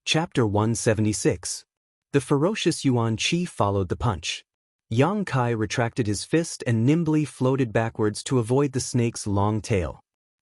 Chapter 176. The ferocious Yuan Qi followed the punch. Yang Kai retracted his fist and nimbly floated backwards to avoid the snake's long tail.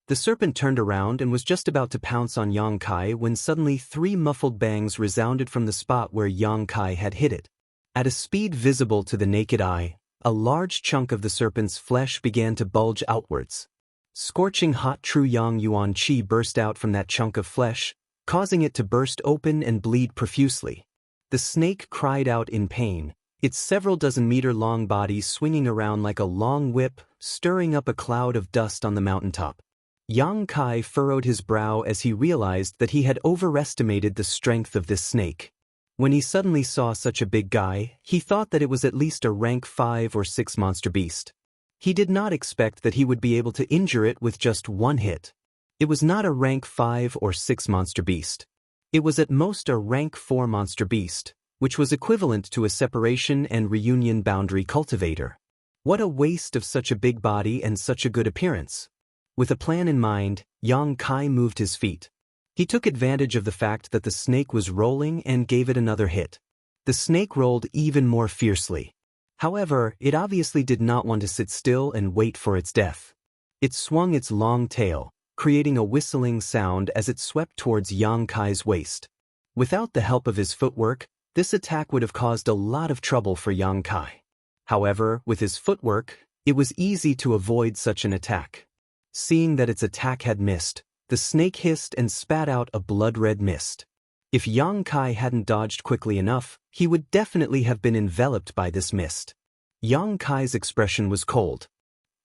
The serpent turned around and was just about to pounce on Yang Kai when suddenly 3 muffled bangs resounded from the spot where Yang Kai had hit it. At a speed visible to the naked eye, a large chunk of the serpent's flesh began to bulge outwards. Scorching hot true Yang Yuan Qi burst out from that chunk of flesh, causing it to burst open and bleed profusely. The snake cried out in pain, its several dozen-meter-long body swinging around like a long whip, stirring up a cloud of dust on the mountaintop. Yang Kai furrowed his brow as he realized that he had overestimated the strength of this snake. When he suddenly saw such a big guy, he thought that it was at least a rank 5 or 6 monster beast. He did not expect that he would be able to injure it with just one hit. It was not a rank 5 or 6 monster beast. It was at most a rank 4 monster beast, which was equivalent to a separation and reunion boundary cultivator. What a waste of such a big body and such a good appearance. With a plan in mind, Yang Kai moved his feet. He took advantage of the fact that the snake was rolling and gave it another hit. The snake rolled even more fiercely. However, it obviously did not want to sit still and wait for its death. It swung its long tail, creating a whistling sound as it swept towards Yang Kai's waist. Without the help of his footwork, this attack would have caused a lot of trouble for Yang Kai. However, with his footwork, it was easy to avoid such an attack. Seeing that its attack had missed, the snake hissed and spat out a blood-red mist. If Yang Kai hadn't dodged quickly enough, he would definitely have been enveloped by this mist. Yang Kai's expression was cold.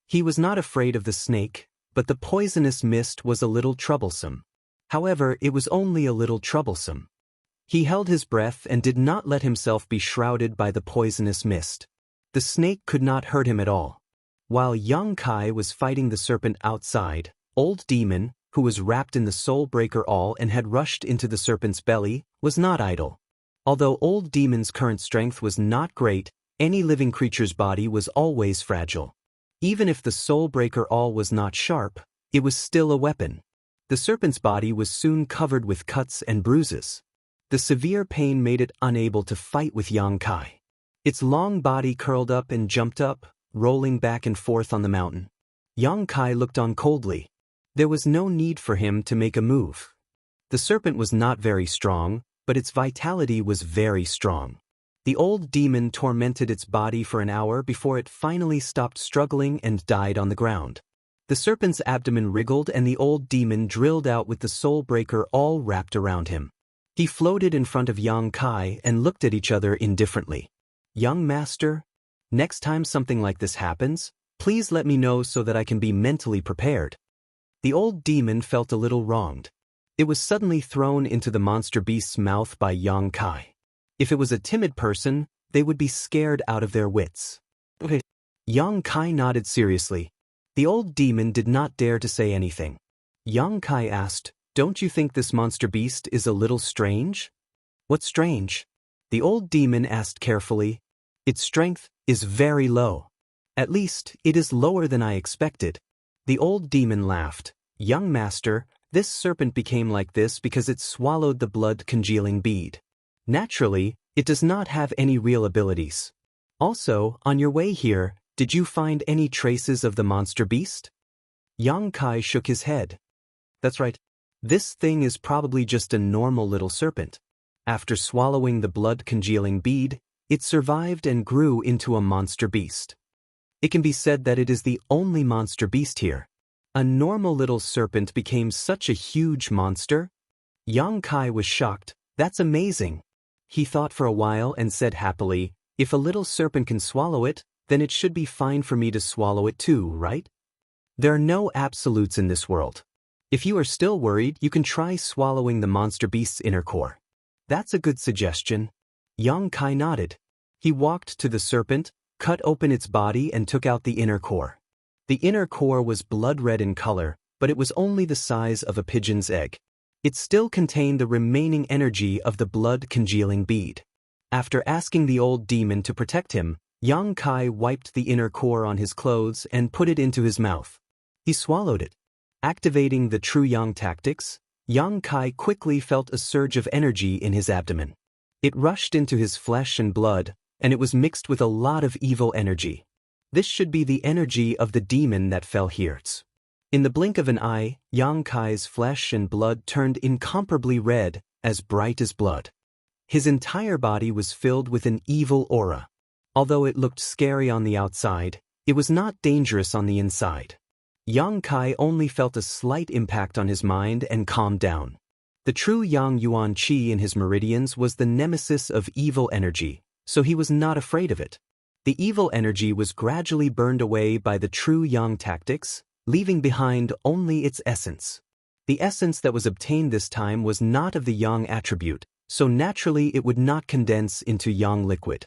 He was not afraid of the snake, but the poisonous mist was a little troublesome. However, it was only a little troublesome. He held his breath and did not let himself be shrouded by the poisonous mist. The snake could not hurt him at all. While Yang Kai was fighting the serpent outside, Old Demon, who was wrapped in the Soul Breaker All and had rushed into the serpent's belly, was not idle. Although Old Demon's current strength was not great, any living creature's body was always fragile. Even if the Soul Breaker All was not sharp, it was still a weapon. The serpent's body was soon covered with cuts and bruises. The severe pain made it unable to fight with Yang Kai. Its long body curled up and jumped up, rolling back and forth on the mountain. Yang Kai looked on coldly. There was no need for him to make a move. The serpent was not very strong, but its vitality was very strong. The old demon tormented its body for an hour before it finally stopped struggling and died on the ground. The serpent's abdomen wriggled and the old demon drilled out with the Soul Breaker all wrapped around him. He floated in front of Yang Kai and looked at each other indifferently. "Young master, next time something like this happens, please let me know so that I can be mentally prepared." The old demon felt a little wronged. It was suddenly thrown into the monster beast's mouth by Yang Kai. If it was a timid person, they would be scared out of their wits. Okay. Yang Kai nodded seriously. The old demon did not dare to say anything. Yang Kai asked, "Don't you think this monster beast is a little strange?" "What's strange?" The old demon asked carefully. "Its strength is very low. At least, it is lower than I expected." The old demon laughed. "Young master, this serpent became like this because it swallowed the blood-congealing bead. Naturally, it does not have any real abilities. Also, on your way here, did you find any traces of the monster beast?" Yang Kai shook his head. "That's right. This thing is probably just a normal little serpent. After swallowing the blood-congealing bead, it survived and grew into a monster beast. It can be said that it is the only monster beast here. A normal little serpent became such a huge monster?" Yang Kai was shocked. "That's amazing." He thought for a while and said happily, "If a little serpent can swallow it, then it should be fine for me to swallow it too, right? There are no absolutes in this world. If you are still worried, you can try swallowing the monster beast's inner core." "That's a good suggestion." Yang Kai nodded. He walked to the serpent, cut open its body and took out the inner core. The inner core was blood-red in color, but it was only the size of a pigeon's egg. It still contained the remaining energy of the blood-congealing bead. After asking the old demon to protect him, Yang Kai wiped the inner core on his clothes and put it into his mouth. He swallowed it. Activating the True Yang tactics, Yang Kai quickly felt a surge of energy in his abdomen. It rushed into his flesh and blood, and it was mixed with a lot of evil energy. This should be the energy of the demon that fell here. In the blink of an eye, Yang Kai's flesh and blood turned incomparably red, as bright as blood. His entire body was filled with an evil aura. Although it looked scary on the outside, it was not dangerous on the inside. Yang Kai only felt a slight impact on his mind and calmed down. The true Yang Yuan Qi in his meridians was the nemesis of evil energy, so he was not afraid of it. The evil energy was gradually burned away by the true Yang tactics, leaving behind only its essence. The essence that was obtained this time was not of the Yang attribute, so naturally it would not condense into Yang liquid.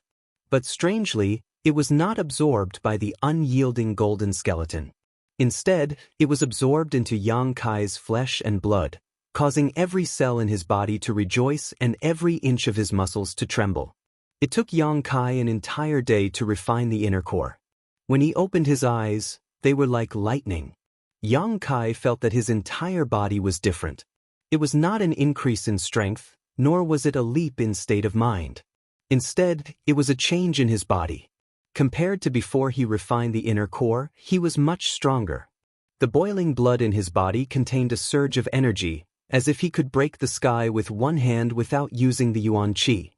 But strangely, it was not absorbed by the unyielding golden skeleton. Instead, it was absorbed into Yang Kai's flesh and blood, causing every cell in his body to rejoice and every inch of his muscles to tremble. It took Yang Kai an entire day to refine the inner core. When he opened his eyes, they were like lightning. Yang Kai felt that his entire body was different. It was not an increase in strength, nor was it a leap in state of mind. Instead, it was a change in his body. Compared to before he refined the inner core, he was much stronger. The boiling blood in his body contained a surge of energy, as if he could break the sky with one hand without using the Yuan Qi.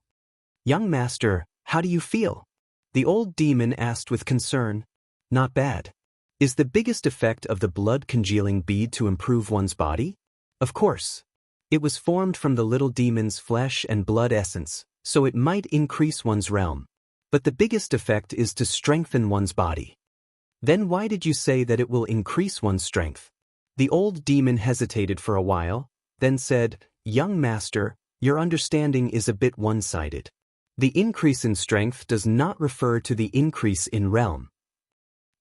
"Young master, how do you feel?" the old demon asked with concern. "Not bad. Is the biggest effect of the blood-congealing bead to improve one's body?" "Of course. It was formed from the little demon's flesh and blood essence, so it might increase one's realm. But the biggest effect is to strengthen one's body." "Then why did you say that it will increase one's strength?" The old demon hesitated for a while, then said, "Young master, your understanding is a bit one-sided. The increase in strength does not refer to the increase in realm.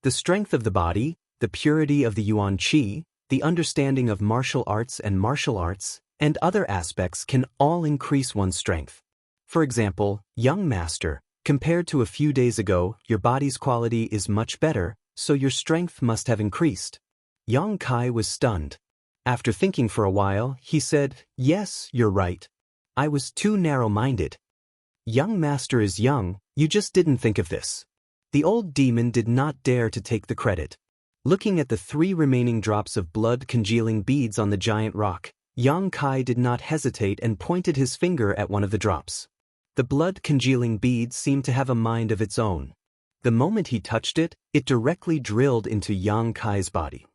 The strength of the body, the purity of the Yuan Qi, the understanding of martial arts, and other aspects can all increase one's strength. For example, young master, compared to a few days ago, your body's quality is much better, so your strength must have increased." Yang Kai was stunned. After thinking for a while, he said, "Yes, you're right. I was too narrow-minded." "Young master is young, you just didn't think of this." The old demon did not dare to take the credit. Looking at the 3 remaining drops of blood-congealing beads on the giant rock, Yang Kai did not hesitate and pointed his finger at one of the drops. The blood-congealing bead seemed to have a mind of its own. The moment he touched it, it directly drilled into Yang Kai's body.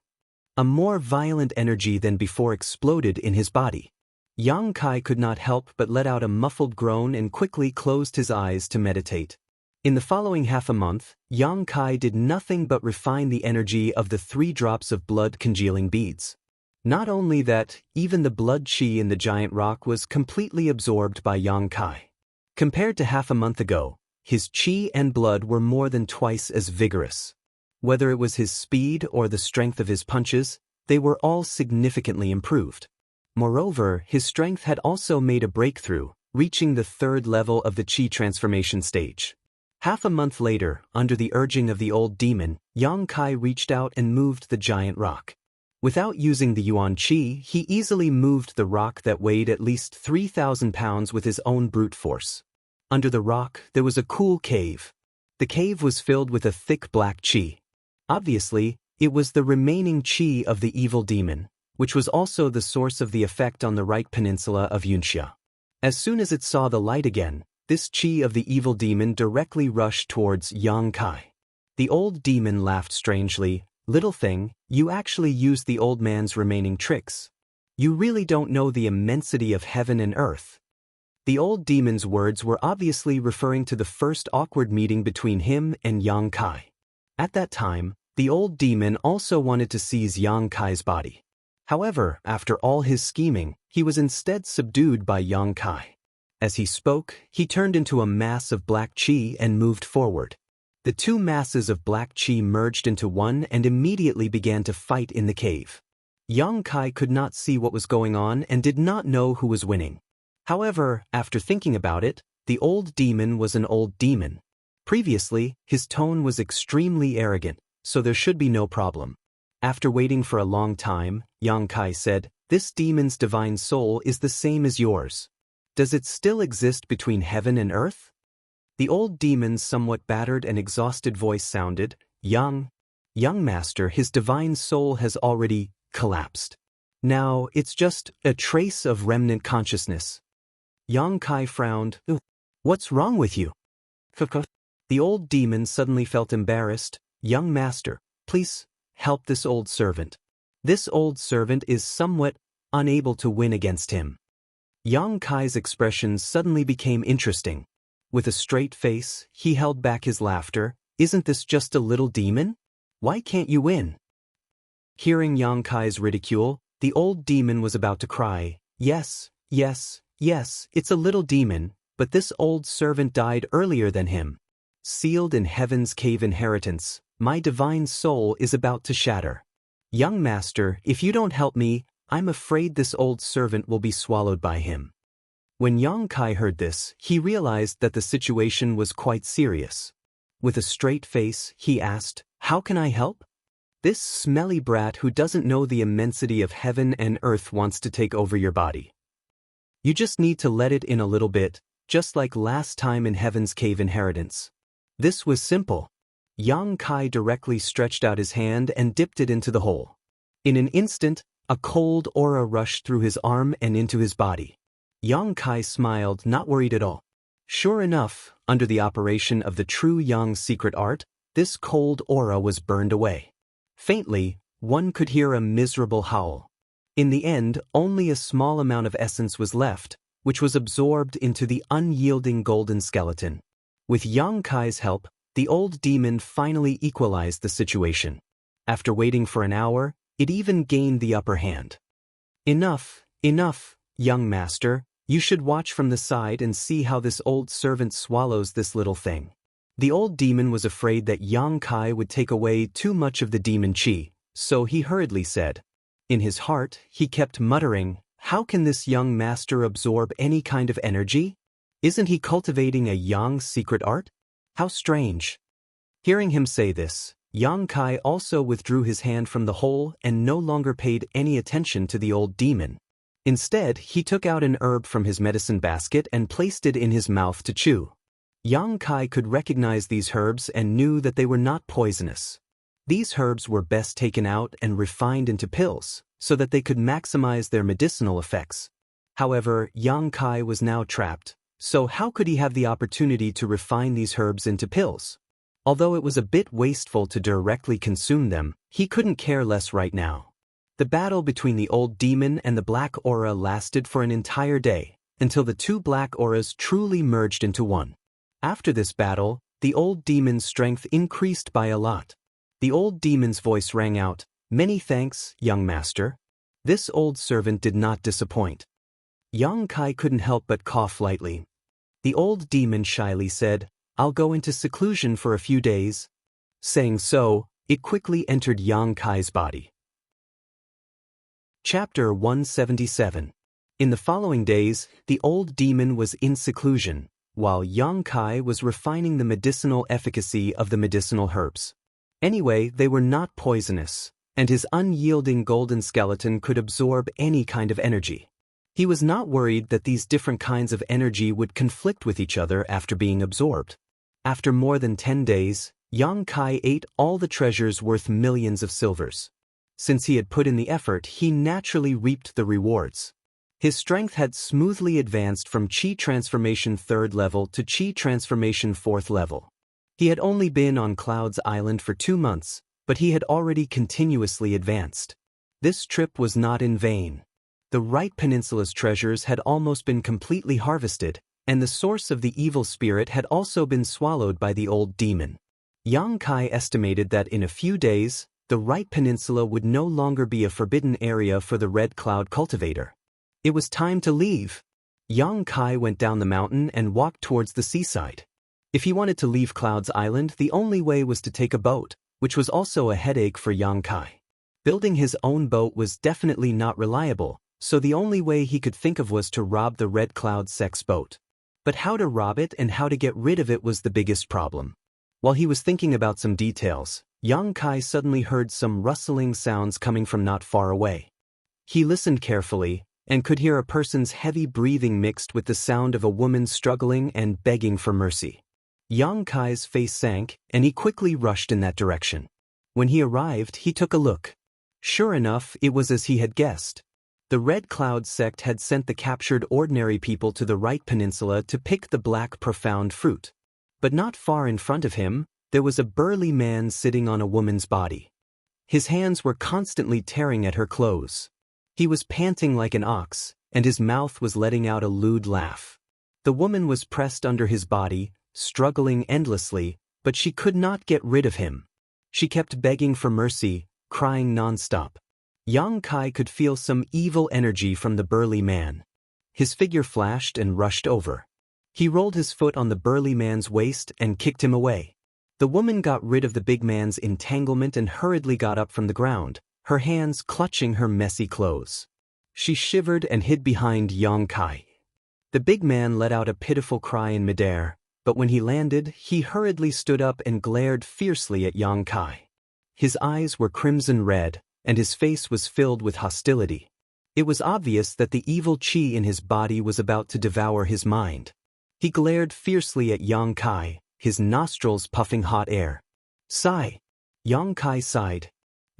A more violent energy than before exploded in his body. Yang Kai could not help but let out a muffled groan and quickly closed his eyes to meditate. In the following half a month, Yang Kai did nothing but refine the energy of the 3 drops of blood-congealing beads. Not only that, even the blood qi in the giant rock was completely absorbed by Yang Kai. Compared to half a month ago, his qi and blood were more than twice as vigorous. Whether it was his speed or the strength of his punches, they were all significantly improved. Moreover, his strength had also made a breakthrough, reaching the 3rd level of the qi transformation stage. Half a month later, under the urging of the old demon, Yang Kai reached out and moved the giant rock. Without using the Yuan Qi, he easily moved the rock that weighed at least 3,000 pounds with his own brute force. Under the rock, there was a cool cave. The cave was filled with a thick black qi. Obviously, it was the remaining qi of the evil demon, which was also the source of the effect on the right peninsula of Yunxia. As soon as it saw the light again, this qi of the evil demon directly rushed towards Yang Kai. The old demon laughed strangely. "Little thing, you actually used the old man's remaining tricks. You really don't know the immensity of heaven and earth." The old demon's words were obviously referring to the first awkward meeting between him and Yang Kai. At that time, the old demon also wanted to seize Yang Kai's body. However, after all his scheming, he was instead subdued by Yang Kai. As he spoke, he turned into a mass of black qi and moved forward. The 2 masses of black qi merged into one and immediately began to fight in the cave. Yang Kai could not see what was going on and did not know who was winning. However, after thinking about it, the old demon was an old demon. Previously, his tone was extremely arrogant, so there should be no problem. After waiting for a long time, Yang Kai said, This demon's divine soul is the same as yours. Does it still exist between heaven and earth? The old demon's somewhat battered and exhausted voice sounded, Young master, his divine soul has already collapsed. Now, it's just a trace of remnant consciousness. Yang Kai frowned. What's wrong with you? The old demon suddenly felt embarrassed. Young master, please help this old servant. This old servant is somewhat unable to win against him. Yang Kai's expression suddenly became interesting. With a straight face, he held back his laughter. Isn't this just a little demon? Why can't you win? Hearing Yang Kai's ridicule, the old demon was about to cry. Yes, it's a little demon, but this old servant died earlier than him. Sealed in heaven's cave inheritance, my divine soul is about to shatter. Young master, if you don't help me, I'm afraid this old servant will be swallowed by him. When Yang Kai heard this, he realized that the situation was quite serious. With a straight face, he asked, How can I help? This smelly brat who doesn't know the immensity of heaven and earth wants to take over your body. You just need to let it in a little bit, just like last time in heaven's cave inheritance. This was simple. Yang Kai directly stretched out his hand and dipped it into the hole. In an instant, a cold aura rushed through his arm and into his body. Yang Kai smiled, not worried at all. Sure enough, under the operation of the true Yang's secret art, this cold aura was burned away. Faintly, one could hear a miserable howl. In the end, only a small amount of essence was left, which was absorbed into the unyielding golden skeleton. With Yang Kai's help, the old demon finally equalized the situation. After waiting for an hour, it even gained the upper hand. Enough, young master. You should watch from the side and see how this old servant swallows this little thing. The old demon was afraid that Yang Kai would take away too much of the demon chi, so he hurriedly said. In his heart, he kept muttering, How can this young master absorb any kind of energy? Isn't he cultivating a Yang's secret art? How strange. Hearing him say this, Yang Kai also withdrew his hand from the hole and no longer paid any attention to the old demon. Instead, he took out an herb from his medicine basket and placed it in his mouth to chew. Yang Kai could recognize these herbs and knew that they were not poisonous. These herbs were best taken out and refined into pills, so that they could maximize their medicinal effects. However, Yang Kai was now trapped, so how could he have the opportunity to refine these herbs into pills? Although it was a bit wasteful to directly consume them, he couldn't care less right now. The battle between the old demon and the black aura lasted for an entire day, until the two black auras truly merged into one. After this battle, the old demon's strength increased by a lot. The old demon's voice rang out, Many thanks, young master. This old servant did not disappoint. Yang Kai couldn't help but cough lightly. The old demon shyly said, I'll go into seclusion for a few days. Saying so, it quickly entered Yang Kai's body. Chapter 177. In the following days, the old demon was in seclusion, while Yang Kai was refining the medicinal efficacy of the medicinal herbs. Anyway, they were not poisonous, and his unyielding golden skeleton could absorb any kind of energy. He was not worried that these different kinds of energy would conflict with each other after being absorbed. After more than 10 days, Yang Kai ate all the treasures worth millions of silvers. Since he had put in the effort, he naturally reaped the rewards. His strength had smoothly advanced from Qi Transformation 3rd level to Qi Transformation 4th level. He had only been on Cloud's Island for 2 months, but he had already continuously advanced. This trip was not in vain. The Right Peninsula's treasures had almost been completely harvested, and the source of the evil spirit had also been swallowed by the old demon. Yang Kai estimated that in a few days, the Right Peninsula would no longer be a forbidden area for the Red Cloud cultivator. It was time to leave. Yang Kai went down the mountain and walked towards the seaside. If he wanted to leave Cloud's Island, the only way was to take a boat, which was also a headache for Yang Kai. Building his own boat was definitely not reliable, so the only way he could think of was to rob the Red Cloud sex boat. But how to rob it and how to get rid of it was the biggest problem. While he was thinking about some details, Yang Kai suddenly heard some rustling sounds coming from not far away. He listened carefully, and could hear a person's heavy breathing mixed with the sound of a woman struggling and begging for mercy. Yang Kai's face sank, and he quickly rushed in that direction. When he arrived, he took a look. Sure enough, it was as he had guessed. The Red Cloud sect had sent the captured ordinary people to the right peninsula to pick the black profound fruit. But not far in front of him, there was a burly man sitting on a woman's body. His hands were constantly tearing at her clothes. He was panting like an ox, and his mouth was letting out a lewd laugh. The woman was pressed under his body, struggling endlessly, but she could not get rid of him. She kept begging for mercy, crying nonstop. Yang Kai could feel some evil energy from the burly man. His figure flashed and rushed over. He rolled his foot on the burly man's waist and kicked him away. The woman got rid of the big man's entanglement and hurriedly got up from the ground, her hands clutching her messy clothes. She shivered and hid behind Yang Kai. The big man let out a pitiful cry in midair, but when he landed, he hurriedly stood up and glared fiercely at Yang Kai. His eyes were crimson red, and his face was filled with hostility. It was obvious that the evil chi in his body was about to devour his mind. He glared fiercely at Yang Kai, his nostrils puffing hot air. Sigh. Yang Kai sighed.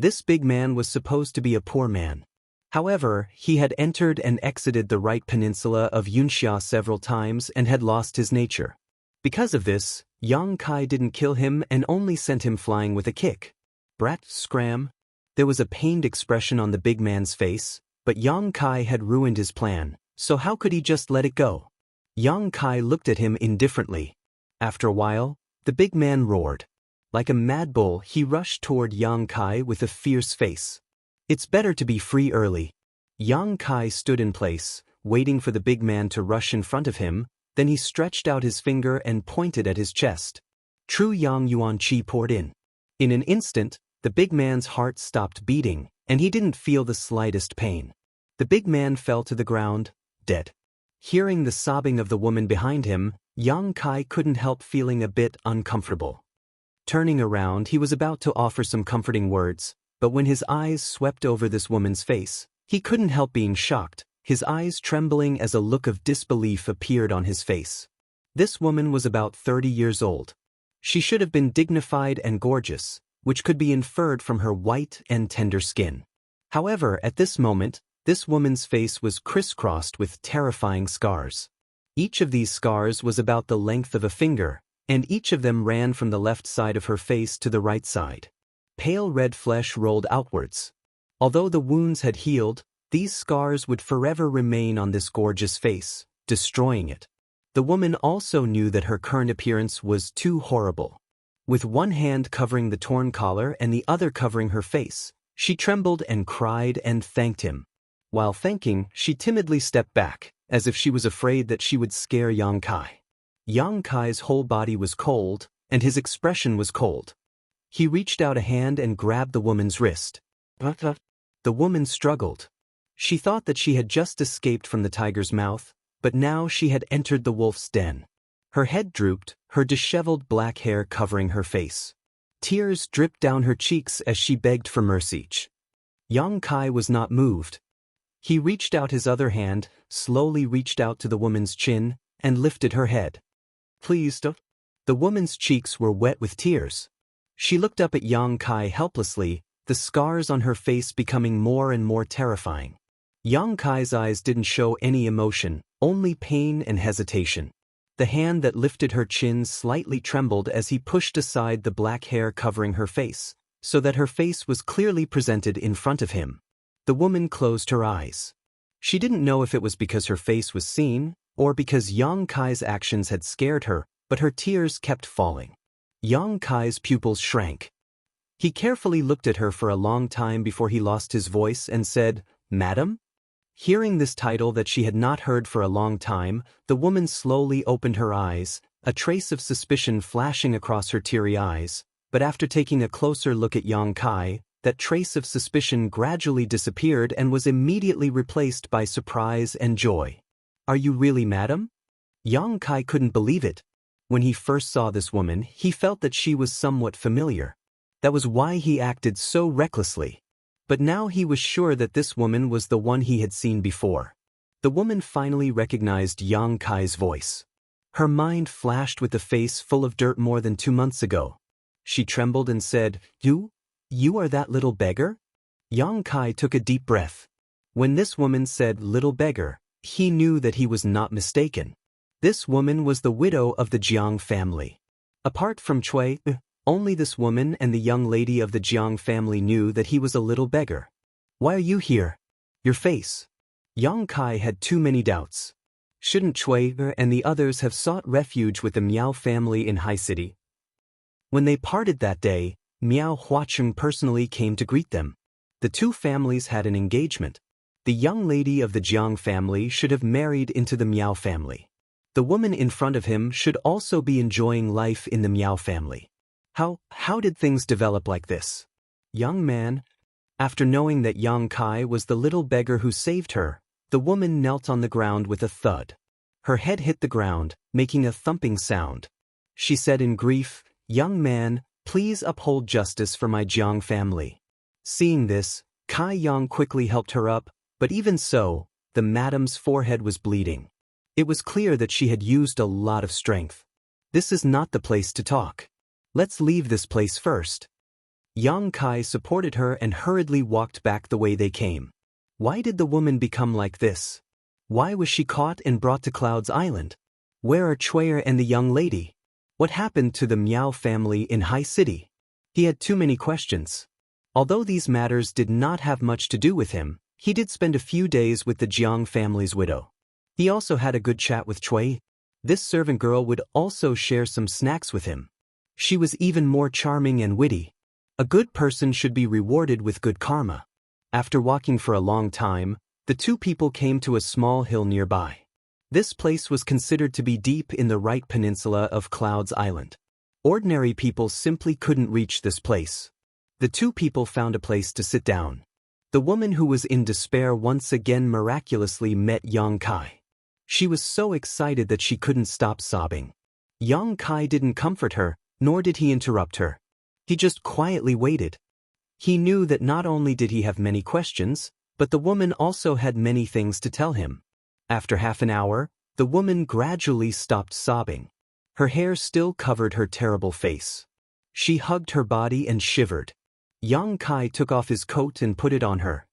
This big man was supposed to be a poor man. However, he had entered and exited the right peninsula of Yunxia several times and had lost his nature. Because of this, Yang Kai didn't kill him and only sent him flying with a kick. Brat, scram. There was a pained expression on the big man's face, but Yang Kai had ruined his plan, so how could he just let it go? Yang Kai looked at him indifferently. After a while, the big man roared. Like a mad bull, he rushed toward Yang Kai with a fierce face. It's better to be free early. Yang Kai stood in place, waiting for the big man to rush in front of him, then he stretched out his finger and pointed at his chest. True Yang Yuan Qi poured in. In an instant, the big man's heart stopped beating, and he didn't feel the slightest pain. The big man fell to the ground, dead. Hearing the sobbing of the woman behind him, Yang Kai couldn't help feeling a bit uncomfortable. Turning around, he was about to offer some comforting words, but when his eyes swept over this woman's face, he couldn't help being shocked, his eyes trembling as a look of disbelief appeared on his face. This woman was about 30 years old. She should have been dignified and gorgeous, which could be inferred from her white and tender skin. However, at this moment, this woman's face was crisscrossed with terrifying scars. Each of these scars was about the length of a finger, and each of them ran from the left side of her face to the right side. Pale red flesh rolled outwards. Although the wounds had healed, these scars would forever remain on this gorgeous face, destroying it. The woman also knew that her current appearance was too horrible. With one hand covering the torn collar and the other covering her face, she trembled and cried and thanked him. While thanking, she timidly stepped back, as if she was afraid that she would scare Yang Kai. Yang Kai's whole body was cold, and his expression was cold. He reached out a hand and grabbed the woman's wrist. The woman struggled. She thought that she had just escaped from the tiger's mouth, but now she had entered the wolf's den. Her head drooped, her disheveled black hair covering her face. Tears dripped down her cheeks as she begged for mercy. Yang Kai was not moved. He reached out his other hand, slowly reached out to the woman's chin, and lifted her head. Please don't. The woman's cheeks were wet with tears. She looked up at Yang Kai helplessly, the scars on her face becoming more and more terrifying. Yang Kai's eyes didn't show any emotion, only pain and hesitation. The hand that lifted her chin slightly trembled as he pushed aside the black hair covering her face, so that her face was clearly presented in front of him. The woman closed her eyes. She didn't know if it was because her face was seen, or because Yang Kai's actions had scared her, but her tears kept falling. Yang Kai's pupils shrank. He carefully looked at her for a long time before he lost his voice and said, "Madam?" Hearing this title that she had not heard for a long time, the woman slowly opened her eyes, a trace of suspicion flashing across her teary eyes, but after taking a closer look at Yang Kai, that trace of suspicion gradually disappeared and was immediately replaced by surprise and joy. "Are you really madam?" Yang Kai couldn't believe it. When he first saw this woman, he felt that she was somewhat familiar. That was why he acted so recklessly. But now he was sure that this woman was the one he had seen before. The woman finally recognized Yang Kai's voice. Her mind flashed with the face full of dirt more than 2 months ago. She trembled and said, You are that little beggar? Yang Kai took a deep breath. When this woman said little beggar, he knew that he was not mistaken. This woman was the widow of the Jiang family. Apart from Cui, only this woman and the young lady of the Jiang family knew that he was a little beggar. Why are you here? Your face. Yang Kai had too many doubts. Shouldn't Cui and the others have sought refuge with the Miao family in High City? When they parted that day, Miao Huacheng personally came to greet them. The two families had an engagement. The young lady of the Jiang family should have married into the Miao family. The woman in front of him should also be enjoying life in the Miao family. How did things develop like this? Young man. After knowing that Yang Kai was the little beggar who saved her, the woman knelt on the ground with a thud. Her head hit the ground, making a thumping sound. She said in grief, Young man, please uphold justice for my Jiang family. Seeing this, Kai Yang quickly helped her up, but even so, the madam's forehead was bleeding. It was clear that she had used a lot of strength. This is not the place to talk. Let's leave this place first. Yang Kai supported her and hurriedly walked back the way they came. Why did the woman become like this? Why was she caught and brought to Cloud's Island? Where are Chuyer and the young lady? What happened to the Miao family in High City? He had too many questions. Although these matters did not have much to do with him, he did spend a few days with the Jiang family's widow. He also had a good chat with Cui. This servant girl would also share some snacks with him. She was even more charming and witty. A good person should be rewarded with good karma. After walking for a long time, the two people came to a small hill nearby. This place was considered to be deep in the right peninsula of Cloud's Island. Ordinary people simply couldn't reach this place. The two people found a place to sit down. The woman who was in despair once again miraculously met Yang Kai. She was so excited that she couldn't stop sobbing. Yang Kai didn't comfort her, nor did he interrupt her. He just quietly waited. He knew that not only did he have many questions, but the woman also had many things to tell him. After half an hour, the woman gradually stopped sobbing. Her hair still covered her terrible face. She hugged her body and shivered. Yang Kai took off his coat and put it on her.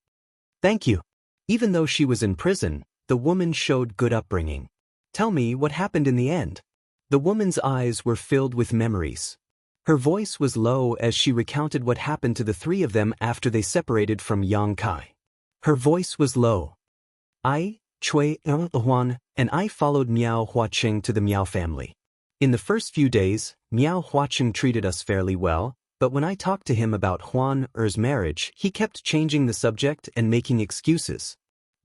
Thank you. Even though she was in prison, the woman showed good upbringing. Tell me what happened in the end. The woman's eyes were filled with memories. Her voice was low as she recounted what happened to the three of them after they separated from Yang Kai. Her voice was low. I, Cui Huan, and I followed Miao Huacheng to the Miao family. In the first few days, Miao Huacheng treated us fairly well, but when I talked to him about Huan Er's marriage, he kept changing the subject and making excuses.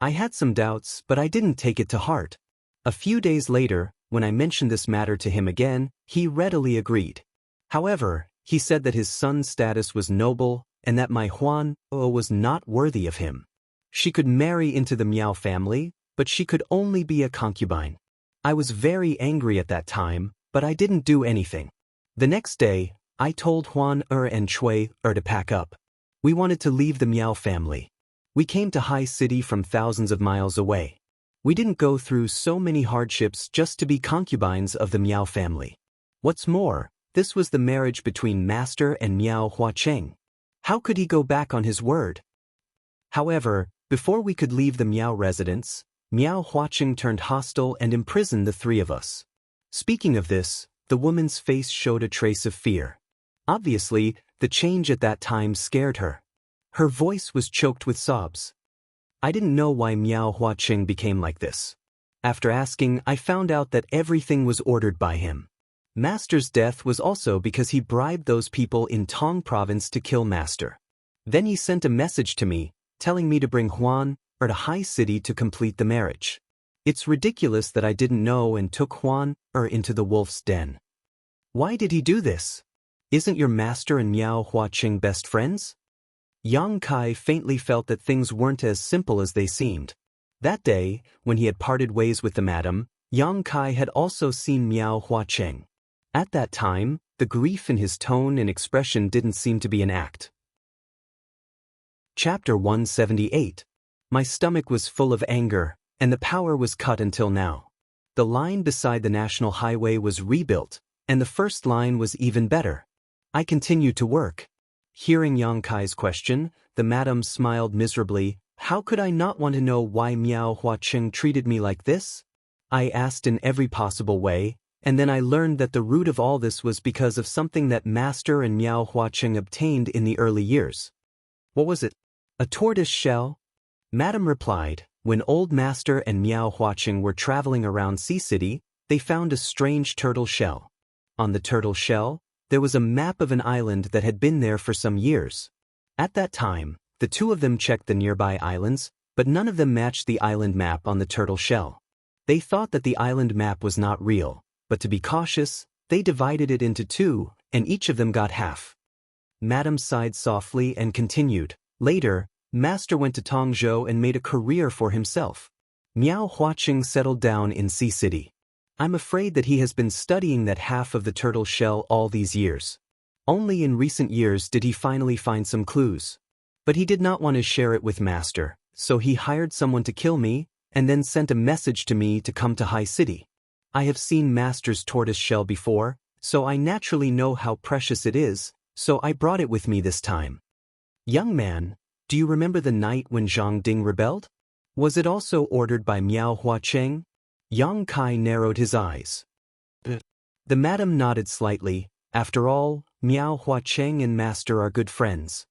I had some doubts, but I didn't take it to heart. A few days later, when I mentioned this matter to him again, he readily agreed. However, he said that his son's status was noble and that my Huan was not worthy of him. She could marry into the Miao family, but she could only be a concubine. I was very angry at that time, but I didn't do anything. The next day, I told Huan and Cui to pack up. We wanted to leave the Miao family. We came to High City from thousands of miles away. We didn't go through so many hardships just to be concubines of the Miao family. What's more, this was the marriage between Master and Miao Huacheng. How could he go back on his word? However, before we could leave the Miao residence, Miao Huacheng turned hostile and imprisoned the three of us. Speaking of this, the woman's face showed a trace of fear. Obviously, the change at that time scared her. Her voice was choked with sobs. I didn't know why Miao Huacheng became like this. After asking, I found out that everything was ordered by him. Master's death was also because he bribed those people in Tong province to kill Master. Then he sent a message to me, telling me to bring Huan to High City to complete the marriage. It's ridiculous that I didn't know and took Huan into the wolf's den. Why did he do this? Isn't your master and Miao Huacheng best friends? Yang Kai faintly felt that things weren't as simple as they seemed. That day, when he had parted ways with the madam, Yang Kai had also seen Miao Huacheng. At that time, the grief in his tone and expression didn't seem to be an act. Chapter 178. My stomach was full of anger, and the power was cut until now. The line beside the national highway was rebuilt, and the first line was even better. I continued to work. Hearing Yang Kai's question, the madam smiled miserably. How could I not want to know why Miao Huaqing treated me like this? I asked in every possible way, and then I learned that the root of all this was because of something that Master and Miao Huaqing obtained in the early years. What was it? A tortoise shell? Madam replied, when Old Master and Miao Huaqing were traveling around Sea City, they found a strange turtle shell. On the turtle shell, there was a map of an island that had been there for some years. At that time, the two of them checked the nearby islands, but none of them matched the island map on the turtle shell. They thought that the island map was not real, but to be cautious, they divided it into two, and each of them got half. Madam sighed softly and continued. Later, Master went to Tongzhou and made a career for himself. Miao Huaqing settled down in Sea City. I'm afraid that he has been studying that half of the turtle shell all these years. Only in recent years did he finally find some clues. But he did not want to share it with Master, so he hired someone to kill me, and then sent a message to me to come to High City. I have seen Master's tortoise shell before, so I naturally know how precious it is, so I brought it with me this time. Young man, do you remember the night when Zhang Ding rebelled? Was it also ordered by Miao Huaqing? Yang Kai narrowed his eyes. The madam nodded slightly. After all, Miao Huaqing and Master are good friends.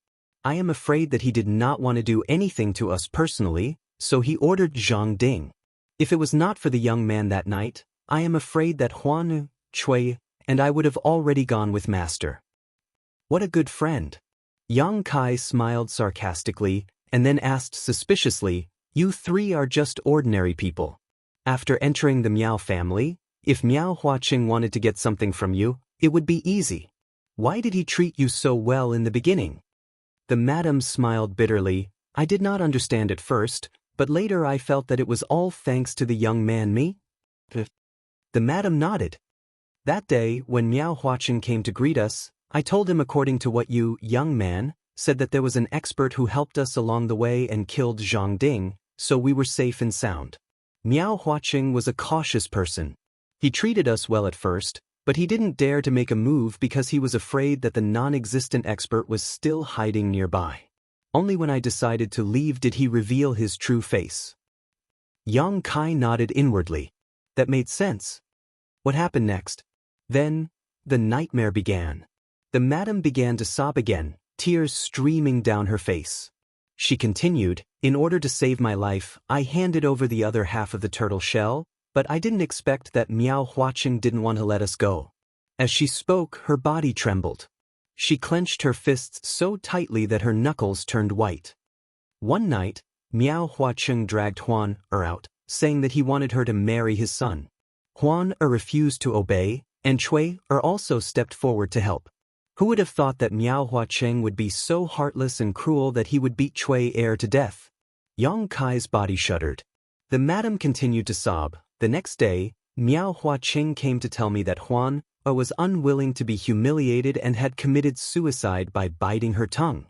I am afraid that he did not want to do anything to us personally, so he ordered Zhang Ding. If it was not for the young man that night, I am afraid that Huan, Chui, and I would have already gone with Master. What a good friend. Yang Kai smiled sarcastically, and then asked suspiciously, you three are just ordinary people. After entering the Miao family, if Miao Huaqing wanted to get something from you, it would be easy. Why did he treat you so well in the beginning? The madam smiled bitterly. I did not understand at first, but later I felt that it was all thanks to the young man me. The madam nodded. That day, when Miao Huaqing came to greet us, I told him according to what you, young man, said that there was an expert who helped us along the way and killed Zhang Ding, so we were safe and sound. Miao Huaqing was a cautious person. He treated us well at first, but he didn't dare to make a move because he was afraid that the non-existent expert was still hiding nearby. Only when I decided to leave did he reveal his true face. Yang Kai nodded inwardly. That made sense. What happened next? Then, the nightmare began. The madam began to sob again, tears streaming down her face. She continued, in order to save my life, I handed over the other half of the turtle shell, but I didn't expect that Miao Huaqing didn't want to let us go. As she spoke, her body trembled. She clenched her fists so tightly that her knuckles turned white. One night, Miao Huaqing dragged Huan out, saying that he wanted her to marry his son. Huan refused to obey, and Chui also stepped forward to help. Who would have thought that Miao Huaqing would be so heartless and cruel that he would beat Chui to death? Yang Kai's body shuddered. The madam continued to sob. The next day, Miao Huaqing came to tell me that Huan was unwilling to be humiliated and had committed suicide by biting her tongue.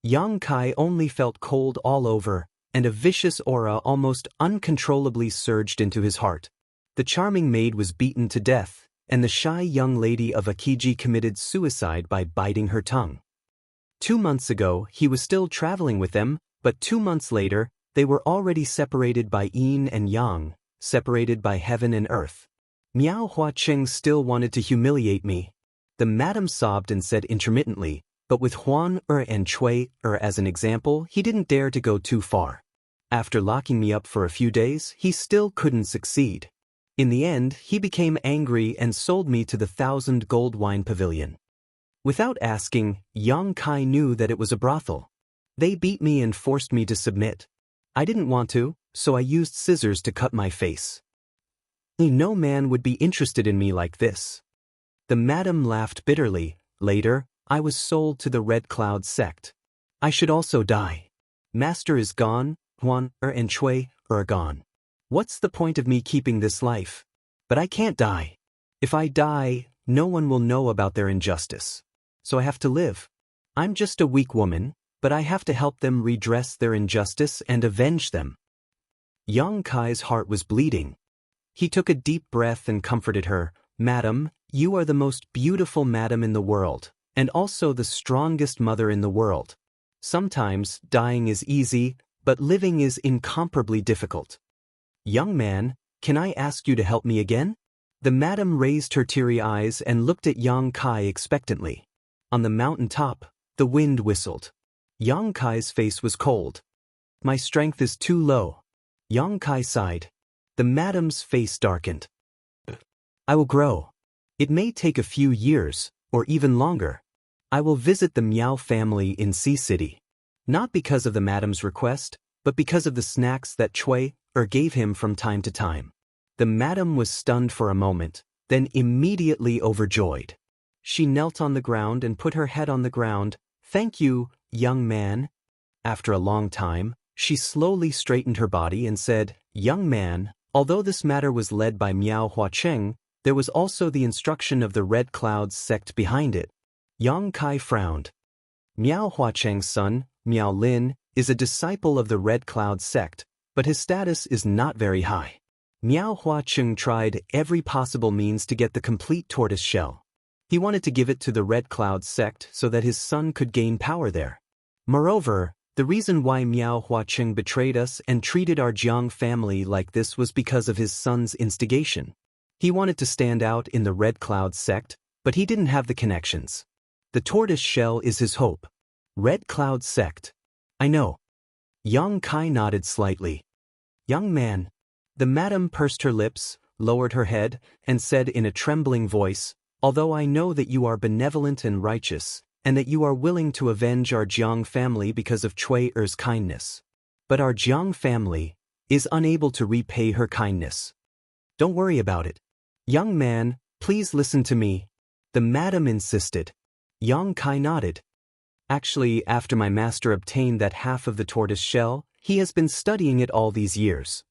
Yang Kai only felt cold all over, and a vicious aura almost uncontrollably surged into his heart. The charming maid was beaten to death, and the shy young lady of Akiji committed suicide by biting her tongue. 2 months ago, he was still traveling with them, but 2 months later, they were already separated by yin and yang, separated by heaven and earth. Miao Huaqing still wanted to humiliate me. The madam sobbed and said intermittently, but with Huan and Chui as an example, he didn't dare to go too far. After locking me up for a few days, he still couldn't succeed. In the end, he became angry and sold me to the 1,000 gold wine pavilion. Without asking, Yang Kai knew that it was a brothel. They beat me and forced me to submit. I didn't want to, so I used scissors to cut my face. No man would be interested in me like this. The madam laughed bitterly. Later, I was sold to the Red Cloud sect. I should also die. Master is gone, Huan and Chui are gone. What's the point of me keeping this life? But I can't die. If I die, no one will know about their injustice. So I have to live. I'm just a weak woman, but I have to help them redress their injustice and avenge them. Young Kai's heart was bleeding. He took a deep breath and comforted her. Madam, you are the most beautiful madam in the world, and also the strongest mother in the world. Sometimes dying is easy, but living is incomparably difficult. Young man, can I ask you to help me again? The madam raised her teary eyes and looked at Yang Kai expectantly. On the mountain top, the wind whistled. Yang Kai's face was cold. My strength is too low. Yang Kai sighed. The madam's face darkened. I will grow. It may take a few years, or even longer. I will visit the Miao family in Sea City. Not because of the madam's request, but because of the snacks that Cui gave him from time to time. The madam was stunned for a moment, then immediately overjoyed. She knelt on the ground and put her head on the ground. Thank you, young man. After a long time, she slowly straightened her body and said, Young man, although this matter was led by Miao Huacheng, there was also the instruction of the Red Clouds sect behind it. Yang Kai frowned. Miao Huacheng's son, Miao Lin, is a disciple of the Red Cloud sect, but his status is not very high. Miao Huacheng tried every possible means to get the complete tortoise shell. He wanted to give it to the Red Cloud sect so that his son could gain power there. Moreover, the reason why Miao Huacheng betrayed us and treated our Jiang family like this was because of his son's instigation. He wanted to stand out in the Red Cloud sect, but he didn't have the connections. The tortoise shell is his hope. Red Cloud sect. I know. Yang Kai nodded slightly. Young man. The madam pursed her lips, lowered her head, and said in a trembling voice, Although I know that you are benevolent and righteous, and that you are willing to avenge our Jiang family because of Cui Er's kindness, but our Jiang family is unable to repay her kindness. Don't worry about it. Young man, please listen to me. The madam insisted. Yang Kai nodded. Actually, after my master obtained that half of the tortoise shell, he has been studying it all these years.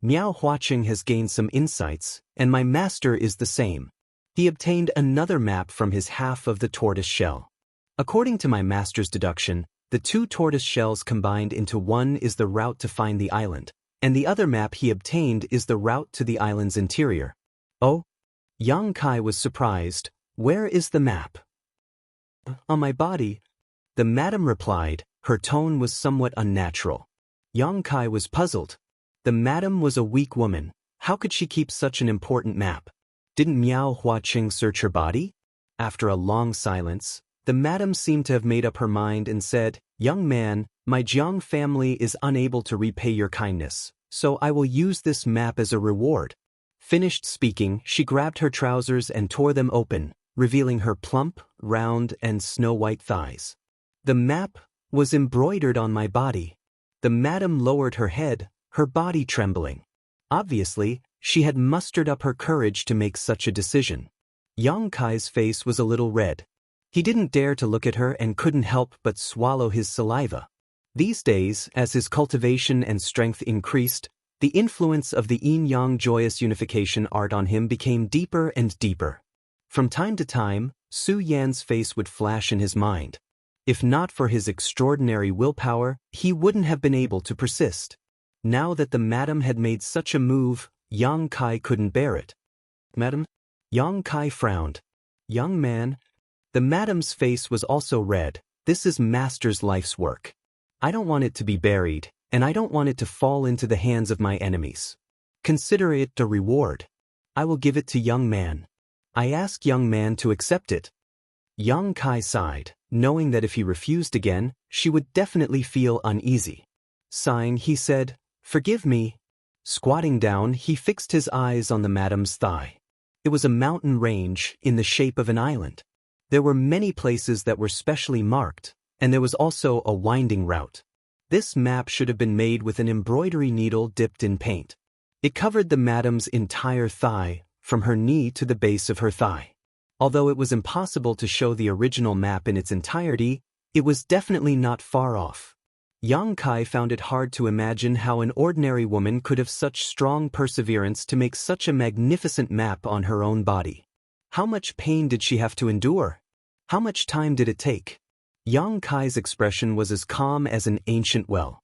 Miao Huacheng has gained some insights, and my master is the same. He obtained another map from his half of the tortoise shell. According to my master's deduction, the two tortoise shells combined into one is the route to find the island, and the other map he obtained is the route to the island's interior. Oh? Yang Kai was surprised. Where is the map? On my body. The madam replied. Her tone was somewhat unnatural. Yang Kai was puzzled. The madam was a weak woman. How could she keep such an important map? Didn't Miao Huacheng search her body? After a long silence, the madam seemed to have made up her mind and said, Young man, my Jiang family is unable to repay your kindness, so I will use this map as a reward. Finished speaking, she grabbed her trousers and tore them open, revealing her plump, round, and snow-white thighs. The map was embroidered on my body. The madam lowered her head, her body trembling. Obviously, she had mustered up her courage to make such a decision. Yang Kai's face was a little red. He didn't dare to look at her and couldn't help but swallow his saliva. These days, as his cultivation and strength increased, the influence of the yin-yang joyous unification art on him became deeper and deeper. From time to time, Su Yan's face would flash in his mind. If not for his extraordinary willpower, he wouldn't have been able to persist. Now that the madam had made such a move, Yang Kai couldn't bear it. Madam? Yang Kai frowned. Young man? The madam's face was also red. This is master's life's work. I don't want it to be buried, and I don't want it to fall into the hands of my enemies. Consider it a reward. I will give it to young man. I ask young man to accept it. Yang Kai sighed, knowing that if he refused again, she would definitely feel uneasy. Sighing, he said, Forgive me. Squatting down, he fixed his eyes on the madam's thigh. It was a mountain range in the shape of an island. There were many places that were specially marked, and there was also a winding route. This map should have been made with an embroidery needle dipped in paint. It covered the madam's entire thigh, from her knee to the base of her thigh. Although it was impossible to show the original map in its entirety, it was definitely not far off. Yang Kai found it hard to imagine how an ordinary woman could have such strong perseverance to make such a magnificent map on her own body. How much pain did she have to endure? How much time did it take? Yang Kai's expression was as calm as an ancient well.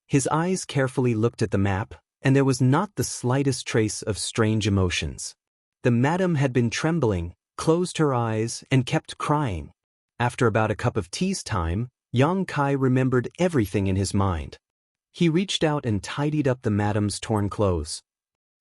His eyes carefully looked at the map, and there was not the slightest trace of strange emotions. The madam had been trembling, closed her eyes, and kept crying. After about a cup of tea's time, Yang Kai remembered everything in his mind. He reached out and tidied up the madam's torn clothes.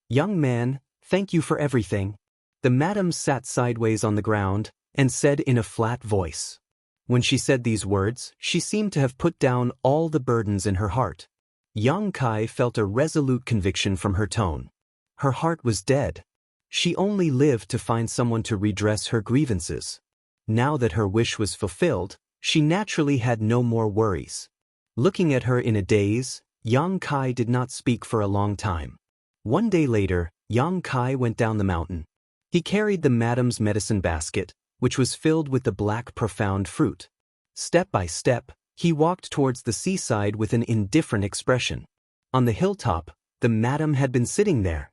"Young man, thank you for everything." The madam sat sideways on the ground and said in a flat voice. When she said these words, she seemed to have put down all the burdens in her heart. Yang Kai felt a resolute conviction from her tone. Her heart was dead. She only lived to find someone to redress her grievances. Now that her wish was fulfilled, she naturally had no more worries. Looking at her in a daze, Yang Kai did not speak for a long time. One day later, Yang Kai went down the mountain. He carried the madam's medicine basket, which was filled with the black profound fruit. Step by step, he walked towards the seaside with an indifferent expression. On the hilltop, the madam had been sitting there.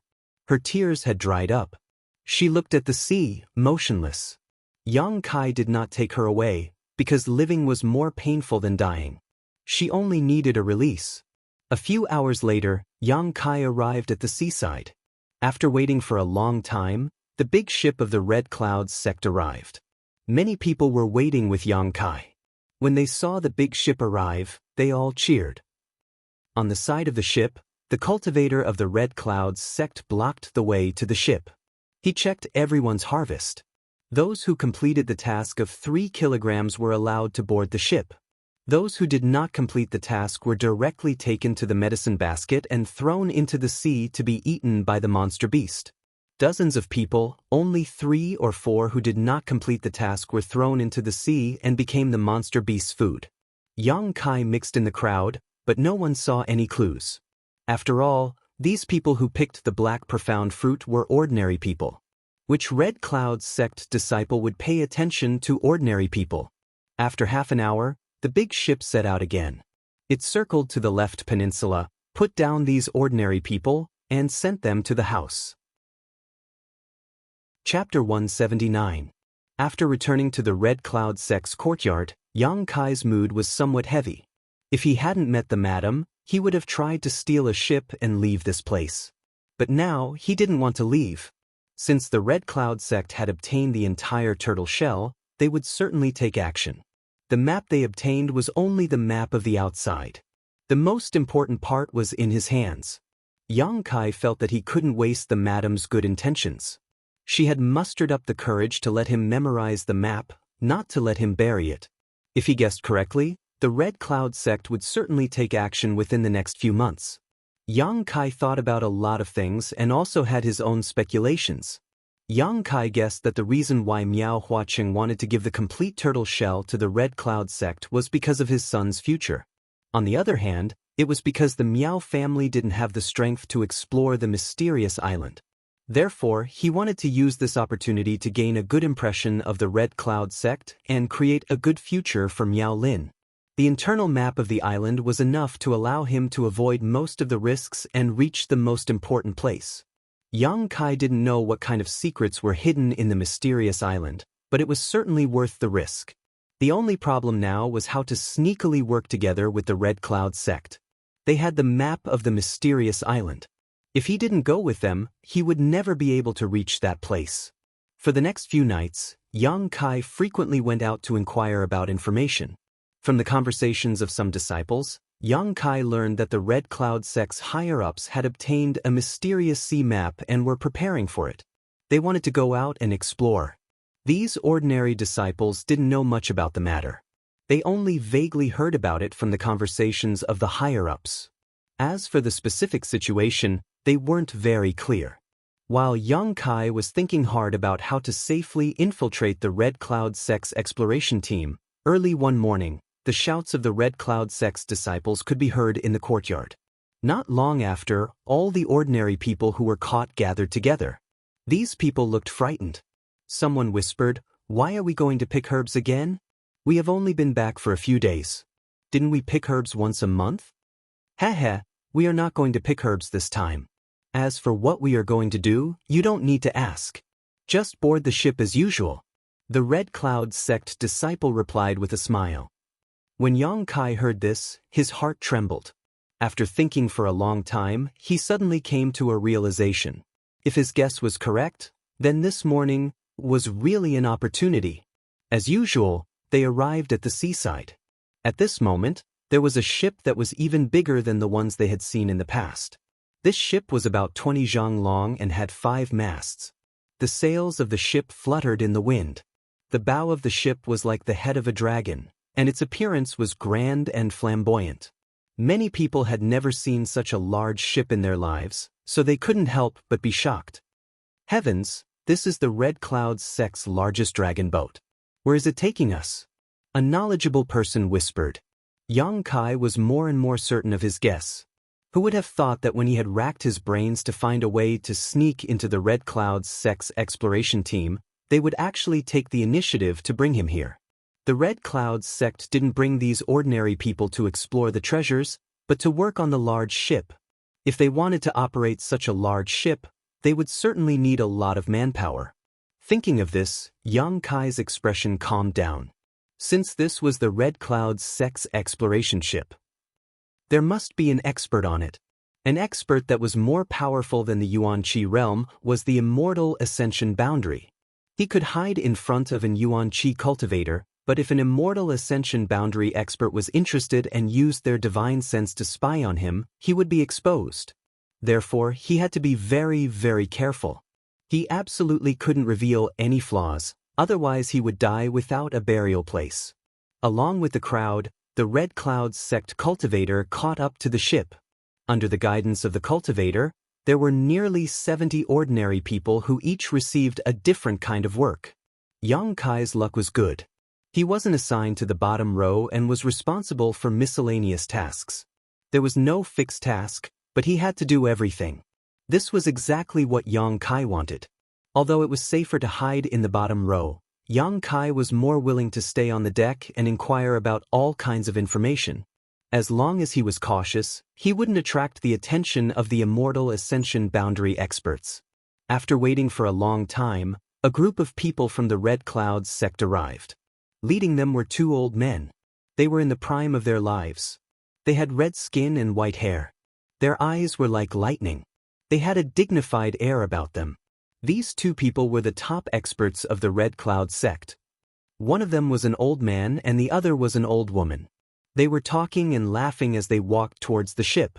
Her tears had dried up. She looked at the sea, motionless. Yang Kai did not take her away, because living was more painful than dying. She only needed a release. A few hours later, Yang Kai arrived at the seaside. After waiting for a long time, the big ship of the Red Clouds sect arrived. Many people were waiting with Yang Kai. When they saw the big ship arrive, they all cheered. On the side of the ship, the cultivator of the Red Clouds sect blocked the way to the ship. He checked everyone's harvest. Those who completed the task of 3 kilograms were allowed to board the ship. Those who did not complete the task were directly taken to the medicine basket and thrown into the sea to be eaten by the monster beast. Dozens of people, only 3 or 4 who did not complete the task were thrown into the sea and became the monster beast's food. Yang Kai mixed in the crowd, but no one saw any clues. After all, these people who picked the black profound fruit were ordinary people. Which Red Clouds sect disciple would pay attention to ordinary people? After half an hour, the big ship set out again. It circled to the left peninsula, put down these ordinary people, and sent them to the house. Chapter 179. After returning to the Red Cloud sect's courtyard, Yang Kai's mood was somewhat heavy. If he hadn't met the madam, he would have tried to steal a ship and leave this place. But now, he didn't want to leave. Since the Red Cloud sect had obtained the entire turtle shell, they would certainly take action. The map they obtained was only the map of the outside. The most important part was in his hands. Yang Kai felt that he couldn't waste the madam's good intentions. She had mustered up the courage to let him memorize the map, not to let him bury it. If he guessed correctly, the Red Cloud sect would certainly take action within the next few months. Yang Kai thought about a lot of things and also had his own speculations. Yang Kai guessed that the reason why Miao Huaqing wanted to give the complete turtle shell to the Red Cloud sect was because of his son's future. On the other hand, it was because the Miao family didn't have the strength to explore the mysterious island. Therefore, he wanted to use this opportunity to gain a good impression of the Red Cloud sect and create a good future for Miao Lin. The internal map of the island was enough to allow him to avoid most of the risks and reach the most important place. Yang Kai didn't know what kind of secrets were hidden in the mysterious island, but it was certainly worth the risk. The only problem now was how to sneakily work together with the Red Cloud sect. They had the map of the mysterious island. If he didn't go with them, he would never be able to reach that place. For the next few nights, Yang Kai frequently went out to inquire about information. From the conversations of some disciples, Yang Kai learned that the Red Cloud sect's higher-ups had obtained a mysterious sea map and were preparing for it. They wanted to go out and explore. These ordinary disciples didn't know much about the matter. They only vaguely heard about it from the conversations of the higher-ups. As for the specific situation, they weren't very clear. While Yang Kai was thinking hard about how to safely infiltrate the Red Cloud sect's exploration team, early one morning, the shouts of the Red Cloud sect's disciples could be heard in the courtyard. Not long after, all the ordinary people who were caught gathered together. These people looked frightened. Someone whispered, "Why are we going to pick herbs again? We have only been back for a few days. Didn't we pick herbs once a month?" "Heh, we are not going to pick herbs this time. As for what we are going to do, you don't need to ask. Just board the ship as usual." The Red Cloud sect disciple replied with a smile. When Yang Kai heard this, his heart trembled. After thinking for a long time, he suddenly came to a realization. If his guess was correct, then this morning was really an opportunity. As usual, they arrived at the seaside. At this moment, there was a ship that was even bigger than the ones they had seen in the past. This ship was about 20 zhang long and had 5 masts. The sails of the ship fluttered in the wind. The bow of the ship was like the head of a dragon, and its appearance was grand and flamboyant. Many people had never seen such a large ship in their lives, so they couldn't help but be shocked. Heavens, this is the Red Cloud sect's largest dragon boat. Where is it taking us? A knowledgeable person whispered. Yang Kai was more and more certain of his guess. Who would have thought that when he had racked his brains to find a way to sneak into the Red Cloud sect's exploration team, they would actually take the initiative to bring him here? The Red Cloud sect didn't bring these ordinary people to explore the treasures, but to work on the large ship. If they wanted to operate such a large ship, they would certainly need a lot of manpower. Thinking of this, Yang Kai's expression calmed down. Since this was the Red Cloud sect's exploration ship, there must be an expert on it. An expert that was more powerful than the Yuan Qi realm was the immortal Ascension Boundary. He could hide in front of an Yuan Qi cultivator, but if an immortal Ascension Boundary expert was interested and used their divine sense to spy on him, he would be exposed. Therefore, he had to be very, very careful. He absolutely couldn't reveal any flaws, otherwise he would die without a burial place. Along with the crowd, the Red Cloud sect cultivator caught up to the ship. Under the guidance of the cultivator, there were nearly 70 ordinary people who each received a different kind of work. Yang Kai's luck was good. He wasn't assigned to the bottom row and was responsible for miscellaneous tasks. There was no fixed task, but he had to do everything. This was exactly what Yang Kai wanted. Although it was safer to hide in the bottom row, Yang Kai was more willing to stay on the deck and inquire about all kinds of information. As long as he was cautious, he wouldn't attract the attention of the immortal Ascension Boundary experts. After waiting for a long time, a group of people from the Red Cloud sect arrived. Leading them were 2 old men. They were in the prime of their lives. They had red skin and white hair. Their eyes were like lightning. They had a dignified air about them. These 2 people were the top experts of the Red Cloud sect. One of them was an old man and the other was an old woman. They were talking and laughing as they walked towards the ship.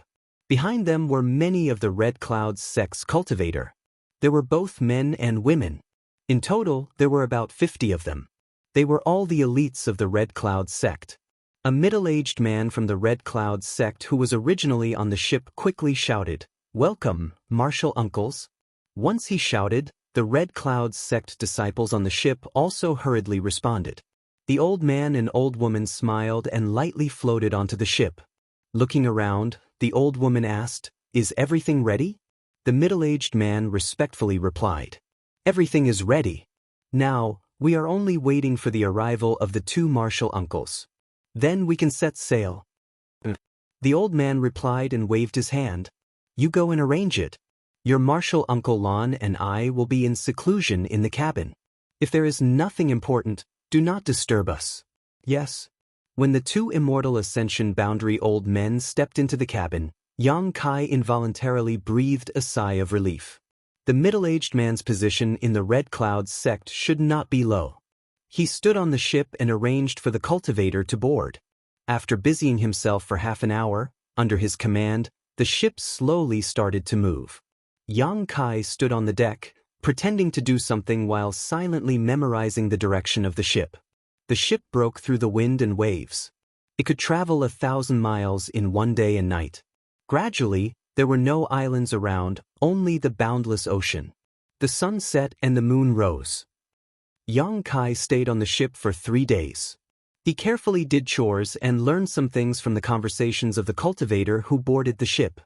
Behind them were many of the Red Cloud sect's cultivator. There were both men and women. In total, there were about 50 of them. They were all the elites of the Red Cloud sect. A middle-aged man from the Red Cloud sect who was originally on the ship quickly shouted, "Welcome, martial uncles." Once he shouted, the Red Cloud sect disciples on the ship also hurriedly responded. The old man and old woman smiled and lightly floated onto the ship. Looking around, the old woman asked, "Is everything ready?" The middle-aged man respectfully replied, "Everything is ready. Now, we are only waiting for the arrival of the 2 martial uncles. Then we can set sail." The old man replied and waved his hand. "You go and arrange it. Your martial uncle Lon and I will be in seclusion in the cabin. If there is nothing important, do not disturb us." "Yes." When the 2 immortal Ascension Boundary old men stepped into the cabin, Yang Kai involuntarily breathed a sigh of relief. The middle-aged man's position in the Red Cloud sect should not be low. He stood on the ship and arranged for the cultivator to board. After busying himself for half an hour, under his command, the ship slowly started to move. Yang Kai stood on the deck, pretending to do something while silently memorizing the direction of the ship. The ship broke through the wind and waves. It could travel 1,000 miles in one day and night. Gradually, there were no islands around, only the boundless ocean. The sun set and the moon rose. Yang Kai stayed on the ship for 3 days. He carefully did chores and learned some things from the conversations of the cultivator who boarded the ship.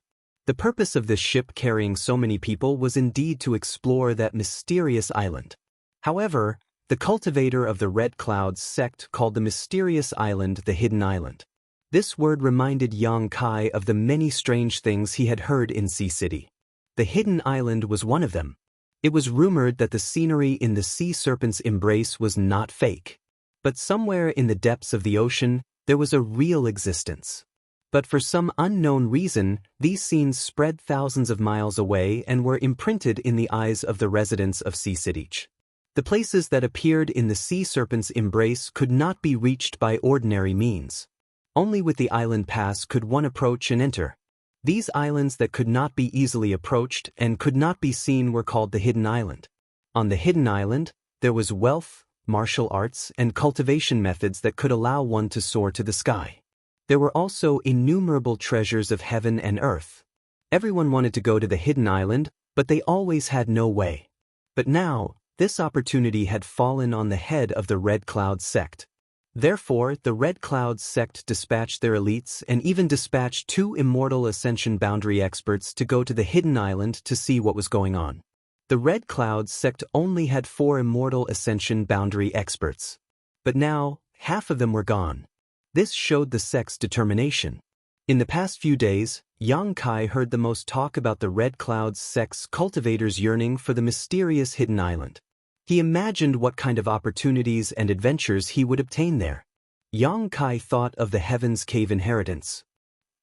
The purpose of this ship carrying so many people was indeed to explore that mysterious island. However, the cultivator of the Red Cloud sect called the mysterious island the Hidden Island. This word reminded Yang Kai of the many strange things he had heard in Sea City. The Hidden Island was one of them. It was rumored that the scenery in the sea serpent's embrace was not fake. But somewhere in the depths of the ocean, There was a real existence. But for some unknown reason, these scenes spread thousands of miles away and were imprinted in the eyes of the residents of Sea Citych. The places that appeared in the sea serpent's embrace could not be reached by ordinary means. Only with the island pass could one approach and enter. These islands that could not be easily approached and could not be seen were called the Hidden Island. On the Hidden Island, there was wealth, martial arts, and cultivation methods that could allow one to soar to the sky. There were also innumerable treasures of heaven and earth. Everyone wanted to go to the Hidden Island, but they always had no way. But now, this opportunity had fallen on the head of the Red Cloud sect. Therefore, the Red Cloud sect dispatched their elites and even dispatched 2 immortal ascension boundary experts to go to the Hidden Island to see what was going on. The Red Cloud sect only had 4 immortal ascension boundary experts. But now, half of them were gone. This showed the sect's determination. In the past few days, Yang Kai heard the most talk about the Red Cloud sect's cultivators yearning for the mysterious Hidden Island. He imagined what kind of opportunities and adventures he would obtain there. Yang Kai thought of the Heaven's Cave inheritance.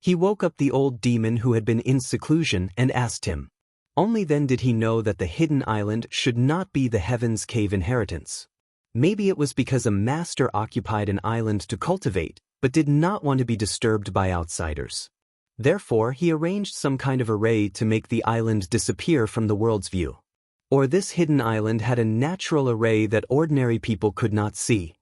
He woke up the old demon who had been in seclusion and asked him. Only then did he know that the Hidden Island should not be the Heaven's Cave inheritance. Maybe it was because a master occupied an island to cultivate, but did not want to be disturbed by outsiders. Therefore, he arranged some kind of array to make the island disappear from the world's view. Or this hidden island had a natural array that ordinary people could not see.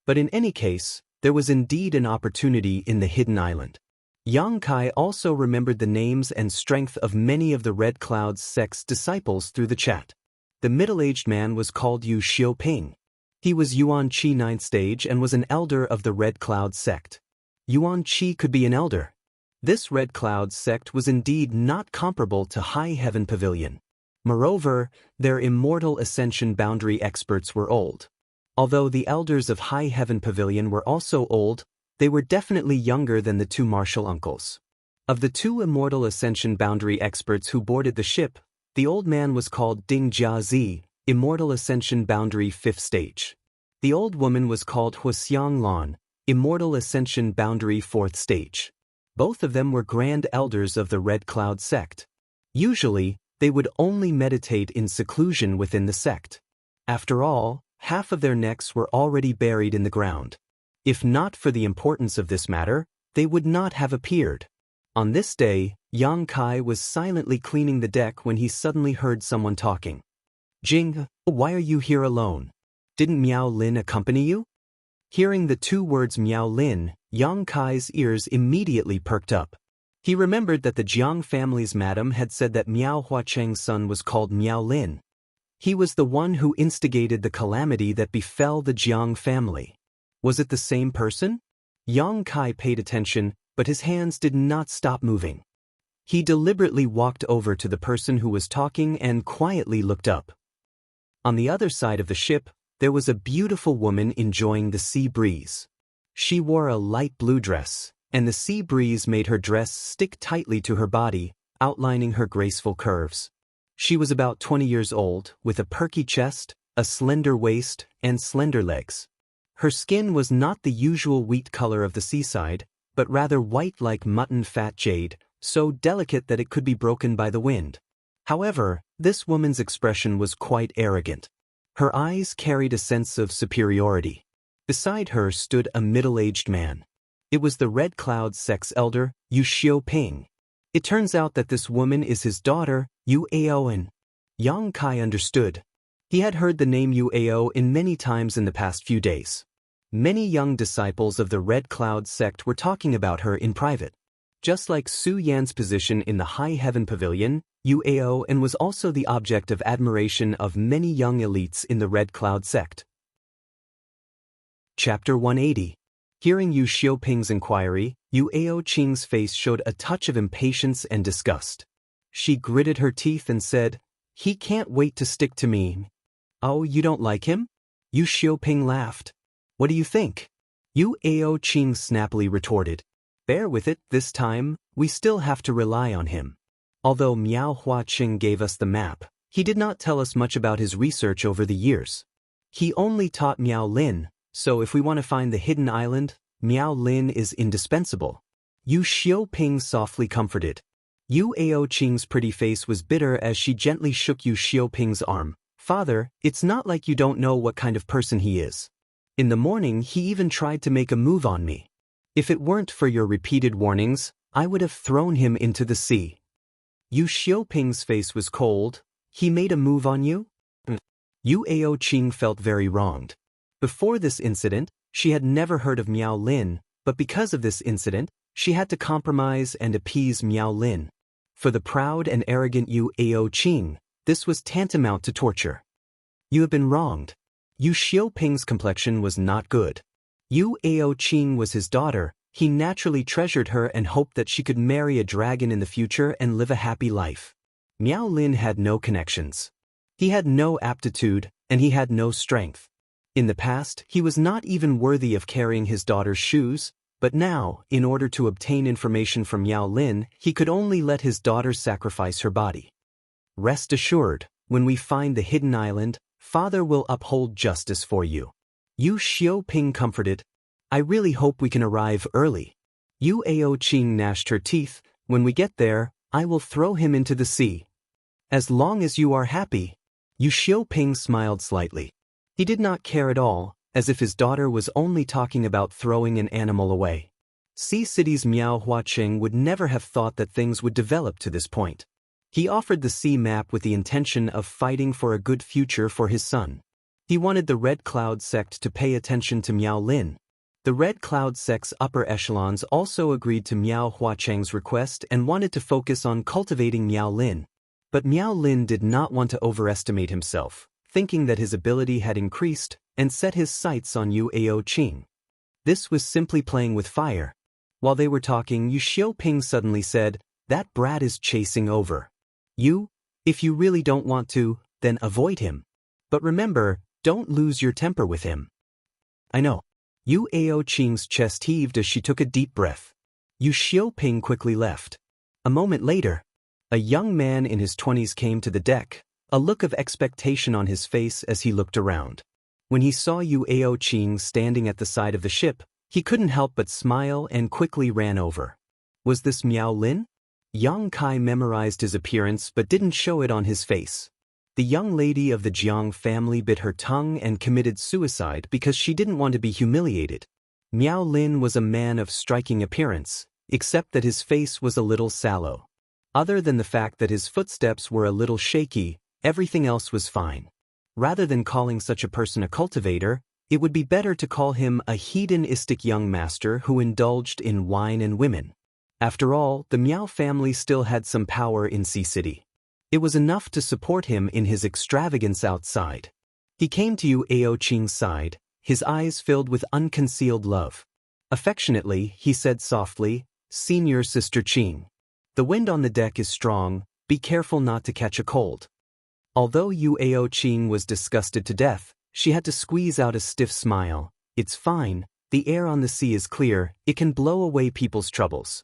But in any case, there was indeed an opportunity in the Hidden Island. Yang Kai also remembered the names and strength of many of the Red Cloud sect's disciples through the chat. The middle-aged man was called Yu Xiaoping. He was Yuan Qi 9th stage and was an elder of the Red Cloud sect. Yuan Qi could be an elder. This Red Cloud sect was indeed not comparable to High Heaven Pavilion. Moreover, their immortal ascension boundary experts were old. Although the elders of High Heaven Pavilion were also old, they were definitely younger than the 2 martial uncles. Of the 2 immortal ascension boundary experts who boarded the ship, the old man was called Ding Jiazi, immortal ascension boundary 5th stage. The old woman was called Huaxiang Lan, immortal ascension boundary 4th stage. Both of them were grand elders of the Red Cloud sect. Usually, they would only meditate in seclusion within the sect. After all, half of their necks were already buried in the ground. If not for the importance of this matter, they would not have appeared. On this day, Yang Kai was silently cleaning the deck when he suddenly heard someone talking. Jing, why are you here alone? Didn't Miao Lin accompany you? Hearing the 2 words Miao Lin, Yang Kai's ears immediately perked up. He remembered that the Jiang family's madam had said that Miao Huacheng's son was called Miao Lin. He was the one who instigated the calamity that befell the Jiang family. Was it the same person? Yang Kai paid attention, but his hands did not stop moving. He deliberately walked over to the person who was talking and quietly looked up. On the other side of the ship, there was a beautiful woman enjoying the sea breeze. She wore a light blue dress, and the sea breeze made her dress stick tightly to her body, outlining her graceful curves. She was about 20 years old, with a perky chest, a slender waist, and slender legs. Her skin was not the usual wheat color of the seaside, but rather white like mutton fat jade, so delicate that it could be broken by the wind. However, this woman's expression was quite arrogant. Her eyes carried a sense of superiority. Beside her stood a middle-aged man. It was the Red Cloud sect's elder, Yu Xiaoping. It turns out that this woman is his daughter, Yu Aoan. Yang Kai understood. He had heard the name Yu Ao in many times in the past few days. Many young disciples of the Red Cloud sect were talking about her in private. Just like Su Yan's position in the High Heaven Pavilion, Yu Aoan was also the object of admiration of many young elites in the Red Cloud sect. Chapter 180. Hearing Yu Xiaoping's inquiry, Yu Aoqing's face showed a touch of impatience and disgust. She gritted her teeth and said, "He can't wait to stick to me." "Oh, you don't like him?" Yu Xiaoping laughed. "What do you think?" Yu Aoqing snappily retorted. "Bear with it, this time, we still have to rely on him." Although Miao Huacheng gave us the map, he did not tell us much about his research over the years. He only taught Miao Lin, so if we want to find the hidden island, Miao Lin is indispensable. Yu Xiaoping softly comforted. Yu Aoqing's pretty face was bitter as she gently shook Yu Xiaoping's arm. Father, it's not like you don't know what kind of person he is. In the morning he even tried to make a move on me. If it weren't for your repeated warnings, I would have thrown him into the sea. Yu Xiaoping's face was cold. He made a move on you? Yu Aoqing felt very wronged. Before this incident, she had never heard of Miao Lin, but because of this incident, she had to compromise and appease Miao Lin. For the proud and arrogant Yu Aoqing, this was tantamount to torture. You have been wronged. Yu Xiaoping's complexion was not good. Yu Aoqing was his daughter. He naturally treasured her and hoped that she could marry a dragon in the future and live a happy life. Miao Lin had no connections. He had no aptitude, and he had no strength. In the past, he was not even worthy of carrying his daughter's shoes, but now, in order to obtain information from Miao Lin, he could only let his daughter sacrifice her body. Rest assured, when we find the hidden island, Father will uphold justice for you. Yu Xiaoping comforted. I really hope we can arrive early. Yu Aoqing gnashed her teeth. When we get there, I will throw him into the sea. As long as you are happy. Yu Xiaoping smiled slightly. He did not care at all, as if his daughter was only talking about throwing an animal away. Sea City's Miao Huaqing would never have thought that things would develop to this point. He offered the sea map with the intention of fighting for a good future for his son. He wanted the Red Cloud sect to pay attention to Miao Lin. The Red Cloud sect's upper echelons also agreed to Miao Huaqing's request and wanted to focus on cultivating Miao Lin. But Miao Lin did not want to overestimate himself, thinking that his ability had increased, and set his sights on Yu Aoqing. This was simply playing with fire. While they were talking, Yu Xiaoping suddenly said, "That brat is chasing over. You, if you really don't want to, then avoid him. But remember, don't lose your temper with him." I know. Yu Aoqing's chest heaved as she took a deep breath. Yu Xiaoping quickly left. A moment later, a young man in his 20s came to the deck, a look of expectation on his face as he looked around. When he saw Yu Aoqing standing at the side of the ship, he couldn't help but smile and quickly ran over. Was this Miao Lin? Yang Kai memorized his appearance but didn't show it on his face. The young lady of the Jiang family bit her tongue and committed suicide because she didn't want to be humiliated. Miao Lin was a man of striking appearance, except that his face was a little sallow. Other than the fact that his footsteps were a little shaky, everything else was fine. Rather than calling such a person a cultivator, it would be better to call him a hedonistic young master who indulged in wine and women. After all, the Miao family still had some power in Sea City. It was enough to support him in his extravagance outside. He came to Yu Aoqing's side, his eyes filled with unconcealed love. Affectionately, he said softly, "Senior Sister Qing. The wind on the deck is strong, be careful not to catch a cold." Although Yu Aoqing was disgusted to death, she had to squeeze out a stiff smile. "It's fine, the air on the sea is clear, it can blow away people's troubles."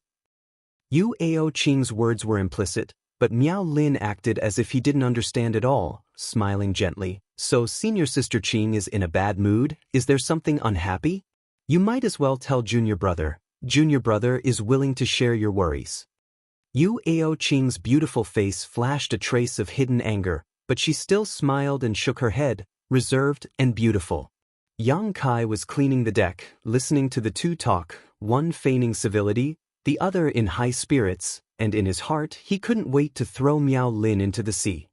Yu Aoqing's words were implicit, but Miao Lin acted as if he didn't understand at all, smiling gently. "So Senior Sister Qing is in a bad mood? Is there something unhappy? You might as well tell Junior Brother. Junior Brother is willing to share your worries." Yu Aoqing's beautiful face flashed a trace of hidden anger, but she still smiled and shook her head, reserved and beautiful. Yang Kai was cleaning the deck, listening to the two talk, one feigning civility, the other in high spirits, and in his heart he couldn't wait to throw Miao Lin into the sea.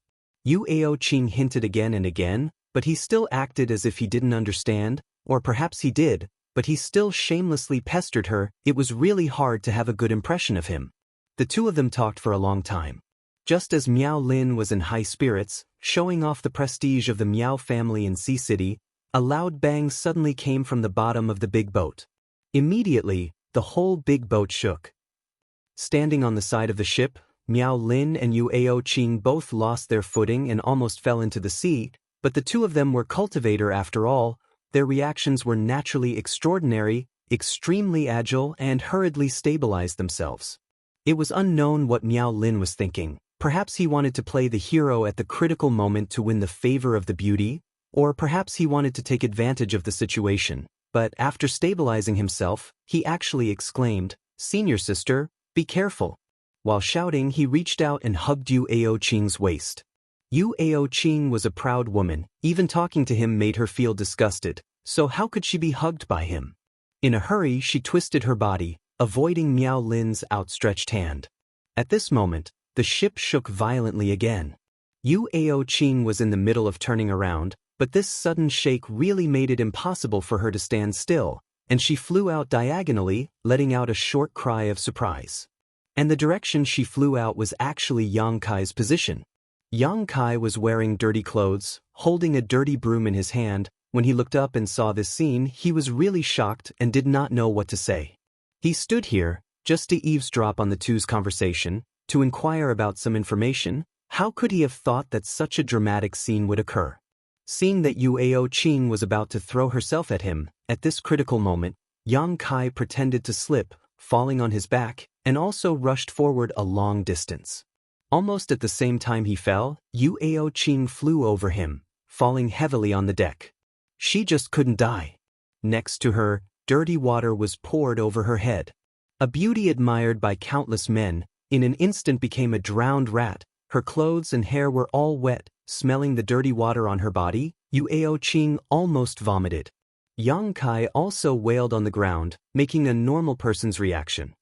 Yu Aoqing hinted again and again, but he still acted as if he didn't understand, or perhaps he did, but he still shamelessly pestered her. It was really hard to have a good impression of him. The two of them talked for a long time. Just as Miao Lin was in high spirits, showing off the prestige of the Miao family in Sea City, a loud bang suddenly came from the bottom of the big boat. Immediately, the whole big boat shook. Standing on the side of the ship, Miao Lin and Yu Aoqing both lost their footing and almost fell into the sea, but the two of them were cultivator after all. Their reactions were naturally extraordinary, extremely agile, and hurriedly stabilized themselves. It was unknown what Miao Lin was thinking. Perhaps he wanted to play the hero at the critical moment to win the favor of the beauty, or perhaps he wanted to take advantage of the situation. but after stabilizing himself, he actually exclaimed, "Senior sister, be careful." While shouting, he reached out and hugged Yu Aoqing's waist. Yu Aoqing was a proud woman, even talking to him made her feel disgusted, so how could she be hugged by him? In a hurry, she twisted her body, avoiding Miao Lin's outstretched hand. At this moment, the ship shook violently again. Yu Aoqing was in the middle of turning around, but this sudden shake really made it impossible for her to stand still, and she flew out diagonally, letting out a short cry of surprise. And the direction she flew out was actually Yang Kai's position. Yang Kai was wearing dirty clothes, holding a dirty broom in his hand. When he looked up and saw this scene, he was really shocked and did not know what to say. He stood here, just to eavesdrop on the two's conversation, to inquire about some information. How could he have thought that such a dramatic scene would occur? Seeing that Yu Aoqing was about to throw herself at him, at this critical moment, Yang Kai pretended to slip, falling on his back, and also rushed forward a long distance. Almost at the same time he fell, Yu Aoqing flew over him, falling heavily on the deck. She just couldn't die. Next to her, dirty water was poured over her head. A beauty admired by countless men, in an instant became a drowned rat. Her clothes and hair were all wet. Smelling the dirty water on her body, Yu Aoqing almost vomited. Yang Kai also wailed on the ground, making a normal person's reaction.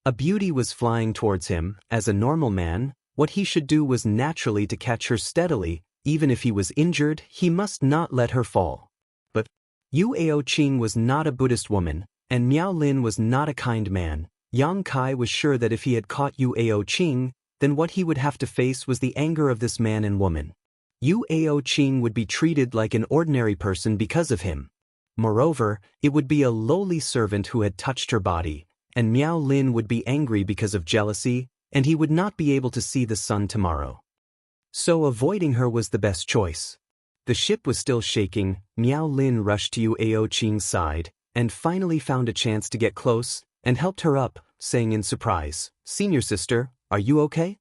A beauty was flying towards him. As a normal man, what he should do was naturally to catch her steadily. Even if he was injured, he must not let her fall. But Yu Aoqing was not a Buddhist woman, and Miao Lin was not a kind man. Yang Kai was sure that if he had caught Yu Aoqing, then what he would have to face was the anger of this man and woman. Yu Aoqing would be treated like an ordinary person because of him. Moreover, it would be a lowly servant who had touched her body, and Miao Lin would be angry because of jealousy, and he would not be able to see the sun tomorrow. So avoiding her was the best choice. The ship was still shaking. Miao Lin rushed to Yu Aoqing's side, and finally found a chance to get close, and helped her up, saying in surprise, "Senior sister, are you okay?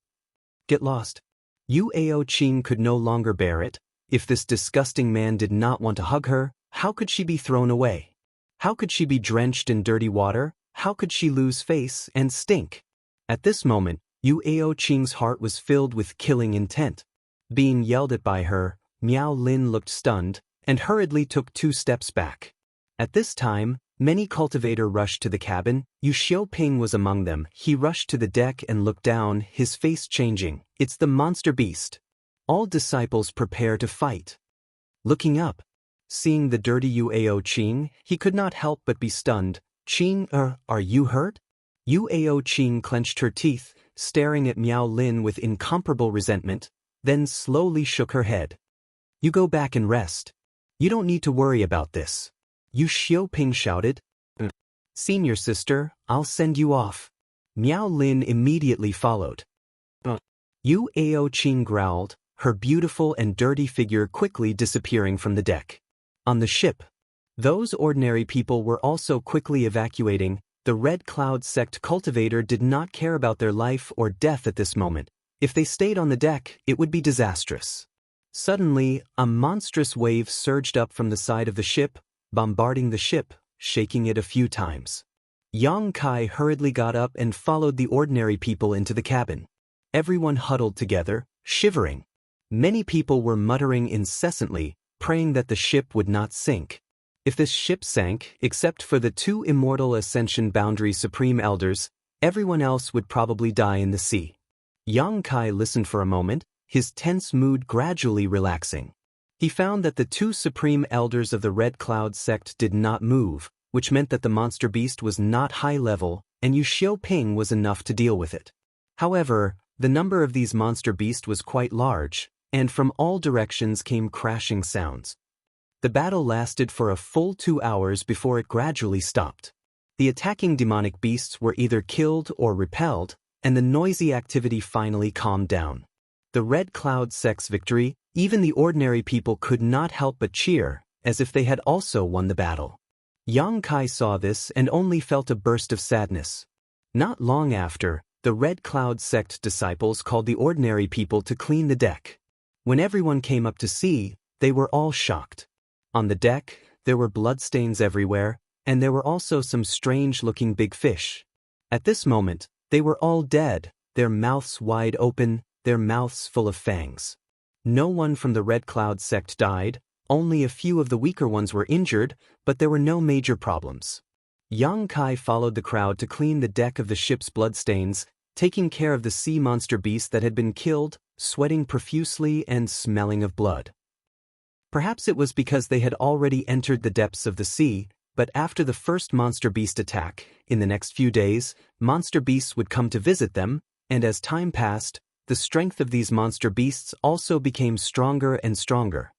Get lost." Yu Aoqing could no longer bear it. If this disgusting man did not want to hug her, how could she be thrown away? How could she be drenched in dirty water? How could she lose face and stink? At this moment, Yu Aoqing's heart was filled with killing intent. Being yelled at by her, Miao Lin looked stunned, and hurriedly took 2 steps back. At this time, many cultivators rushed to the cabin. Yu Xiaoping was among them. He rushed to the deck and looked down, his face changing. "It's the monster beast." All disciples prepare to fight. Looking up, seeing the dirty Yu Aoqing, he could not help but be stunned. "Qing, are you hurt?" Yu Aoqing clenched her teeth, staring at Miao Lin with incomparable resentment, then slowly shook her head. "You go back and rest. You don't need to worry about this." Yu Xiaoping shouted. "Senior sister, I'll send you off." Miao Lin immediately followed. Yu Aoqing growled, her beautiful and dirty figure quickly disappearing from the deck. On the ship, those ordinary people were also quickly evacuating. The Red Cloud sect cultivator did not care about their life or death at this moment. If they stayed on the deck, it would be disastrous. Suddenly, a monstrous wave surged up from the side of the ship, bombarding the ship, shaking it a few times. Yang Kai hurriedly got up and followed the ordinary people into the cabin. Everyone huddled together, shivering. Many people were muttering incessantly, praying that the ship would not sink. If this ship sank, except for the 2 immortal Ascension Boundary Supreme Elders, everyone else would probably die in the sea. Yang Kai listened for a moment, his tense mood gradually relaxing. He found that the 2 Supreme Elders of the Red Cloud sect did not move, which meant that the monster beast was not high level, and Yu Xiaoping was enough to deal with it. However, the number of these monster beasts was quite large, and from all directions came crashing sounds. The battle lasted for a full 2 hours before it gradually stopped. The attacking demonic beasts were either killed or repelled, and the noisy activity finally calmed down. The Red Cloud sect's victory, even the ordinary people could not help but cheer, as if they had also won the battle. Yang Kai saw this and only felt a burst of sadness. Not long after, the Red Cloud sect disciples called the ordinary people to clean the deck. When everyone came up to see, they were all shocked. On the deck, there were bloodstains everywhere, and there were also some strange-looking big fish. At this moment, they were all dead, their mouths wide open, their mouths full of fangs. No one from the Red Cloud sect died, only a few of the weaker ones were injured, but there were no major problems. Yang Kai followed the crowd to clean the deck of the ship's bloodstains, taking care of the sea monster beast that had been killed, sweating profusely and smelling of blood. Perhaps it was because they had already entered the depths of the sea, but after the first monster beast attack, in the next few days, monster beasts would come to visit them, and as time passed, the strength of these monster beasts also became stronger and stronger.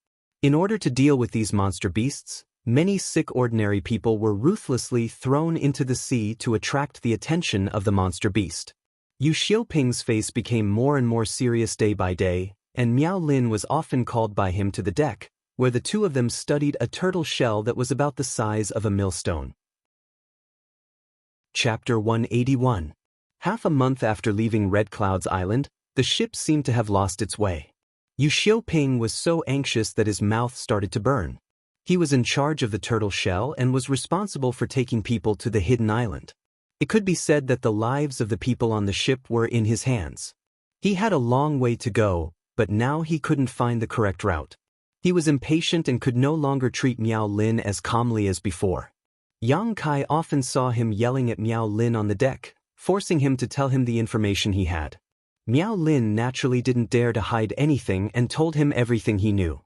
In order to deal with these monster beasts, many sick ordinary people were ruthlessly thrown into the sea to attract the attention of the monster beast. Yu Xiaoping's face became more and more serious day by day, and Miao Lin was often called by him to the deck, where the two of them studied a turtle shell that was about the size of a millstone. Chapter 181. Half a month after leaving Red Cloud's island, the ship seemed to have lost its way. Yu Xiaoping was so anxious that his mouth started to burn. He was in charge of the turtle shell and was responsible for taking people to the hidden island. It could be said that the lives of the people on the ship were in his hands. He had a long way to go, but now he couldn't find the correct route. He was impatient and could no longer treat Miao Lin as calmly as before. Yang Kai often saw him yelling at Miao Lin on the deck, forcing him to tell him the information he had. Miao Lin naturally didn't dare to hide anything and told him everything he knew.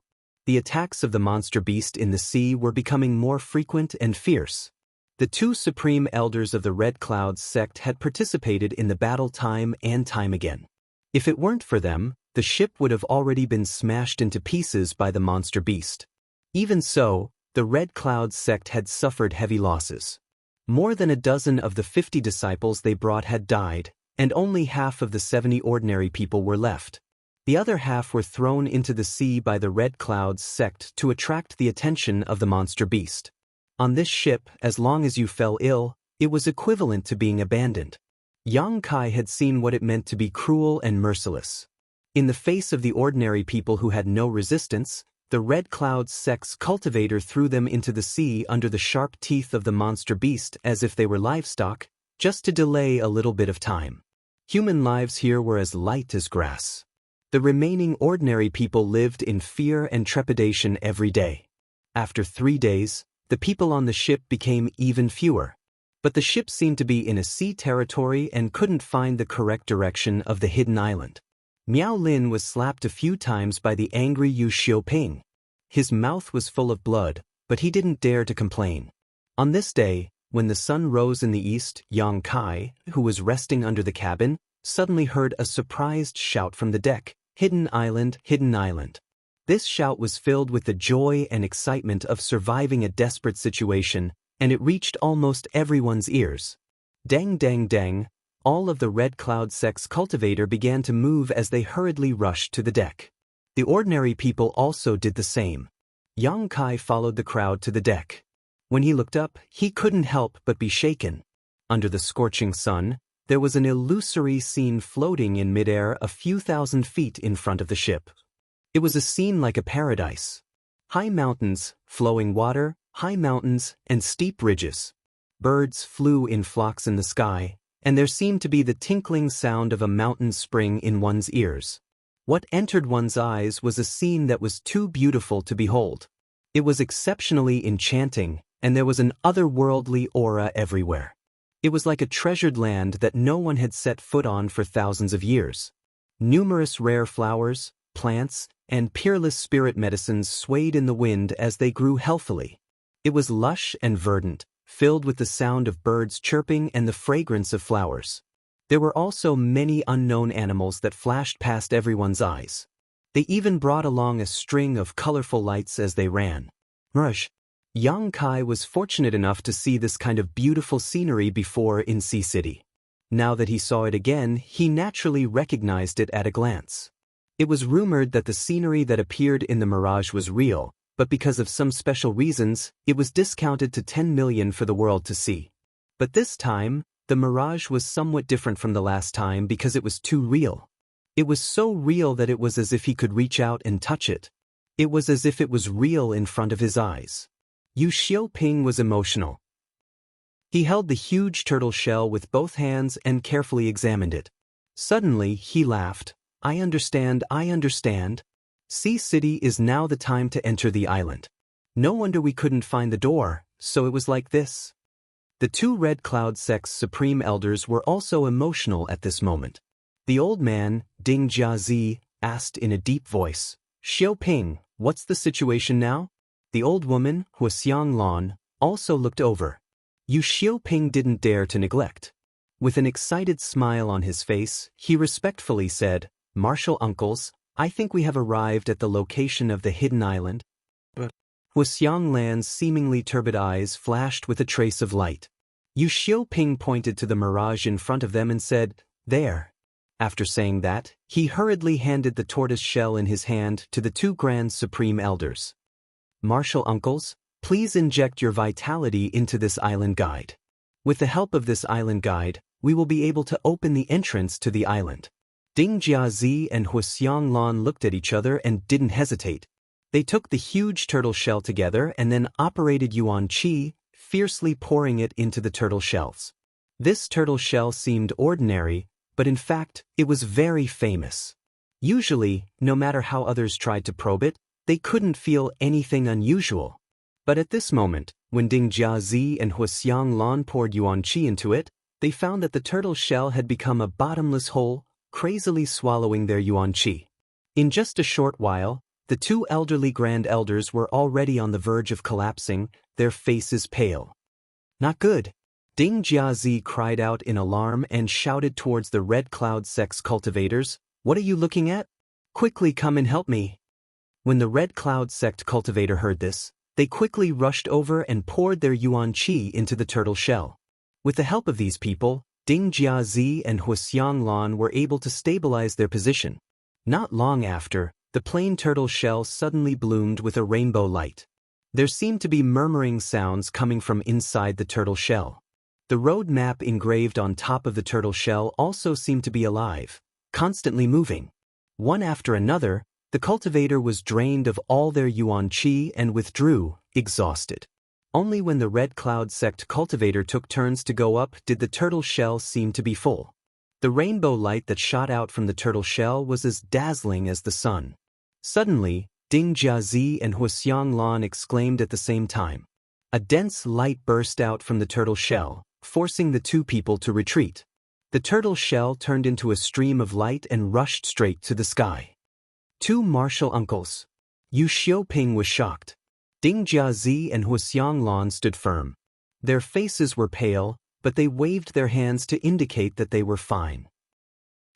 The attacks of the monster beast in the sea were becoming more frequent and fierce. The two supreme elders of the Red Cloud sect had participated in the battle time and time again. If it weren't for them, the ship would have already been smashed into pieces by the monster beast. Even so, the Red Cloud sect had suffered heavy losses. More than a dozen of the 50 disciples they brought had died, and only half of the 70 ordinary people were left. The other half were thrown into the sea by the Red Cloud sect to attract the attention of the monster beast. On this ship, as long as you fell ill, it was equivalent to being abandoned. Yang Kai had seen what it meant to be cruel and merciless. In the face of the ordinary people who had no resistance, the Red Cloud sect's cultivator threw them into the sea under the sharp teeth of the monster beast as if they were livestock, just to delay a little bit of time. Human lives here were as light as grass. The remaining ordinary people lived in fear and trepidation every day. After 3 days, the people on the ship became even fewer. But the ship seemed to be in a sea territory and couldn't find the correct direction of the hidden island. Miao Lin was slapped a few times by the angry Yu Xiaoping. His mouth was full of blood, but he didn't dare to complain. On this day, when the sun rose in the east, Yang Kai, who was resting under the cabin, suddenly heard a surprised shout from the deck, "Hidden island, hidden island." This shout was filled with the joy and excitement of surviving a desperate situation, and it reached almost everyone's ears. Dang dang dang, all of the Red Cloud sect's cultivator began to move as they hurriedly rushed to the deck. The ordinary people also did the same. Yang Kai followed the crowd to the deck. When he looked up, he couldn't help but be shaken. Under the scorching sun, there was an illusory scene floating in midair a few thousand feet in front of the ship. It was a scene like a paradise. High mountains, flowing water, high mountains, and steep ridges. Birds flew in flocks in the sky, and there seemed to be the tinkling sound of a mountain spring in one's ears. What entered one's eyes was a scene that was too beautiful to behold. It was exceptionally enchanting, and there was an otherworldly aura everywhere. It was like a treasured land that no one had set foot on for thousands of years. Numerous rare flowers, plants, and peerless spirit medicines swayed in the wind as they grew healthily. It was lush and verdant, filled with the sound of birds chirping and the fragrance of flowers. There were also many unknown animals that flashed past everyone's eyes. They even brought along a string of colorful lights as they ran. Rush. Yang Kai was fortunate enough to see this kind of beautiful scenery before in Sea City. Now that he saw it again, he naturally recognized it at a glance. It was rumored that the scenery that appeared in the mirage was real, but because of some special reasons, it was discounted to 10 million for the world to see. But this time, the mirage was somewhat different from the last time because it was too real. It was so real that it was as if he could reach out and touch it. It was as if it was real in front of his eyes. Yu Xiaoping was emotional. He held the huge turtle shell with both hands and carefully examined it. Suddenly, he laughed. I understand. Sea City is now the time to enter the island. No wonder we couldn't find the door, so it was like this. The two Red Cloud sect's supreme elders were also emotional at this moment. The old man, Ding Jiazi, asked in a deep voice, Xiaoping, what's the situation now? The old woman, Huaxiang Lan, also looked over. Yu Xiaoping didn't dare to neglect. With an excited smile on his face, he respectfully said, Martial uncles, I think we have arrived at the location of the hidden island. But Huaxiang Lan's seemingly turbid eyes flashed with a trace of light. Yu Xiaoping pointed to the mirage in front of them and said, There. After saying that, he hurriedly handed the tortoise shell in his hand to the two Grand Supreme Elders. Martial uncles, please inject your vitality into this island guide. With the help of this island guide, we will be able to open the entrance to the island. Ding Jiazi and Huaxiang Lan looked at each other and didn't hesitate. They took the huge turtle shell together and then operated Yuan Qi, fiercely pouring it into the turtle shells. This turtle shell seemed ordinary, but in fact, it was very famous. Usually, no matter how others tried to probe it, they couldn't feel anything unusual. But at this moment, when Ding Jiazi and Huaxiang Lan poured Yuan Qi into it, they found that the turtle shell had become a bottomless hole, crazily swallowing their Yuan Qi. In just a short while, the two elderly Grand Elders were already on the verge of collapsing, their faces pale. Not good. Ding Jiazi cried out in alarm and shouted towards the Red Cloud sect's cultivators, What are you looking at? Quickly come and help me. When the Red Cloud sect cultivator heard this, they quickly rushed over and poured their Yuan Qi into the turtle shell. With the help of these people, Ding Jiazi and Huaxiang Lan were able to stabilize their position. Not long after, the plain turtle shell suddenly bloomed with a rainbow light. There seemed to be murmuring sounds coming from inside the turtle shell. The road map engraved on top of the turtle shell also seemed to be alive, constantly moving. One after another, the cultivator was drained of all their Yuan Qi and withdrew, exhausted. Only when the Red Cloud sect cultivator took turns to go up did the turtle shell seem to be full. The rainbow light that shot out from the turtle shell was as dazzling as the sun. Suddenly, Ding Jiazi and Huaxiang Lan exclaimed at the same time. A dense light burst out from the turtle shell, forcing the two people to retreat. The turtle shell turned into a stream of light and rushed straight to the sky. Two martial uncles. Yu Xiaoping was shocked. Ding Jiazi and Huaxiang Lan stood firm. Their faces were pale, but they waved their hands to indicate that they were fine.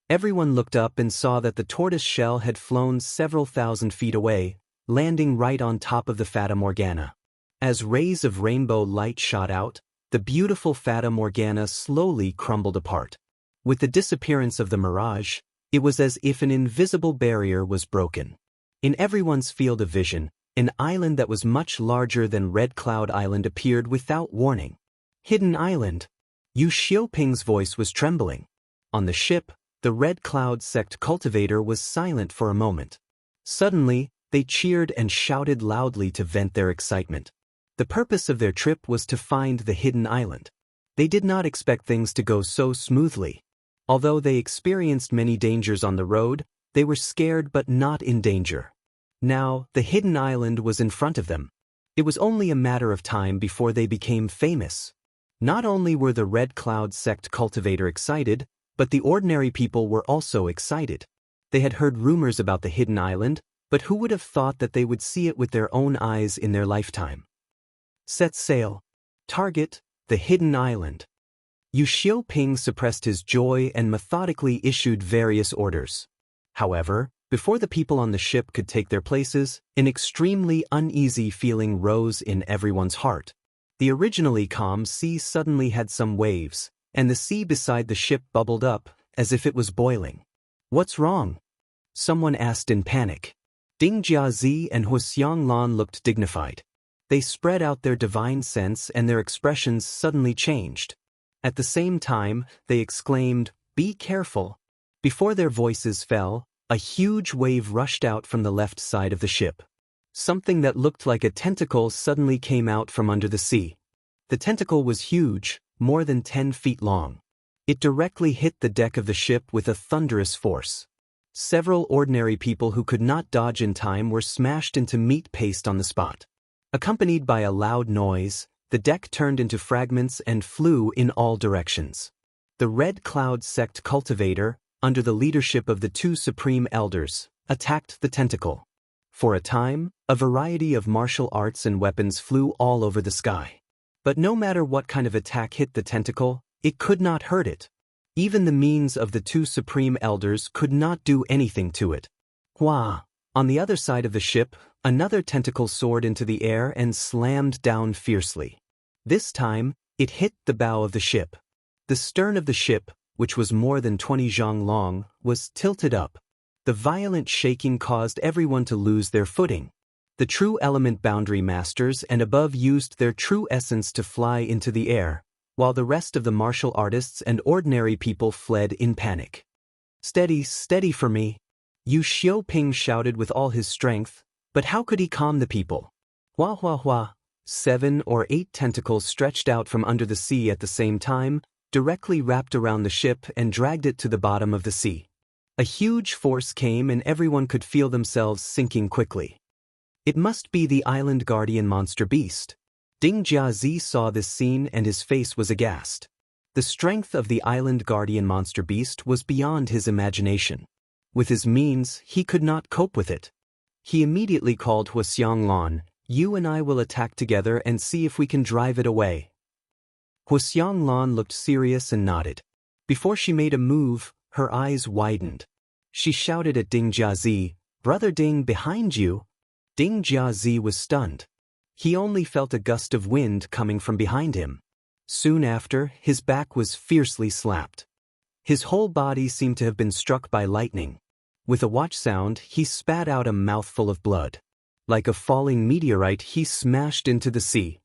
Everyone looked up and saw that the tortoise shell had flown several thousand feet away, landing right on top of the Fata Morgana. As rays of rainbow light shot out, the beautiful Fata Morgana slowly crumbled apart. With the disappearance of the mirage, it was as if an invisible barrier was broken. In everyone's field of vision, an island that was much larger than Red Cloud Island appeared without warning. Hidden Island. Yu Xiaoping's voice was trembling. On the ship, the Red Cloud sect cultivator was silent for a moment. Suddenly, they cheered and shouted loudly to vent their excitement. The purpose of their trip was to find the hidden island. They did not expect things to go so smoothly. Although they experienced many dangers on the road, they were scared but not in danger. Now, the hidden island was in front of them. It was only a matter of time before they became famous. Not only were the Red Cloud sect cultivator excited, but the ordinary people were also excited. They had heard rumors about the hidden island, but who would have thought that they would see it with their own eyes in their lifetime? Set sail. Target, the hidden island. Yu Xiaoping suppressed his joy and methodically issued various orders. However, before the people on the ship could take their places, an extremely uneasy feeling rose in everyone's heart. The originally calm sea suddenly had some waves, and the sea beside the ship bubbled up, as if it was boiling. What's wrong? Someone asked in panic. Ding Jiazi and Huaxiang Lan looked dignified. They spread out their divine sense and their expressions suddenly changed. At the same time, they exclaimed, "Be careful." Before their voices fell, a huge wave rushed out from the left side of the ship. Something that looked like a tentacle suddenly came out from under the sea. The tentacle was huge, more than 10 feet long. It directly hit the deck of the ship with a thunderous force. Several ordinary people who could not dodge in time were smashed into meat paste on the spot. Accompanied by a loud noise, the deck turned into fragments and flew in all directions. The Red Cloud sect cultivator, under the leadership of the two supreme elders, attacked the tentacle. For a time, a variety of martial arts and weapons flew all over the sky. But no matter what kind of attack hit the tentacle, it could not hurt it. Even the means of the two supreme elders could not do anything to it. Hua! On the other side of the ship, another tentacle soared into the air and slammed down fiercely. This time, it hit the bow of the ship. The stern of the ship, which was more than 20 zhang long, was tilted up. The violent shaking caused everyone to lose their footing. The true element boundary masters and above used their true essence to fly into the air, while the rest of the martial artists and ordinary people fled in panic. "Steady, steady for me," Yu Xiaoping shouted with all his strength, but how could he calm the people? Hua hua hua! 7 or 8 tentacles stretched out from under the sea at the same time, directly wrapped around the ship and dragged it to the bottom of the sea. A huge force came and everyone could feel themselves sinking quickly. It must be the island guardian monster beast. Ding Jiazi saw this scene and his face was aghast. The strength of the island guardian monster beast was beyond his imagination. With his means, he could not cope with it. He immediately called Hua Xianglan, "You and I will attack together and see if we can drive it away." Hua Xianglan looked serious and nodded. Before she made a move, her eyes widened. She shouted at Ding Jiazi, "Brother Ding, behind you!" Ding Jiazi was stunned. He only felt a gust of wind coming from behind him. Soon after, his back was fiercely slapped. His whole body seemed to have been struck by lightning. With a watch sound, he spat out a mouthful of blood. Like a falling meteorite, he smashed into the sea.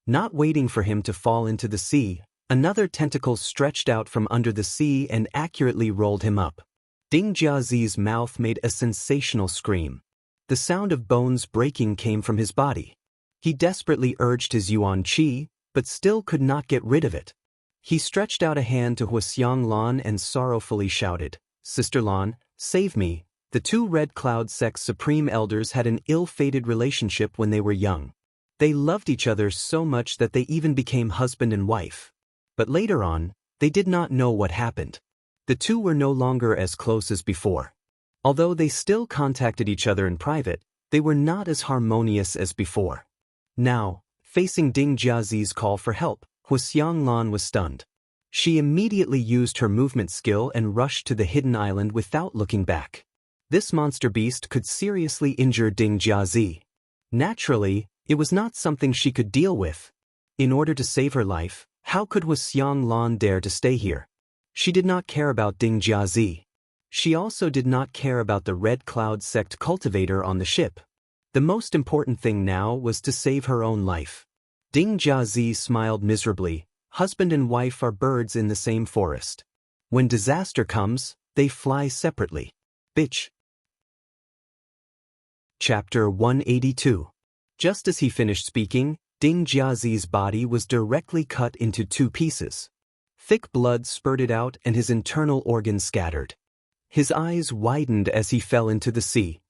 Not waiting for him to fall into the sea, another tentacle stretched out from under the sea and accurately rolled him up. Ding Jiazi's mouth made a sensational scream. The sound of bones breaking came from his body. He desperately urged his Yuan Qi, but still could not get rid of it. He stretched out a hand to Hua Xianglan and sorrowfully shouted, "Sister Lan, save me." The two Red Cloud sect's supreme elders had an ill-fated relationship when they were young. They loved each other so much that they even became husband and wife. But later on, they did not know what happened. The two were no longer as close as before. Although they still contacted each other in private, they were not as harmonious as before. Now, facing Ding Jiazi's call for help, Hua Xianglan was stunned. She immediately used her movement skill and rushed to the hidden island without looking back. This monster beast could seriously injure Ding Jiazi. Naturally, it was not something she could deal with. In order to save her life, how could Hua Xianglan dare to stay here? She did not care about Ding Jiazi. She also did not care about the Red Cloud sect cultivator on the ship. The most important thing now was to save her own life. Ding Jiazi smiled miserably. Husband and wife are birds in the same forest. When disaster comes, they fly separately. Bitch. Chapter 182. Just as he finished speaking, Ding Jiazi's body was directly cut into 2 pieces. Thick blood spurted out and his internal organs scattered. His eyes widened as he fell into the sea.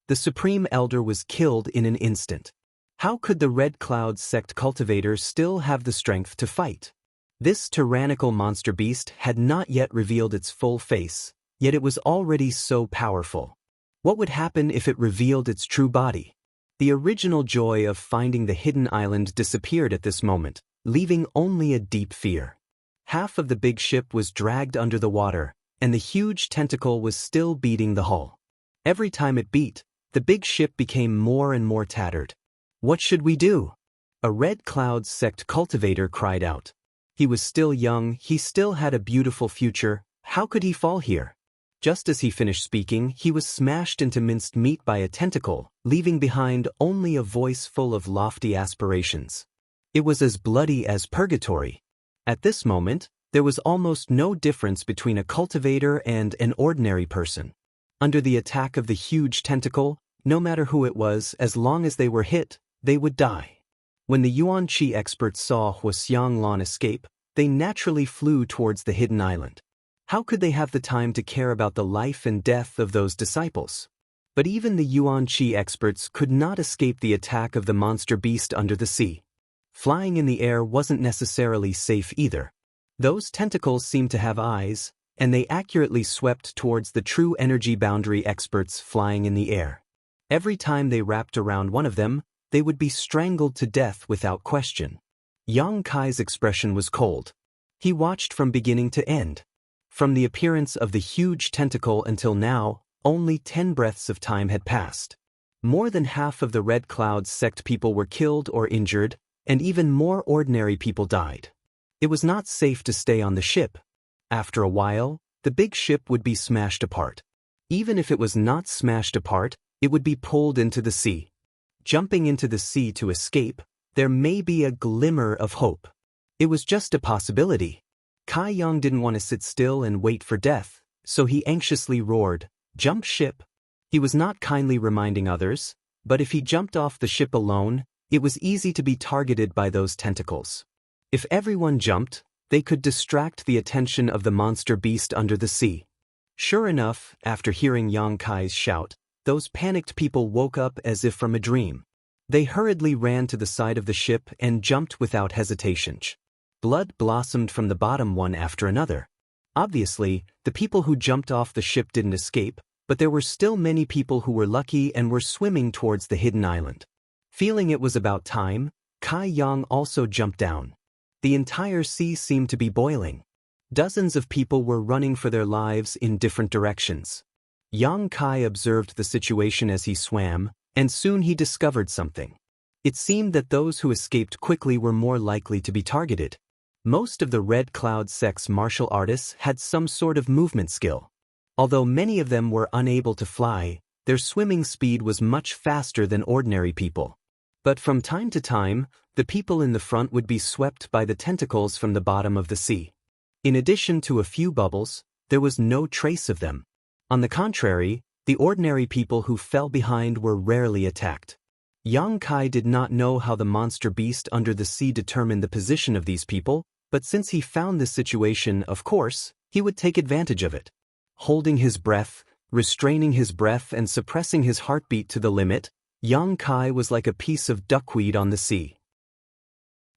The Supreme Elder was killed in an instant. How could the Red Cloud sect cultivator still have the strength to fight? This tyrannical monster beast had not yet revealed its full face, yet it was already so powerful. What would happen if it revealed its true body? The original joy of finding the hidden island disappeared at this moment, leaving only a deep fear. Half of the big ship was dragged under the water, and the huge tentacle was still beating the hull. Every time it beat, the big ship became more and more tattered. What should we do? A Red Cloud sect cultivator cried out. He was still young, he still had a beautiful future, how could he fall here? Just as he finished speaking, he was smashed into minced meat by a tentacle, leaving behind only a voice full of lofty aspirations. It was as bloody as purgatory. At this moment, there was almost no difference between a cultivator and an ordinary person. Under the attack of the huge tentacle, No matter who it was, as long as they were hit, they would die. When the Yuan Qi experts saw Hua Xianglan escape, they naturally flew towards the hidden island. How could they have the time to care about the life and death of those disciples? But even the Yuan Qi experts could not escape the attack of the monster beast under the sea. Flying in the air wasn't necessarily safe either. Those tentacles seemed to have eyes, and they accurately swept towards the true energy boundary experts flying in the air. Every time they wrapped around one of them, they would be strangled to death without question. Yang Kai's expression was cold. He watched from beginning to end. From the appearance of the huge tentacle until now, only 10 breaths of time had passed. More than half of the Red Cloud sect people were killed or injured, and even more ordinary people died. It was not safe to stay on the ship. After a while, the big ship would be smashed apart. Even if it was not smashed apart, it would be pulled into the sea. Jumping into the sea to escape, there may be a glimmer of hope. It was just a possibility. Kai Yang didn't want to sit still and wait for death, so he anxiously roared, "Jump ship!" He was not kindly reminding others, but if he jumped off the ship alone, it was easy to be targeted by those tentacles. If everyone jumped, they could distract the attention of the monster beast under the sea. Sure enough, after hearing Yang Kai's shout, those panicked people woke up as if from a dream. They hurriedly ran to the side of the ship and jumped without hesitation. Blood blossomed from the bottom one after another. Obviously, the people who jumped off the ship didn't escape, but there were still many people who were lucky and were swimming towards the hidden island. Feeling it was about time, Kai Yang also jumped down. The entire sea seemed to be boiling. Dozens of people were running for their lives in different directions. Yang Kai observed the situation as he swam, and soon he discovered something. It seemed that those who escaped quickly were more likely to be targeted. Most of the Red Cloud sect's martial artists had some sort of movement skill. Although many of them were unable to fly, their swimming speed was much faster than ordinary people. But from time to time, the people in the front would be swept by the tentacles from the bottom of the sea. In addition to a few bubbles, there was no trace of them. On the contrary, the ordinary people who fell behind were rarely attacked. Yang Kai did not know how the monster beast under the sea determined the position of these people, but since he found this situation, of course, he would take advantage of it. Holding his breath, restraining his breath and suppressing his heartbeat to the limit, Yang Kai was like a piece of duckweed on the sea.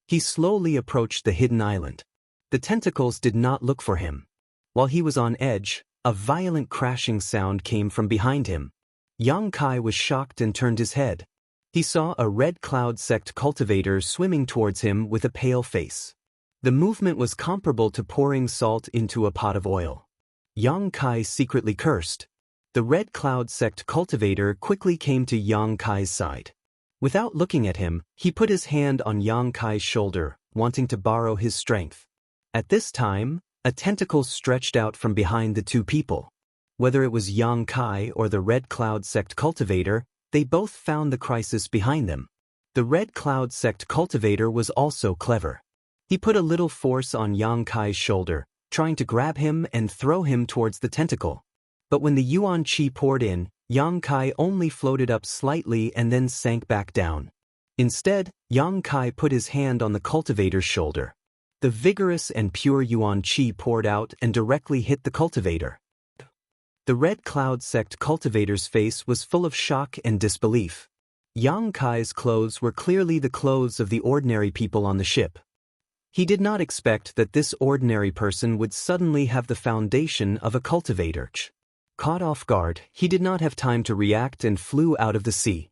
He slowly approached the hidden island. The tentacles did not look for him. While he was on edge, a violent crashing sound came from behind him. Yang Kai was shocked and turned his head. He saw a Red Cloud sect cultivator swimming towards him with a pale face. The movement was comparable to pouring salt into a pot of oil. Yang Kai secretly cursed. The Red Cloud sect cultivator quickly came to Yang Kai's side. Without looking at him, he put his hand on Yang Kai's shoulder, wanting to borrow his strength. At this time, a tentacle stretched out from behind the two people. Whether it was Yang Kai or the Red Cloud sect cultivator, they both found the crisis behind them. The Red Cloud sect cultivator was also clever. He put a little force on Yang Kai's shoulder, trying to grab him and throw him towards the tentacle. But when the Yuan Qi poured in, Yang Kai only floated up slightly and then sank back down. Instead, Yang Kai put his hand on the cultivator's shoulder. The vigorous and pure Yuan Qi poured out and directly hit the cultivator. The Red Cloud sect cultivator's face was full of shock and disbelief. Yang Kai's clothes were clearly the clothes of the ordinary people on the ship. He did not expect that this ordinary person would suddenly have the foundation of a cultivator. Caught off guard, he did not have time to react and flew out of the sea.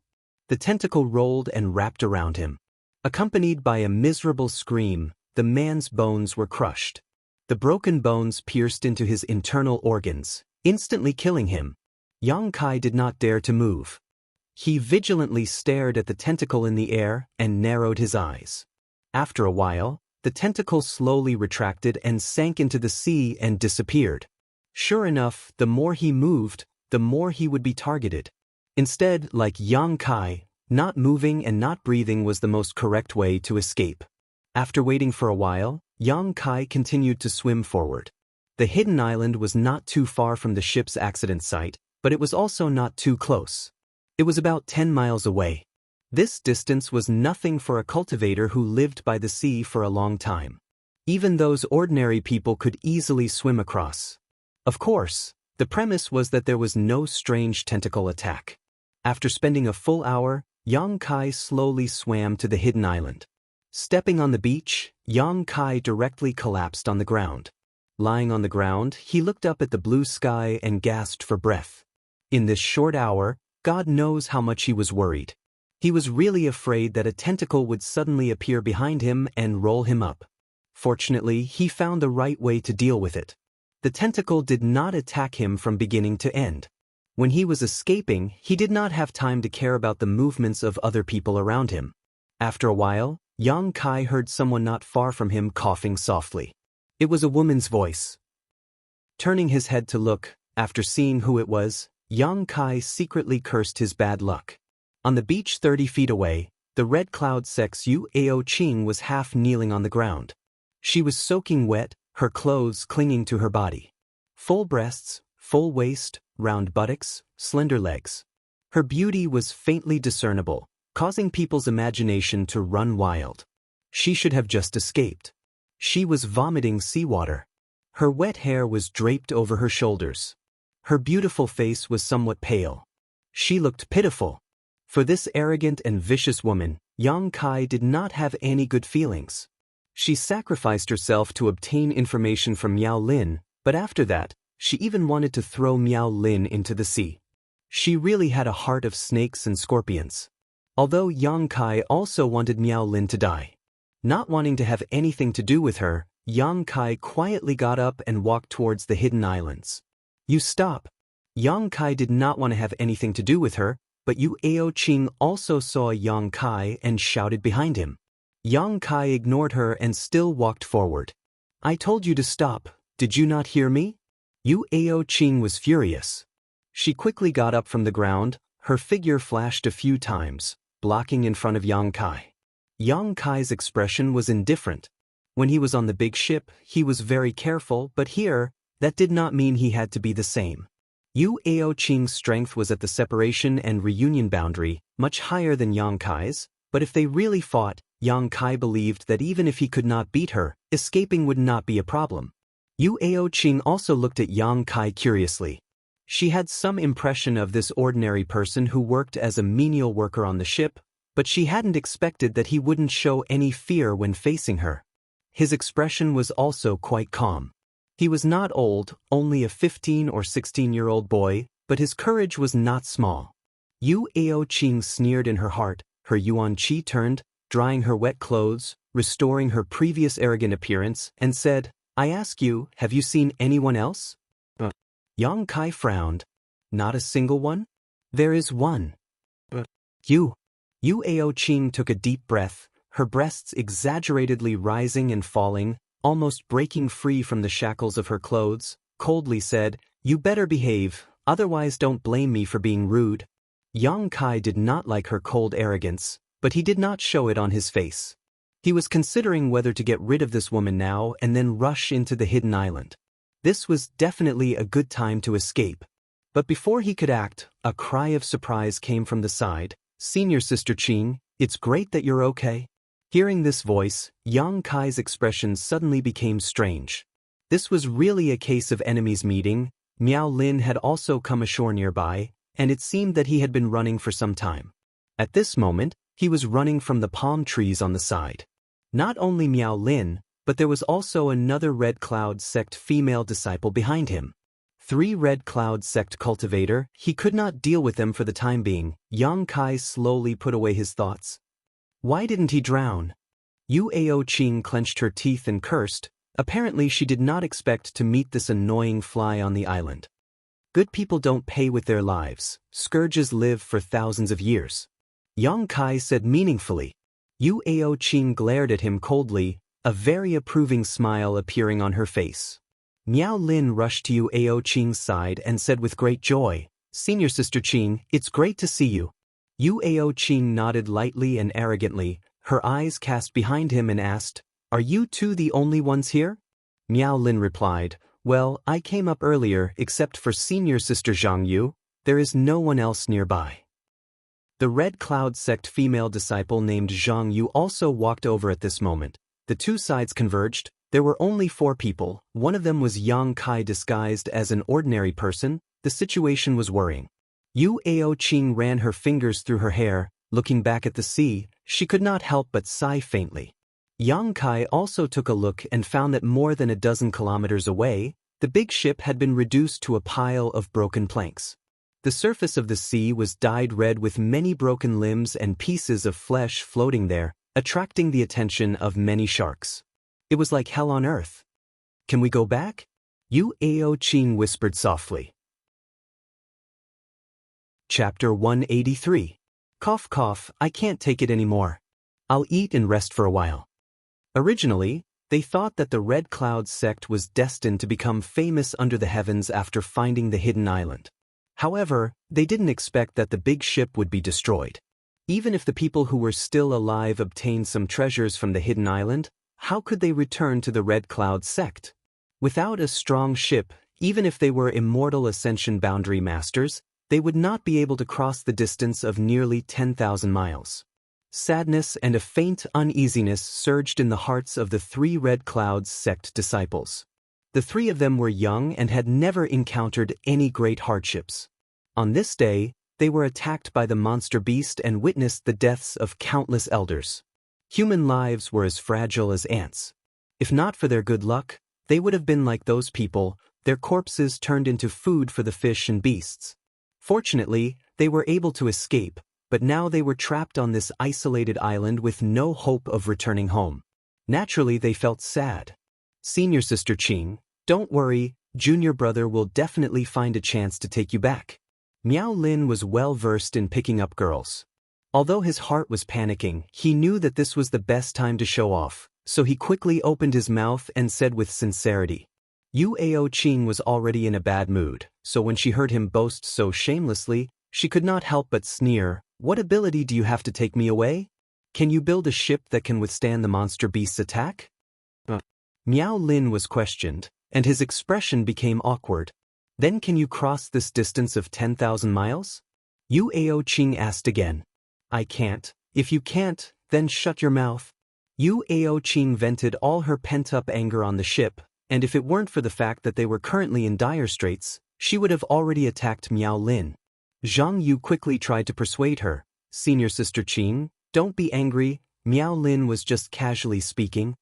The tentacle rolled and wrapped around him. Accompanied by a miserable scream, the man's bones were crushed. The broken bones pierced into his internal organs, instantly killing him. Yang Kai did not dare to move. He vigilantly stared at the tentacle in the air and narrowed his eyes. After a while, the tentacle slowly retracted and sank into the sea and disappeared. Sure enough, the more he moved, the more he would be targeted. Instead, like Yang Kai, not moving and not breathing was the most correct way to escape. After waiting for a while, Yang Kai continued to swim forward. The hidden island was not too far from the ship's accident site, but it was also not too close. It was about 10 miles away. This distance was nothing for a cultivator who lived by the sea for a long time. Even those ordinary people could easily swim across. Of course, the premise was that there was no strange tentacle attack. After spending a full hour, Yang Kai slowly swam to the hidden island. Stepping on the beach, Yang Kai directly collapsed on the ground. Lying on the ground, he looked up at the blue sky and gasped for breath. In this short hour, God knows how much he was worried. He was really afraid that a tentacle would suddenly appear behind him and roll him up. Fortunately, he found the right way to deal with it. The tentacle did not attack him from beginning to end. When he was escaping, he did not have time to care about the movements of other people around him. After a while, Yang Kai heard someone not far from him coughing softly. It was a woman's voice. Turning his head to look, after seeing who it was, Yang Kai secretly cursed his bad luck. On the beach 30 feet away, the Red Cloud Sex Yu Ao Ching was half kneeling on the ground. She was soaking wet, her clothes clinging to her body. Full breasts, full waist, round buttocks, slender legs. Her beauty was faintly discernible, causing people's imagination to run wild. She should have just escaped. She was vomiting seawater. Her wet hair was draped over her shoulders. Her beautiful face was somewhat pale. She looked pitiful. For this arrogant and vicious woman, Yang Kai did not have any good feelings. She sacrificed herself to obtain information from Miao Lin, but after that, she even wanted to throw Miao Lin into the sea. She really had a heart of snakes and scorpions. Although Yang Kai also wanted Miao Lin to die. Not wanting to have anything to do with her, Yang Kai quietly got up and walked towards the hidden islands. You stop. Yang Kai did not want to have anything to do with her, but Yu Ao Ching also saw Yang Kai and shouted behind him. Yang Kai ignored her and still walked forward. I told you to stop, did you not hear me? Yu Ao Ching was furious. She quickly got up from the ground, her figure flashed a few times, blocking in front of Yang Kai. Yang Kai's expression was indifferent. When he was on the big ship, he was very careful, but here, that did not mean he had to be the same. Yu Ao Ching's strength was at the separation and reunion boundary, much higher than Yang Kai's, but if they really fought, Yang Kai believed that even if he could not beat her, escaping would not be a problem. Yu Ao Ching also looked at Yang Kai curiously. She had some impression of this ordinary person who worked as a menial worker on the ship, but she hadn't expected that he wouldn't show any fear when facing her. His expression was also quite calm. He was not old, only a 15 or 16-year-old boy, but his courage was not small. Yu Ao Ching sneered in her heart, her Yuan Qi turned, drying her wet clothes, restoring her previous arrogant appearance, and said, I ask you, have you seen anyone else? Yang Kai frowned. Not a single one? There is one. You. Yu Ao Ching took a deep breath, her breasts exaggeratedly rising and falling, almost breaking free from the shackles of her clothes, coldly said, You better behave, otherwise don't blame me for being rude. Yang Kai did not like her cold arrogance, but he did not show it on his face. He was considering whether to get rid of this woman now and then rush into the hidden island. This was definitely a good time to escape. But before he could act, a cry of surprise came from the side. Senior Sister Ching, it's great that you're okay. Hearing this voice, Yang Kai's expression suddenly became strange. This was really a case of enemies meeting. Miao Lin had also come ashore nearby, and it seemed that he had been running for some time. At this moment, he was running from the palm trees on the side. Not only Miao Lin, but there was also another Red Cloud sect female disciple behind him. 3 Red Cloud sect cultivator, he could not deal with them for the time being. Yang Kai slowly put away his thoughts. Why didn't he drown? Yu Ao Ching clenched her teeth and cursed. Apparently she did not expect to meet this annoying fly on the island. Good people don't pay with their lives. Scourges live for thousands of years. Yang Kai said meaningfully. Yu Ao Ching glared at him coldly, a very approving smile appearing on her face. Miao Lin rushed to Yu Ao Ching's side and said with great joy, Senior Sister Ching, it's great to see you. Yu Ao Ching nodded lightly and arrogantly, her eyes cast behind him and asked, Are you two the only ones here? Miao Lin replied, Well, I came up earlier except for Senior Sister Zhang Yu, there is no one else nearby. The Red Cloud sect female disciple named Zhang Yu also walked over at this moment. The two sides converged. There were only 4 people. One of them was Yang Kai disguised as an ordinary person. The situation was worrying. Yu Aoqing ran her fingers through her hair. Looking back at the sea, she could not help but sigh faintly. Yang Kai also took a look and found that more than a dozen kilometers away, the big ship had been reduced to a pile of broken planks. The surface of the sea was dyed red with many broken limbs and pieces of flesh floating there, attracting the attention of many sharks. It was like hell on earth. Can we go back? Yu Aoqing whispered softly. Chapter 183. Cough cough, I can't take it anymore. I'll eat and rest for a while. Originally, they thought that the Red Cloud sect was destined to become famous under the heavens after finding the hidden island. However, they didn't expect that the big ship would be destroyed. Even if the people who were still alive obtained some treasures from the hidden island, how could they return to the Red Cloud sect? Without a strong ship, even if they were immortal ascension boundary masters, they would not be able to cross the distance of nearly 10,000 miles. Sadness and a faint uneasiness surged in the hearts of the 3 Red Cloud sect disciples. The 3 of them were young and had never encountered any great hardships. On this day, they were attacked by the monster beast and witnessed the deaths of countless elders. Human lives were as fragile as ants. If not for their good luck, they would have been like those people, their corpses turned into food for the fish and beasts. Fortunately, they were able to escape, but now they were trapped on this isolated island with no hope of returning home. Naturally, they felt sad. Senior Sister Qing, don't worry, junior brother will definitely find a chance to take you back. Miao Lin was well versed in picking up girls. Although his heart was panicking, he knew that this was the best time to show off, so he quickly opened his mouth and said with sincerity. Yu Aoqing was already in a bad mood, so when she heard him boast so shamelessly, she could not help but sneer. What ability do you have to take me away? Can you build a ship that can withstand the monster beast's attack? Miao Lin was questioned, and his expression became awkward. Then can you cross this distance of 10,000 miles? Yu Aoqing asked again. I can't. If you can't, then shut your mouth. Yu Aoqing vented all her pent-up anger on the ship, and if it weren't for the fact that they were currently in dire straits, she would have already attacked Miao Lin. Zhang Yu quickly tried to persuade her. Senior Sister Qing, don't be angry, Miao Lin was just casually speaking.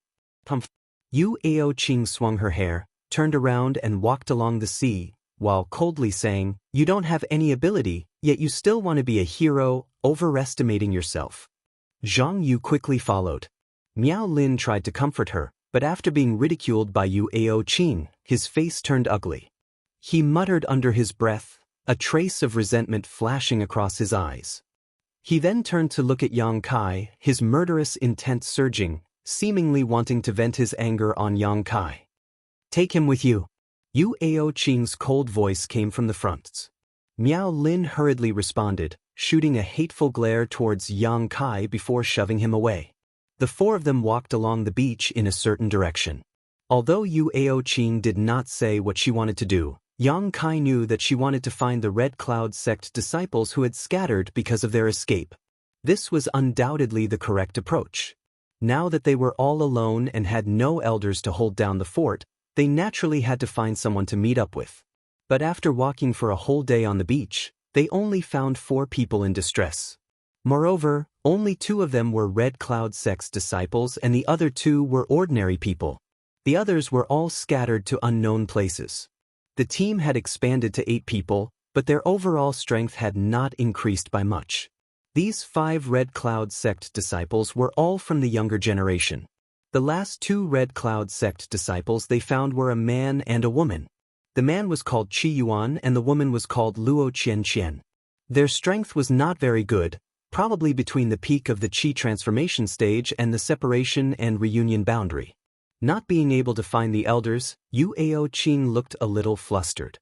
Yu Aoqing swung her hair, turned around and walked along the sea, while coldly saying, you don't have any ability, yet you still want to be a hero, overestimating yourself. Zhang Yu quickly followed. Miao Lin tried to comfort her, but after being ridiculed by Yu Aoqing, his face turned ugly. He muttered under his breath, a trace of resentment flashing across his eyes. He then turned to look at Yang Kai, his murderous intent surging, seemingly wanting to vent his anger on Yang Kai. Take him with you. Yu Aoqing's cold voice came from the fronts. Miao Lin hurriedly responded, shooting a hateful glare towards Yang Kai before shoving him away. The 4 of them walked along the beach in a certain direction. Although Yu Aoqing did not say what she wanted to do, Yang Kai knew that she wanted to find the Red Cloud sect disciples who had scattered because of their escape. This was undoubtedly the correct approach. Now that they were all alone and had no elders to hold down the fort, they naturally had to find someone to meet up with. But after walking for a whole day on the beach, they only found 4 people in distress. Moreover, only 2 of them were Red Cloud sect's disciples and the other 2 were ordinary people. The others were all scattered to unknown places. The team had expanded to 8 people, but their overall strength had not increased by much. These 5 Red Cloud sect disciples were all from the younger generation. The last 2 Red Cloud sect disciples they found were a man and a woman. The man was called Qi Yuan and the woman was called Luo Qianqian. Their strength was not very good, probably between the peak of the Qi transformation stage and the separation and reunion boundary. Not being able to find the elders, Yu Aoqing looked a little flustered.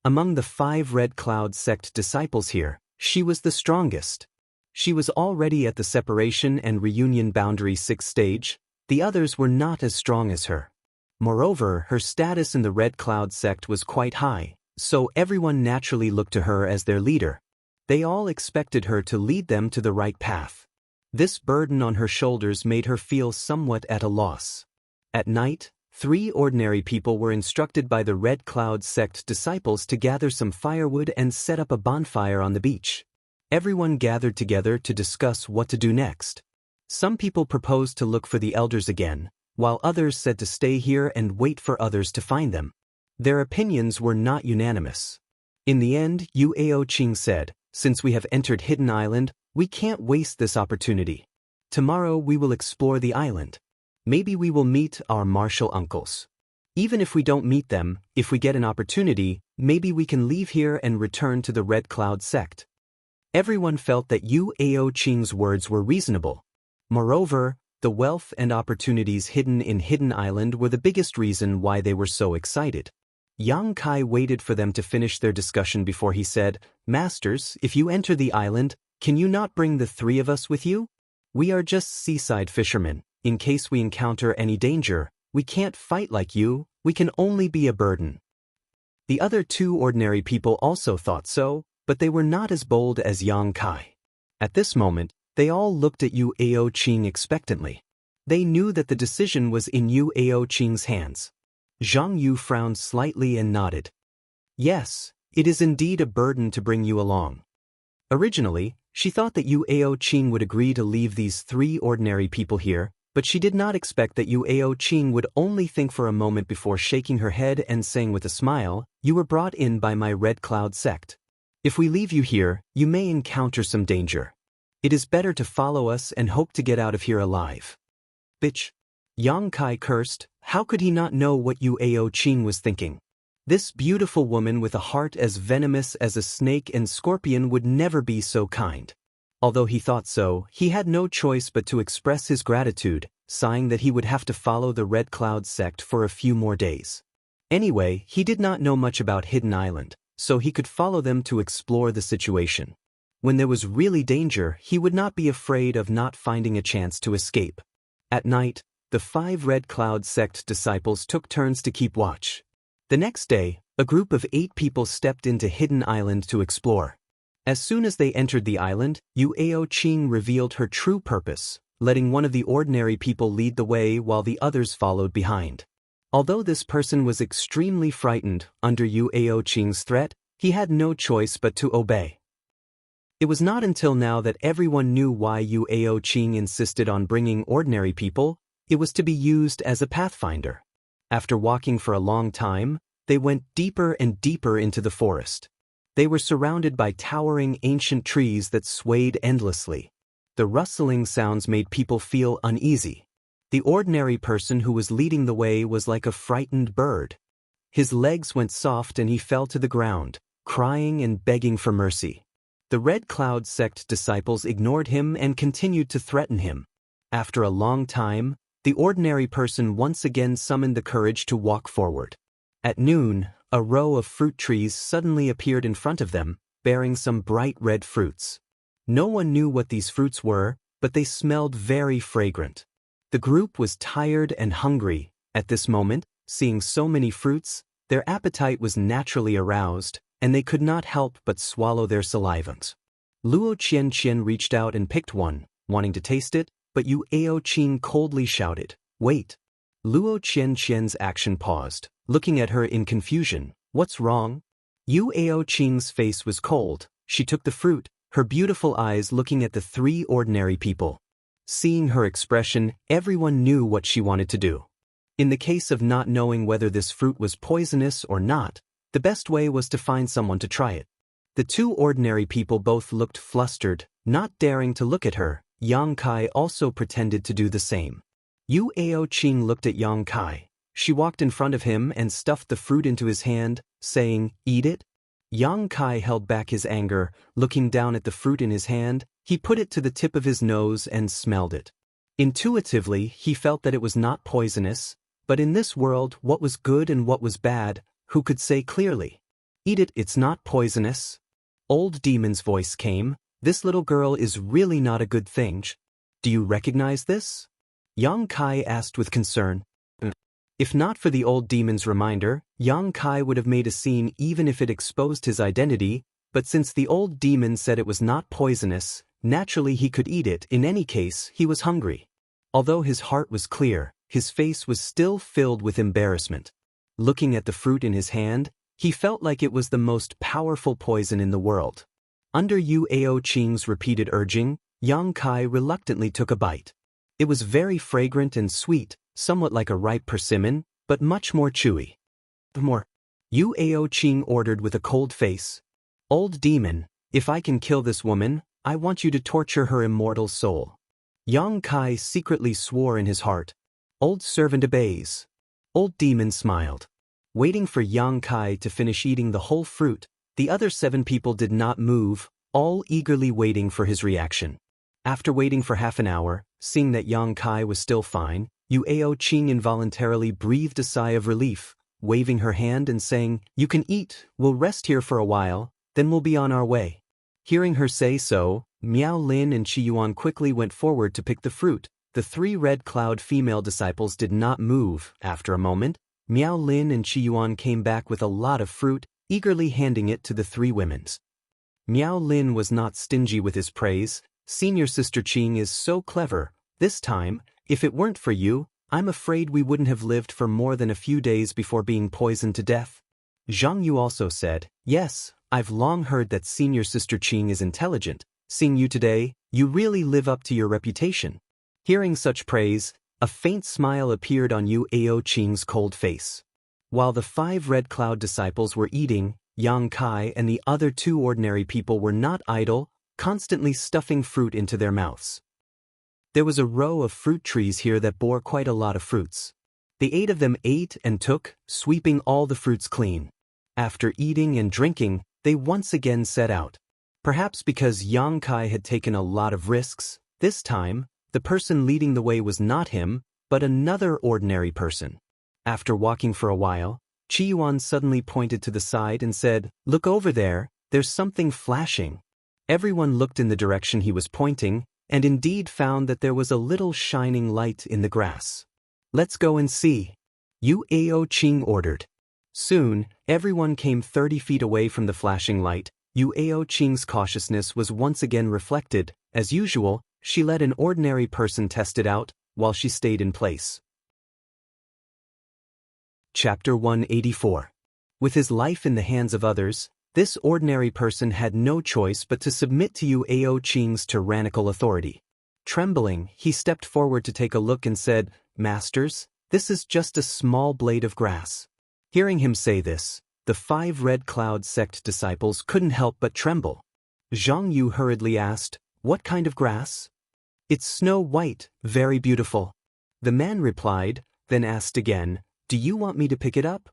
Among the 5 Red Cloud sect disciples here, she was the strongest. She was already at the separation and reunion boundary 6th stage. The others were not as strong as her. Moreover, her status in the Red Cloud sect was quite high, so everyone naturally looked to her as their leader. They all expected her to lead them to the right path. This burden on her shoulders made her feel somewhat at a loss. At night, 3 ordinary people were instructed by the Red Cloud sect disciples to gather some firewood and set up a bonfire on the beach. Everyone gathered together to discuss what to do next. Some people proposed to look for the elders again, while others said to stay here and wait for others to find them. Their opinions were not unanimous. In the end, Yuao Qing said, "Since we have entered Hidden Island, we can't waste this opportunity. Tomorrow we will explore the island. Maybe we will meet our martial uncles. Even if we don't meet them, if we get an opportunity, maybe we can leave here and return to the Red Cloud sect." Everyone felt that Yuao Qing's words were reasonable. Moreover, the wealth and opportunities hidden in Hidden Island were the biggest reason why they were so excited. Yang Kai waited for them to finish their discussion before he said, "Masters, if you enter the island, can you not bring the 3 of us with you? We are just seaside fishermen. In case we encounter any danger, we can't fight like you, we can only be a burden." The other 2 ordinary people also thought so, but they were not as bold as Yang Kai. At this moment, they all looked at Yuao Qing expectantly. They knew that the decision was in Yuao Qing's hands. Zhang Yu frowned slightly and nodded. "Yes, it is indeed a burden to bring you along." Originally, she thought that Yuao Qing would agree to leave these 3 ordinary people here, but she did not expect that Yuao Qing would only think for a moment before shaking her head and saying with a smile, "You were brought in by my Red Cloud sect. If we leave you here, you may encounter some danger. It is better to follow us and hope to get out of here alive." "Bitch." Yang Kai cursed. How could he not know what Yuao Qing was thinking? This beautiful woman with a heart as venomous as a snake and scorpion would never be so kind. Although he thought so, he had no choice but to express his gratitude, sighing that he would have to follow the Red Cloud sect for a few more days. Anyway, he did not know much about Hidden Island, so he could follow them to explore the situation. When there was really danger, he would not be afraid of not finding a chance to escape. At night, the 5 Red Cloud sect disciples took turns to keep watch. The next day, a group of 8 people stepped into Hidden Island to explore. As soon as they entered the island, Yuao Qing revealed her true purpose, letting one of the ordinary people lead the way while the others followed behind. Although this person was extremely frightened under Yuao Qing's threat, he had no choice but to obey. It was not until now that everyone knew why Yuao Qing insisted on bringing ordinary people. It was to be used as a pathfinder. After walking for a long time, they went deeper and deeper into the forest. They were surrounded by towering ancient trees that swayed endlessly. The rustling sounds made people feel uneasy. The ordinary person who was leading the way was like a frightened bird. His legs went soft and he fell to the ground, crying and begging for mercy. The Red Cloud sect disciples ignored him and continued to threaten him. After a long time, the ordinary person once again summoned the courage to walk forward. At noon, a row of fruit trees suddenly appeared in front of them, bearing some bright red fruits. No one knew what these fruits were, but they smelled very fragrant. The group was tired and hungry. At this moment, seeing so many fruits, their appetite was naturally aroused, and they could not help but swallow their salivas. Luo Qian reached out and picked one, wanting to taste it, but Yuao Qing coldly shouted, "Wait." Luo Qian's action paused, looking at her in confusion. "What's wrong?" Yuao Qing's face was cold. She took the fruit, her beautiful eyes looking at the 3 ordinary people. Seeing her expression, everyone knew what she wanted to do. In the case of not knowing whether this fruit was poisonous or not, the best way was to find someone to try it. The 2 ordinary people both looked flustered, not daring to look at her. Yang Kai also pretended to do the same. Yuao Qing looked at Yang Kai. She walked in front of him and stuffed the fruit into his hand, saying, "Eat it." Yang Kai held back his anger. Looking down at the fruit in his hand, he put it to the tip of his nose and smelled it. Intuitively, he felt that it was not poisonous, but in this world, what was good and what was bad, who could say clearly? "Eat it, it's not poisonous." Old Demon's voice came. "This little girl is really not a good thing. Do you recognize this?" Yang Kai asked with concern. If not for the old demon's reminder, Yang Kai would have made a scene even if it exposed his identity, but since the old demon said it was not poisonous, naturally he could eat it. In any case, he was hungry. Although his heart was clear, his face was still filled with embarrassment. Looking at the fruit in his hand, he felt like it was the most powerful poison in the world. Under Yu Ao Qing's repeated urging, Yang Kai reluctantly took a bite. It was very fragrant and sweet, somewhat like a ripe persimmon, but much more chewy. More. Yu Ao Qing ordered with a cold face. Old demon, if I can kill this woman, I want you to torture her immortal soul. Yang Kai secretly swore in his heart. Old servant obeys. Old demon smiled. Waiting for Yang Kai to finish eating the whole fruit, the other 7 people did not move, all eagerly waiting for his reaction. After waiting for half an hour, seeing that Yang Kai was still fine, Yu Ao Qing involuntarily breathed a sigh of relief, waving her hand and saying, "You can eat, we'll rest here for a while, then we'll be on our way." Hearing her say so, Miao Lin and Qi Yuan quickly went forward to pick the fruit. The 3 Red Cloud female disciples did not move. After a moment, Miao Lin and Qi Yuan came back with a lot of fruit, eagerly handing it to the 3 women. Miao Lin was not stingy with his praise. "Senior Sister Qing is so clever. This time, if it weren't for you, I'm afraid we wouldn't have lived for more than a few days before being poisoned to death." Zhang Yu also said, "Yes, I've long heard that Senior Sister Qing is intelligent. Seeing you today, you really live up to your reputation." Hearing such praise, a faint smile appeared on Yu Ao Qing's cold face. While the 5 Red Cloud disciples were eating, Yang Kai and the other 2 ordinary people were not idle, constantly stuffing fruit into their mouths. There was a row of fruit trees here that bore quite a lot of fruits. The 8 of them ate and took, sweeping all the fruits clean. After eating and drinking, they once again set out. Perhaps because Yang Kai had taken a lot of risks, this time, the person leading the way was not him, but another ordinary person. After walking for a while, Qi Yuan suddenly pointed to the side and said, "Look over there, there's something flashing." Everyone looked in the direction he was pointing, and indeed found that there was a little shining light in the grass. "Let's go and see," Yu Ao Qing ordered. Soon, everyone came 30 feet away from the flashing light. Yu Ao Qing's cautiousness was once again reflected. As usual, she let an ordinary person test it out, while she stayed in place. Chapter 184. With his life in the hands of others, this ordinary person had no choice but to submit to Yu Ao Qing's tyrannical authority. Trembling, he stepped forward to take a look and said, "Masters, this is just a small blade of grass." Hearing him say this, the 5 Red Cloud sect disciples couldn't help but tremble. Zhang Yu hurriedly asked, "What kind of grass?" "It's snow white, very beautiful." The man replied, then asked again, "Do you want me to pick it up?"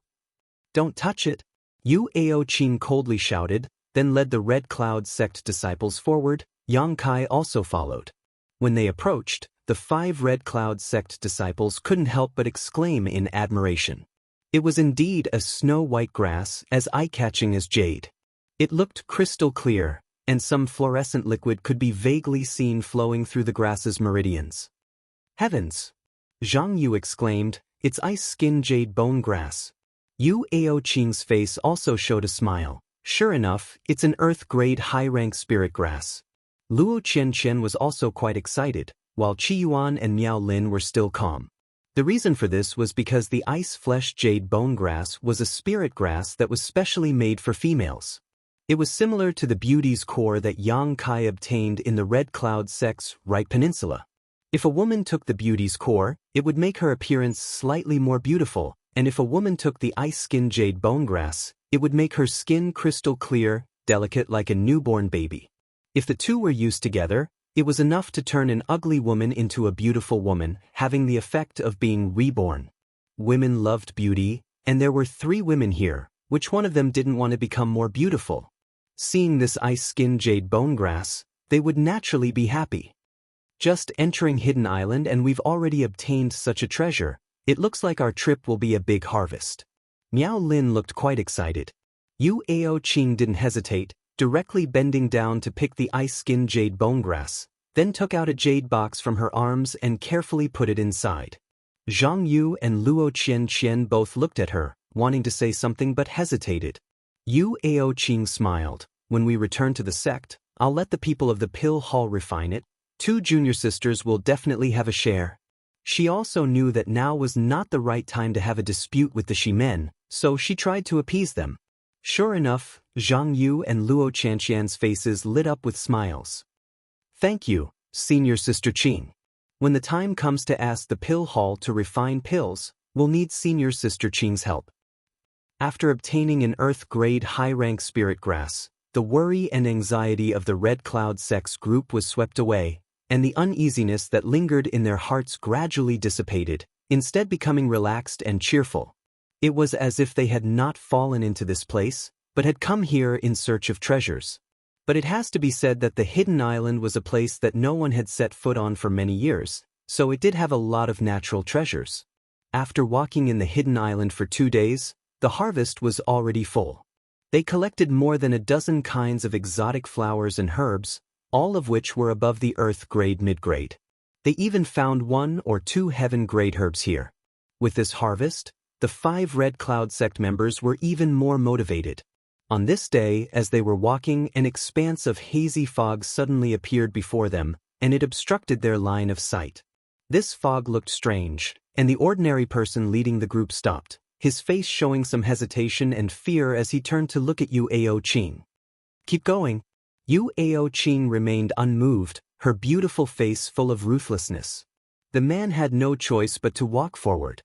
"Don't touch it," Yu Ao Qing coldly shouted, then led the Red Cloud sect disciples forward. Yang Kai also followed. When they approached, the 5 Red Cloud sect disciples couldn't help but exclaim in admiration. It was indeed a snow-white grass, as eye-catching as jade. It looked crystal clear, and some fluorescent liquid could be vaguely seen flowing through the grass's meridians. "Heavens!" Zhang Yu exclaimed, "It's ice-skin jade bone grass." Yu Ao Qing's face also showed a smile. Sure enough, it's an earth-grade high-rank spirit grass. Luo Qianqian was also quite excited, while Qi Yuan and Miao Lin were still calm. The reason for this was because the ice-flesh jade bone grass was a spirit grass that was specially made for females. It was similar to the beauty's core that Yang Kai obtained in the Red Cloud sect's right peninsula. If a woman took the beauty's core, it would make her appearance slightly more beautiful, and if a woman took the ice-skin jade bone grass, it would make her skin crystal clear, delicate like a newborn baby. If the two were used together, it was enough to turn an ugly woman into a beautiful woman, having the effect of being reborn. Women loved beauty, and there were 3 women here. Which one of them didn't want to become more beautiful? Seeing this ice-skin jade bone grass, they would naturally be happy. Just entering Hidden Island and we've already obtained such a treasure. It looks like our trip will be a big harvest. Miao Lin looked quite excited. Yu Ao Qing didn't hesitate, directly bending down to pick the ice-skin jade bone grass, then took out a jade box from her arms and carefully put it inside. Zhang Yu and Luo Qianqian both looked at her, wanting to say something but hesitated. Yu Ao Qing smiled. when we return to the sect, I'll let the people of the pill hall refine it. 2 junior sisters will definitely have a share. She also knew that now was not the right time to have a dispute with the Shimen, so she tried to appease them. Sure enough, Zhang Yu and Luo Qianqian's faces lit up with smiles. Thank you, senior sister Qing. When the time comes to ask the pill hall to refine pills, we'll need senior sister Qing's help. After obtaining an Earth-grade high-rank spirit grass, the worry and anxiety of the Red Cloud Sect's group was swept away, and the uneasiness that lingered in their hearts gradually dissipated, instead becoming relaxed and cheerful. It was as if they had not fallen into this place, but had come here in search of treasures. But it has to be said that the Hidden Island was a place that no one had set foot on for many years, so it did have a lot of natural treasures. After walking in the Hidden Island for 2 days, the harvest was already full. They collected more than a dozen kinds of exotic flowers and herbs, all of which were above the Earth-grade mid-grade. They even found 1 or 2 heaven-grade herbs here. With this harvest, the 5 Red Cloud Sect members were even more motivated. On this day, as they were walking, an expanse of hazy fog suddenly appeared before them, and it obstructed their line of sight. This fog looked strange, and the ordinary person leading the group stopped, his face showing some hesitation and fear as he turned to look at Yu Ao Qing. Keep going. Yu Ao Qing remained unmoved, her beautiful face full of ruthlessness. The man had no choice but to walk forward.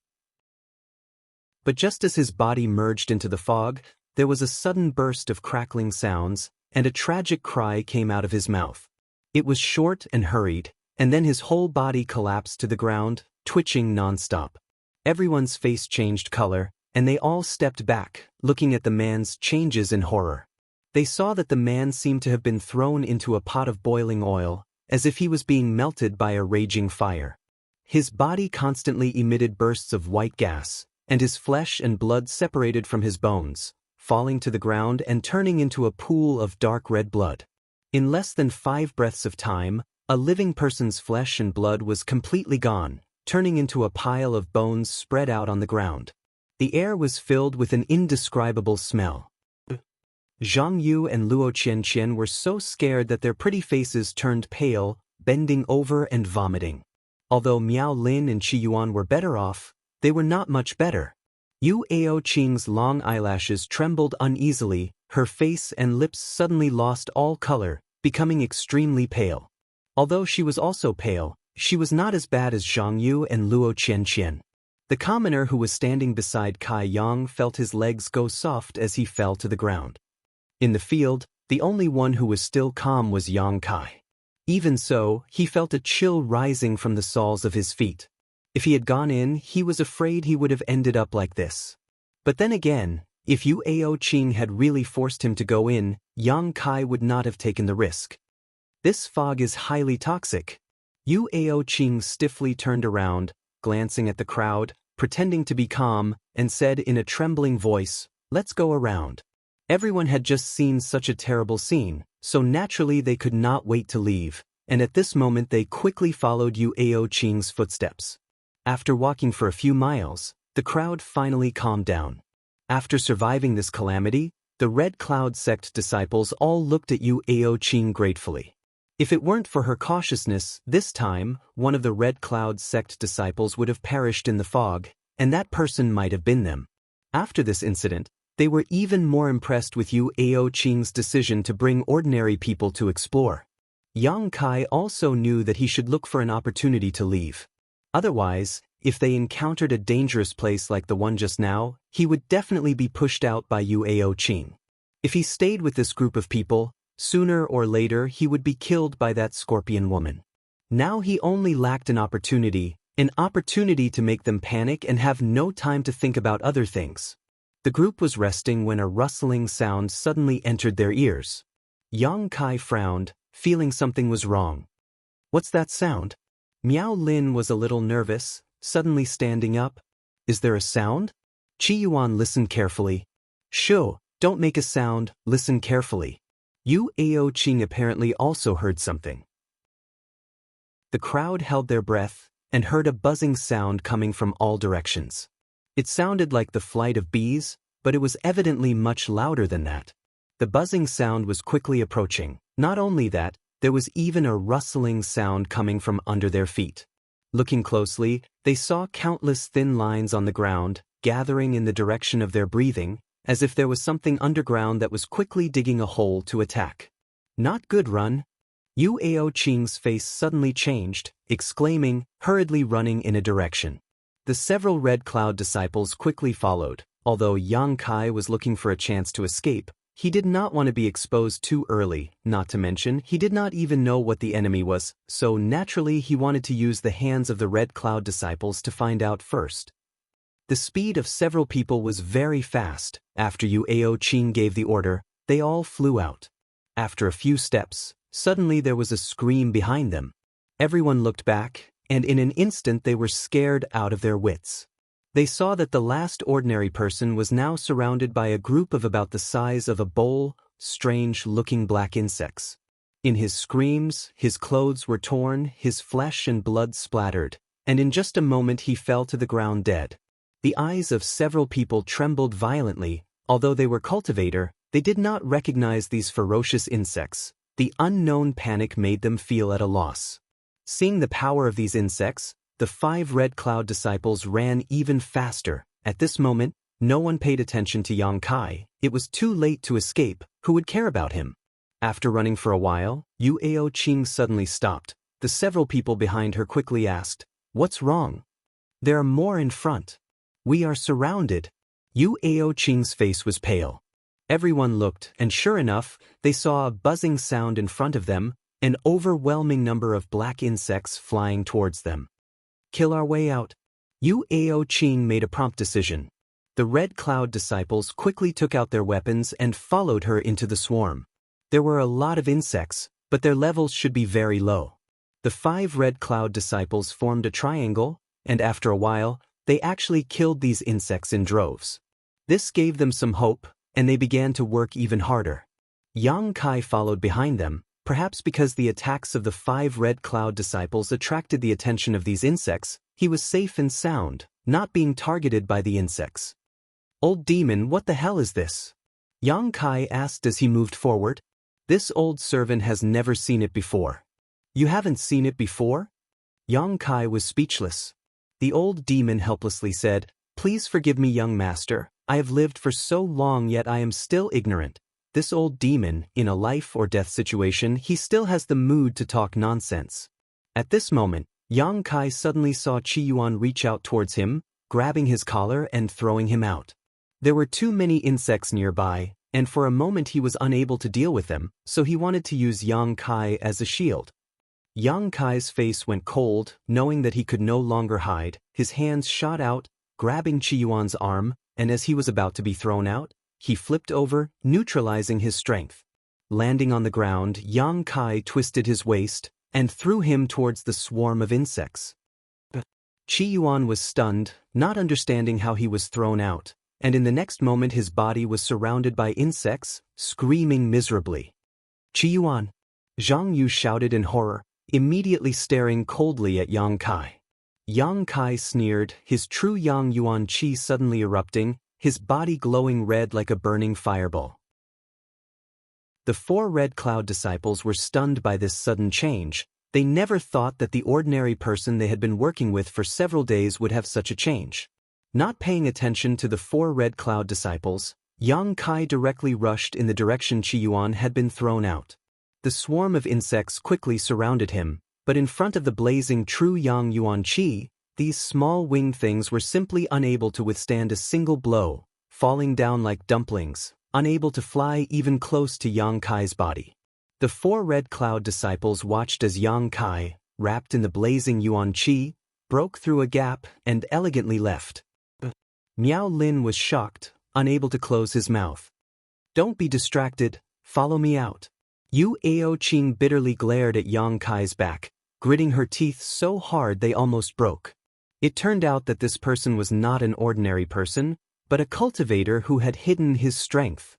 But just as his body merged into the fog, there was a sudden burst of crackling sounds, and a tragic cry came out of his mouth. It was short and hurried, and then his whole body collapsed to the ground, twitching non-stop. Everyone's face changed color, and they all stepped back, looking at the man's changes in horror. They saw that the man seemed to have been thrown into a pot of boiling oil, as if he was being melted by a raging fire. His body constantly emitted bursts of white gas, and his flesh and blood separated from his bones, falling to the ground and turning into a pool of dark red blood. In less than 5 breaths of time, a living person's flesh and blood was completely gone, turning into a pile of bones spread out on the ground. The air was filled with an indescribable smell. Zhang Yu and Luo Qianqian were so scared that their pretty faces turned pale, bending over and vomiting. Although Miao Lin and Qi Yuan were better off, they were not much better. Yu Ao Qing's long eyelashes trembled uneasily, her face and lips suddenly lost all color, becoming extremely pale. Although she was also pale, she was not as bad as Zhang Yu and Luo Qianqian. The commoner who was standing beside Kai Yang felt his legs go soft as he fell to the ground. In the field, the only one who was still calm was Yang Kai. Even so, he felt a chill rising from the soles of his feet. If he had gone in, he was afraid he would have ended up like this. But then again, if Yu Ao Qing had really forced him to go in, Yang Kai would not have taken the risk. This fog is highly toxic. Yu Ao Qing stiffly turned around, glancing at the crowd, pretending to be calm, and said in a trembling voice, "Let's go around." Everyone had just seen such a terrible scene, so naturally they could not wait to leave, and at this moment they quickly followed Yu Ao Qing's footsteps. After walking for a few miles, the crowd finally calmed down. After surviving this calamity, the Red Cloud Sect disciples all looked at Yu Ao Qing gratefully. If it weren't for her cautiousness, this time, one of the Red Cloud Sect disciples would have perished in the fog, and that person might have been them. After this incident, they were even more impressed with Yu Ao Qing's decision to bring ordinary people to explore. Yang Kai also knew that he should look for an opportunity to leave. Otherwise, if they encountered a dangerous place like the one just now, he would definitely be pushed out by Yu Ao Qing. If he stayed with this group of people, sooner or later he would be killed by that scorpion woman. Now he only lacked an opportunity to make them panic and have no time to think about other things. The group was resting when a rustling sound suddenly entered their ears. Yang Kai frowned, feeling something was wrong. "What's that sound?" Miao Lin was a little nervous, suddenly standing up. "Is there a sound?" Qi Yuan listened carefully. "Shoo, don't make a sound, listen carefully." Yu Ao Qing apparently also heard something. The crowd held their breath and heard a buzzing sound coming from all directions. It sounded like the flight of bees, but it was evidently much louder than that. The buzzing sound was quickly approaching. Not only that, there was even a rustling sound coming from under their feet. Looking closely, they saw countless thin lines on the ground, gathering in the direction of their breathing, as if there was something underground that was quickly digging a hole to attack. Not good, run. Yu Aoqing's face suddenly changed, exclaiming, hurriedly running in a direction. The several Red Cloud disciples quickly followed. Although Yang Kai was looking for a chance to escape, he did not want to be exposed too early, not to mention he did not even know what the enemy was, so naturally he wanted to use the hands of the Red Cloud disciples to find out first. The speed of several people was very fast. After Yu Aoqing gave the order, they all flew out. After a few steps, suddenly there was a scream behind them. Everyone looked back, and in an instant they were scared out of their wits. They saw that the last ordinary person was now surrounded by a group of about the size of a bowl, strange-looking black insects. In his screams, his clothes were torn, his flesh and blood splattered, and in just a moment he fell to the ground dead. The eyes of several people trembled violently. Although they were cultivator, they did not recognize these ferocious insects. The unknown panic made them feel at a loss. Seeing the power of these insects, the 5 Red Cloud disciples ran even faster. At this moment, no one paid attention to Yang Kai. It was too late to escape. Who would care about him? After running for a while, Yu Aoqing suddenly stopped. The several people behind her quickly asked, "What's wrong?" "There are more in front. We are surrounded." Yu Aoqing's face was pale. Everyone looked, and sure enough, they saw a buzzing sound in front of them, an overwhelming number of black insects flying towards them. "Kill our way out." Yu Aoqing made a prompt decision. The Red Cloud disciples quickly took out their weapons and followed her into the swarm. There were a lot of insects, but their levels should be very low. The 5 Red Cloud disciples formed a triangle, and after a while, they actually killed these insects in droves. This gave them some hope, and they began to work even harder. Yang Kai followed behind them, perhaps because the attacks of the 5 Red Cloud disciples attracted the attention of these insects. He was safe and sound, not being targeted by the insects. "Old demon, what the hell is this?" Yang Kai asked as he moved forward. This old servant has never seen it before. "You haven't seen it before?" Yang Kai was speechless. The old demon helplessly said, "Please forgive me, young master. I have lived for so long, yet I am still ignorant." This old demon, in a life or death situation, he still has the mood to talk nonsense. At this moment, Yang Kai suddenly saw Qi Yuan reach out towards him, grabbing his collar and throwing him out. There were too many insects nearby, and for a moment he was unable to deal with them, so he wanted to use Yang Kai as a shield. Yang Kai's face went cold, knowing that he could no longer hide. His hands shot out, grabbing Qi Yuan's arm, and as he was about to be thrown out, he flipped over, neutralizing his strength. Landing on the ground, Yang Kai twisted his waist and threw him towards the swarm of insects. Qi Yuan was stunned, not understanding how he was thrown out, and in the next moment his body was surrounded by insects, screaming miserably. "Qi Yuan!" Zhang Yu shouted in horror, immediately staring coldly at Yang Kai. Yang Kai sneered, his true Yang Yuan Qi suddenly erupting, his body glowing red like a burning fireball. The 4 Red Cloud disciples were stunned by this sudden change. They never thought that the ordinary person they had been working with for several days would have such a change. Not paying attention to the 4 Red Cloud disciples, Yang Kai directly rushed in the direction Qi Yuan had been thrown out. The swarm of insects quickly surrounded him, but in front of the blazing true Yang Yuan Qi, these small winged things were simply unable to withstand a single blow, falling down like dumplings, unable to fly even close to Yang Kai's body. The 4 Red Cloud disciples watched as Yang Kai, wrapped in the blazing Yuan Qi, broke through a gap and elegantly left. Miao Lin was shocked, unable to close his mouth. "Don't be distracted, follow me out." Yu Aoqing bitterly glared at Yang Kai's back, gritting her teeth so hard they almost broke. It turned out that this person was not an ordinary person, but a cultivator who had hidden his strength.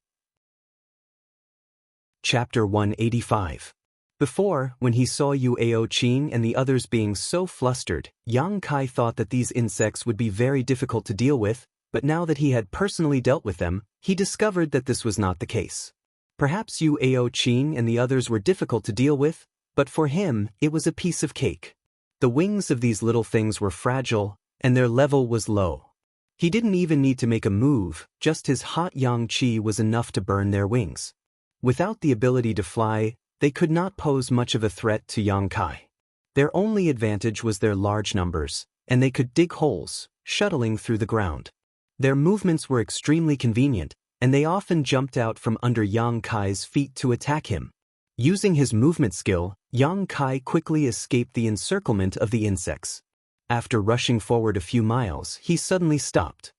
Chapter 185. Before, when he saw Yu Aoqing and the others being so flustered, Yang Kai thought that these insects would be very difficult to deal with, but now that he had personally dealt with them, he discovered that this was not the case. Perhaps Yu Ao Qing and the others were difficult to deal with, but for him, it was a piece of cake. The wings of these little things were fragile, and their level was low. He didn't even need to make a move, just his hot yang qi was enough to burn their wings. Without the ability to fly, they could not pose much of a threat to Yang Kai. Their only advantage was their large numbers, and they could dig holes, shuttling through the ground. Their movements were extremely convenient, and they often jumped out from under Yang Kai's feet to attack him. Using his movement skill, Yang Kai quickly escaped the encirclement of the insects. After rushing forward a few miles, he suddenly stopped.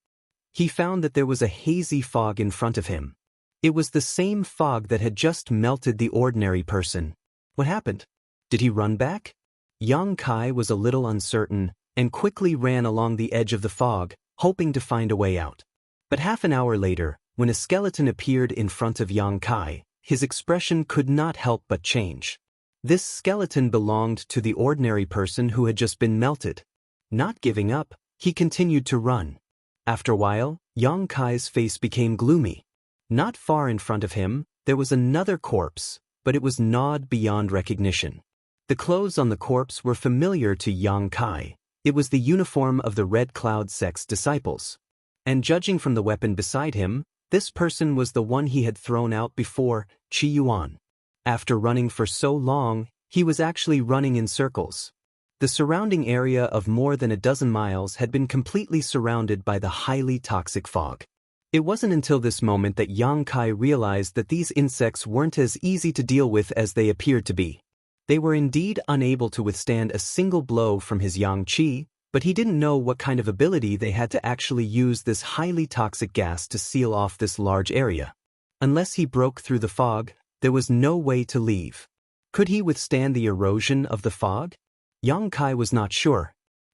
He found that there was a hazy fog in front of him. It was the same fog that had just melted the ordinary person. What happened? Did he run back? Yang Kai was a little uncertain, and quickly ran along the edge of the fog, hoping to find a way out. But half an hour later, when a skeleton appeared in front of Yang Kai, his expression could not help but change. This skeleton belonged to the ordinary person who had just been melted. Not giving up, he continued to run. After a while, Yang Kai's face became gloomy. Not far in front of him, there was another corpse, but it was gnawed beyond recognition. The clothes on the corpse were familiar to Yang Kai. It was the uniform of the Red Cloud sect's disciples. And judging from the weapon beside him, this person was the one he had thrown out before, Qi Yuan. After running for so long, he was actually running in circles. The surrounding area of more than a dozen miles had been completely surrounded by the highly toxic fog. It wasn't until this moment that Yang Kai realized that these insects weren't as easy to deal with as they appeared to be. They were indeed unable to withstand a single blow from his yang qi, but he didn't know what kind of ability they had to actually use this highly toxic gas to seal off this large area. Unless he broke through the fog, there was no way to leave. Could he withstand the erosion of the fog? Yang Kai was not sure.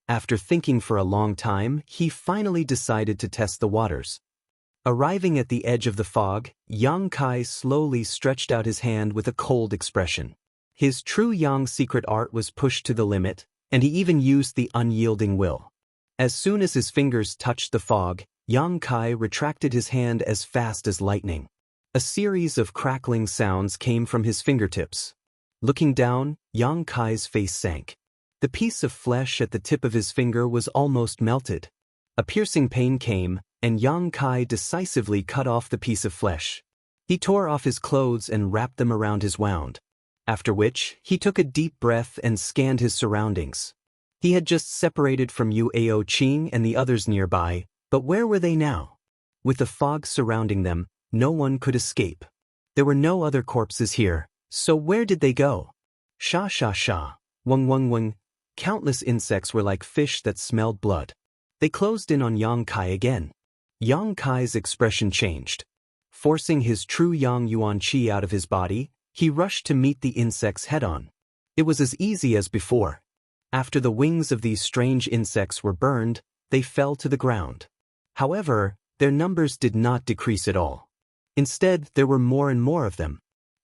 After thinking for a long time, he finally decided to test the waters. Arriving at the edge of the fog, Yang Kai slowly stretched out his hand with a cold expression. His true yang secret art was pushed to the limit, and he even used the unyielding will. As soon as his fingers touched the fog, Yang Kai retracted his hand as fast as lightning. A series of crackling sounds came from his fingertips. Looking down, Yang Kai's face sank. The piece of flesh at the tip of his finger was almost melted. A piercing pain came, and Yang Kai decisively cut off the piece of flesh. He tore off his clothes and wrapped them around his wound. After which, he took a deep breath and scanned his surroundings. He had just separated from Yu Ao Qing and the others nearby, but where were they now? With the fog surrounding them, no one could escape. There were no other corpses here, so where did they go? Sha sha sha, wung wung wung. Countless insects were like fish that smelled blood. They closed in on Yang Kai again. Yang Kai's expression changed. Forcing his true Yang Yuan Qi out of his body, he rushed to meet the insects head-on. It was as easy as before. After the wings of these strange insects were burned, they fell to the ground. However, their numbers did not decrease at all. Instead, there were more and more of them.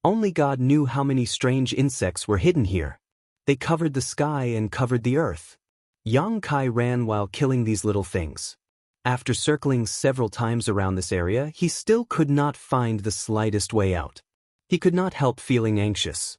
Only God knew how many strange insects were hidden here. They covered the sky and covered the earth. Yang Kai ran while killing these little things. After circling several times around this area, he still could not find the slightest way out. He could not help feeling anxious.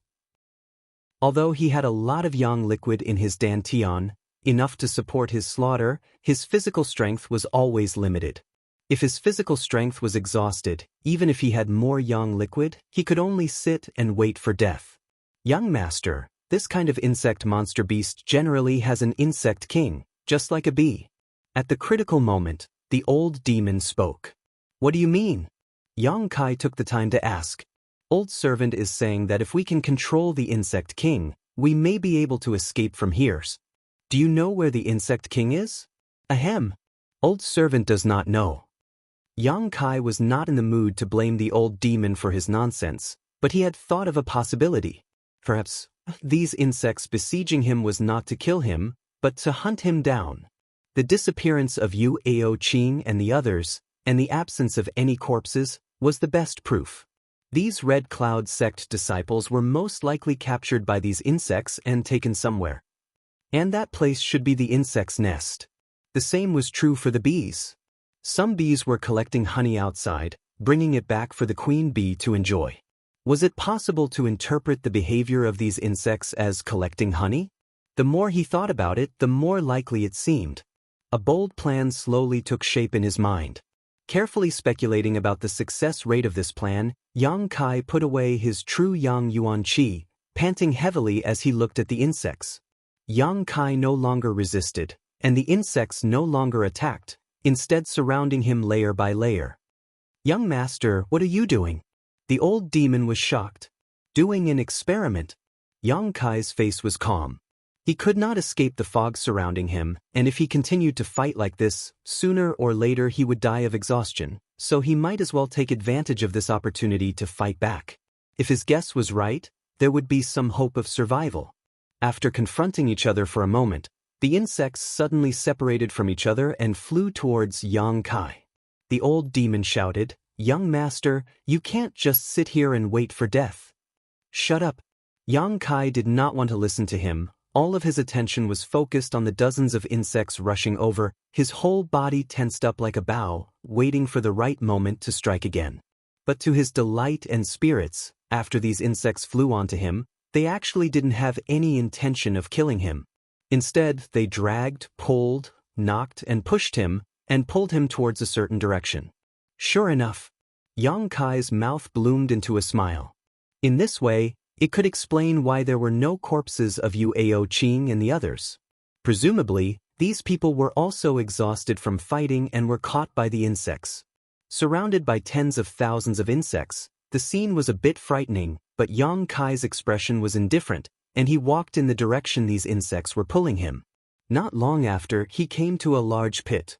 Although he had a lot of yang liquid in his dantian, enough to support his slaughter, his physical strength was always limited. If his physical strength was exhausted, even if he had more yang liquid, he could only sit and wait for death. Young master, this kind of insect monster beast generally has an insect king, just like a bee. At the critical moment, the old demon spoke. What do you mean? Yang Kai took the time to ask. Old servant is saying that if we can control the insect king, we may be able to escape from here. Do you know where the insect king is? Ahem. Old servant does not know. Yang Kai was not in the mood to blame the old demon for his nonsense, but he had thought of a possibility. Perhaps these insects besieging him was not to kill him, but to hunt him down. The disappearance of Yu Ao Qing and the others, and the absence of any corpses, was the best proof. These Red Cloud sect disciples were most likely captured by these insects and taken somewhere. And that place should be the insect's nest. The same was true for the bees. Some bees were collecting honey outside, bringing it back for the queen bee to enjoy. Was it possible to interpret the behavior of these insects as collecting honey? The more he thought about it, the more likely it seemed. A bold plan slowly took shape in his mind. Carefully speculating about the success rate of this plan, Yang Kai put away his true Yang Yuan Qi, panting heavily as he looked at the insects. Yang Kai no longer resisted, and the insects no longer attacked, instead surrounding him layer by layer. "Young master, what are you doing?" The old demon was shocked. "Doing an experiment." Yang Kai's face was calm. He could not escape the fog surrounding him, and if he continued to fight like this, sooner or later he would die of exhaustion, so he might as well take advantage of this opportunity to fight back. If his guess was right, there would be some hope of survival. After confronting each other for a moment, the insects suddenly separated from each other and flew towards Yang Kai. The old demon shouted, "Young master, you can't just sit here and wait for death." "Shut up." Yang Kai did not want to listen to him. All of his attention was focused on the dozens of insects rushing over, his whole body tensed up like a bow, waiting for the right moment to strike again. But to his delight and spirits, after these insects flew onto him, they actually didn't have any intention of killing him. Instead, they dragged, pulled, knocked, and pushed him, and pulled him towards a certain direction. Sure enough, Yang Kai's mouth bloomed into a smile. In this way, it could explain why there were no corpses of Yu Ao Qing and the others. Presumably, these people were also exhausted from fighting and were caught by the insects. Surrounded by tens of thousands of insects, the scene was a bit frightening, but Yang Kai's expression was indifferent, and he walked in the direction these insects were pulling him. Not long after, he came to a large pit.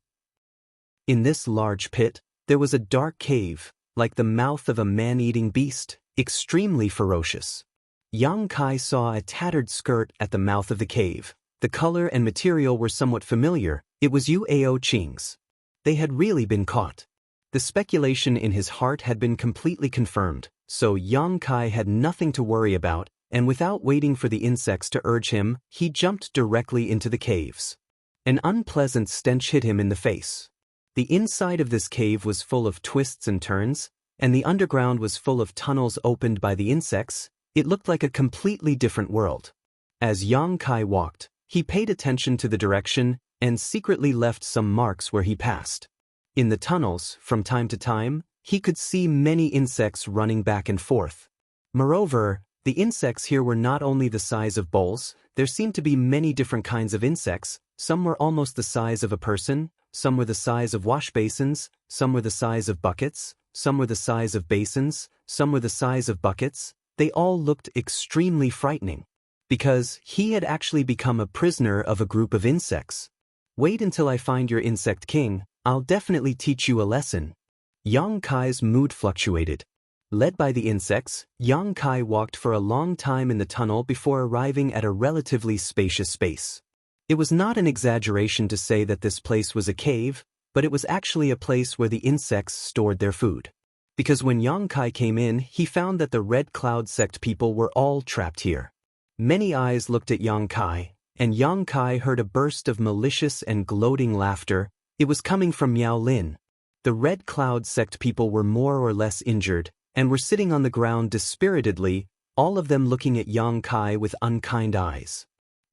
In this large pit, there was a dark cave, like the mouth of a man-eating beast, extremely ferocious. Yang Kai saw a tattered skirt at the mouth of the cave. The color and material were somewhat familiar. It was Yu Ao Qing's. They had really been caught. The speculation in his heart had been completely confirmed, so Yang Kai had nothing to worry about, and without waiting for the insects to urge him, he jumped directly into the caves. An unpleasant stench hit him in the face. The inside of this cave was full of twists and turns, and the underground was full of tunnels opened by the insects. It looked like a completely different world. As Yang Kai walked, he paid attention to the direction and secretly left some marks where he passed. In the tunnels, from time to time, he could see many insects running back and forth. Moreover, the insects here were not only the size of bowls, there seemed to be many different kinds of insects. Some were almost the size of a person, some were the size of wash basins, some were the size of buckets, some were the size of basins, some were the size of buckets. They all looked extremely frightening, because he had actually become a prisoner of a group of insects. "Wait until I find your insect king, I'll definitely teach you a lesson." Yang Kai's mood fluctuated. Led by the insects, Yang Kai walked for a long time in the tunnel before arriving at a relatively spacious space. It was not an exaggeration to say that this place was a cave, but it was actually a place where the insects stored their food. Because when Yang Kai came in, he found that the Red Cloud sect people were all trapped here. Many eyes looked at Yang Kai, and Yang Kai heard a burst of malicious and gloating laughter. It was coming from Miao Lin. The Red Cloud sect people were more or less injured, and were sitting on the ground dispiritedly, all of them looking at Yang Kai with unkind eyes.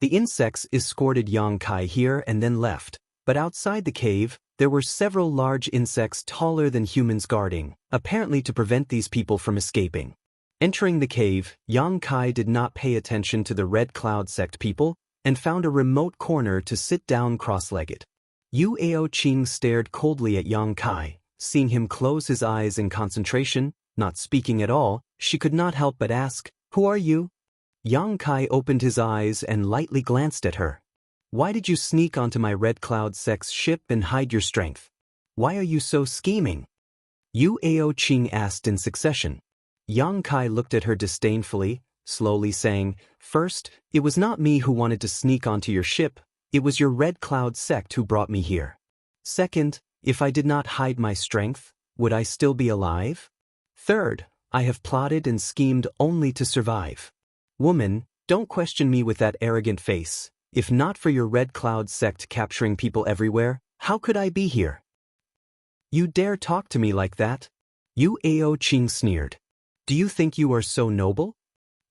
The insects escorted Yang Kai here and then left, but outside the cave, there were several large insects taller than humans guarding, apparently to prevent these people from escaping. Entering the cave, Yang Kai did not pay attention to the Red Cloud sect people, and found a remote corner to sit down cross-legged. Yu Ao Qing stared coldly at Yang Kai. Seeing him close his eyes in concentration, not speaking at all, she could not help but ask, "Who are you?" Yang Kai opened his eyes and lightly glanced at her. "Why did you sneak onto my Red Cloud sect's ship and hide your strength? Why are you so scheming?" Yu Ao Qing asked in succession. Yang Kai looked at her disdainfully, slowly saying, "First, it was not me who wanted to sneak onto your ship, it was your Red Cloud sect who brought me here. Second, if I did not hide my strength, would I still be alive? Third, I have plotted and schemed only to survive. Woman, don't question me with that arrogant face. If not for your Red Cloud sect capturing people everywhere, how could I be here? You dare talk to me like that?" Yu Ao Qing sneered. Do you think you are so noble?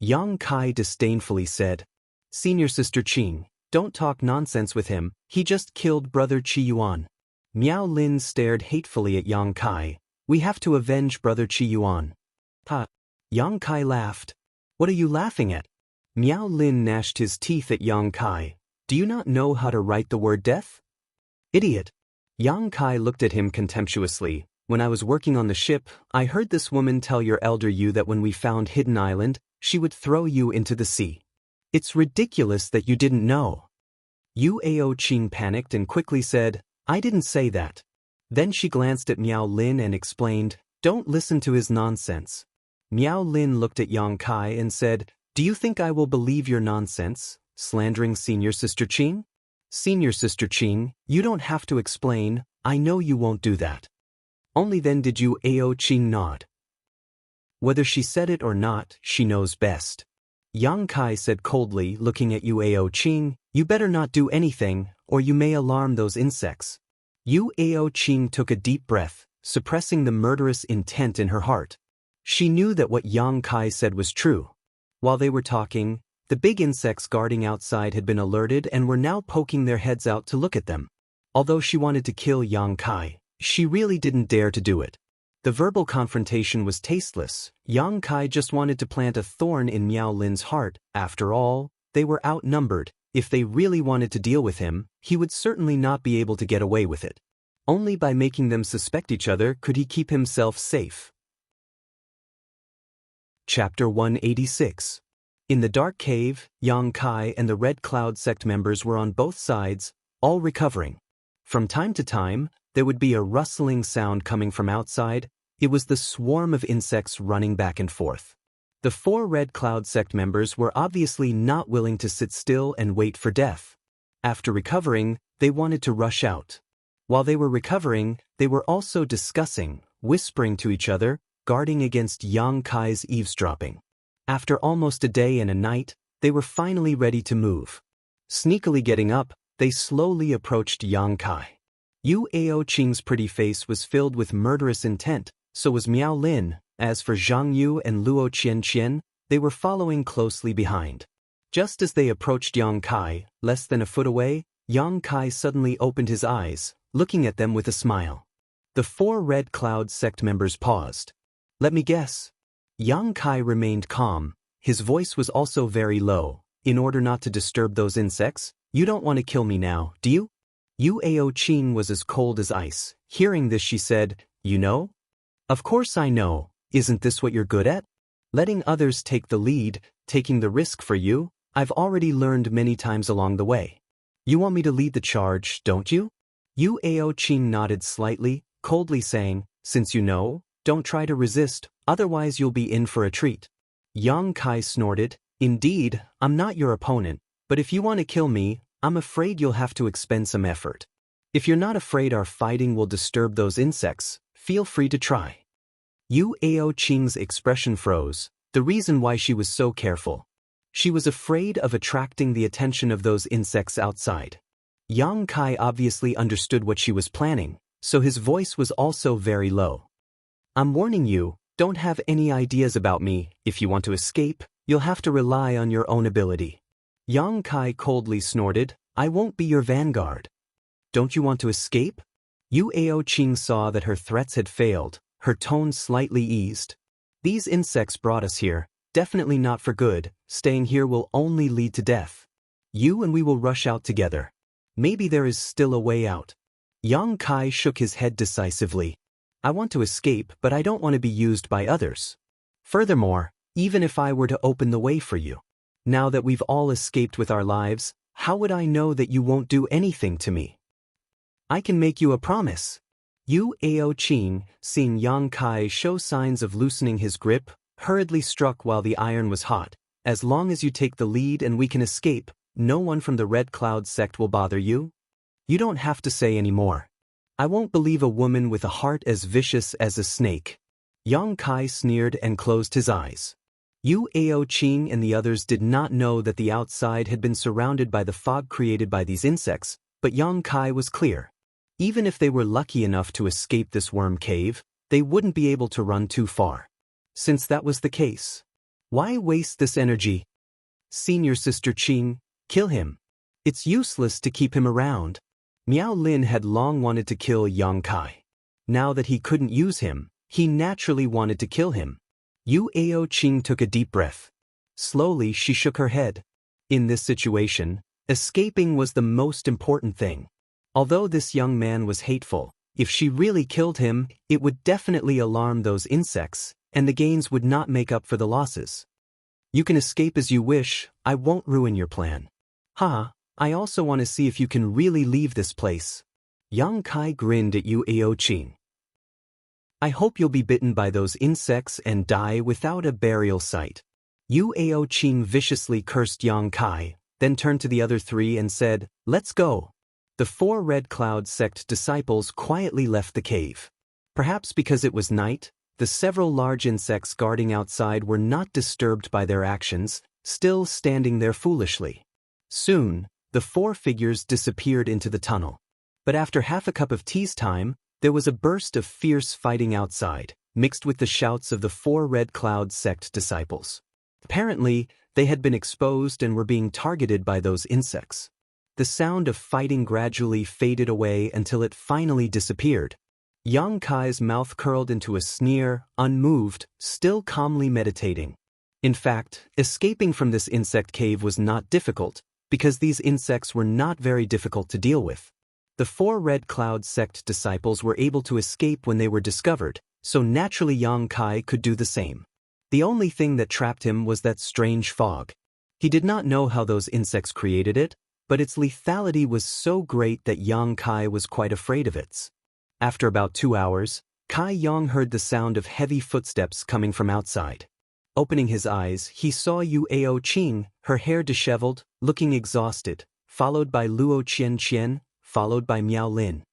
Yang Kai disdainfully said. Senior Sister Qing, don't talk nonsense with him, he just killed Brother Qi Yuan. Miao Lin stared hatefully at Yang Kai. We have to avenge Brother Qi Yuan. Ha! Yang Kai laughed. What are you laughing at? Miao Lin gnashed his teeth at Yang Kai. Do you not know how to write the word death? Idiot! Yang Kai looked at him contemptuously. When I was working on the ship, I heard this woman tell your elder you that when we found Hidden Island, she would throw you into the sea. It's ridiculous that you didn't know. Yu Aoqing panicked and quickly said, I didn't say that. Then she glanced at Miao Lin and explained, don't listen to his nonsense. Miao Lin looked at Yang Kai and said, do you think I will believe your nonsense, slandering Senior Sister Qing? Senior Sister Qing, you don't have to explain, I know you won't do that. Only then did Yu Aoqing nod. Whether she said it or not, she knows best. Yang Kai said coldly, looking at Yu Aoqing, you better not do anything, or you may alarm those insects. Yu Aoqing took a deep breath, suppressing the murderous intent in her heart. She knew that what Yang Kai said was true. While they were talking, the big insects guarding outside had been alerted and were now poking their heads out to look at them. Although she wanted to kill Yang Kai, she really didn't dare to do it. The verbal confrontation was tasteless. Yang Kai just wanted to plant a thorn in Miao Lin's heart. After all, they were outnumbered. If they really wanted to deal with him, he would certainly not be able to get away with it. Only by making them suspect each other could he keep himself safe. Chapter 186. In the dark cave, Yang Kai and the Red Cloud sect members were on both sides, all recovering. From time to time, there would be a rustling sound coming from outside. It was the swarm of insects running back and forth. The 4 Red Cloud sect members were obviously not willing to sit still and wait for death. After recovering, they wanted to rush out. While they were recovering, they were also discussing, whispering to each other, guarding against Yang Kai's eavesdropping. After almost a day and a night, they were finally ready to move. Sneakily getting up, they slowly approached Yang Kai. Yu Aoqing's pretty face was filled with murderous intent, so was Miao Lin. As for Zhang Yu and Luo Qianqian, they were following closely behind. Just as they approached Yang Kai, less than a foot away, Yang Kai suddenly opened his eyes, looking at them with a smile. The 4 Red Cloud sect members paused. Let me guess. Yang Kai remained calm. His voice was also very low. In order not to disturb those insects, you don't want to kill me now, do you? Yu Aoqing was as cold as ice. Hearing this, she said, you know? Of course I know. Isn't this what you're good at? Letting others take the lead, taking the risk for you. I've already learned many times along the way. You want me to lead the charge, don't you? Yu Aoqing nodded slightly, coldly saying, since you know, don't try to resist, otherwise you'll be in for a treat. Yang Kai snorted, indeed, I'm not your opponent, but if you want to kill me, I'm afraid you'll have to expend some effort. If you're not afraid our fighting will disturb those insects, feel free to try. Yu Aoqing's expression froze, the reason why she was so careful. She was afraid of attracting the attention of those insects outside. Yang Kai obviously understood what she was planning, so his voice was also very low. I'm warning you, don't have any ideas about me. If you want to escape, you'll have to rely on your own ability. Yang Kai coldly snorted, I won't be your vanguard. Don't you want to escape? Yu Aoqing saw that her threats had failed, her tone slightly eased. These insects brought us here, definitely not for good, staying here will only lead to death. You and we will rush out together. Maybe there is still a way out. Yang Kai shook his head decisively. I want to escape, but I don't want to be used by others. Furthermore, even if I were to open the way for you, now that we've all escaped with our lives, how would I know that you won't do anything to me? I can make you a promise. Yu Aoqing, seeing Yang Kai show signs of loosening his grip, hurriedly struck while the iron was hot. As long as you take the lead and we can escape, no one from the Red Cloud sect will bother you. You don't have to say any more. I won't believe a woman with a heart as vicious as a snake. Yang Kai sneered and closed his eyes. Yu Aoqing and the others did not know that the outside had been surrounded by the fog created by these insects, but Yang Kai was clear. Even if they were lucky enough to escape this worm cave, they wouldn't be able to run too far. Since that was the case, why waste this energy? Senior Sister Qing, kill him. It's useless to keep him around. Miao Lin had long wanted to kill Yang Kai. Now that he couldn't use him, he naturally wanted to kill him. Yu Ao Qing took a deep breath. Slowly she shook her head. In this situation, escaping was the most important thing. Although this young man was hateful, if she really killed him, it would definitely alarm those insects, and the gains would not make up for the losses. You can escape as you wish, I won't ruin your plan. Haha, I also want to see if you can really leave this place. Yang Kai grinned at Yu Ao Qing. I hope you'll be bitten by those insects and die without a burial site. Yu Ao Qing viciously cursed Yang Kai, then turned to the other three and said, let's go. The 4 Red Cloud sect disciples quietly left the cave. Perhaps because it was night, the several large insects guarding outside were not disturbed by their actions, still standing there foolishly. Soon, the 4 figures disappeared into the tunnel. But after half a cup of tea's time, there was a burst of fierce fighting outside, mixed with the shouts of the 4 Red Cloud sect disciples. Apparently, they had been exposed and were being targeted by those insects. The sound of fighting gradually faded away until it finally disappeared. Yang Kai's mouth curled into a sneer, unmoved, still calmly meditating. In fact, escaping from this insect cave was not difficult, because these insects were not very difficult to deal with. The 4 Red Cloud sect disciples were able to escape when they were discovered, so naturally Yang Kai could do the same. The only thing that trapped him was that strange fog. He did not know how those insects created it, but its lethality was so great that Yang Kai was quite afraid of it. After about 2 hours, Kai Yang heard the sound of heavy footsteps coming from outside. Opening his eyes, he saw Yu Ao Qing, her hair disheveled, looking exhausted, followed by Luo Qian, followed by Miao Lin.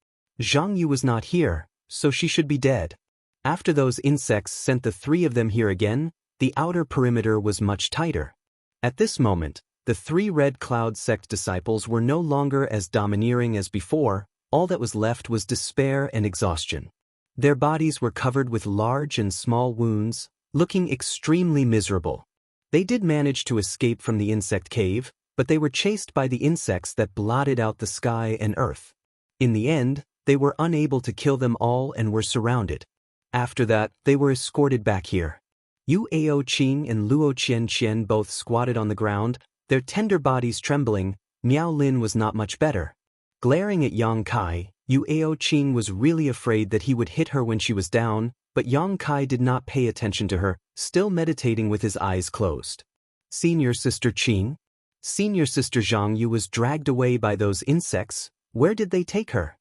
Zhang Yu was not here, so she should be dead. After those insects sent the 3 of them here again, the outer perimeter was much tighter. At this moment, the 3 Red Cloud sect disciples were no longer as domineering as before. All that was left was despair and exhaustion. Their bodies were covered with large and small wounds, looking extremely miserable. They did manage to escape from the insect cave, but they were chased by the insects that blotted out the sky and earth. In the end, they were unable to kill them all and were surrounded. After that, they were escorted back here. Yu Ao Qing and Luo Qian both squatted on the ground, their tender bodies trembling. Miao Lin was not much better. Glaring at Yang Kai, Yu Ao Qing was really afraid that he would hit her when she was down, but Yang Kai did not pay attention to her, still meditating with his eyes closed. Senior Sister Qing? Senior Sister Zhang Yu was dragged away by those insects. Where did they take her?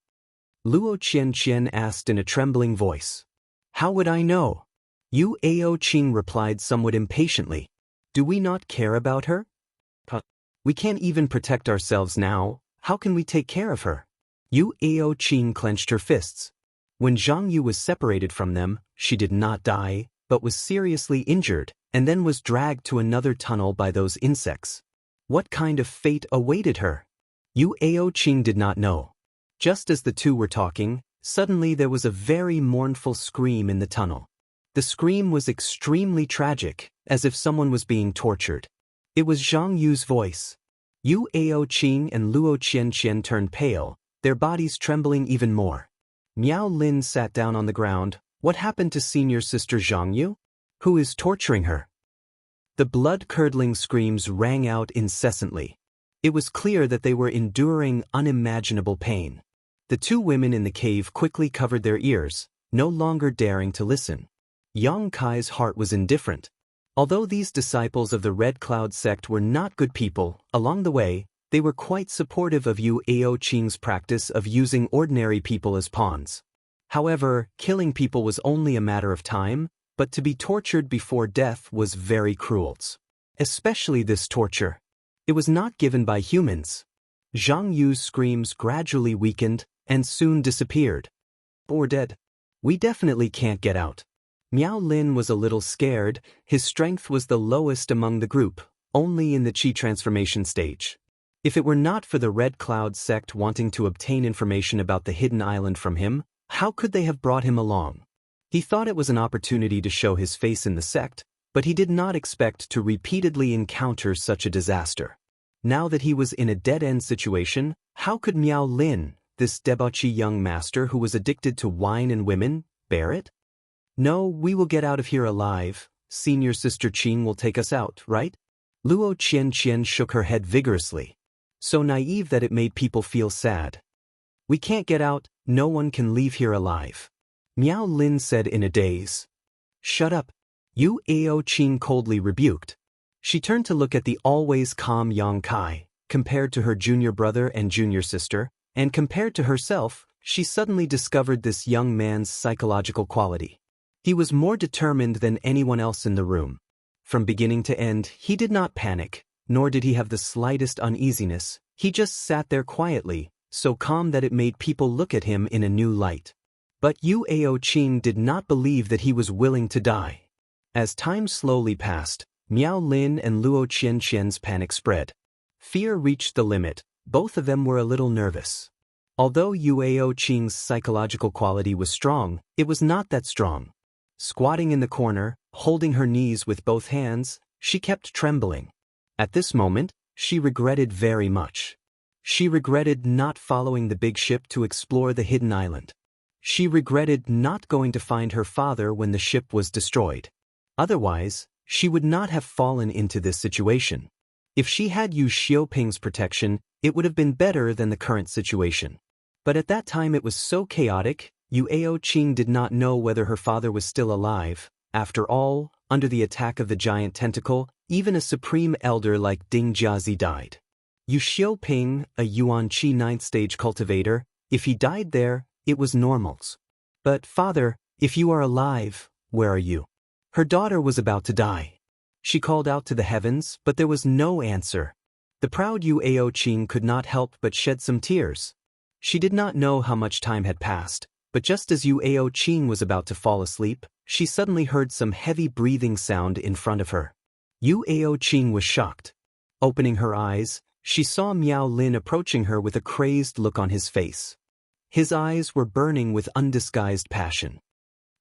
Luo Qian asked in a trembling voice. How would I know? Yu Ao Qing replied somewhat impatiently. Do we not care about her? We can't even protect ourselves now. How can we take care of her? Yu Ao Qing clenched her fists. When Zhang Yu was separated from them, she did not die, but was seriously injured, and then was dragged to another tunnel by those insects. What kind of fate awaited her? Yu Ao Qing did not know. Just as the two were talking, suddenly there was a very mournful scream in the tunnel. The scream was extremely tragic, as if someone was being tortured. It was Zhang Yu's voice. Yu Ao Qing and Luo Qian turned pale, their bodies trembling even more. Miao Lin sat down on the ground. What happened to Senior Sister Zhang Yu? Who is torturing her? The blood-curdling screams rang out incessantly. It was clear that they were enduring unimaginable pain. The 2 women in the cave quickly covered their ears, no longer daring to listen. Yang Kai's heart was indifferent. Although these disciples of the Red Cloud sect were not good people, along the way, they were quite supportive of Yu Ao Qing's practice of using ordinary people as pawns. However, killing people was only a matter of time, but to be tortured before death was very cruel. Especially this torture. It was not given by humans. Zhang Yu's screams gradually weakened and soon disappeared. Or dead. We definitely can't get out. Miao Lin was a little scared. His strength was the lowest among the group, only in the Qi transformation stage. If it were not for the Red Cloud sect wanting to obtain information about the hidden island from him, how could they have brought him along? He thought it was an opportunity to show his face in the sect, but he did not expect to repeatedly encounter such a disaster. Now that he was in a dead-end situation, how could Miao Lin, this debauchee young master who was addicted to wine and women, bear it? No, we will get out of here alive. Senior Sister Qing will take us out, right? Luo Qian shook her head vigorously. So naive that it made people feel sad. We can't get out, no one can leave here alive. Miao Lin said in a daze. Shut up. Yu Ao Qing coldly rebuked. She turned to look at the always calm Yang Kai, compared to her junior brother and junior sister, and compared to herself, she suddenly discovered this young man's psychological quality. He was more determined than anyone else in the room. From beginning to end, he did not panic, nor did he have the slightest uneasiness. He just sat there quietly, so calm that it made people look at him in a new light. But Yu Ao Qing did not believe that he was willing to die. As time slowly passed, Miao Lin and Luo Qian's panic spread. Fear reached the limit. Both of them were a little nervous. Although Yu Ao Qing's psychological quality was strong, it was not that strong. Squatting in the corner, holding her knees with both hands, she kept trembling. At this moment, she regretted very much. She regretted not following the big ship to explore the hidden island. She regretted not going to find her father when the ship was destroyed. Otherwise, she would not have fallen into this situation. If she had used Xiaoping's protection, it would have been better than the current situation. But at that time it was so chaotic, Yu Ao Qing did not know whether her father was still alive. After all, under the attack of the giant tentacle, even a supreme elder like Ding Jiazi died. Yu Xiaoping, a Yuan-Chi 9th stage cultivator, if he died there, it was normals. But father, if you are alive, where are you? Her daughter was about to die. She called out to the heavens, but there was no answer. The proud Yu Ao Qing could not help but shed some tears. She did not know how much time had passed, but just as Yu Ao Qing was about to fall asleep, she suddenly heard some heavy breathing sound in front of her. Yu Ao Qing was shocked. Opening her eyes, she saw Miao Lin approaching her with a crazed look on his face. His eyes were burning with undisguised passion.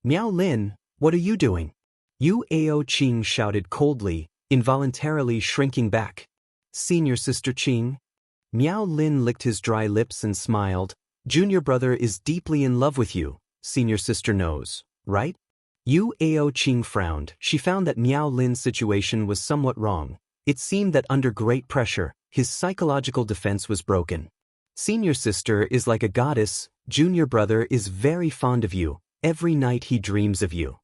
Miao Lin, what are you doing? Yu Ao Qing shouted coldly, involuntarily shrinking back. Senior Sister Qing? Miao Lin licked his dry lips and smiled. Junior brother is deeply in love with you, senior sister knows, right? Yu Ao Qing frowned. She found that Miao Lin's situation was somewhat wrong. It seemed that under great pressure, his psychological defense was broken. Senior sister is like a goddess, junior brother is very fond of you, every night he dreams of you.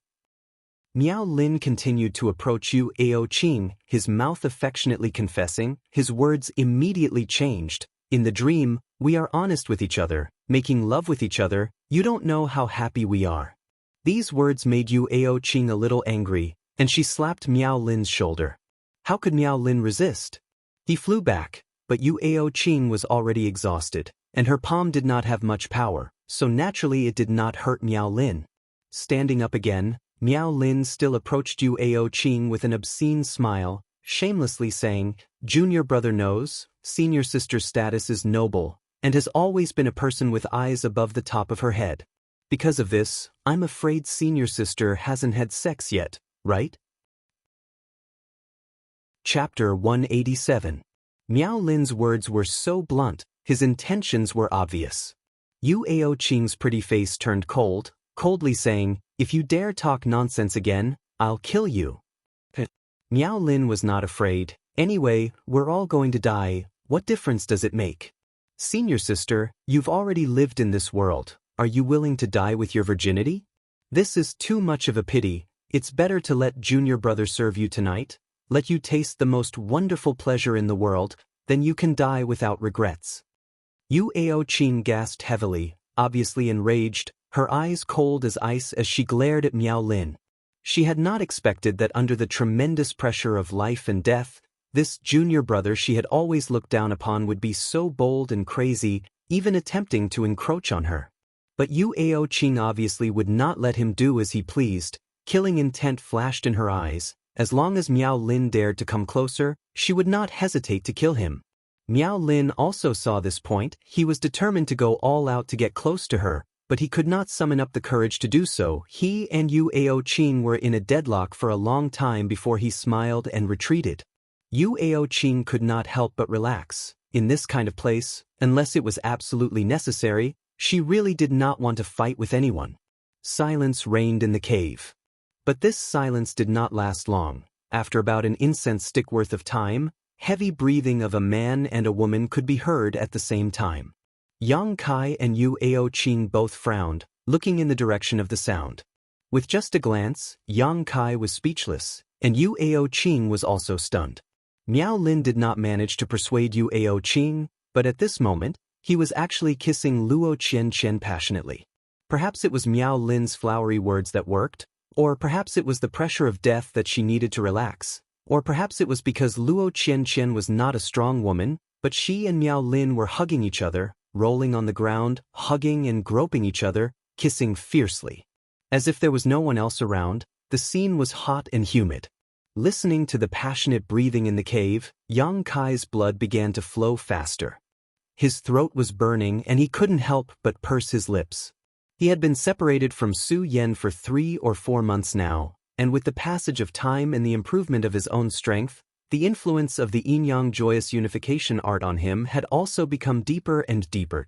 Miao Lin continued to approach Yu Ao Qing, his mouth affectionately confessing. His words immediately changed. In the dream, we are honest with each other, making love with each other. You don't know how happy we are. These words made Yu Ao Qing a little angry, and she slapped Miao Lin's shoulder. How could Miao Lin resist? He flew back, but Yu Ao Qing was already exhausted, and her palm did not have much power, so naturally it did not hurt Miao Lin. Standing up again, Miao Lin still approached Yu Ao Qing with an obscene smile, shamelessly saying, Junior brother knows, senior sister's status is noble, and has always been a person with eyes above the top of her head. Because of this, I'm afraid senior sister hasn't had sex yet, right? Chapter 187. Miao Lin's words were so blunt, his intentions were obvious. Yu Ao Qing's pretty face turned cold, coldly saying, if you dare talk nonsense again, I'll kill you. Miao Lin was not afraid. Anyway, we're all going to die, what difference does it make? Senior sister, you've already lived in this world, are you willing to die with your virginity? This is too much of a pity, it's better to let junior brother serve you tonight, let you taste the most wonderful pleasure in the world, then you can die without regrets. Yu Ao Qing gasped heavily, obviously enraged, her eyes cold as ice as she glared at Miao Lin. She had not expected that under the tremendous pressure of life and death, this junior brother she had always looked down upon would be so bold and crazy, even attempting to encroach on her. But Yu Ao Qing obviously would not let him do as he pleased. Killing intent flashed in her eyes. As long as Miao Lin dared to come closer, she would not hesitate to kill him. Miao Lin also saw this point. He was determined to go all out to get close to her, but he could not summon up the courage to do so. He and Yu Aoqing were in a deadlock for a long time before he smiled and retreated. Yu Aoqing could not help but relax. In this kind of place, unless it was absolutely necessary, she really did not want to fight with anyone. Silence reigned in the cave. But this silence did not last long. After about an incense stick worth of time, heavy breathing of a man and a woman could be heard at the same time. Yang Kai and Yu Aoqing both frowned, looking in the direction of the sound. With just a glance, Yang Kai was speechless, and Yu Aoqing was also stunned. Miao Lin did not manage to persuade Yu Aoqing, but at this moment, he was actually kissing Luo Qianqian passionately. Perhaps it was Miao Lin's flowery words that worked, or perhaps it was the pressure of death that she needed to relax, or perhaps it was because Luo Qianqian was not a strong woman, but she and Miao Lin were hugging each other, rolling on the ground, hugging and groping each other, kissing fiercely. As if there was no one else around, the scene was hot and humid. Listening to the passionate breathing in the cave, Yang Kai's blood began to flow faster. His throat was burning and he couldn't help but purse his lips. He had been separated from Su Yen for 3 or 4 months now, and with the passage of time and the improvement of his own strength, the influence of the yin-yang joyous unification art on him had also become deeper and deeper.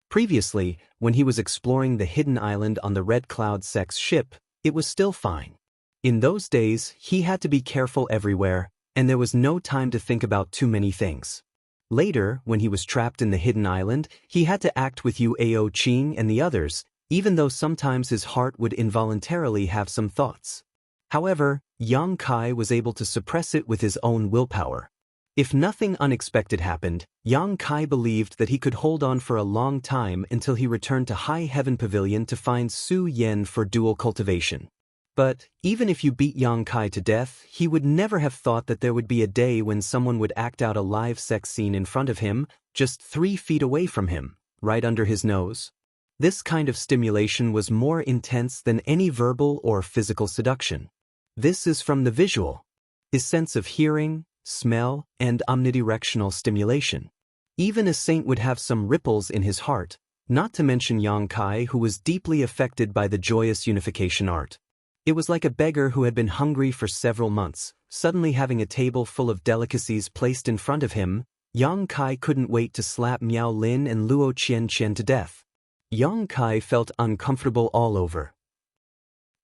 Previously, when he was exploring the hidden island on the Red Cloud Sect's ship, it was still fine. In those days, he had to be careful everywhere, and there was no time to think about too many things. Later, when he was trapped in the hidden island, he had to act with Yu Aoqing and the others, even though sometimes his heart would involuntarily have some thoughts. However, Yang Kai was able to suppress it with his own willpower. If nothing unexpected happened, Yang Kai believed that he could hold on for a long time until he returned to High Heaven Pavilion to find Su Yen for dual cultivation. But, even if you beat Yang Kai to death, he would never have thought that there would be a day when someone would act out a live sex scene in front of him, just 3 feet away from him, right under his nose. This kind of stimulation was more intense than any verbal or physical seduction. This is from the visual. His sense of hearing, smell, and omnidirectional stimulation. Even a saint would have some ripples in his heart, not to mention Yang Kai, who was deeply affected by the joyous unification art. It was like a beggar who had been hungry for several months, suddenly having a table full of delicacies placed in front of him. Yang Kai couldn't wait to slap Miao Lin and Luo Qianqian to death. Yang Kai felt uncomfortable all over.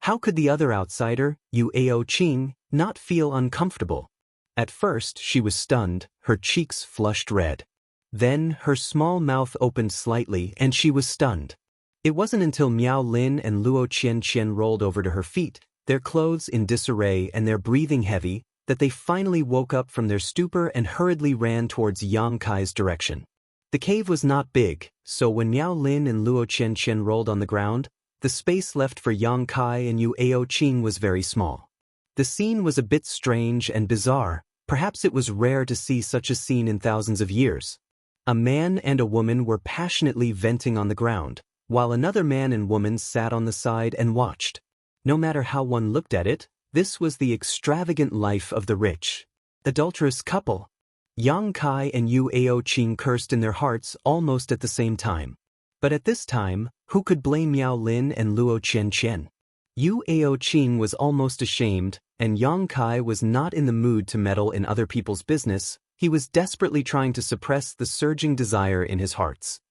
How could the other outsider, Yu Aoqing, not feel uncomfortable? At first, she was stunned, her cheeks flushed red. Then, her small mouth opened slightly and she was stunned. It wasn't until Miao Lin and Luo Qianqian rolled over to her feet, their clothes in disarray and their breathing heavy, that they finally woke up from their stupor and hurriedly ran towards Yang Kai's direction. The cave was not big, so when Miao Lin and Luo Qianqian rolled on the ground, the space left for Yang Kai and Yu Aoqing was very small. The scene was a bit strange and bizarre. Perhaps it was rare to see such a scene in thousands of years. A man and a woman were passionately venting on the ground, while another man and woman sat on the side and watched. No matter how one looked at it, this was the extravagant life of the rich, adulterous couple. Yang Kai and Yu Aoqing cursed in their hearts almost at the same time. But at this time, who could blame Miao Lin and Luo Qianqian? Yu Aoqing was almost ashamed, and Yang Kai was not in the mood to meddle in other people's business. He was desperately trying to suppress the surging desire in his hearts.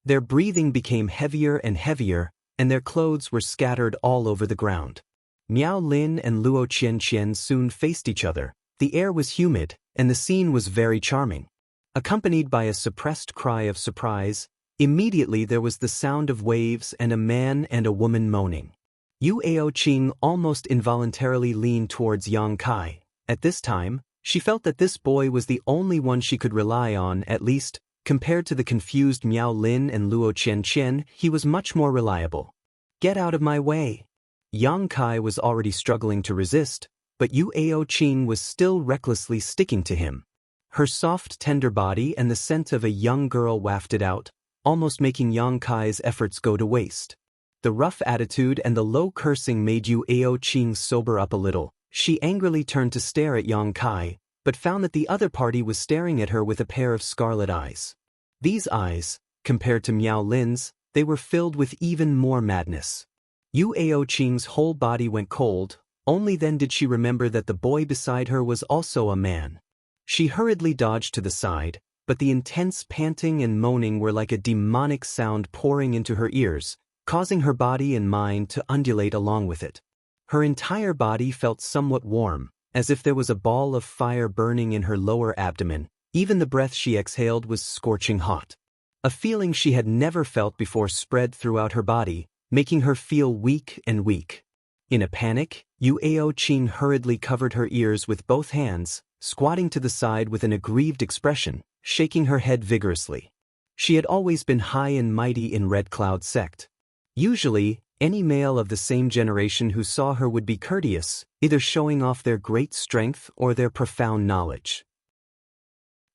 Their breathing became heavier and heavier, and their clothes were scattered all over the ground. Miao Lin and Luo Qianqian soon faced each other. The air was humid, and the scene was very charming. Accompanied by a suppressed cry of surprise, immediately there was the sound of waves and a man and a woman moaning. Yu Aoqing almost involuntarily leaned towards Yang Kai. At this time, she felt that this boy was the only one she could rely on, at least, compared to the confused Miao Lin and Luo Qianqian, he was much more reliable. Get out of my way. Yang Kai was already struggling to resist, but Yu Aoqing was still recklessly sticking to him. Her soft, tender body and the scent of a young girl wafted out, almost making Yang Kai's efforts go to waste. The rough attitude and the low cursing made Yu Aoqing sober up a little. She angrily turned to stare at Yang Kai, but found that the other party was staring at her with a pair of scarlet eyes. These eyes, compared to Miao Lin's, they were filled with even more madness. Yu Aoqing's whole body went cold, only then did she remember that the boy beside her was also a man. She hurriedly dodged to the side, but the intense panting and moaning were like a demonic sound pouring into her ears, causing her body and mind to undulate along with it. Her entire body felt somewhat warm, as if there was a ball of fire burning in her lower abdomen. Even the breath she exhaled was scorching hot. A feeling she had never felt before spread throughout her body, making her feel weak and weak. In a panic, Yu Aoqing hurriedly covered her ears with both hands, squatting to the side with an aggrieved expression, shaking her head vigorously. She had always been high and mighty in Red Cloud sect. Usually, any male of the same generation who saw her would be courteous, either showing off their great strength or their profound knowledge.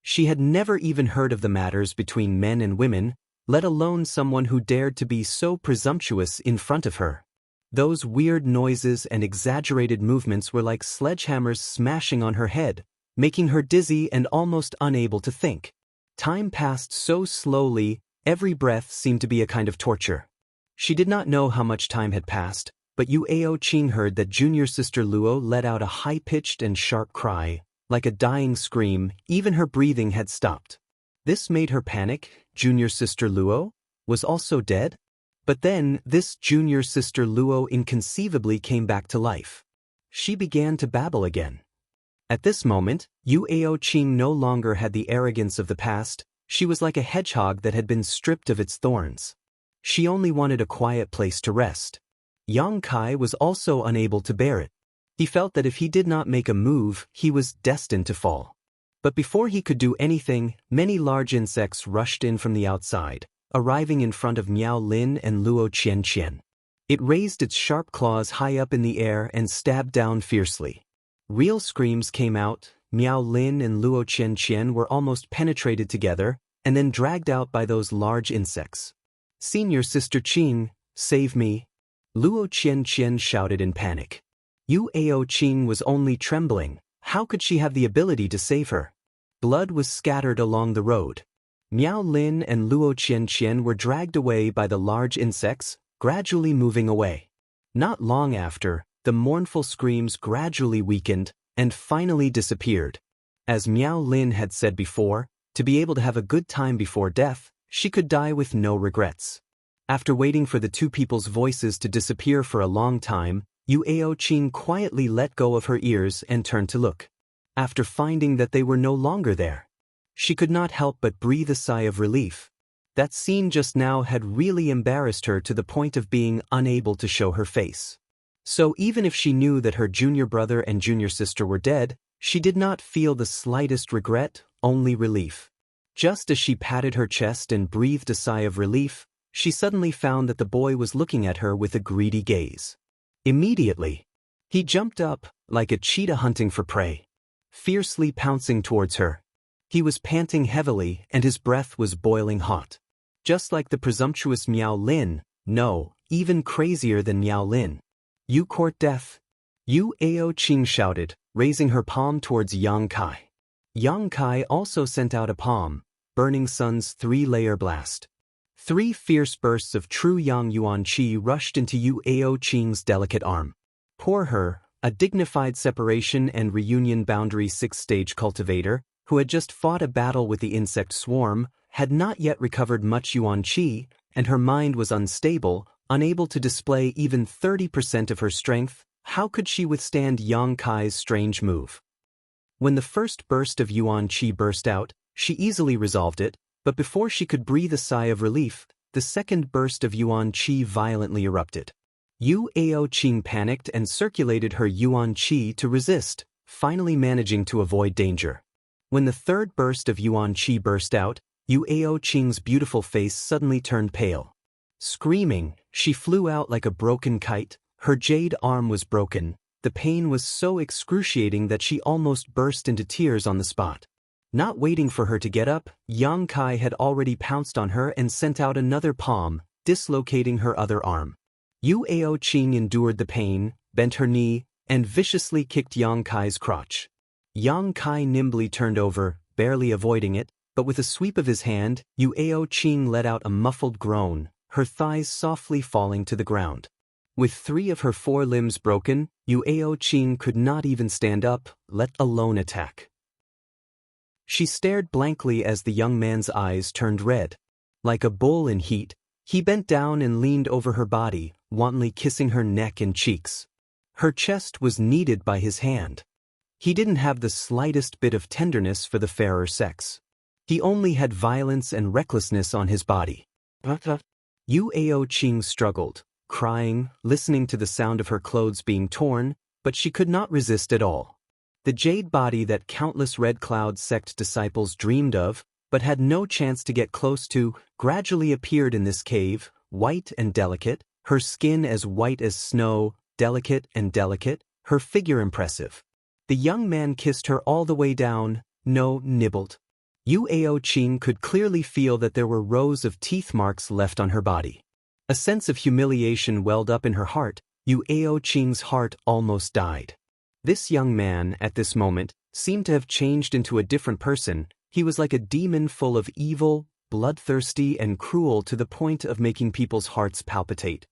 She had never even heard of the matters between men and women, let alone someone who dared to be so presumptuous in front of her. Those weird noises and exaggerated movements were like sledgehammers smashing on her head, making her dizzy and almost unable to think. Time passed so slowly, every breath seemed to be a kind of torture. She did not know how much time had passed, but Yu Aoqing heard that junior sister Luo let out a high-pitched and sharp cry, like a dying scream. Even her breathing had stopped. This made her panic. Junior sister Luo was also dead? But then, this junior sister Luo inconceivably came back to life. She began to babble again. At this moment, Yu Aoqing no longer had the arrogance of the past. She was like a hedgehog that had been stripped of its thorns. She only wanted a quiet place to rest. Yang Kai was also unable to bear it. He felt that if he did not make a move, he was destined to fall. But before he could do anything, many large insects rushed in from the outside, arriving in front of Miao Lin and Luo Qianqian. It raised its sharp claws high up in the air and stabbed down fiercely. Real screams came out. Miao Lin and Luo Qianqian were almost penetrated together, and then dragged out by those large insects. "Senior Sister Qing, save me!" Luo Qianqian shouted in panic. Yu Aoqing was only trembling. How could she have the ability to save her? Blood was scattered along the road. Miao Lin and Luo Qianqian were dragged away by the large insects, gradually moving away. Not long after, the mournful screams gradually weakened and finally disappeared. As Miao Lin had said before, to be able to have a good time before death, she could die with no regrets. After waiting for the two people's voices to disappear for a long time, Yu Aoqing quietly let go of her ears and turned to look. After finding that they were no longer there, she could not help but breathe a sigh of relief. That scene just now had really embarrassed her to the point of being unable to show her face. So even if she knew that her junior brother and junior sister were dead, she did not feel the slightest regret, only relief. Just as she patted her chest and breathed a sigh of relief, she suddenly found that the boy was looking at her with a greedy gaze. Immediately, he jumped up, like a cheetah hunting for prey, fiercely pouncing towards her. He was panting heavily and his breath was boiling hot. Just like the presumptuous Miao Lin, no, even crazier than Miao Lin. "You court death?" Yu Aoqing shouted, raising her palm towards Yang Kai. Yang Kai also sent out a palm, Burning Sun's three-layer blast. 3 fierce bursts of true Yang Yuan Qi rushed into Yu Aoqing's delicate arm. Poor her, a dignified separation and reunion boundary 6-stage cultivator, who had just fought a battle with the insect swarm, had not yet recovered much Yuan Qi, and her mind was unstable, unable to display even 30% of her strength. How could she withstand Yang Kai's strange move? When the first burst of Yuan Qi burst out, she easily resolved it, but before she could breathe a sigh of relief, the second burst of Yuan Qi violently erupted. Yu Aoqing panicked and circulated her Yuan Qi to resist, finally managing to avoid danger. When the third burst of Yuan Qi burst out, Yu Aoqing's beautiful face suddenly turned pale. Screaming, she flew out like a broken kite. Her jade arm was broken. The pain was so excruciating that she almost burst into tears on the spot. Not waiting for her to get up, Yang Kai had already pounced on her and sent out another palm, dislocating her other arm. Yu Aoqing endured the pain, bent her knee, and viciously kicked Yang Kai's crotch. Yang Kai nimbly turned over, barely avoiding it, but with a sweep of his hand, Yu Aoqing let out a muffled groan. her thighs softly falling to the ground. With 3 of her 4 limbs broken, Yuao Qing could not even stand up, let alone attack. She stared blankly as the young man's eyes turned red. Like a bull in heat, he bent down and leaned over her body, wantonly kissing her neck and cheeks. Her chest was kneaded by his hand. He didn't have the slightest bit of tenderness for the fairer sex. He only had violence and recklessness on his body. Yuao Qing struggled, crying, listening to the sound of her clothes being torn, but she could not resist at all. The jade body that countless Red Cloud sect disciples dreamed of, but had no chance to get close to, gradually appeared in this cave, white and delicate, her skin as white as snow, delicate, her figure impressive. The young man kissed her all the way down, nibbled. Yuao Qing could clearly feel that there were rows of teeth marks left on her body. A sense of humiliation welled up in her heart. Yuao Qing's heart almost died. This young man, at this moment, seemed to have changed into a different person. He was like a demon full of evil, bloodthirsty and cruel to the point of making people's hearts palpitate.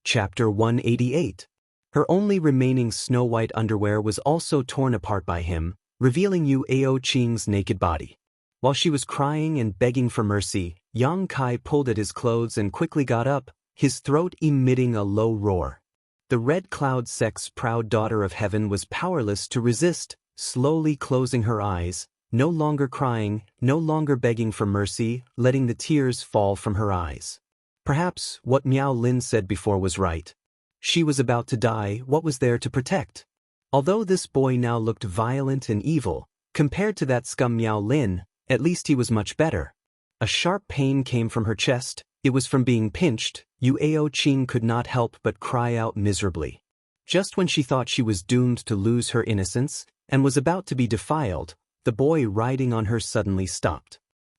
Chapter 188. Her only remaining snow-white underwear was also torn apart by him, revealing Yuao Qing's naked body. While she was crying and begging for mercy, Yang Kai pulled at his clothes and quickly got up, his throat emitting a low roar. The Red Cloud sect's proud daughter of heaven was powerless to resist, slowly closing her eyes, no longer crying, no longer begging for mercy, letting the tears fall from her eyes. Perhaps what Miao Lin said before was right. She was about to die. What was there to protect? Although this boy now looked violent and evil, compared to that scum Miao Lin, at least he was much better. A sharp pain came from her chest. It was from being pinched. Yuao Qing could not help but cry out miserably. Just when she thought she was doomed to lose her innocence, and was about to be defiled, the boy riding on her suddenly stopped.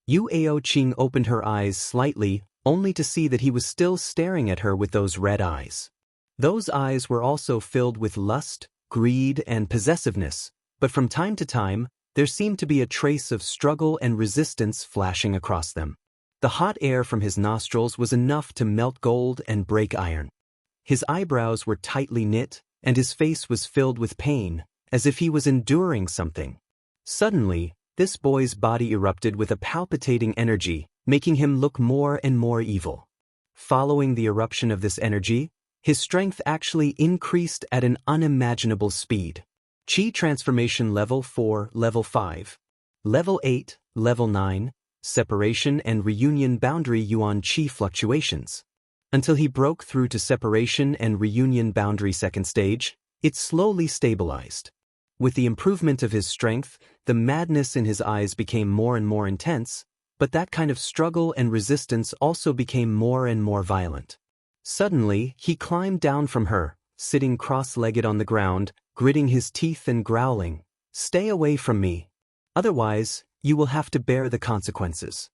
Yuao Qing opened her eyes slightly, only to see that he was still staring at her with those red eyes. Those eyes were also filled with lust, greed, and possessiveness, but from time to time, there seemed to be a trace of struggle and resistance flashing across them. The hot air from his nostrils was enough to melt gold and break iron. His eyebrows were tightly knit, and his face was filled with pain, as if he was enduring something. Suddenly, this boy's body erupted with a palpitating energy, making him look more and more evil. Following the eruption of this energy, his strength actually increased at an unimaginable speed. Qi transformation level 4, level 5. Level 8, level 9. Separation and reunion boundary yuan qi fluctuations. Until he broke through to separation and reunion boundary second stage, it slowly stabilized. With the improvement of his strength, the madness in his eyes became more and more intense, but that kind of struggle and resistance also became more and more violent. Suddenly, he climbed down from her, sitting cross-legged on the ground, gritting his teeth and growling, "Stay away from me. Otherwise, you will have to bear the consequences."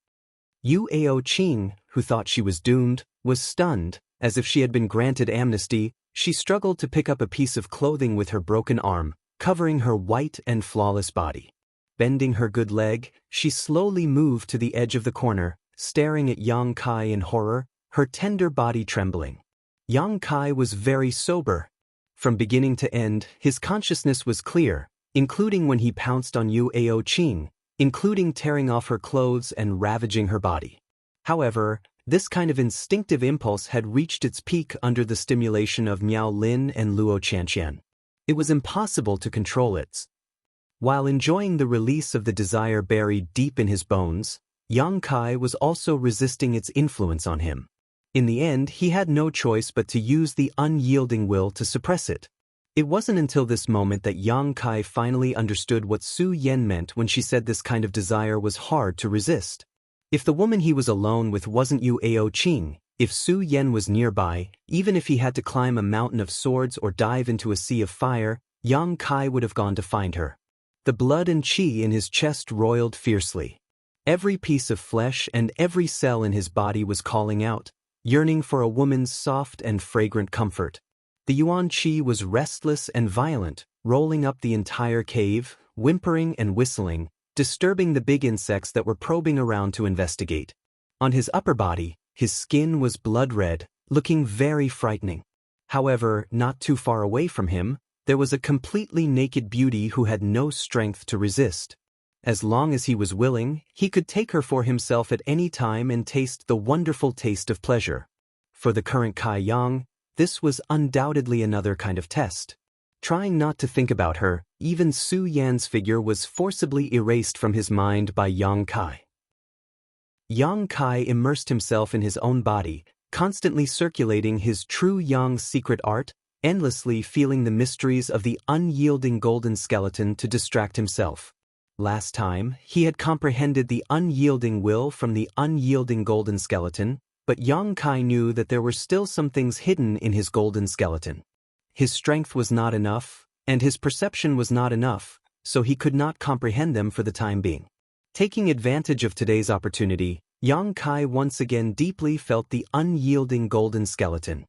Yuao Qing, who thought she was doomed, was stunned. As if she had been granted amnesty, she struggled to pick up a piece of clothing with her broken arm, covering her white and flawless body. Bending her good leg, she slowly moved to the edge of the corner, staring at Yang Kai in horror, her tender body trembling. Yang Kai was very sober. From beginning to end, his consciousness was clear, including when he pounced on Yuao Qing, including tearing off her clothes and ravaging her body. However, this kind of instinctive impulse had reached its peak under the stimulation of Miao Lin and Luo Qianqian. It was impossible to control it. While enjoying the release of the desire buried deep in his bones, Yang Kai was also resisting its influence on him. In the end, he had no choice but to use the unyielding will to suppress it. It wasn't until this moment that Yang Kai finally understood what Su Yan meant when she said this kind of desire was hard to resist. If the woman he was alone with wasn't Yuao Qing, if Su Yan was nearby, even if he had to climb a mountain of swords or dive into a sea of fire, Yang Kai would have gone to find her. The blood and qi in his chest roiled fiercely. Every piece of flesh and every cell in his body was calling out, yearning for a woman's soft and fragrant comfort. The yuan qi was restless and violent, rolling up the entire cave, whimpering and whistling, disturbing the big insects that were probing around to investigate. On his upper body, his skin was blood red, looking very frightening. However, not too far away from him, there was a completely naked beauty who had no strength to resist. As long as he was willing, he could take her for himself at any time and taste the wonderful taste of pleasure. For the current Kai Yang, this was undoubtedly another kind of test. Trying not to think about her, even Su Yan's figure was forcibly erased from his mind by Yang Kai. Yang Kai immersed himself in his own body, constantly circulating his true Yang's secret art, endlessly feeling the mysteries of the unyielding golden skeleton to distract himself. Last time, he had comprehended the unyielding will from the unyielding golden skeleton, but Yang Kai knew that there were still some things hidden in his golden skeleton. His strength was not enough, and his perception was not enough, so he could not comprehend them for the time being. Taking advantage of today's opportunity, Yang Kai once again deeply felt the unyielding golden skeleton.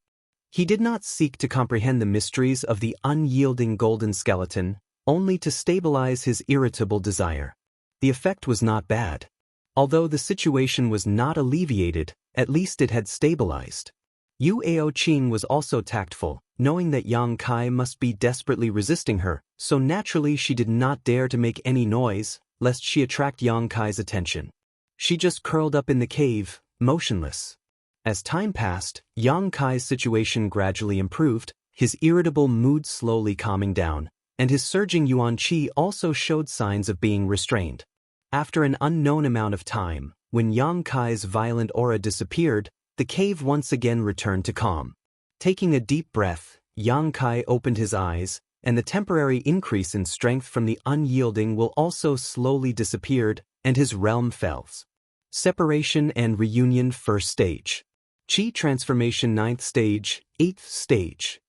He did not seek to comprehend the mysteries of the unyielding golden skeleton, only to stabilize his irritable desire. The effect was not bad. Although the situation was not alleviated, at least it had stabilized. Yu Aoqing was also tactful, knowing that Yang Kai must be desperately resisting her, so naturally she did not dare to make any noise, lest she attract Yang Kai's attention. She just curled up in the cave, motionless. As time passed, Yang Kai's situation gradually improved, his irritable mood slowly calming down, and his surging yuan qi also showed signs of being restrained. After an unknown amount of time, when Yang Kai's violent aura disappeared, the cave once again returned to calm. Taking a deep breath, Yang Kai opened his eyes, and the temporary increase in strength from the unyielding will also slowly disappeared, and his realm fell. Separation and reunion first stage. Qi transformation 9th stage, 8th stage.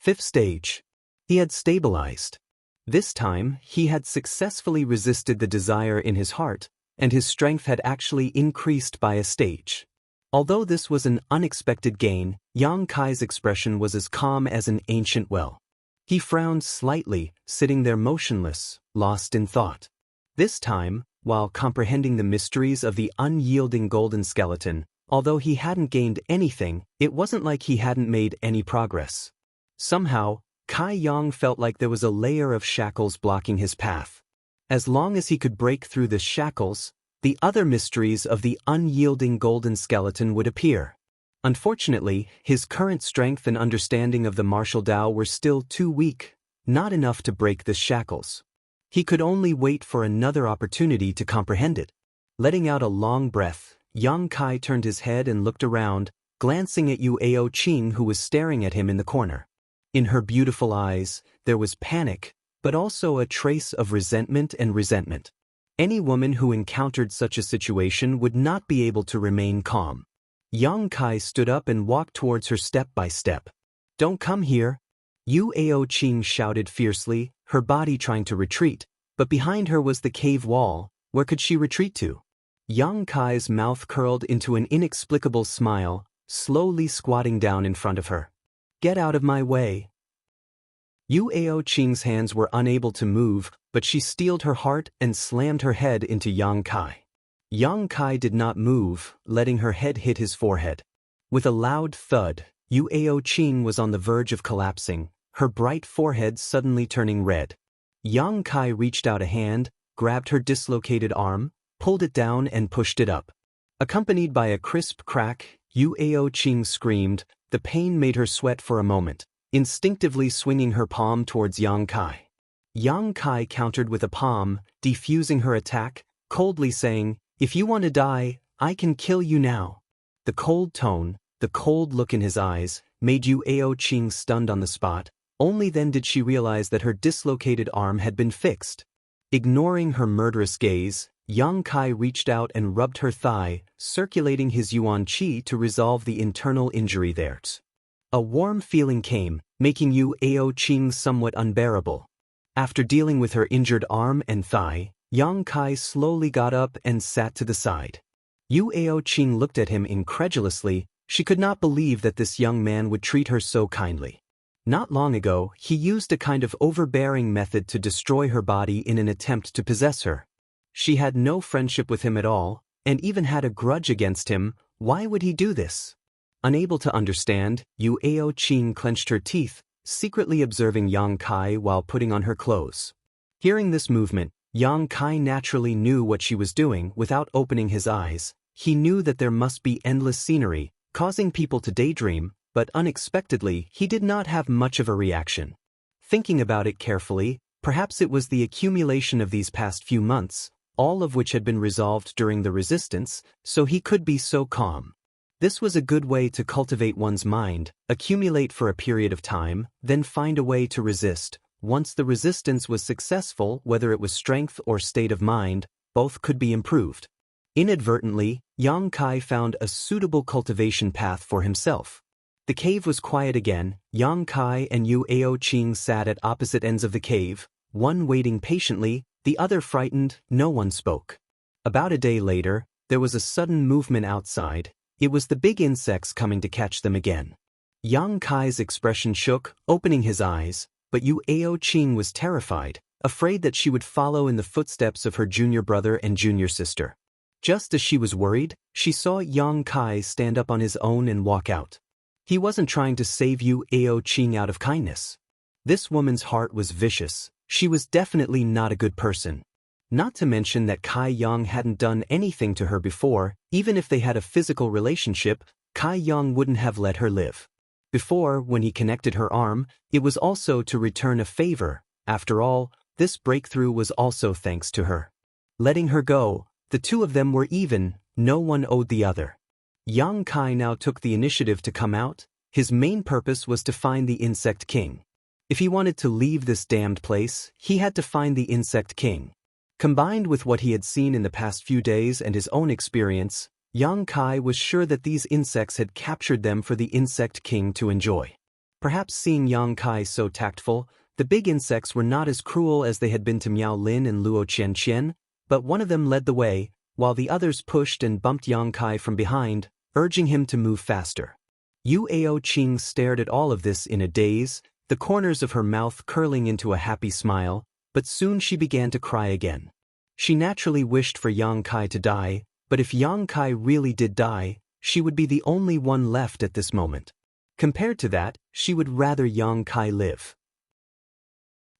5th stage. He had stabilized. This time, he had successfully resisted the desire in his heart, and his strength had actually increased by a stage. Although this was an unexpected gain, Yang Kai's expression was as calm as an ancient well. He frowned slightly, sitting there motionless, lost in thought. This time, while comprehending the mysteries of the unyielding golden skeleton, although he hadn't gained anything, it wasn't like he hadn't made any progress. Somehow, Kai Yang felt like there was a layer of shackles blocking his path. As long as he could break through the shackles, the other mysteries of the unyielding golden skeleton would appear. Unfortunately, his current strength and understanding of the martial Tao were still too weak, not enough to break the shackles. He could only wait for another opportunity to comprehend it. Letting out a long breath, Yang Kai turned his head and looked around, glancing at Yu Aoqing who was staring at him in the corner. In her beautiful eyes, there was panic, but also a trace of resentment and resentment. Any woman who encountered such a situation would not be able to remain calm. Yang Kai stood up and walked towards her step by step. "Don't come here!" Yu Aoqing shouted fiercely, her body trying to retreat, but behind her was the cave wall. Where could she retreat to? Yang Kai's mouth curled into an inexplicable smile, slowly squatting down in front of her. "Get out of my way!" Yu Aoqing's hands were unable to move, but she steeled her heart and slammed her head into Yang Kai. Yang Kai did not move, letting her head hit his forehead. With a loud thud, Yu Aoqing was on the verge of collapsing, her bright forehead suddenly turning red. Yang Kai reached out a hand, grabbed her dislocated arm, pulled it down and pushed it up. Accompanied by a crisp crack, Yu Aoqing screamed. The pain made her sweat for a moment, instinctively swinging her palm towards Yang Kai. Yang Kai countered with a palm, defusing her attack, coldly saying, "If you want to die, I can kill you now." The cold tone, the cold look in his eyes, made Yu Aoqing stunned on the spot. Only then did she realize that her dislocated arm had been fixed. Ignoring her murderous gaze, Yang Kai reached out and rubbed her thigh, circulating his yuan qi to resolve the internal injury there. A warm feeling came, making Yu Aoqing somewhat unbearable. After dealing with her injured arm and thigh, Yang Kai slowly got up and sat to the side. Yu Aoqing looked at him incredulously. She could not believe that this young man would treat her so kindly. Not long ago, he used a kind of overbearing method to destroy her body in an attempt to possess her. She had no friendship with him at all, and even had a grudge against him. Why would he do this? Unable to understand, Yu Aoqing clenched her teeth, secretly observing Yang Kai while putting on her clothes. Hearing this movement, Yang Kai naturally knew what she was doing without opening his eyes. He knew that there must be endless scenery, causing people to daydream, but unexpectedly, he did not have much of a reaction. Thinking about it carefully, perhaps it was the accumulation of these past few months, all of which had been resolved during the resistance, so he could be so calm. This was a good way to cultivate one's mind, accumulate for a period of time, then find a way to resist. Once the resistance was successful, whether it was strength or state of mind, both could be improved. Inadvertently, Yang Kai found a suitable cultivation path for himself. The cave was quiet again. Yang Kai and Yu Aoqing sat at opposite ends of the cave, one waiting patiently, the other frightened. No one spoke. About a day later, there was a sudden movement outside. It was the big insects coming to catch them again. Yang Kai's expression shook, opening his eyes, but Yu Aoqing was terrified, afraid that she would follow in the footsteps of her junior brother and junior sister. Just as she was worried, she saw Yang Kai stand up on his own and walk out. He wasn't trying to save Yu Aoqing out of kindness. This woman's heart was vicious. She was definitely not a good person. Not to mention that Kai Yang hadn't done anything to her before. Even if they had a physical relationship, Kai Yang wouldn't have let her live. Before, when he connected her arm, it was also to return a favor. After all, this breakthrough was also thanks to her. Letting her go, the two of them were even. No one owed the other. Yang Kai now took the initiative to come out. His main purpose was to find the Insect King. If he wanted to leave this damned place, he had to find the Insect King. Combined with what he had seen in the past few days and his own experience, Yang Kai was sure that these insects had captured them for the Insect King to enjoy. Perhaps seeing Yang Kai so tactful, the big insects were not as cruel as they had been to Miao Lin and Luo Qianqian, but one of them led the way, while the others pushed and bumped Yang Kai from behind, urging him to move faster. Yu Aoqing stared at all of this in a daze, the corners of her mouth curling into a happy smile, but soon she began to cry again. She naturally wished for Yang Kai to die, but if Yang Kai really did die, she would be the only one left at this moment. Compared to that, she would rather Yang Kai live.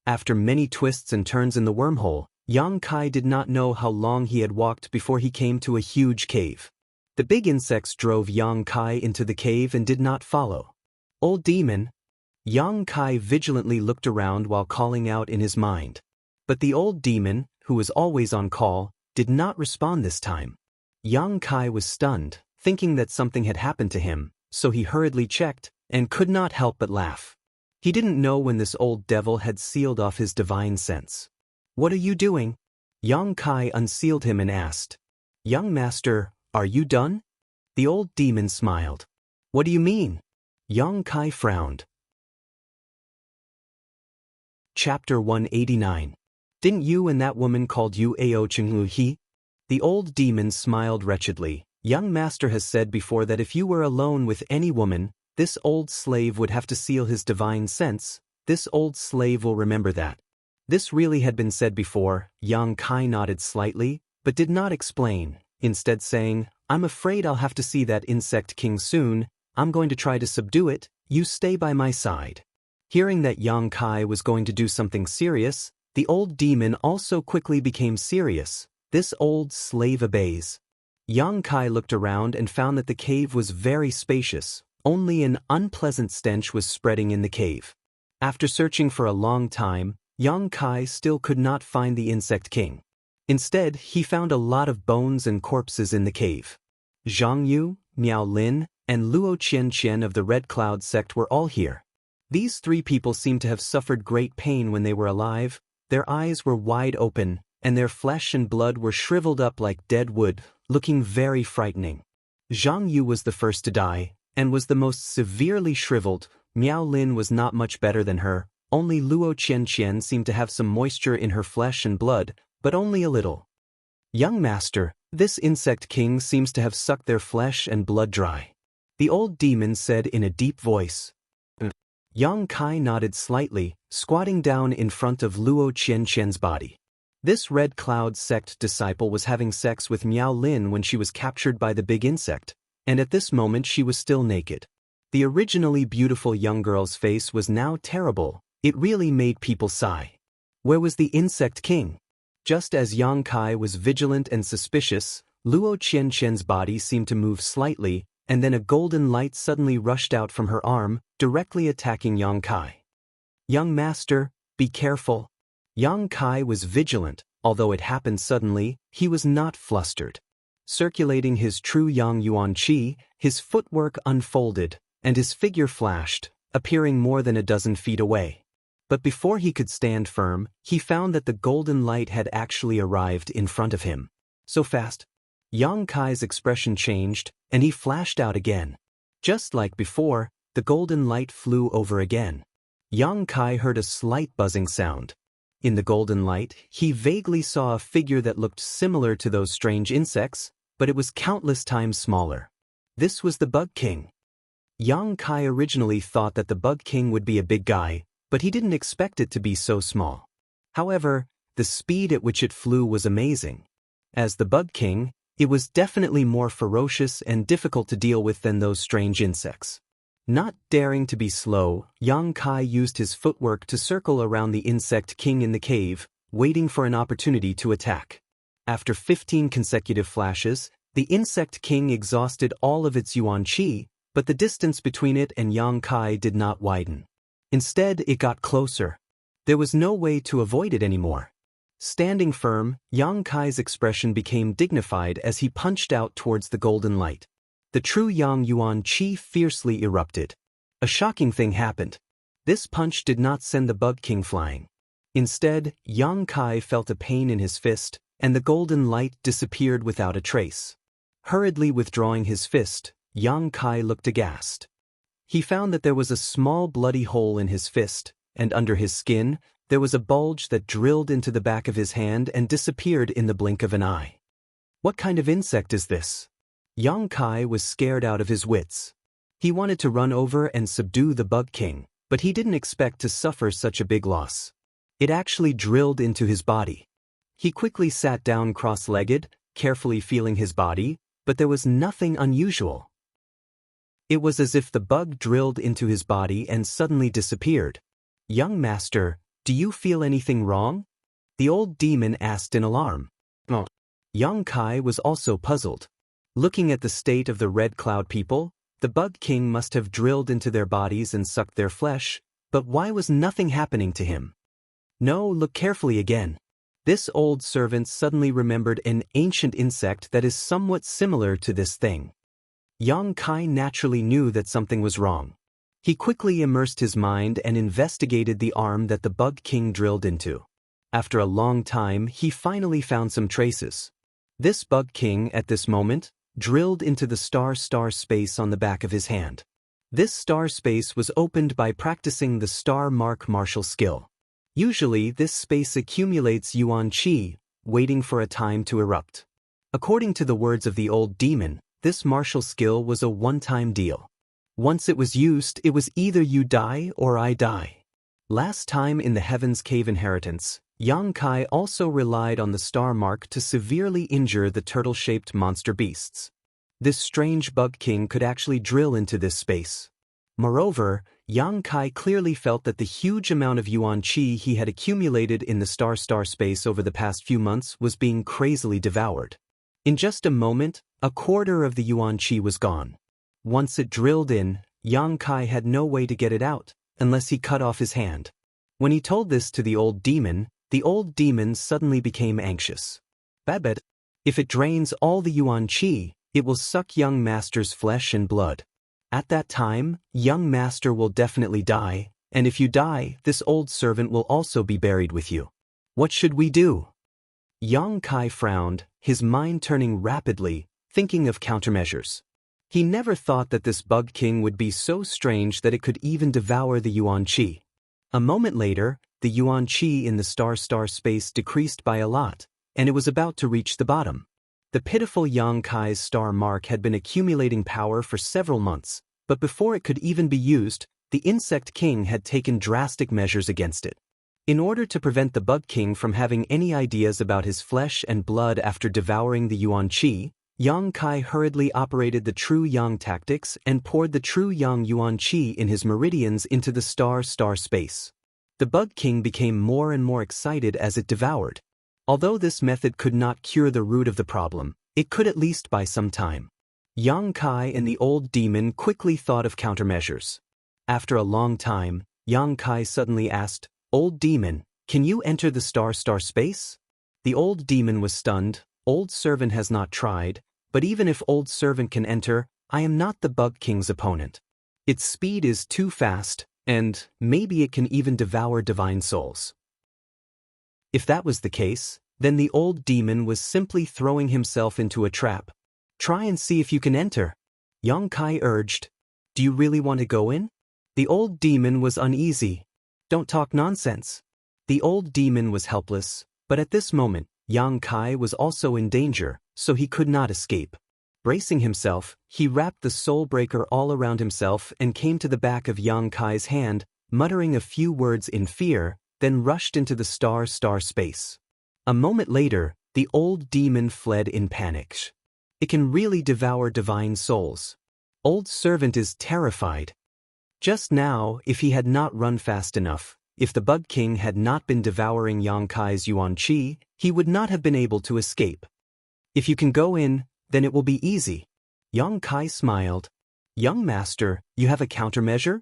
After many twists and turns in the wormhole, Yang Kai did not know how long he had walked before he came to a huge cave. The big insects drove Yang Kai into the cave and did not follow. "Old demon!" Yang Kai vigilantly looked around while calling out in his mind. But the old demon, who was always on call, did not respond this time. Yang Kai was stunned, thinking that something had happened to him, so he hurriedly checked, and could not help but laugh. He didn't know when this old devil had sealed off his divine sense. "What are you doing?" Yang Kai unsealed him and asked. "Young master, are you done?" The old demon smiled. "What do you mean?" Yang Kai frowned. Chapter 189. Didn't you and that woman called Yu Aoqing he? The old demon smiled wretchedly. Young master has said before that if you were alone with any woman, this old slave would have to seal his divine sense. This old slave will remember that. This really had been said before. Yang Kai nodded slightly, but did not explain, instead saying, "I'm afraid I'll have to see that Insect King soon. I'm going to try to subdue it. You stay by my side." Hearing that Yang Kai was going to do something serious, the old demon also quickly became serious. This old slave obeys. Yang Kai looked around and found that the cave was very spacious. Only an unpleasant stench was spreading in the cave. After searching for a long time, Yang Kai still could not find the Insect King. Instead, he found a lot of bones and corpses in the cave. Zhang Yu, Miao Lin, and Luo Qianqian of the Red Cloud sect were all here. These three people seemed to have suffered great pain when they were alive. Their eyes were wide open, and their flesh and blood were shriveled up like dead wood, looking very frightening. Zhang Yu was the first to die, and was the most severely shriveled. Miao Lin was not much better than her. Only Luo Qianqian seemed to have some moisture in her flesh and blood, but only a little. "Young master, this Insect King seems to have sucked their flesh and blood dry," the old demon said in a deep voice. Yang Kai nodded slightly, squatting down in front of Luo Qianqian's body. This Red Cloud sect disciple was having sex with Miao Lin when she was captured by the big insect, and at this moment she was still naked. The originally beautiful young girl's face was now terrible. It really made people sigh. Where was the insect king? Just as Yang Kai was vigilant and suspicious, Luo Qianqian's body seemed to move slightly, and then a golden light suddenly rushed out from her arm, directly attacking Yang Kai. Young master, be careful. Yang Kai was vigilant, although it happened suddenly, he was not flustered. Circulating his true Yang Yuan Qi, his footwork unfolded, and his figure flashed, appearing more than a dozen feet away. But before he could stand firm, he found that the golden light had actually arrived in front of him. So fast. Yang Kai's expression changed, and he flashed out again. Just like before, the golden light flew over again. Yang Kai heard a slight buzzing sound. In the golden light, he vaguely saw a figure that looked similar to those strange insects, but it was countless times smaller. This was the Bug King. Yang Kai originally thought that the Bug King would be a big guy, but he didn't expect it to be so small. However, the speed at which it flew was amazing. As the Bug King, it was definitely more ferocious and difficult to deal with than those strange insects. Not daring to be slow, Yang Kai used his footwork to circle around the insect king in the cave, waiting for an opportunity to attack. After 15 consecutive flashes, the insect king exhausted all of its Yuan Qi, but the distance between it and Yang Kai did not widen. Instead, it got closer. There was no way to avoid it anymore. Standing firm, Yang Kai's expression became dignified as he punched out towards the golden light. The true Yang Yuan Qi fiercely erupted. A shocking thing happened. This punch did not send the Bug King flying. Instead, Yang Kai felt a pain in his fist, and the golden light disappeared without a trace. Hurriedly withdrawing his fist, Yang Kai looked aghast. He found that there was a small bloody hole in his fist, and under his skin, there was a bulge that drilled into the back of his hand and disappeared in the blink of an eye. What kind of insect is this? Yang Kai was scared out of his wits. He wanted to run over and subdue the Bug King, but he didn't expect to suffer such a big loss. It actually drilled into his body. He quickly sat down cross-legged, carefully feeling his body, but there was nothing unusual. It was as if the bug drilled into his body and suddenly disappeared. "Young master, do you feel anything wrong?" the old demon asked in alarm. Yang Kai was also puzzled. Looking at the state of the Red Cloud people, the Bug King must have drilled into their bodies and sucked their flesh, but why was nothing happening to him? No, look carefully again. This old servant suddenly remembered an ancient insect that is somewhat similar to this thing. Yang Kai naturally knew that something was wrong. He quickly immersed his mind and investigated the arm that the Bug King drilled into. After a long time, he finally found some traces. This Bug King, at this moment, drilled into the star space on the back of his hand. This star space was opened by practicing the star mark martial skill. Usually, this space accumulates Yuan Qi, waiting for a time to erupt. According to the words of the old demon, this martial skill was a one-time deal. Once it was used, it was either you die or I die. Last time in the Heaven's Cave Inheritance, Yang Kai also relied on the star mark to severely injure the turtle-shaped monster beasts. This strange Bug King could actually drill into this space. Moreover, Yang Kai clearly felt that the huge amount of Yuan Qi he had accumulated in the star space over the past few months was being crazily devoured. In just a moment, a quarter of the Yuan Qi was gone. Once it drilled in, Yang Kai had no way to get it out, unless he cut off his hand. When he told this to the old demon suddenly became anxious. Bad. If it drains all the Yuan Qi, it will suck young master's flesh and blood. At that time, young master will definitely die, and if you die, this old servant will also be buried with you. What should we do? Yang Kai frowned, his mind turning rapidly, thinking of countermeasures. He never thought that this Bug King would be so strange that it could even devour the Yuan Qi. A moment later, the Yuan Qi in the star space decreased by a lot, and it was about to reach the bottom. The pitiful Yang Kai's star mark had been accumulating power for several months, but before it could even be used, the Insect King had taken drastic measures against it. In order to prevent the Bug King from having any ideas about his flesh and blood after devouring the Yuan Qi, Yang Kai hurriedly operated the true Yang tactics and poured the true Yang Yuan Qi in his meridians into the star space. The Bug King became more and more excited as it devoured. Although this method could not cure the root of the problem, it could at least buy some time. Yang Kai and the old demon quickly thought of countermeasures. After a long time, Yang Kai suddenly asked, "Old demon, can you enter the star space?" The old demon was stunned. "Old servant has not tried, but even if old servant can enter, I am not the Bug King's opponent. Its speed is too fast, and maybe it can even devour divine souls." If that was the case, then the old demon was simply throwing himself into a trap. "Try and see if you can enter," Yang Kai urged. "Do you really want to go in?" The old demon was uneasy. "Don't talk nonsense." The old demon was helpless, but at this moment, Yang Kai was also in danger, so he could not escape. Bracing himself, he wrapped the soul breaker all around himself and came to the back of Yang Kai's hand, muttering a few words in fear, then rushed into the star space. A moment later, the old demon fled in panic. It can really devour divine souls. Old servant is terrified. Just now, if he had not run fast enough, if the Bug King had not been devouring Yang Kai's Yuan Qi, he would not have been able to escape. "If you can go in, then it will be easy." Yang Kai smiled. "Young master, you have a countermeasure?"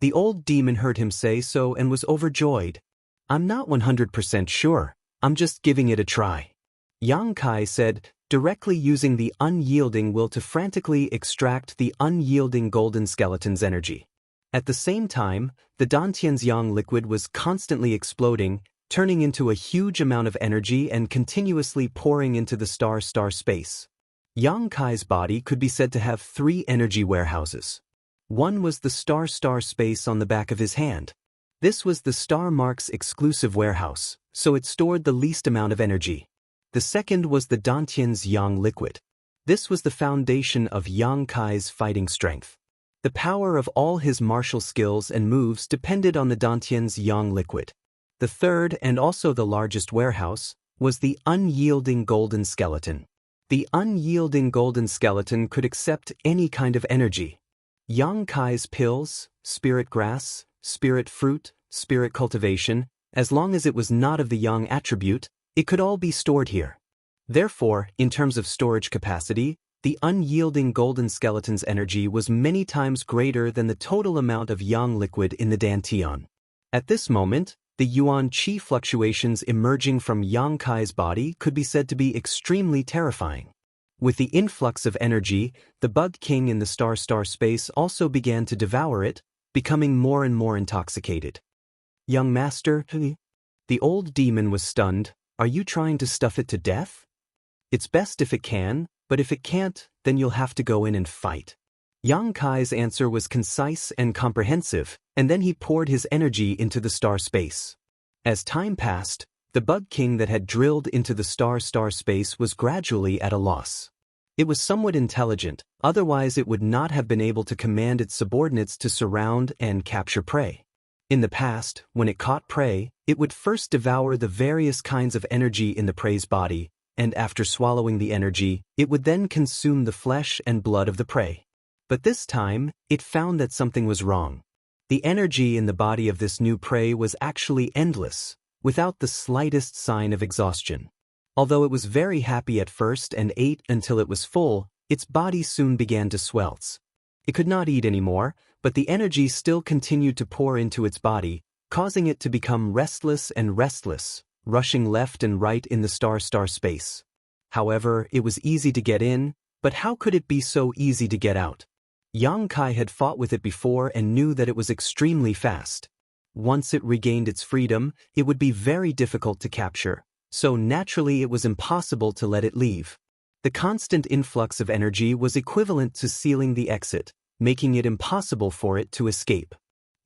The old demon heard him say so and was overjoyed. "I'm not 100% sure. I'm just giving it a try," Yang Kai said, directly using the unyielding will to frantically extract the unyielding golden skeleton's energy. At the same time, the Dantian's yang liquid was constantly exploding, turning into a huge amount of energy and continuously pouring into the star space. Yang Kai's body could be said to have 3 energy warehouses. One was the star space on the back of his hand. This was the star mark's exclusive warehouse, so it stored the least amount of energy. The second was the Dantian's yang liquid. This was the foundation of Yang Kai's fighting strength. The power of all his martial skills and moves depended on the Dantian's yang liquid. The third, and also the largest warehouse, was the unyielding golden skeleton. The unyielding golden skeleton could accept any kind of energy. Yang Kai's pills, spirit grass, spirit fruit, spirit cultivation, as long as it was not of the yang attribute, it could all be stored here. Therefore, in terms of storage capacity, the unyielding golden skeleton's energy was many times greater than the total amount of yang liquid in the Dantian. At this moment, the Yuan Qi fluctuations emerging from Yang Kai's body could be said to be extremely terrifying. With the influx of energy, the Bug King in the star space also began to devour it, becoming more and more intoxicated. "Young master," the old demon was stunned. "Are you trying to stuff it to death?" "It's best if it can, but if it can't, then you'll have to go in and fight." Yang Kai's answer was concise and comprehensive, and then he poured his energy into the star space. As time passed, the Bug King that had drilled into the star space was gradually at a loss. It was somewhat intelligent, otherwise it would not have been able to command its subordinates to surround and capture prey. In the past, when it caught prey, it would first devour the various kinds of energy in the prey's body, and after swallowing the energy, it would then consume the flesh and blood of the prey. But this time, it found that something was wrong. The energy in the body of this new prey was actually endless, without the slightest sign of exhaustion. Although it was very happy at first and ate until it was full, its body soon began to swells. It could not eat anymore, but the energy still continued to pour into its body, causing it to become restless, rushing left and right in the star space. However, it was easy to get in, but how could it be so easy to get out? Yang Kai had fought with it before and knew that it was extremely fast. Once it regained its freedom, it would be very difficult to capture, so naturally it was impossible to let it leave. The constant influx of energy was equivalent to sealing the exit, making it impossible for it to escape.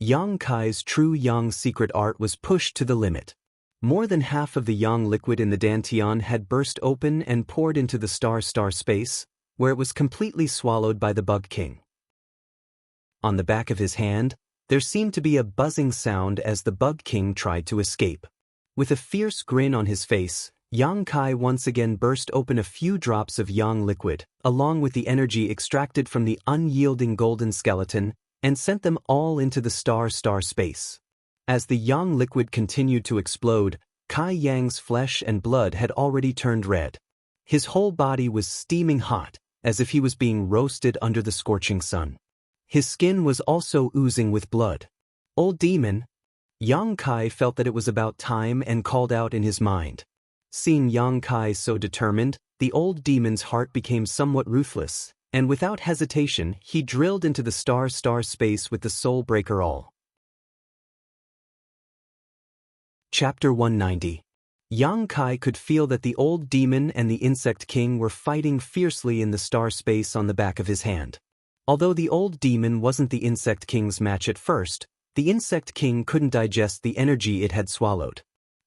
Yang Kai's true yang secret art was pushed to the limit. More than half of the yang liquid in the Dantian had burst open and poured into the star space, where it was completely swallowed by the Bug King. On the back of his hand, There seemed to be a buzzing sound as the Bug King tried to escape. With a fierce grin on his face, Yang Kai once again burst open a few drops of yang liquid, along with the energy extracted from the unyielding golden skeleton, and sent them all into the star space. As the yang liquid continued to explode, Kai Yang's flesh and blood had already turned red. His whole body was steaming hot, as if he was being roasted under the scorching sun. His skin was also oozing with blood. "Old demon!" Yang Kai felt that it was about time and called out in his mind. Seeing Yang Kai so determined, the old demon's heart became somewhat ruthless, and without hesitation he drilled into the star space with the Soul Breaker All. Chapter 190. Yang Kai could feel that the old demon and the Insect King were fighting fiercely in the star space on the back of his hand. Although the old demon wasn't the Insect King's match at first, the Insect King couldn't digest the energy it had swallowed.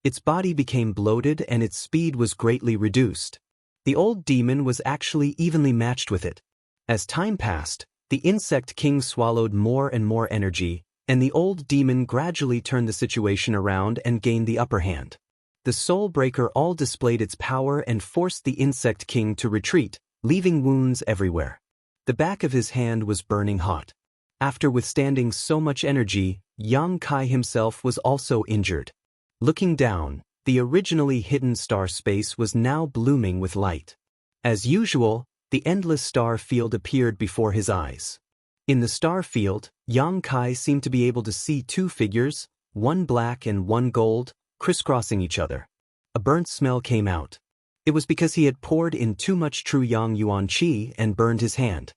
Its body became bloated and its speed was greatly reduced. The old demon was actually evenly matched with it. As time passed, the Insect King swallowed more and more energy, and the old demon gradually turned the situation around and gained the upper hand. The Soul Breaker All displayed its power and forced the Insect King to retreat, leaving wounds everywhere. The back of his hand was burning hot. After withstanding so much energy, Yang Kai himself was also injured. Looking down, the originally hidden star space was now blooming with light. As usual, the endless star field appeared before his eyes. In the star field, Yang Kai seemed to be able to see two figures, one black and one gold, crisscrossing each other. A burnt smell came out. It was because he had poured in too much true Yang Yuan Qi and burned his hand.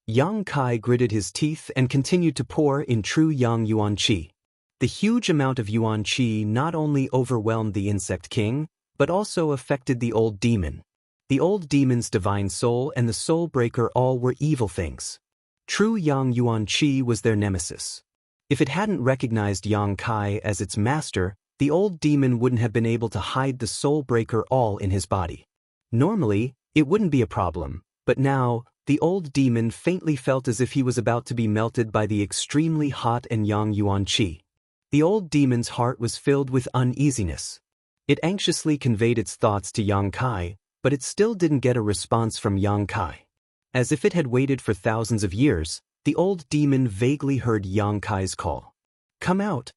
Yang Kai gritted his teeth and continued to pour in true Yang Yuan Qi. The huge amount of Yuan Qi not only overwhelmed the Insect King, but also affected the old demon. The old demon's divine soul and the Soul Breaker All were evil things. True Yang Yuan Qi was their nemesis. If it hadn't recognized Yang Kai as its master, the old demon wouldn't have been able to hide the Soul Breaker All in his body. Normally, it wouldn't be a problem, but now, the old demon faintly felt as if he was about to be melted by the extremely hot and Yang Yuan Qi. The old demon's heart was filled with uneasiness. It anxiously conveyed its thoughts to Yang Kai, but it still didn't get a response from Yang Kai. As if it had waited for thousands of years, the old demon vaguely heard Yang Kai's call. "Come out!"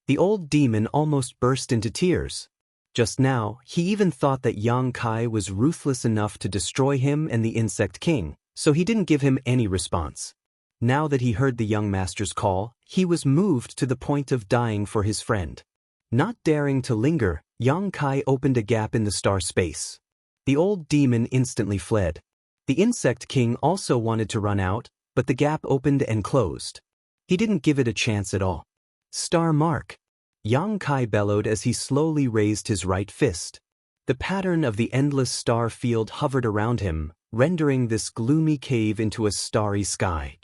The old demon almost burst into tears. Just now, he even thought that Yang Kai was ruthless enough to destroy him and the Insect King, so he didn't give him any response. Now that he heard the young master's call, he was moved to the point of dying for his friend. Not daring to linger, Yang Kai opened a gap in the star space. The old demon instantly fled. The Insect King also wanted to run out, but the gap opened and closed. He didn't give it a chance at all. "Star mark!" Yang Kai bellowed as he slowly raised his right fist. The pattern of the endless star field hovered around him, rendering this gloomy cave into a starry sky.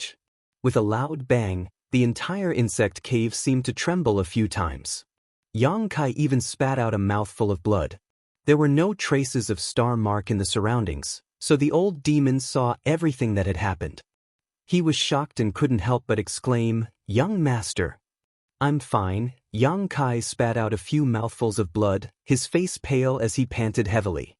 With a loud bang, the entire insect cave seemed to tremble a few times. Yang Kai even spat out a mouthful of blood. There were no traces of star mark in the surroundings, so the old demon saw everything that had happened. He was shocked and couldn't help but exclaim, "Young master." "I'm fine." Yang Kai spat out a few mouthfuls of blood, his face pale as he panted heavily.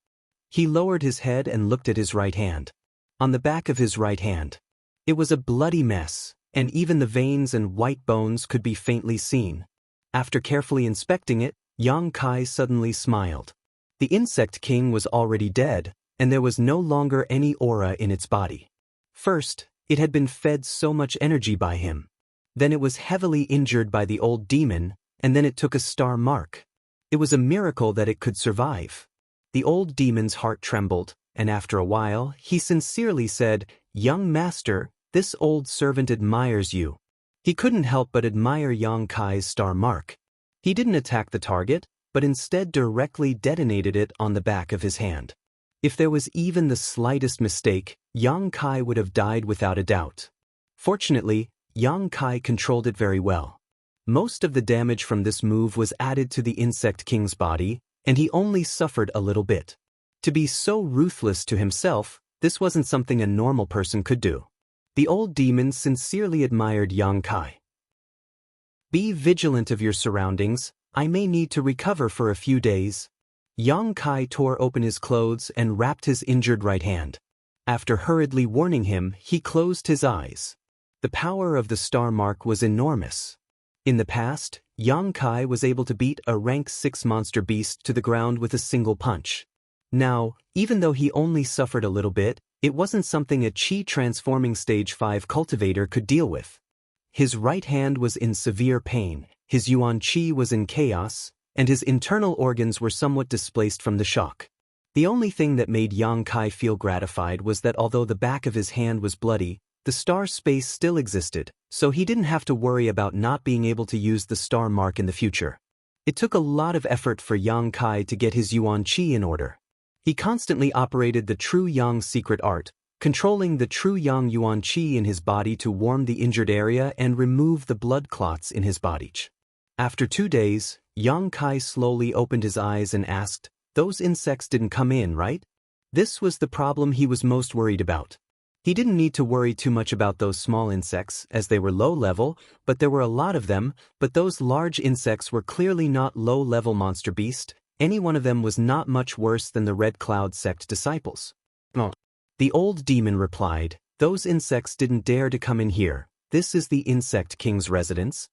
He lowered his head and looked at his right hand. On the back of his right hand, it was a bloody mess, and even the veins and white bones could be faintly seen. After carefully inspecting it, Yang Kai suddenly smiled. The Insect King was already dead, and there was no longer any aura in its body. First, it had been fed so much energy by him. Then it was heavily injured by the old demon, and then it took a star mark. It was a miracle that it could survive. The old demon's heart trembled, and after a while, he sincerely said, "Young master, this old servant admires you." He couldn't help but admire Yang Kai's star mark. He didn't attack the target, but instead directly detonated it on the back of his hand. If there was even the slightest mistake, Yang Kai would have died without a doubt. Fortunately, Yang Kai controlled it very well. Most of the damage from this move was added to the Insect King's body, and he only suffered a little bit. To be so ruthless to himself, this wasn't something a normal person could do. The old demon sincerely admired Yang Kai. Be vigilant of your surroundings, I may need to recover for a few days. Yang Kai tore open his clothes and wrapped his injured right hand. After hurriedly warning him, he closed his eyes. The power of the star mark was enormous. In the past, Yang Kai was able to beat a rank 6 monster beast to the ground with a single punch. Now, even though he only suffered a little bit, it wasn't something a Qi transforming stage 5 cultivator could deal with. His right hand was in severe pain, his Yuan Qi was in chaos, and his internal organs were somewhat displaced from the shock. The only thing that made Yang Kai feel gratified was that although the back of his hand was bloody, the star space still existed, so he didn't have to worry about not being able to use the star mark in the future. It took a lot of effort for Yang Kai to get his Yuan Qi in order. He constantly operated the True Yang secret art, controlling the True Yang Yuan Qi in his body to warm the injured area and remove the blood clots in his body. After 2 days, Yang Kai slowly opened his eyes and asked, "Those insects didn't come in, right?" This was the problem he was most worried about. He didn't need to worry too much about those small insects, as they were low level, but there were a lot of them, but those large insects were clearly not low-level monster beast. Any one of them was not much worse than the Red Cloud sect disciples. Oh. The old demon replied, "Those insects didn't dare to come in here. This is the Insect King's residence."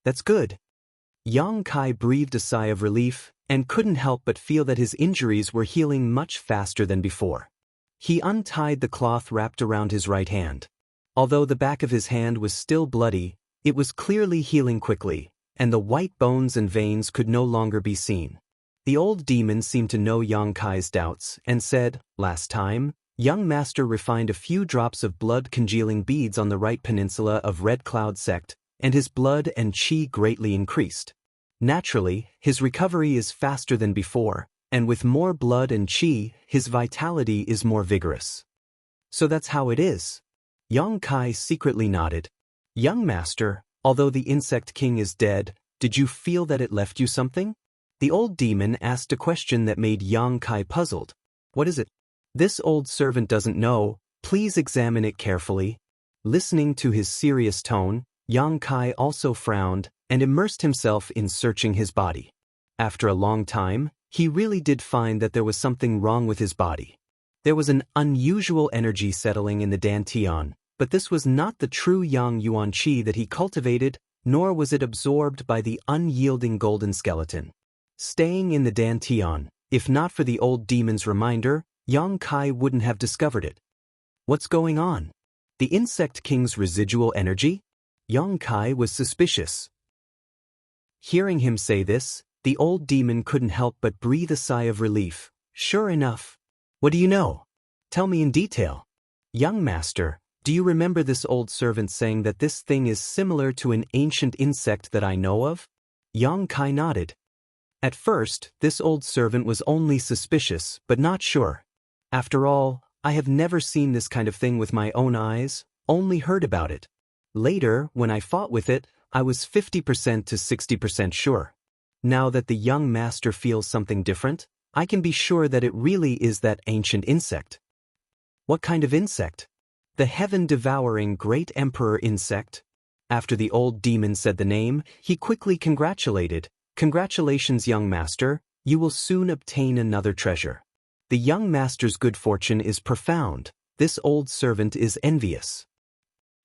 "That's good." Yang Kai breathed a sigh of relief, and couldn't help but feel that his injuries were healing much faster than before. He untied the cloth wrapped around his right hand. Although the back of his hand was still bloody, it was clearly healing quickly, and the white bones and veins could no longer be seen. The old demon seemed to know Yang Kai's doubts and said, "Last time, young master refined a few drops of blood-congealing beads on the right peninsula of Red Cloud sect, and his blood and qi greatly increased. Naturally, his recovery is faster than before, and with more blood and qi, his vitality is more vigorous." "So that's how it is." Yang Kai secretly nodded. "Young master, although the Insect King is dead, did you feel that it left you something?" The old demon asked a question that made Yang Kai puzzled. "What is it?" "This old servant doesn't know, please examine it carefully." Listening to his serious tone, Yang Kai also frowned and immersed himself in searching his body. After a long time, he really did find that there was something wrong with his body. There was an unusual energy settling in the dantian, but this was not the true Yang Yuan Qi that he cultivated, nor was it absorbed by the unyielding golden skeleton. Staying in the dantian, if not for the old demon's reminder, Yang Kai wouldn't have discovered it. "What's going on? The Insect King's residual energy?" Yang Kai was suspicious. Hearing him say this, the old demon couldn't help but breathe a sigh of relief. "Sure enough." "What do you know? Tell me in detail." "Young master, do you remember this old servant saying that this thing is similar to an ancient insect that I know of?" Yang Kai nodded. At first, this old servant was only suspicious, but not sure. "After all, I have never seen this kind of thing with my own eyes, only heard about it. Later, when I fought with it, I was 50% to 60% sure. Now that the young master feels something different, I can be sure that it really is that ancient insect." "What kind of insect?" "The heaven-devouring great emperor insect." After the old demon said the name, he quickly congratulated. "Congratulations, young master, you will soon obtain another treasure." The young master's good fortune is profound. This old servant is envious.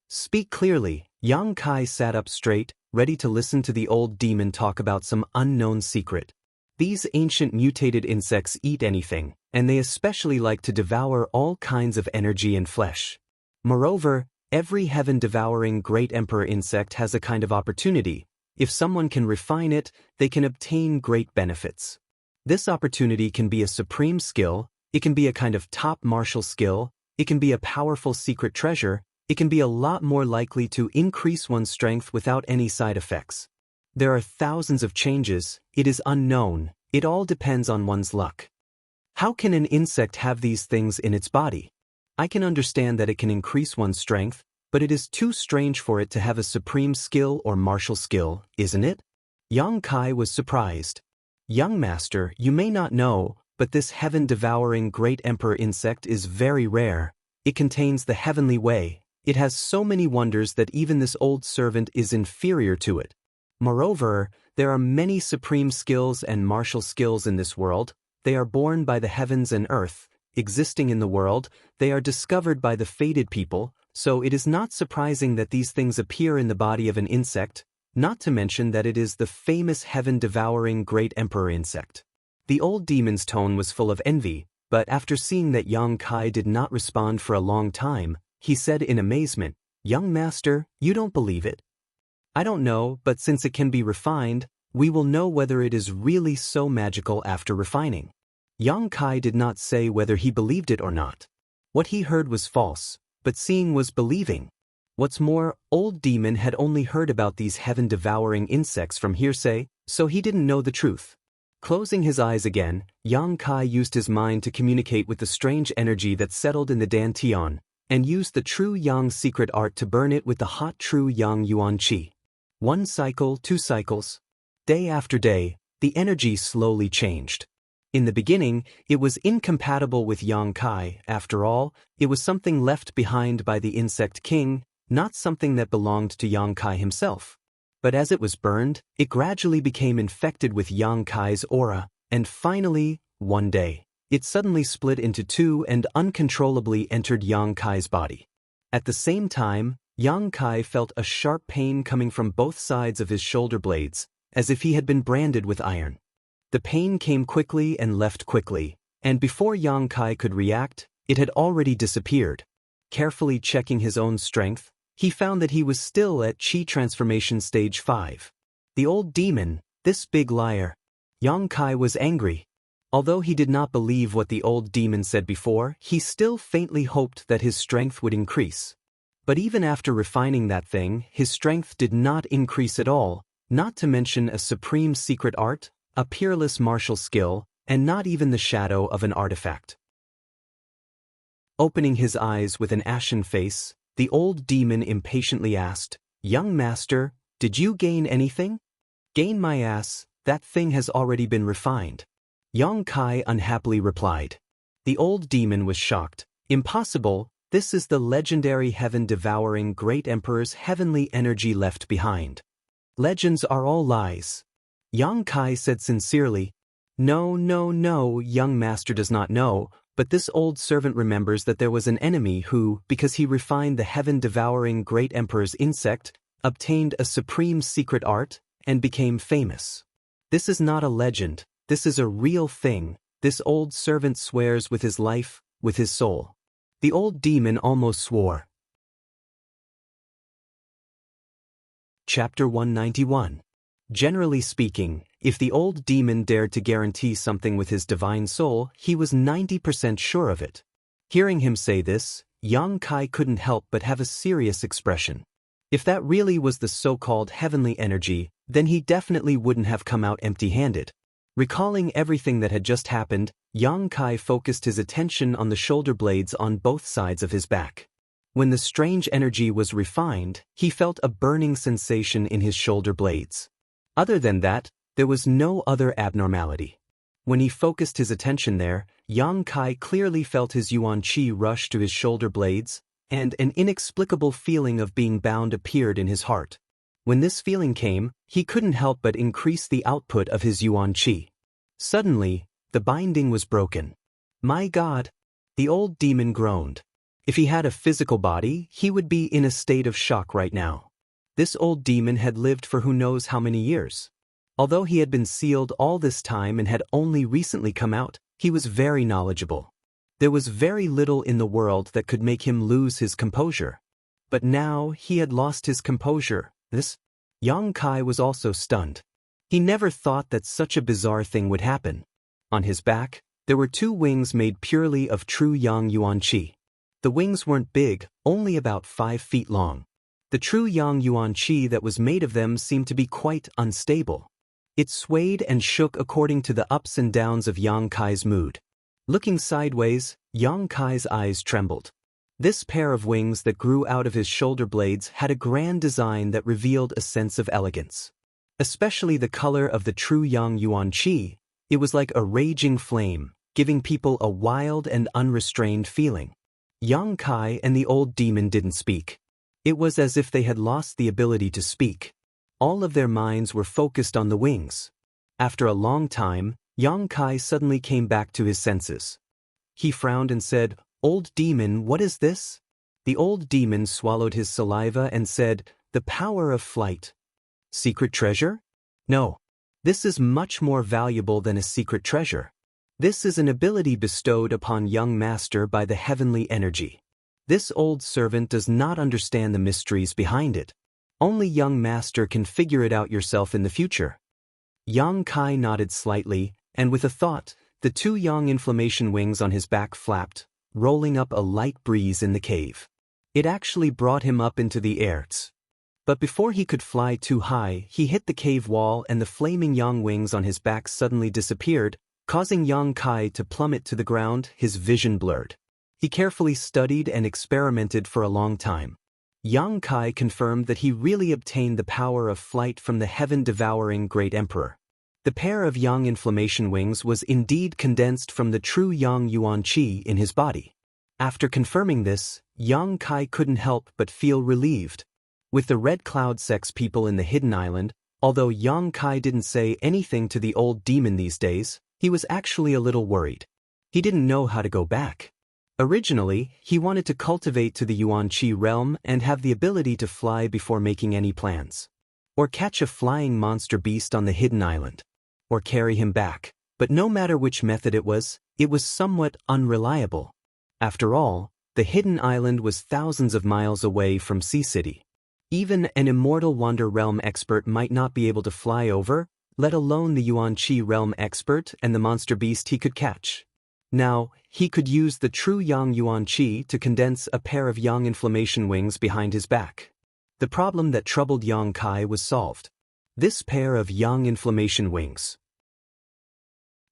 "Speak clearly." Yang Kai sat up straight, ready to listen to the old demon talk about some unknown secret. These ancient mutated insects eat anything, and they especially like to devour all kinds of energy and flesh. Moreover, every heaven-devouring great emperor insect has a kind of opportunity. If someone can refine it, they can obtain great benefits. This opportunity can be a supreme skill, it can be a kind of top martial skill, it can be a powerful secret treasure, it can be a lot more likely to increase one's strength without any side effects. There are thousands of changes, it is unknown, it all depends on one's luck. How can an insect have these things in its body? I can understand that it can increase one's strength, but it is too strange for it to have a supreme skill or martial skill, isn't it? Yang Kai was surprised. "Young master, you may not know, but this heaven-devouring great emperor insect is very rare. It contains the heavenly way. It has so many wonders that even this old servant is inferior to it." Moreover, there are many supreme skills and martial skills in this world. They are born by the heavens and earth, existing in the world. They are discovered by the fated people, so it is not surprising that these things appear in the body of an insect, not to mention that it is the famous heaven-devouring great emperor insect. The old demon's tone was full of envy, but after seeing that Yang Kai did not respond for a long time, he said in amazement, "Young master, you don't believe it?" "I don't know, but since it can be refined, we will know whether it is really so magical after refining." Yang Kai did not say whether he believed it or not. What he heard was false, but seeing was believing. What's more, old demon had only heard about these heaven-devouring insects from hearsay, so he didn't know the truth. Closing his eyes again, Yang Kai used his mind to communicate with the strange energy that settled in the Dantian, and used the true Yang secret art to burn it with the hot true Yang Yuan Qi. 1 cycle, 2 cycles. Day after day, the energy slowly changed. In the beginning, it was incompatible with Yang Kai. After all, it was something left behind by the insect king, not something that belonged to Yang Kai himself. But as it was burned, it gradually became infected with Yang Kai's aura, and finally, one day, it suddenly split into two and uncontrollably entered Yang Kai's body. At the same time, Yang Kai felt a sharp pain coming from both sides of his shoulder blades, as if he had been branded with iron. The pain came quickly and left quickly, and before Yang Kai could react, it had already disappeared. Carefully checking his own strength, he found that he was still at Qi transformation stage 5. The old demon, this big liar. Yang Kai was angry. Although he did not believe what the old demon said before, he still faintly hoped that his strength would increase. But even after refining that thing, his strength did not increase at all, not to mention a supreme secret art, a peerless martial skill, and not even the shadow of an artifact. Opening his eyes with an ashen face, the old demon impatiently asked, "Young master, did you gain anything?" "Gain my ass, that thing has already been refined." Yang Kai unhappily replied. The old demon was shocked. "Impossible, this is the legendary heaven-devouring great emperor's heavenly energy left behind. Legends are all lies." Yang Kai said sincerely, No, young master does not know, but this old servant remembers that there was an enemy who, because he refined the heaven-devouring great emperor's insect, obtained a supreme secret art, and became famous. This is not a legend, this is a real thing. This old servant swears with his life, with his soul. The old demon almost swore. Chapter 191. Generally speaking, if the old demon dared to guarantee something with his divine soul, he was 90% sure of it. Hearing him say this, Yang Kai couldn't help but have a serious expression. If that really was the so-called heavenly energy, then he definitely wouldn't have come out empty-handed. Recalling everything that had just happened, Yang Kai focused his attention on the shoulder blades on both sides of his back. When the strange energy was refined, he felt a burning sensation in his shoulder blades. Other than that, there was no other abnormality. When he focused his attention there, Yang Kai clearly felt his Yuan Qi rush to his shoulder blades, and an inexplicable feeling of being bound appeared in his heart. When this feeling came, he couldn't help but increase the output of his Yuan Qi. Suddenly, the binding was broken. "My God!" The old demon groaned. If he had a physical body, he would be in a state of shock right now. This old demon had lived for who knows how many years. Although he had been sealed all this time and had only recently come out, he was very knowledgeable. There was very little in the world that could make him lose his composure. But now he had lost his composure. Yang Kai was also stunned. He never thought that such a bizarre thing would happen. On his back, there were two wings made purely of true Yang Yuan Qi. The wings weren't big, only about 5 feet long. The true Yang Yuan Qi that was made of them seemed to be quite unstable. It swayed and shook according to the ups and downs of Yang Kai's mood. Looking sideways, Yang Kai's eyes trembled. This pair of wings that grew out of his shoulder blades had a grand design that revealed a sense of elegance. Especially the color of the true Yang Yuan Qi, it was like a raging flame, giving people a wild and unrestrained feeling. Yang Kai and the old demon didn't speak. It was as if they had lost the ability to speak. All of their minds were focused on the wings. After a long time, Yang Kai suddenly came back to his senses. He frowned and said, "Old demon, what is this?" The old demon swallowed his saliva and said, "The power of flight." Secret treasure? No. This is much more valuable than a secret treasure. This is an ability bestowed upon young master by the heavenly energy. This old servant does not understand the mysteries behind it. Only young master can figure it out yourself in the future. Yang Kai nodded slightly, and with a thought, the two yang inflammation wings on his back flapped, rolling up a light breeze in the cave. It actually brought him up into the air. But before he could fly too high, he hit the cave wall and the flaming yang wings on his back suddenly disappeared, causing Yang Kai to plummet to the ground, his vision blurred. He carefully studied and experimented for a long time. Yang Kai confirmed that he really obtained the power of flight from the heaven-devouring great emperor. The pair of yang inflammation wings was indeed condensed from the true yang yuan qi in his body. After confirming this, Yang Kai couldn't help but feel relieved. With the Red Cloud sex people in the hidden island, although Yang Kai didn't say anything to the old demon these days, he was actually a little worried. He didn't know how to go back. Originally, he wanted to cultivate to the Yuan Qi realm and have the ability to fly before making any plans. Or catch a flying monster beast on the hidden island. Or carry him back, but no matter which method it was somewhat unreliable. After all, the hidden island was thousands of miles away from Sea City. Even an immortal Wander Realm expert might not be able to fly over, let alone the Yuan Qi Realm expert and the monster beast he could catch. Now, he could use the true Yang Yuan Qi to condense a pair of Yang inflammation wings behind his back. The problem that troubled Yang Kai was solved. This pair of Yang inflammation wings.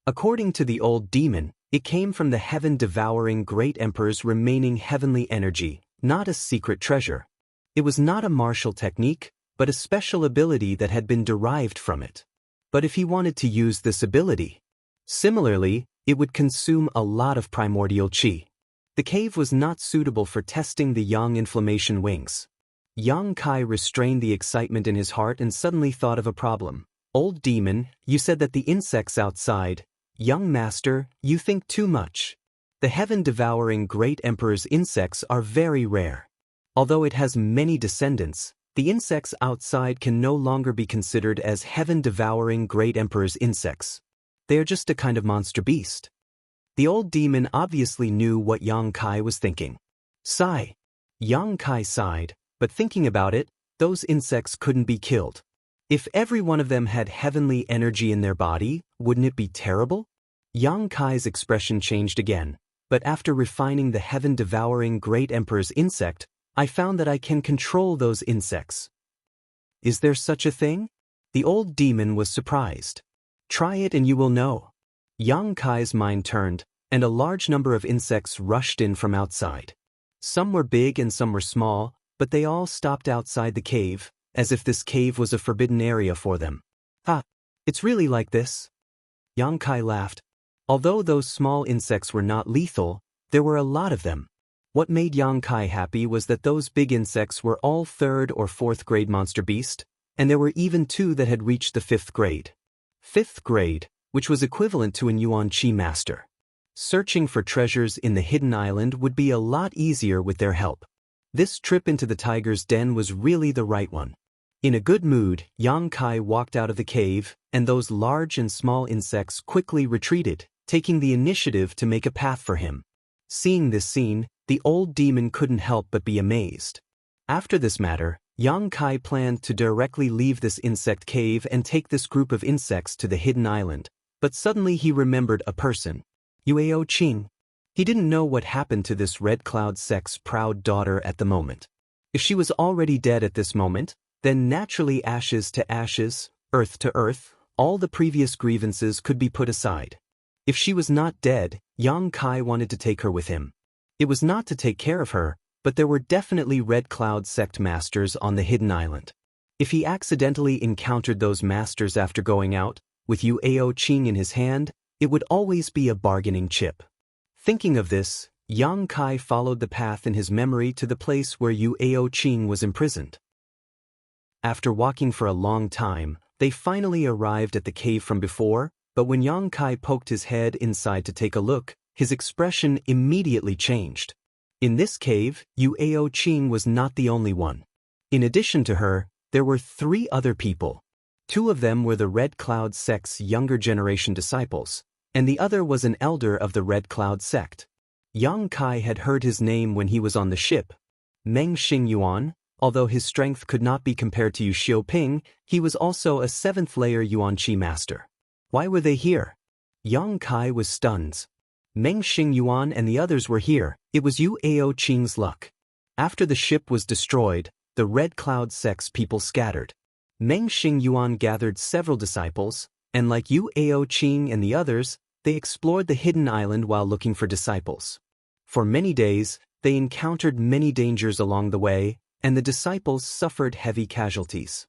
According to the old demon, it came from the heaven-devouring great emperor's remaining heavenly energy, not a secret treasure. It was not a martial technique, but a special ability that had been derived from it. But if he wanted to use this ability, similarly, it would consume a lot of primordial qi. The cave was not suitable for testing the yang inflammation wings. Yang Kai restrained the excitement in his heart and suddenly thought of a problem. "Old demon, you said that the insects outside. Young master, you think too much. The heaven-devouring great emperor's insects are very rare. Although it has many descendants, the insects outside can no longer be considered as heaven-devouring great emperor's insects. They are just a kind of monster beast." The old demon obviously knew what Yang Kai was thinking. Sigh. Yang Kai sighed, but thinking about it, those insects couldn't be killed. If every one of them had heavenly energy in their body, wouldn't it be terrible? Yang Kai's expression changed again, but after refining the heaven-devouring great emperor's insect, I found that I can control those insects. Is there such a thing? The old demon was surprised. Try it and you will know. Yang Kai's mind turned, and a large number of insects rushed in from outside. Some were big and some were small, but they all stopped outside the cave, as if this cave was a forbidden area for them. "Ha! It's really like this?" Yang Kai laughed. Although those small insects were not lethal, there were a lot of them. What made Yang Kai happy was that those big insects were all 3rd or 4th grade monster beast, and there were even 2 that had reached the 5th grade. 5th grade, which was equivalent to an Yuan Qi master. Searching for treasures in the hidden island would be a lot easier with their help. This trip into the tiger's den was really the right one. In a good mood, Yang Kai walked out of the cave, and those large and small insects quickly retreated, taking the initiative to make a path for him. Seeing this scene, the old demon couldn't help but be amazed. After this matter, Yang Kai planned to directly leave this insect cave and take this group of insects to the hidden island, but suddenly he remembered a person. Yueo Qing. He didn't know what happened to this Red Cloud sect's proud daughter at the moment. If she was already dead at this moment, then naturally ashes to ashes, earth to earth, all the previous grievances could be put aside. If she was not dead, Yang Kai wanted to take her with him. It was not to take care of her, but there were definitely Red Cloud sect masters on the hidden island. If he accidentally encountered those masters after going out, with Yueo Qing in his hand, it would always be a bargaining chip. Thinking of this, Yang Kai followed the path in his memory to the place where Yueo Qing was imprisoned. After walking for a long time, they finally arrived at the cave from before, but when Yang Kai poked his head inside to take a look, his expression immediately changed. In this cave, Yu Ao Qing was not the only one. In addition to her, there were 3 other people. 2 of them were the Red Cloud sect's younger generation disciples, and the other was an elder of the Red Cloud sect. Yang Kai had heard his name when he was on the ship. Meng Xing Yuan, although his strength could not be compared to Yu Xiaoping, he was also a 7th-layer Yuan Qi master. Why were they here? Yang Kai was stunned. Meng Xing Yuan and the others were here. It was Yu Ao Qing's luck. After the ship was destroyed, the Red Cloud sect's people scattered. Meng Xing Yuan gathered several disciples, and like Yu Ao Qing and the others, they explored the hidden island while looking for disciples. For many days, they encountered many dangers along the way, and the disciples suffered heavy casualties.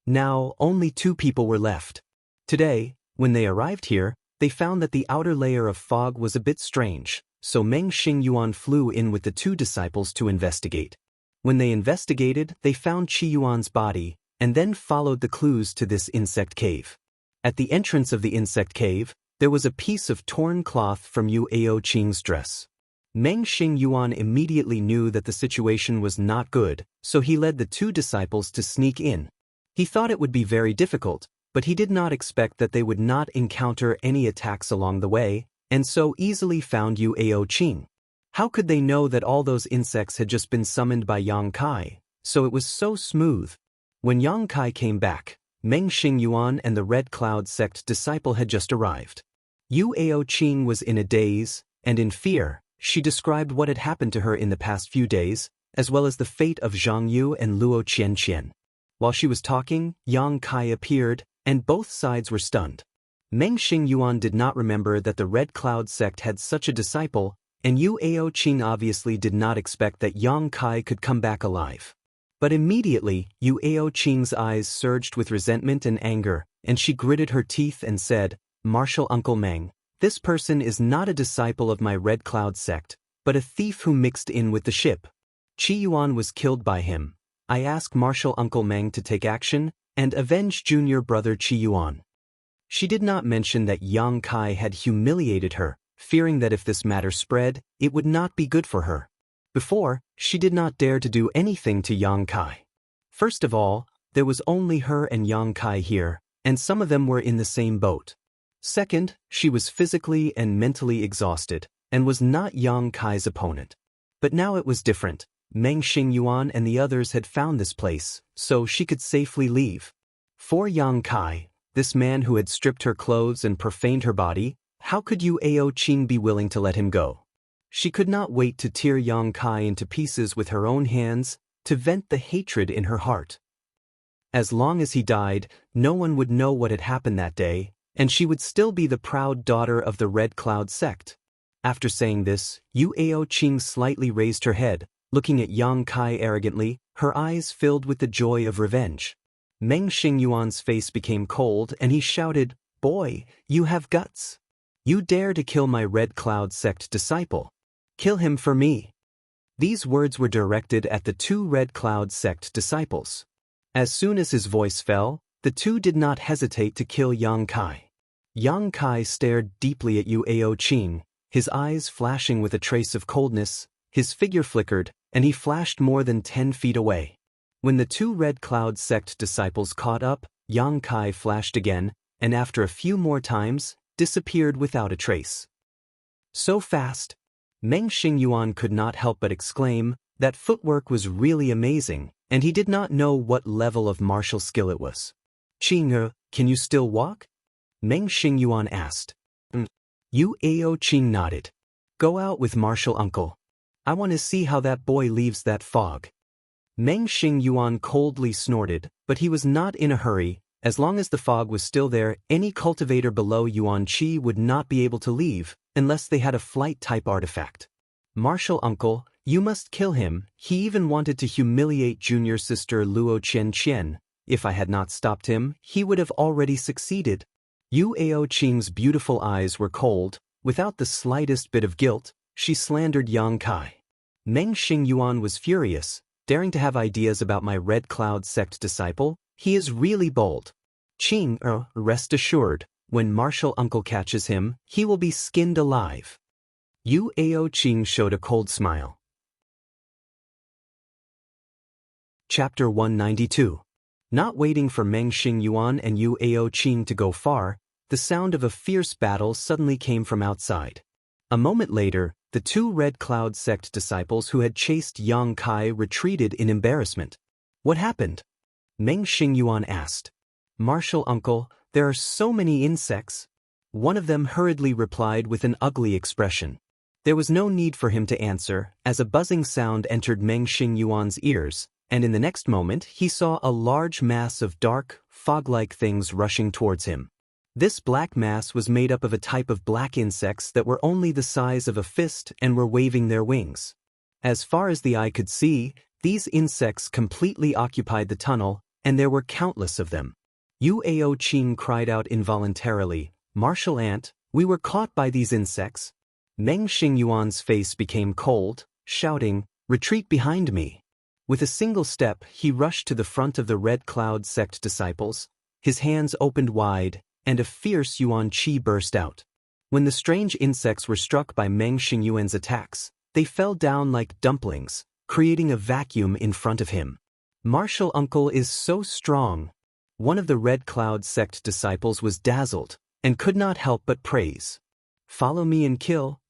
Now, only 2 people were left. Today, when they arrived here, they found that the outer layer of fog was a bit strange, so Meng Xing Yuan flew in with the 2 disciples to investigate. When they investigated, they found Qi Yuan's body, and then followed the clues to this insect cave. At the entrance of the insect cave, there was a piece of torn cloth from Yu Ao Qing's dress. Meng Xing Yuan immediately knew that the situation was not good, so he led the 2 disciples to sneak in. He thought it would be very difficult, but he did not expect that they would not encounter any attacks along the way, and so easily found Yu Ao Qing. How could they know that all those insects had just been summoned by Yang Kai, so it was so smooth? When Yang Kai came back, Meng Xing Yuan and the Red Cloud sect disciple had just arrived. Yu Ao Qing was in a daze, and in fear, she described what had happened to her in the past few days, as well as the fate of Zhang Yu and Luo Qianqian. While she was talking, Yang Kai appeared, and both sides were stunned. Meng Xing Yuan did not remember that the Red Cloud sect had such a disciple, and Yu Ao Qing obviously did not expect that Yang Kai could come back alive. But immediately, Yu Ao Qing's eyes surged with resentment and anger, and she gritted her teeth and said, "Martial Uncle Meng, this person is not a disciple of my Red Cloud sect, but a thief who mixed in with the ship. Qi Yuan was killed by him. I ask Martial Uncle Meng to take action and avenge junior brother Qi Yuan." She did not mention that Yang Kai had humiliated her, fearing that if this matter spread, it would not be good for her. Before, she did not dare to do anything to Yang Kai. First of all, there was only her and Yang Kai here, and some of them were in the same boat. Second, she was physically and mentally exhausted, and was not Yang Kai's opponent. But now it was different. Meng Xing Yuan and the others had found this place, so she could safely leave. For Yang Kai, this man who had stripped her clothes and profaned her body, how could Yu Ao Qing be willing to let him go? She could not wait to tear Yang Kai into pieces with her own hands, to vent the hatred in her heart. As long as he died, no one would know what had happened that day, and she would still be the proud daughter of the Red Cloud sect. After saying this, Yu Ao Qing slightly raised her head, looking at Yang Kai arrogantly, her eyes filled with the joy of revenge. Meng Xing Yuan's face became cold and he shouted, "Boy, you have guts. You dare to kill my Red Cloud sect disciple. Kill him for me." These words were directed at the 2 Red Cloud sect disciples. As soon as his voice fell, the 2 did not hesitate to kill Yang Kai. Yang Kai stared deeply at Yu Ao Qing, his eyes flashing with a trace of coldness, his figure flickered, and he flashed more than 10 feet away. When the 2 Red Cloud sect disciples caught up, Yang Kai flashed again, and after a few more times, disappeared without a trace. So fast! Meng Xing Yuan could not help but exclaim, that footwork was really amazing, and he did not know what level of martial skill it was. "Qing, can you still walk?" Meng Xing Yuan asked. Yu Ao Qing nodded. "Go out with martial uncle. I want to see how that boy leaves that fog." Meng Xing Yuan coldly snorted, but he was not in a hurry. As long as the fog was still there, any cultivator below Yuan Qi would not be able to leave, unless they had a flight-type artifact. "Martial uncle, you must kill him. He even wanted to humiliate junior sister Luo Qianqian. If I had not stopped him, he would have already succeeded." Yu Ao Qing's beautiful eyes were cold. Without the slightest bit of guilt, she slandered Yang Kai. Meng Xing Yuan was furious, daring to have ideas about my Red Cloud sect disciple? He is really bold. Qing, rest assured, when Martial Uncle catches him, he will be skinned alive. Yu Ao Qing showed a cold smile. Chapter 192. Not waiting for Meng Xingyuan and Yu Ao Qing to go far, the sound of a fierce battle suddenly came from outside. A moment later, the two Red Cloud sect disciples who had chased Yang Kai retreated in embarrassment. What happened? Meng Xingyuan asked. Martial Uncle, there are so many insects. One of them hurriedly replied with an ugly expression. There was no need for him to answer, as a buzzing sound entered Meng Xingyuan's ears, and in the next moment he saw a large mass of dark, fog-like things rushing towards him. This black mass was made up of a type of black insects that were only the size of a fist and were waving their wings. As far as the eye could see, these insects completely occupied the tunnel, and there were countless of them. Yu Ao Qing cried out involuntarily, "Martial Ant, we were caught by these insects." Meng Xingyuan's face became cold, shouting, "Retreat behind me." With a single step, he rushed to the front of the Red Cloud sect disciples. His hands opened wide, and a fierce Yuan Qi burst out. When the strange insects were struck by Meng Xingyuan's attacks, they fell down like dumplings, creating a vacuum in front of him. Martial Uncle is so strong. One of the Red Cloud sect disciples was dazzled, and could not help but praise. Follow me and kill.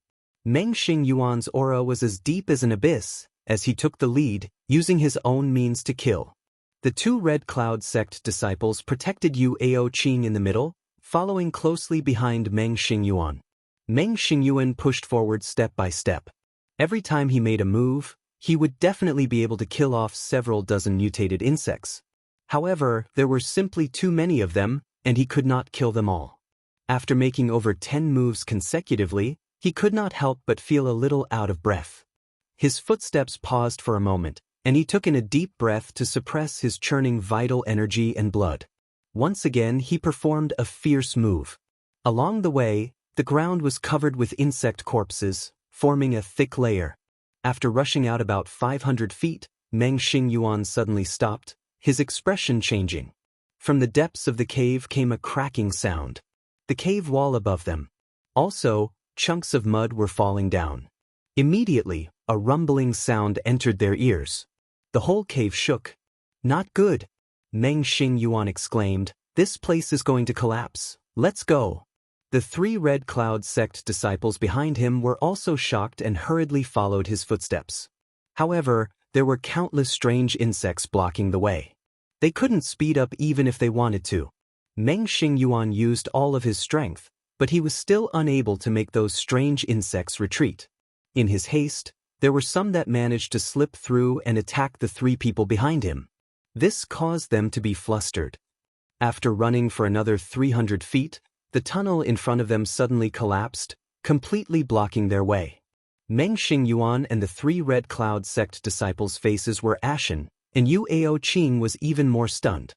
Meng Xingyuan's aura was as deep as an abyss, as he took the lead, using his own means to kill. The two Red Cloud sect disciples protected Yu Ao Qing in the middle, following closely behind Meng Xingyuan. Meng Xingyuan pushed forward step by step. Every time he made a move, he would definitely be able to kill off several dozen mutated insects. However, there were simply too many of them, and he could not kill them all. After making over 10 moves consecutively, he could not help but feel a little out of breath. His footsteps paused for a moment, and he took in a deep breath to suppress his churning vital energy and blood. Once again, he performed a fierce move. Along the way, the ground was covered with insect corpses, forming a thick layer. After rushing out about 500 feet, Meng Xingyuan suddenly stopped, his expression changing. From the depths of the cave came a cracking sound. The cave wall above them. Also, chunks of mud were falling down. Immediately, a rumbling sound entered their ears. The whole cave shook. Not good. Meng Xingyuan exclaimed, "This place is going to collapse. Let's go." The three Red Cloud sect disciples behind him were also shocked and hurriedly followed his footsteps. However, there were countless strange insects blocking the way. They couldn't speed up even if they wanted to. Meng Xingyuan used all of his strength, but he was still unable to make those strange insects retreat. In his haste, there were some that managed to slip through and attack the three people behind him. This caused them to be flustered. After running for another 300 feet, the tunnel in front of them suddenly collapsed, completely blocking their way. Meng Xingyuan and the three Red Cloud sect disciples' faces were ashen, and Yu Ao Qing was even more stunned.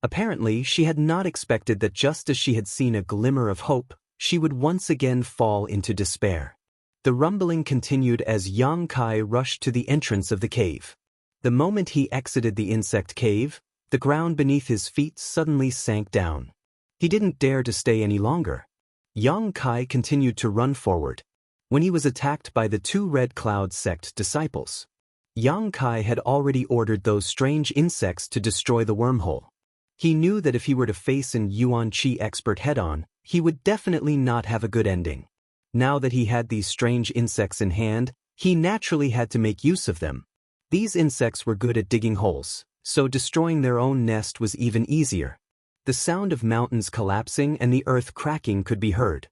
Apparently, she had not expected that just as she had seen a glimmer of hope, she would once again fall into despair. The rumbling continued as Yang Kai rushed to the entrance of the cave. The moment he exited the insect cave, the ground beneath his feet suddenly sank down. He didn't dare to stay any longer. Yang Kai continued to run forward. When he was attacked by the two Red Cloud sect disciples, Yang Kai had already ordered those strange insects to destroy the wormhole. He knew that if he were to face an Yuan Qi expert head-on, he would definitely not have a good ending. Now that he had these strange insects in hand, he naturally had to make use of them. These insects were good at digging holes, so destroying their own nest was even easier. The sound of mountains collapsing and the earth cracking could be heard.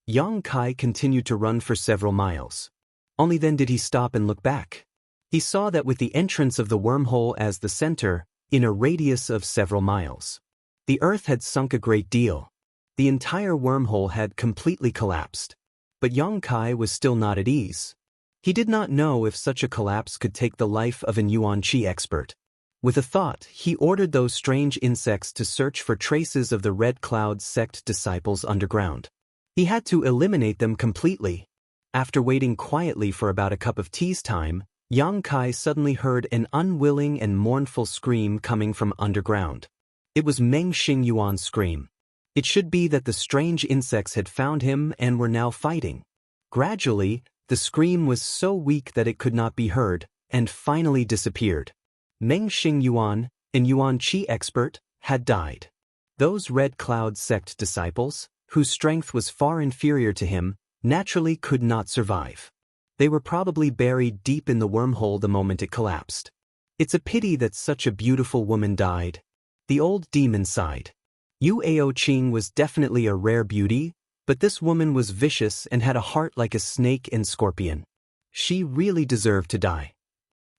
Yang Kai continued to run for several miles. Only then did he stop and look back. He saw that with the entrance of the wormhole as the center, in a radius of several miles, the earth had sunk a great deal. The entire wormhole had completely collapsed. But Yang Kai was still not at ease. He did not know if such a collapse could take the life of an Yuan Qi expert. With a thought, he ordered those strange insects to search for traces of the Red Cloud sect disciples underground. He had to eliminate them completely. After waiting quietly for about a cup of tea's time, Yang Kai suddenly heard an unwilling and mournful scream coming from underground. It was Meng Xingyuan's scream. It should be that the strange insects had found him and were now fighting. Gradually, the scream was so weak that it could not be heard, and finally disappeared. Meng Xingyuan, an Yuan Qi expert, had died. Those Red Cloud sect disciples, whose strength was far inferior to him, naturally could not survive. They were probably buried deep in the wormhole the moment it collapsed. It's a pity that such a beautiful woman died. The old demon sighed. Yu Aoqing was definitely a rare beauty, but this woman was vicious and had a heart like a snake and scorpion. She really deserved to die.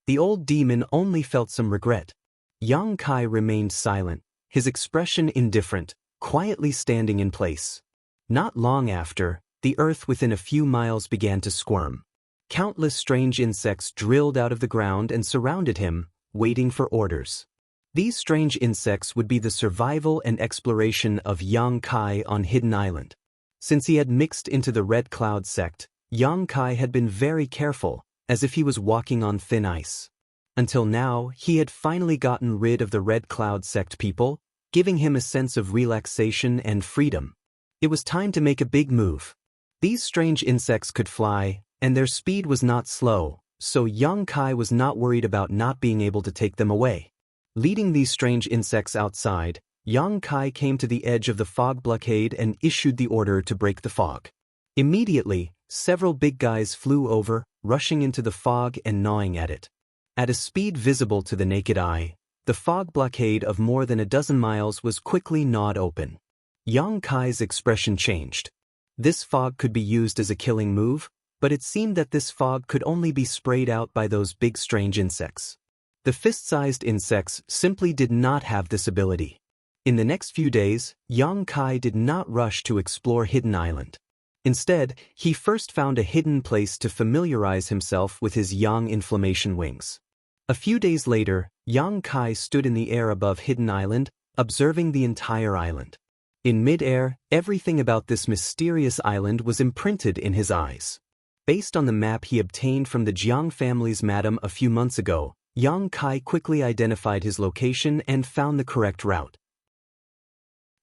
The old demon only felt some regret. Yang Kai remained silent, his expression indifferent, quietly standing in place. Not long after, the earth within a few miles began to squirm. Countless strange insects drilled out of the ground and surrounded him, waiting for orders. These strange insects would be the survival and exploration of Yang Kai on Hidden Island. Since he had mixed into the Red Cloud sect, Yang Kai had been very careful, as if he was walking on thin ice. Until now, he had finally gotten rid of the Red Cloud sect people, giving him a sense of relaxation and freedom. It was time to make a big move. These strange insects could fly, and their speed was not slow, so Yang Kai was not worried about not being able to take them away. Leading these strange insects outside, Yang Kai came to the edge of the fog blockade and issued the order to break the fog. Immediately, several big guys flew over, rushing into the fog and gnawing at it. At a speed visible to the naked eye, the fog blockade of more than a dozen miles was quickly gnawed open. Yang Kai's expression changed. This fog could be used as a killing move, but it seemed that this fog could only be sprayed out by those big strange insects. The fist-sized insects simply did not have this ability. In the next few days, Yang Kai did not rush to explore Hidden Island. Instead, he first found a hidden place to familiarize himself with his Yang inflammation wings. A few days later, Yang Kai stood in the air above Hidden Island, observing the entire island. In mid-air, everything about this mysterious island was imprinted in his eyes. Based on the map he obtained from the Jiang family's madam a few months ago, Yang Kai quickly identified his location and found the correct route.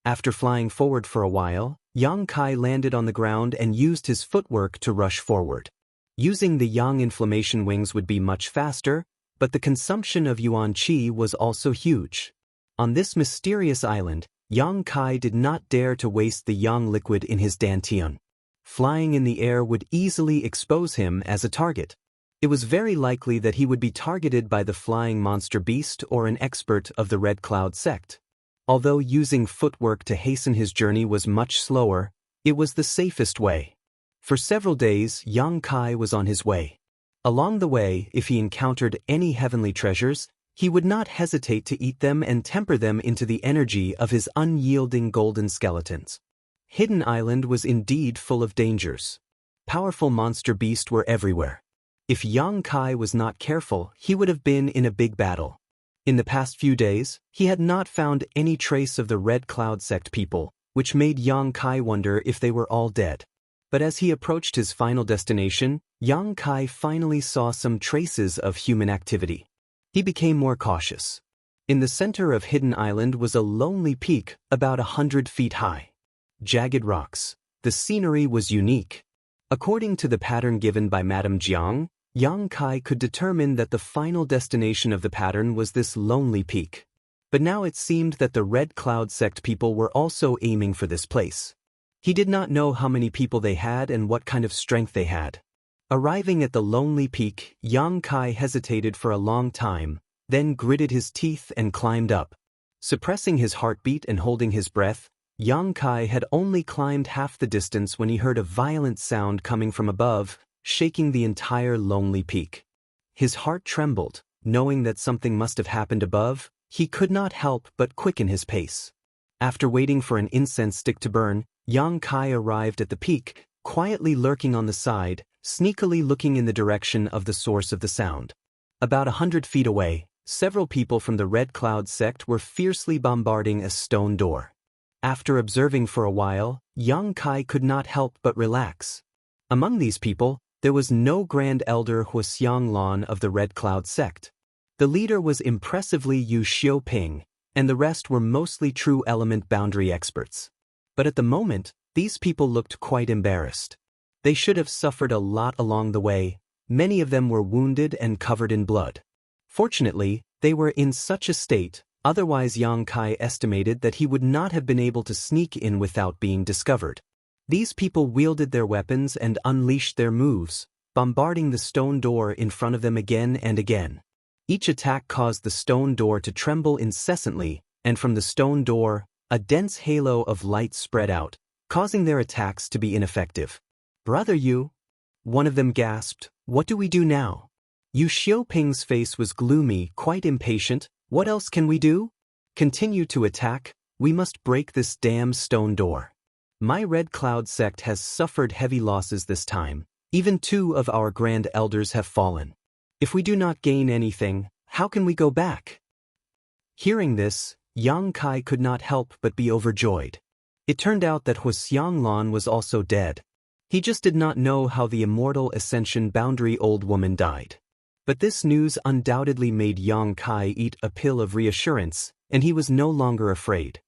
After flying forward for a while, Yang Kai landed on the ground and used his footwork to rush forward. Using the Yang inflammation wings would be much faster, but the consumption of Yuan Qi was also huge. On this mysterious island, Yang Kai did not dare to waste the Yang liquid in his dantian. Flying in the air would easily expose him as a target. It was very likely that he would be targeted by the flying monster beast or an expert of the Red Cloud sect. Although using footwork to hasten his journey was much slower, it was the safest way. For several days, Yang Kai was on his way. Along the way, if he encountered any heavenly treasures, he would not hesitate to eat them and temper them into the energy of his unyielding golden skeletons. Hidden Island was indeed full of dangers. Powerful monster beasts were everywhere. If Yang Kai was not careful, he would have been in a big battle. In the past few days, he had not found any trace of the Red Cloud sect people, which made Yang Kai wonder if they were all dead. But as he approached his final destination, Yang Kai finally saw some traces of human activity. He became more cautious. In the center of Hidden Island was a lonely peak about 100 feet high. Jagged rocks. The scenery was unique. According to the pattern given by Madame Jiang, Yang Kai could determine that the final destination of the pattern was this lonely peak. But now it seemed that the Red Cloud sect people were also aiming for this place. He did not know how many people they had and what kind of strength they had. Arriving at the lonely peak, Yang Kai hesitated for a long time, then gritted his teeth and climbed up. Suppressing his heartbeat and holding his breath, Yang Kai had only climbed half the distance when he heard a violent sound coming from above, shaking the entire lonely peak. His heart trembled, knowing that something must have happened above. He could not help but quicken his pace. After waiting for an incense stick to burn, Yang Kai arrived at the peak, quietly lurking on the side, sneakily looking in the direction of the source of the sound. About 100 feet away, several people from the Red Cloud sect were fiercely bombarding a stone door. After observing for a while, Yang Kai could not help but relax. Among these people, There was no Grand Elder Huxianglan of the Red Cloud sect. The leader was impressively Yu Xiaoping, and the rest were mostly true element boundary experts. But at the moment, these people looked quite embarrassed. They should have suffered a lot along the way. Many of them were wounded and covered in blood. Fortunately, they were in such a state, otherwise Yang Kai estimated that he would not have been able to sneak in without being discovered. These people wielded their weapons and unleashed their moves, bombarding the stone door in front of them again and again. Each attack caused the stone door to tremble incessantly, and from the stone door, a dense halo of light spread out, causing their attacks to be ineffective. "Brother Yu," one of them gasped, "what do we do now?" Yu Xiaoping's face was gloomy, quite impatient. "What else can we do? Continue to attack. We must break this damn stone door. My Red Cloud sect has suffered heavy losses this time. Even 2 of our Grand Elders have fallen. If we do not gain anything, how can we go back?" Hearing this, Yang Kai could not help but be overjoyed. It turned out that Huxianglan was also dead. He just did not know how the immortal Ascension Boundary old woman died. But this news undoubtedly made Yang Kai eat a pill of reassurance, and he was no longer afraid.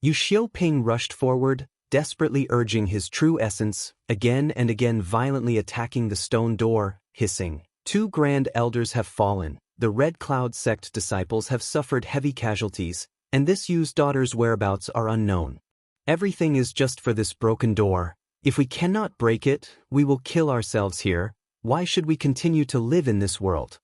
Yu Xiaoping rushed forward, desperately urging his true essence, again and again violently attacking the stone door, hissing, "2 Grand Elders have fallen, the Red Cloud sect disciples have suffered heavy casualties, and this Yu's daughter's whereabouts are unknown. Everything is just for this broken door. If we cannot break it, we will kill ourselves here. Why should we continue to live in this world?"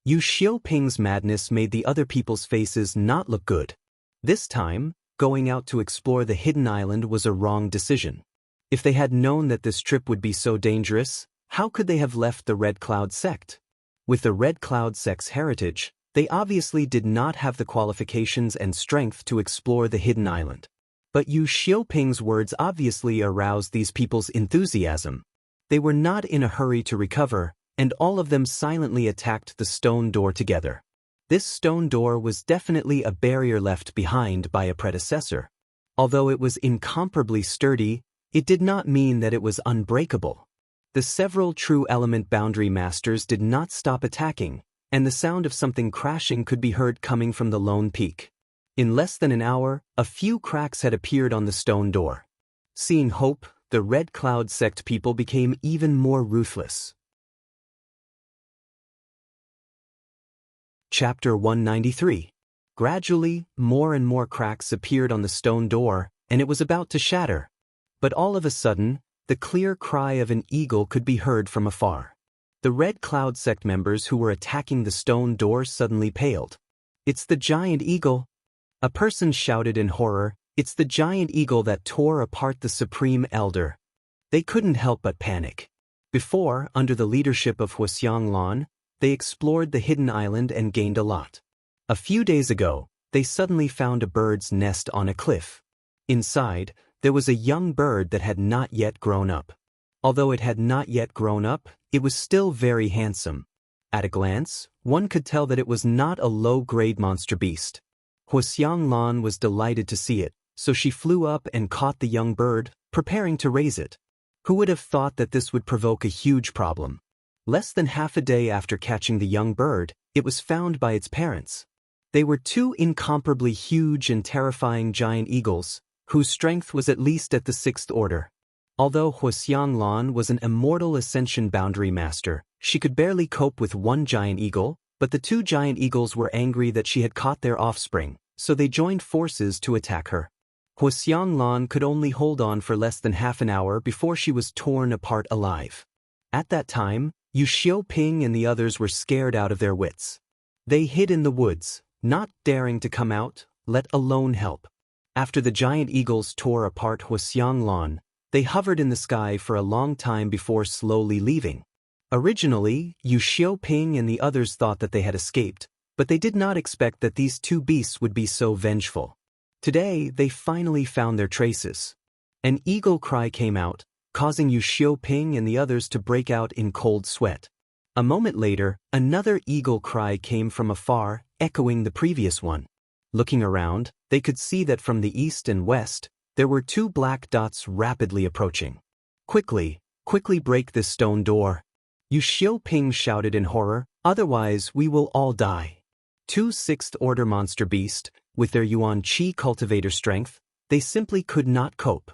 Yu Xiaoping's madness made the other people's faces not look good. This time, going out to explore the hidden island was a wrong decision. If they had known that this trip would be so dangerous, how could they have left the Red Cloud sect? With the Red Cloud sect's heritage, they obviously did not have the qualifications and strength to explore the hidden island. But Yu Xiaoping's words obviously aroused these people's enthusiasm. They were not in a hurry to recover, and all of them silently attacked the stone door together. This stone door was definitely a barrier left behind by a predecessor. Although it was incomparably sturdy, it did not mean that it was unbreakable. The several true element boundary masters did not stop attacking, and the sound of something crashing could be heard coming from the lone peak. In less than an hour, a few cracks had appeared on the stone door. Seeing hope, the Red Cloud sect people became even more ruthless. Chapter 193. Gradually, more and more cracks appeared on the stone door, and it was about to shatter. But all of a sudden, the clear cry of an eagle could be heard from afar. The Red Cloud sect members who were attacking the stone door suddenly paled. "It's the giant eagle!" A person shouted in horror, "It's the giant eagle that tore apart the Supreme Elder." They couldn't help but panic. Before, under the leadership of Huxianglan, they explored the hidden island and gained a lot. A few days ago, they suddenly found a bird's nest on a cliff. Inside, there was a young bird that had not yet grown up. Although it had not yet grown up, it was still very handsome. At a glance, one could tell that it was not a low-grade monster beast. Huxianglan was delighted to see it, so she flew up and caught the young bird, preparing to raise it. Who would have thought that this would provoke a huge problem? Less than half a day after catching the young bird, it was found by its parents. They were 2 incomparably huge and terrifying giant eagles, whose strength was at least at the 6th order. Although Huxianglan was an immortal Ascension Boundary Master, she could barely cope with 1 giant eagle, but the 2 giant eagles were angry that she had caught their offspring, so they joined forces to attack her. Huxianglan could only hold on for less than half an hour before she was torn apart alive. At that time, Yu Xiaoping and the others were scared out of their wits. They hid in the woods, not daring to come out, let alone help. After the giant eagles tore apart Huxianglan, they hovered in the sky for a long time before slowly leaving. Originally, Yu Xiaoping and the others thought that they had escaped, but they did not expect that these 2 beasts would be so vengeful. Today, they finally found their traces. An eagle cry came out, causing Yu Xiaoping and the others to break out in cold sweat. A moment later, another eagle cry came from afar, echoing the previous one. Looking around, they could see that from the east and west, there were 2 black dots rapidly approaching. Quickly, Quickly break this stone door. Yu Xiaoping shouted in horror, otherwise we will all die. Two sixth-order monster beasts, with their Yuan Qi cultivator strength, they simply could not cope.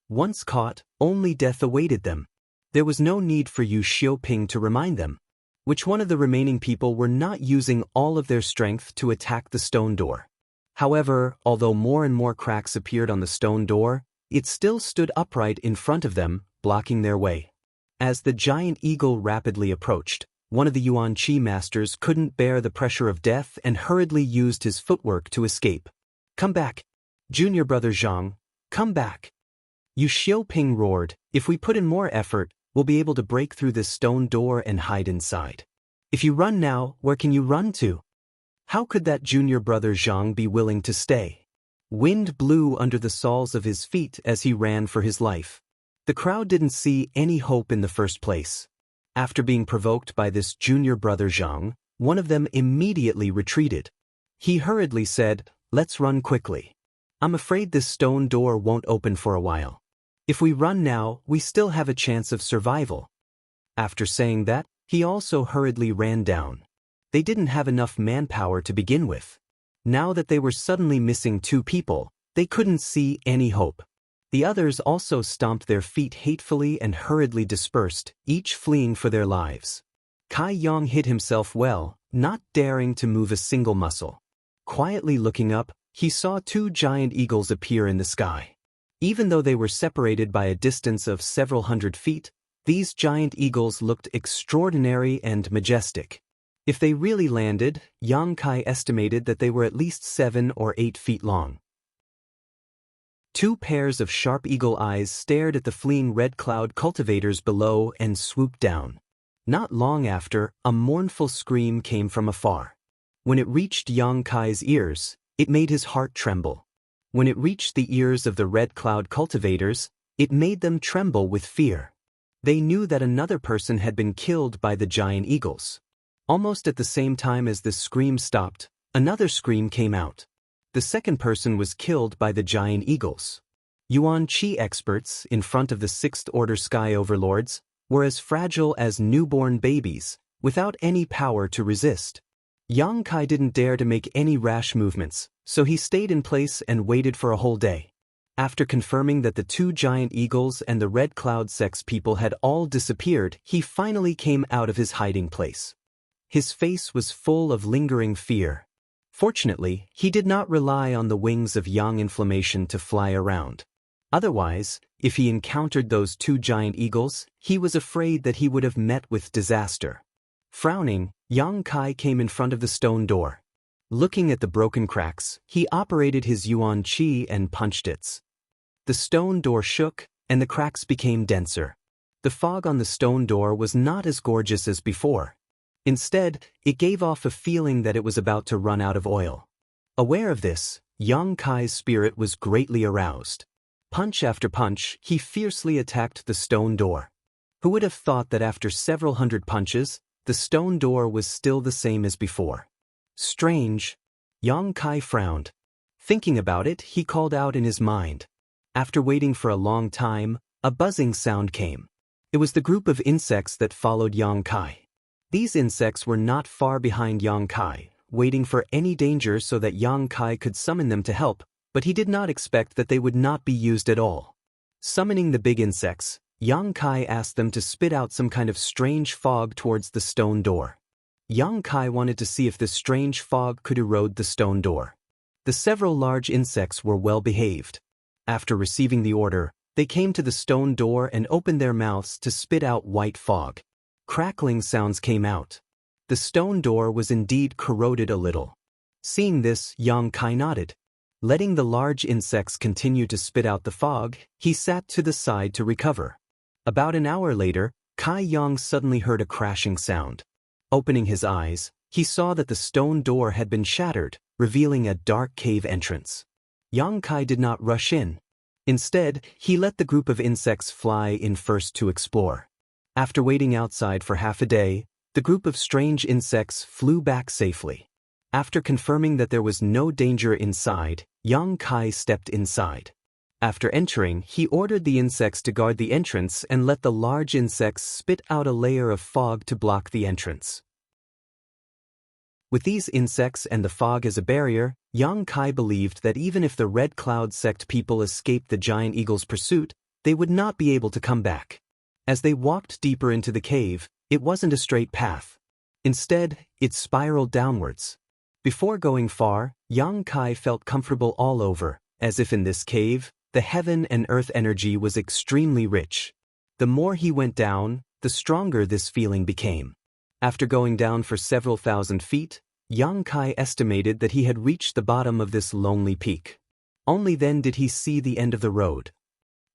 Once caught, only death awaited them. There was no need for Yu Xiaoping to remind them. Which one of the remaining people were not using all of their strength to attack the stone door. However, although more and more cracks appeared on the stone door, it still stood upright in front of them, blocking their way. As the giant eagle rapidly approached, one of the Yuan Qi masters couldn't bear the pressure of death and hurriedly used his footwork to escape. Come back! Junior brother Zhang, come back! Yu Xiaoping roared, if we put in more effort, we'll be able to break through this stone door and hide inside. If you run now, where can you run to? How could that junior brother Zhang be willing to stay? Wind blew under the soles of his feet as he ran for his life. The crowd didn't see any hope in the first place. After being provoked by this junior brother Zhang, one of them immediately retreated. He hurriedly said, let's run quickly. I'm afraid this stone door won't open for a while. If we run now, we still have a chance of survival. After saying that, he also hurriedly ran down. They didn't have enough manpower to begin with. Now that they were suddenly missing two people, they couldn't see any hope. The others also stomped their feet hatefully and hurriedly dispersed, each fleeing for their lives. Kai Yong hid himself well, not daring to move a single muscle. Quietly looking up, he saw two giant eagles appear in the sky. Even though they were separated by a distance of several hundred feet, these giant eagles looked extraordinary and majestic. If they really landed, Yang Kai estimated that they were at least 7 or 8 feet long. Two pairs of sharp eagle eyes stared at the fleeing red cloud cultivators below and swooped down. Not long after, a mournful scream came from afar. When it reached Yang Kai's ears, it made his heart tremble. When it reached the ears of the red cloud cultivators, it made them tremble with fear. They knew that another person had been killed by the giant eagles. Almost at the same time as the scream stopped, another scream came out. The second person was killed by the giant eagles. Yuan Qi experts, in front of the sixth-order sky overlords, were as fragile as newborn babies, without any power to resist. Yang Kai didn't dare to make any rash movements, so he stayed in place and waited for a whole day. After confirming that the two giant eagles and the red cloud sex people had all disappeared, he finally came out of his hiding place. His face was full of lingering fear. Fortunately, he did not rely on the wings of yang inflammation to fly around. Otherwise, if he encountered those two giant eagles, he was afraid that he would have met with disaster. Frowning, Yang Kai came in front of the stone door. Looking at the broken cracks, he operated his Yuan Qi and punched it. The stone door shook, and the cracks became denser. The fog on the stone door was not as gorgeous as before. Instead, it gave off a feeling that it was about to run out of oil. Aware of this, Yang Kai's spirit was greatly aroused. Punch after punch, he fiercely attacked the stone door. Who would have thought that after several hundred punches, the stone door was still the same as before? Strange. Yang Kai frowned. Thinking about it, he called out in his mind. After waiting for a long time, a buzzing sound came. It was the group of insects that followed Yang Kai. These insects were not far behind Yang Kai, waiting for any danger so that Yang Kai could summon them to help, but he did not expect that they would not be used at all. Summoning the big insects, Yang Kai asked them to spit out some kind of strange fog towards the stone door. Yang Kai wanted to see if this strange fog could erode the stone door. The several large insects were well behaved. After receiving the order, they came to the stone door and opened their mouths to spit out white fog. Crackling sounds came out. The stone door was indeed corroded a little. Seeing this, Yang Kai nodded. Letting the large insects continue to spit out the fog, he sat to the side to recover. About an hour later, Kai Yang suddenly heard a crashing sound. Opening his eyes, he saw that the stone door had been shattered, revealing a dark cave entrance. Yang Kai did not rush in. Instead, he let the group of insects fly in first to explore. After waiting outside for half a day, the group of strange insects flew back safely. After confirming that there was no danger inside, Yang Kai stepped inside. After entering, he ordered the insects to guard the entrance and let the large insects spit out a layer of fog to block the entrance. With these insects and the fog as a barrier, Yang Kai believed that even if the Red Cloud sect people escaped the giant eagle's pursuit, they would not be able to come back. As they walked deeper into the cave, it wasn't a straight path. Instead, it spiraled downwards. Before going far, Yang Kai felt comfortable all over, as if in this cave, the heaven and earth energy was extremely rich. The more he went down, the stronger this feeling became. After going down for several thousand feet, Yang Kai estimated that he had reached the bottom of this lonely peak. Only then did he see the end of the road.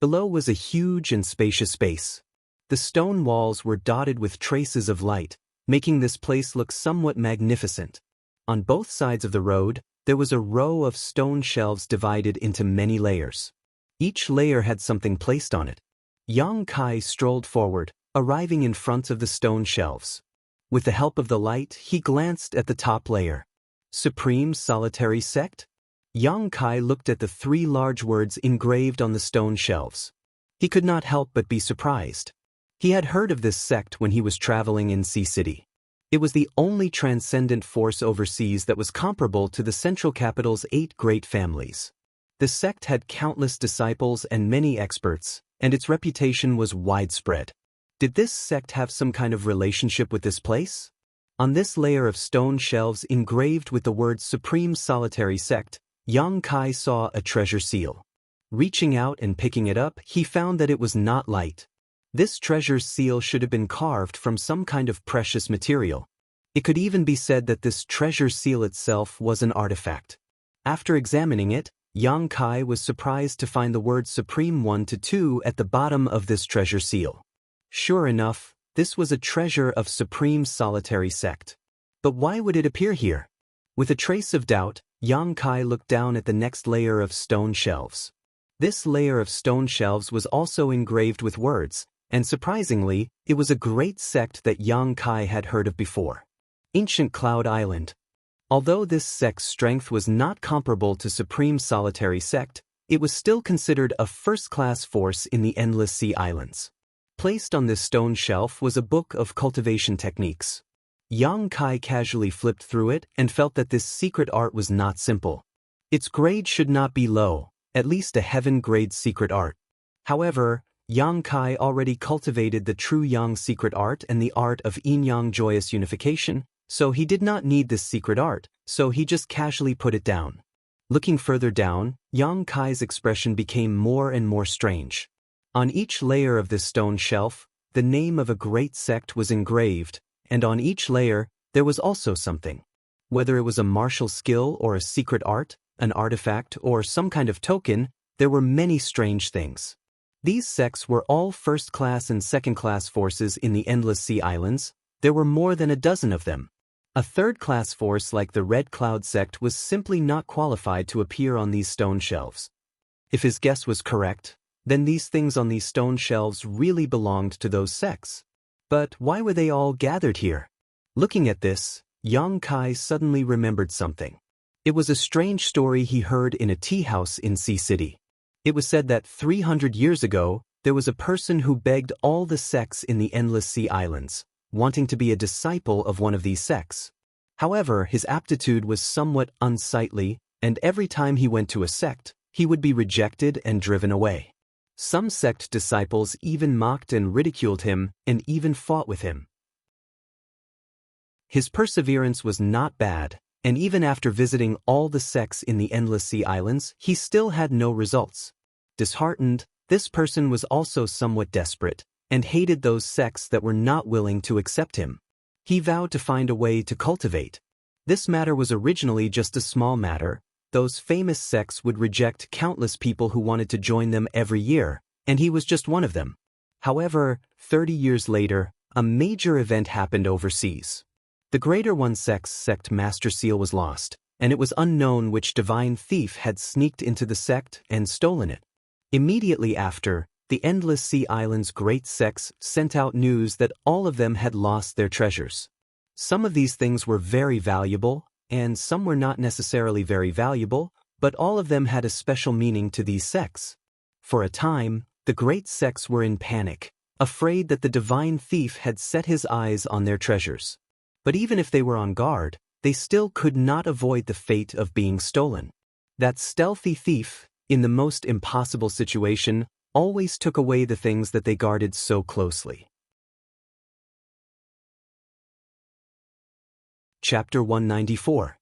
Below was a huge and spacious space. The stone walls were dotted with traces of light, making this place look somewhat magnificent. On both sides of the road, there was a row of stone shelves divided into many layers. Each layer had something placed on it. Yang Kai strolled forward, arriving in front of the stone shelves. With the help of the light, he glanced at the top layer. Supreme Solitary Sect? Yang Kai looked at the 3 large words engraved on the stone shelves. He could not help but be surprised. He had heard of this sect when he was traveling in Sea City. It was the only transcendent force overseas that was comparable to the central capital's 8 great families. The sect had countless disciples and many experts, and its reputation was widespread. Did this sect have some kind of relationship with this place? On this layer of stone shelves engraved with the words Supreme Solitary Sect, Yang Kai saw a treasure seal. Reaching out and picking it up, he found that it was not light. This treasure seal should have been carved from some kind of precious material. It could even be said that this treasure seal itself was an artifact. After examining it, Yang Kai was surprised to find the word Supreme 1 to 2 at the bottom of this treasure seal. Sure enough, this was a treasure of Supreme Solitary Sect. But why would it appear here? With a trace of doubt, Yang Kai looked down at the next layer of stone shelves. This layer of stone shelves was also engraved with words, and surprisingly, it was a great sect that Yang Kai had heard of before. Ancient Cloud Island. Although this sect's strength was not comparable to Supreme Solitary Sect, it was still considered a first-class force in the Endless Sea Islands. Placed on this stone shelf was a book of cultivation techniques. Yang Kai casually flipped through it and felt that this secret art was not simple. Its grade should not be low, at least a heaven-grade secret art. However, Yang Kai already cultivated the true Yang secret art and the art of yin-yang joyous unification, so he did not need this secret art, so he just casually put it down. Looking further down, Yang Kai's expression became more and more strange. On each layer of this stone shelf, the name of a great sect was engraved, and on each layer, there was also something. Whether it was a martial skill or a secret art, an artifact, or some kind of token, there were many strange things. These sects were all first-class and second-class forces in the Endless Sea Islands. There were more than a dozen of them. A third-class force like the Red Cloud sect was simply not qualified to appear on these stone shelves. If his guess was correct, then these things on these stone shelves really belonged to those sects. But why were they all gathered here? Looking at this, Yang Kai suddenly remembered something. It was a strange story he heard in a tea house in Sea City. It was said that 300 years ago, there was a person who begged all the sects in the Endless Sea Islands, wanting to be a disciple of one of these sects. However, his aptitude was somewhat unsightly, and every time he went to a sect, he would be rejected and driven away. Some sect disciples even mocked and ridiculed him and even fought with him. His perseverance was not bad, and even after visiting all the sects in the Endless Sea Islands, he still had no results. Disheartened, this person was also somewhat desperate, and hated those sects that were not willing to accept him. He vowed to find a way to cultivate. This matter was originally just a small matter. Those famous sects would reject countless people who wanted to join them every year, and he was just one of them. However, 30 years later, a major event happened overseas. The Greater One Sect's sect master seal was lost, and it was unknown which divine thief had sneaked into the sect and stolen it. Immediately after, the Endless Sea Islands' great sects sent out news that all of them had lost their treasures. Some of these things were very valuable, and some were not necessarily very valuable, but all of them had a special meaning to these sects. For a time, the great sects were in panic, afraid that the divine thief had set his eyes on their treasures. But even if they were on guard, they still could not avoid the fate of being stolen. That stealthy thief, in the most impossible situation, always took away the things that they guarded so closely. Chapter 194.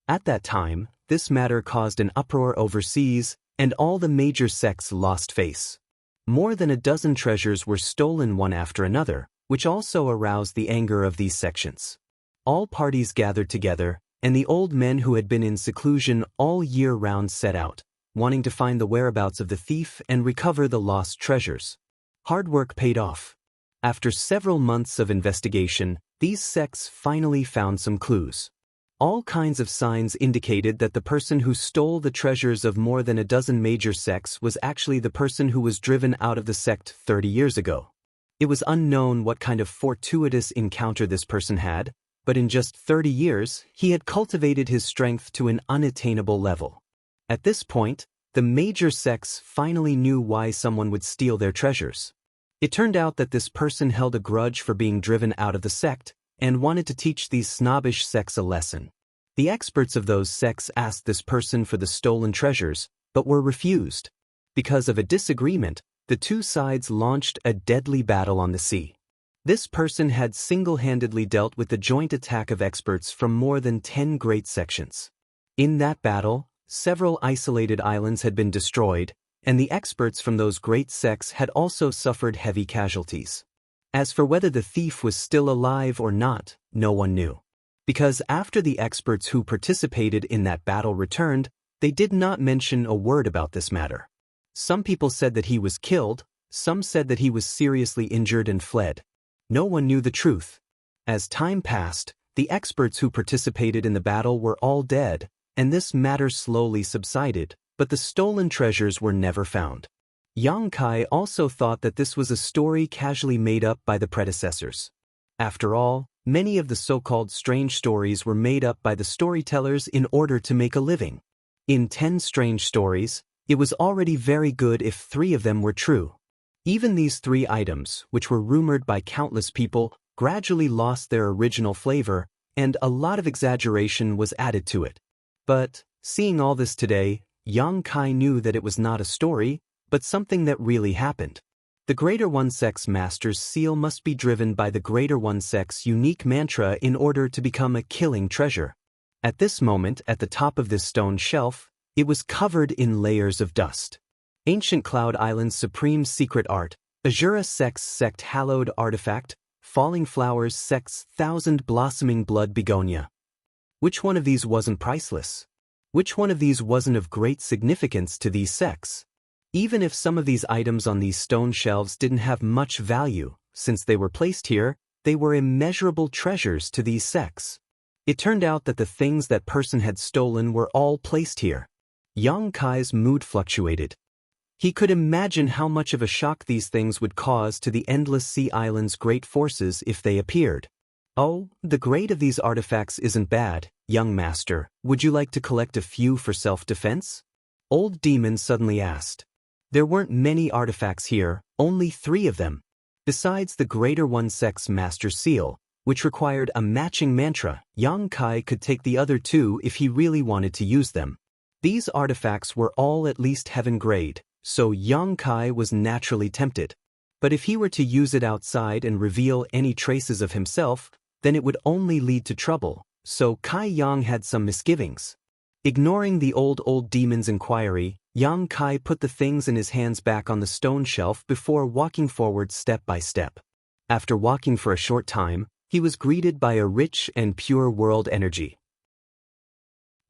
At that time, this matter caused an uproar overseas, and all the major sects lost face. More than a dozen treasures were stolen one after another, which also aroused the anger of these sections. All parties gathered together, and the old men who had been in seclusion all year round set out, wanting to find the whereabouts of the thief and recover the lost treasures. Hard work paid off. After several months of investigation, these sects finally found some clues. All kinds of signs indicated that the person who stole the treasures of more than a dozen major sects was actually the person who was driven out of the sect 30 years ago. It was unknown what kind of fortuitous encounter this person had, but in just 30 years, he had cultivated his strength to an unattainable level. At this point, the major sects finally knew why someone would steal their treasures. It turned out that this person held a grudge for being driven out of the sect, and wanted to teach these snobbish sects a lesson. The experts of those sects asked this person for the stolen treasures, but were refused. Because of a disagreement, the two sides launched a deadly battle on the sea. This person had single-handedly dealt with the joint attack of experts from more than 10 great sections. In that battle, several isolated islands had been destroyed, and the experts from those great sects had also suffered heavy casualties. As for whether the thief was still alive or not, no one knew. Because after the experts who participated in that battle returned, they did not mention a word about this matter. Some people said that he was killed, some said that he was seriously injured and fled. No one knew the truth. As time passed, the experts who participated in the battle were all dead, and this matter slowly subsided, but the stolen treasures were never found. Yang Kai also thought that this was a story casually made up by the predecessors. After all, many of the so-called strange stories were made up by the storytellers in order to make a living. In 10 strange stories, it was already very good if 3 of them were true. Even these 3 items, which were rumored by countless people, gradually lost their original flavor, and a lot of exaggeration was added to it. But, seeing all this today, Yang Kai knew that it was not a story, but something that really happened. The Greater One Sect's master's seal must be driven by the Greater One Sect's unique mantra in order to become a killing treasure. At this moment, at the top of this stone shelf, it was covered in layers of dust. Ancient Cloud Island's supreme secret art, Azura Sect's sect hallowed artifact, Falling Flowers Sect's thousand blossoming blood begonia. Which one of these wasn't priceless? Which one of these wasn't of great significance to these sects? Even if some of these items on these stone shelves didn't have much value, since they were placed here, they were immeasurable treasures to these sects. It turned out that the things that person had stolen were all placed here. Yang Kai's mood fluctuated. He could imagine how much of a shock these things would cause to the Endless Sea Island's great forces if they appeared. Oh, the grade of these artifacts isn't bad, young master. Would you like to collect a few for self-defense? Old Demon suddenly asked. There weren't many artifacts here, only 3 of them. Besides the Greater One Sect's master seal, which required a matching mantra, Yang Kai could take the other 2 if he really wanted to use them. These artifacts were all at least heaven grade, so Yang Kai was naturally tempted. But if he were to use it outside and reveal any traces of himself, then it would only lead to trouble, so Kai Yang had some misgivings. Ignoring the old demon's inquiry, Yang Kai put the things in his hands back on the stone shelf before walking forward step by step. After walking for a short time, he was greeted by a rich and pure world energy.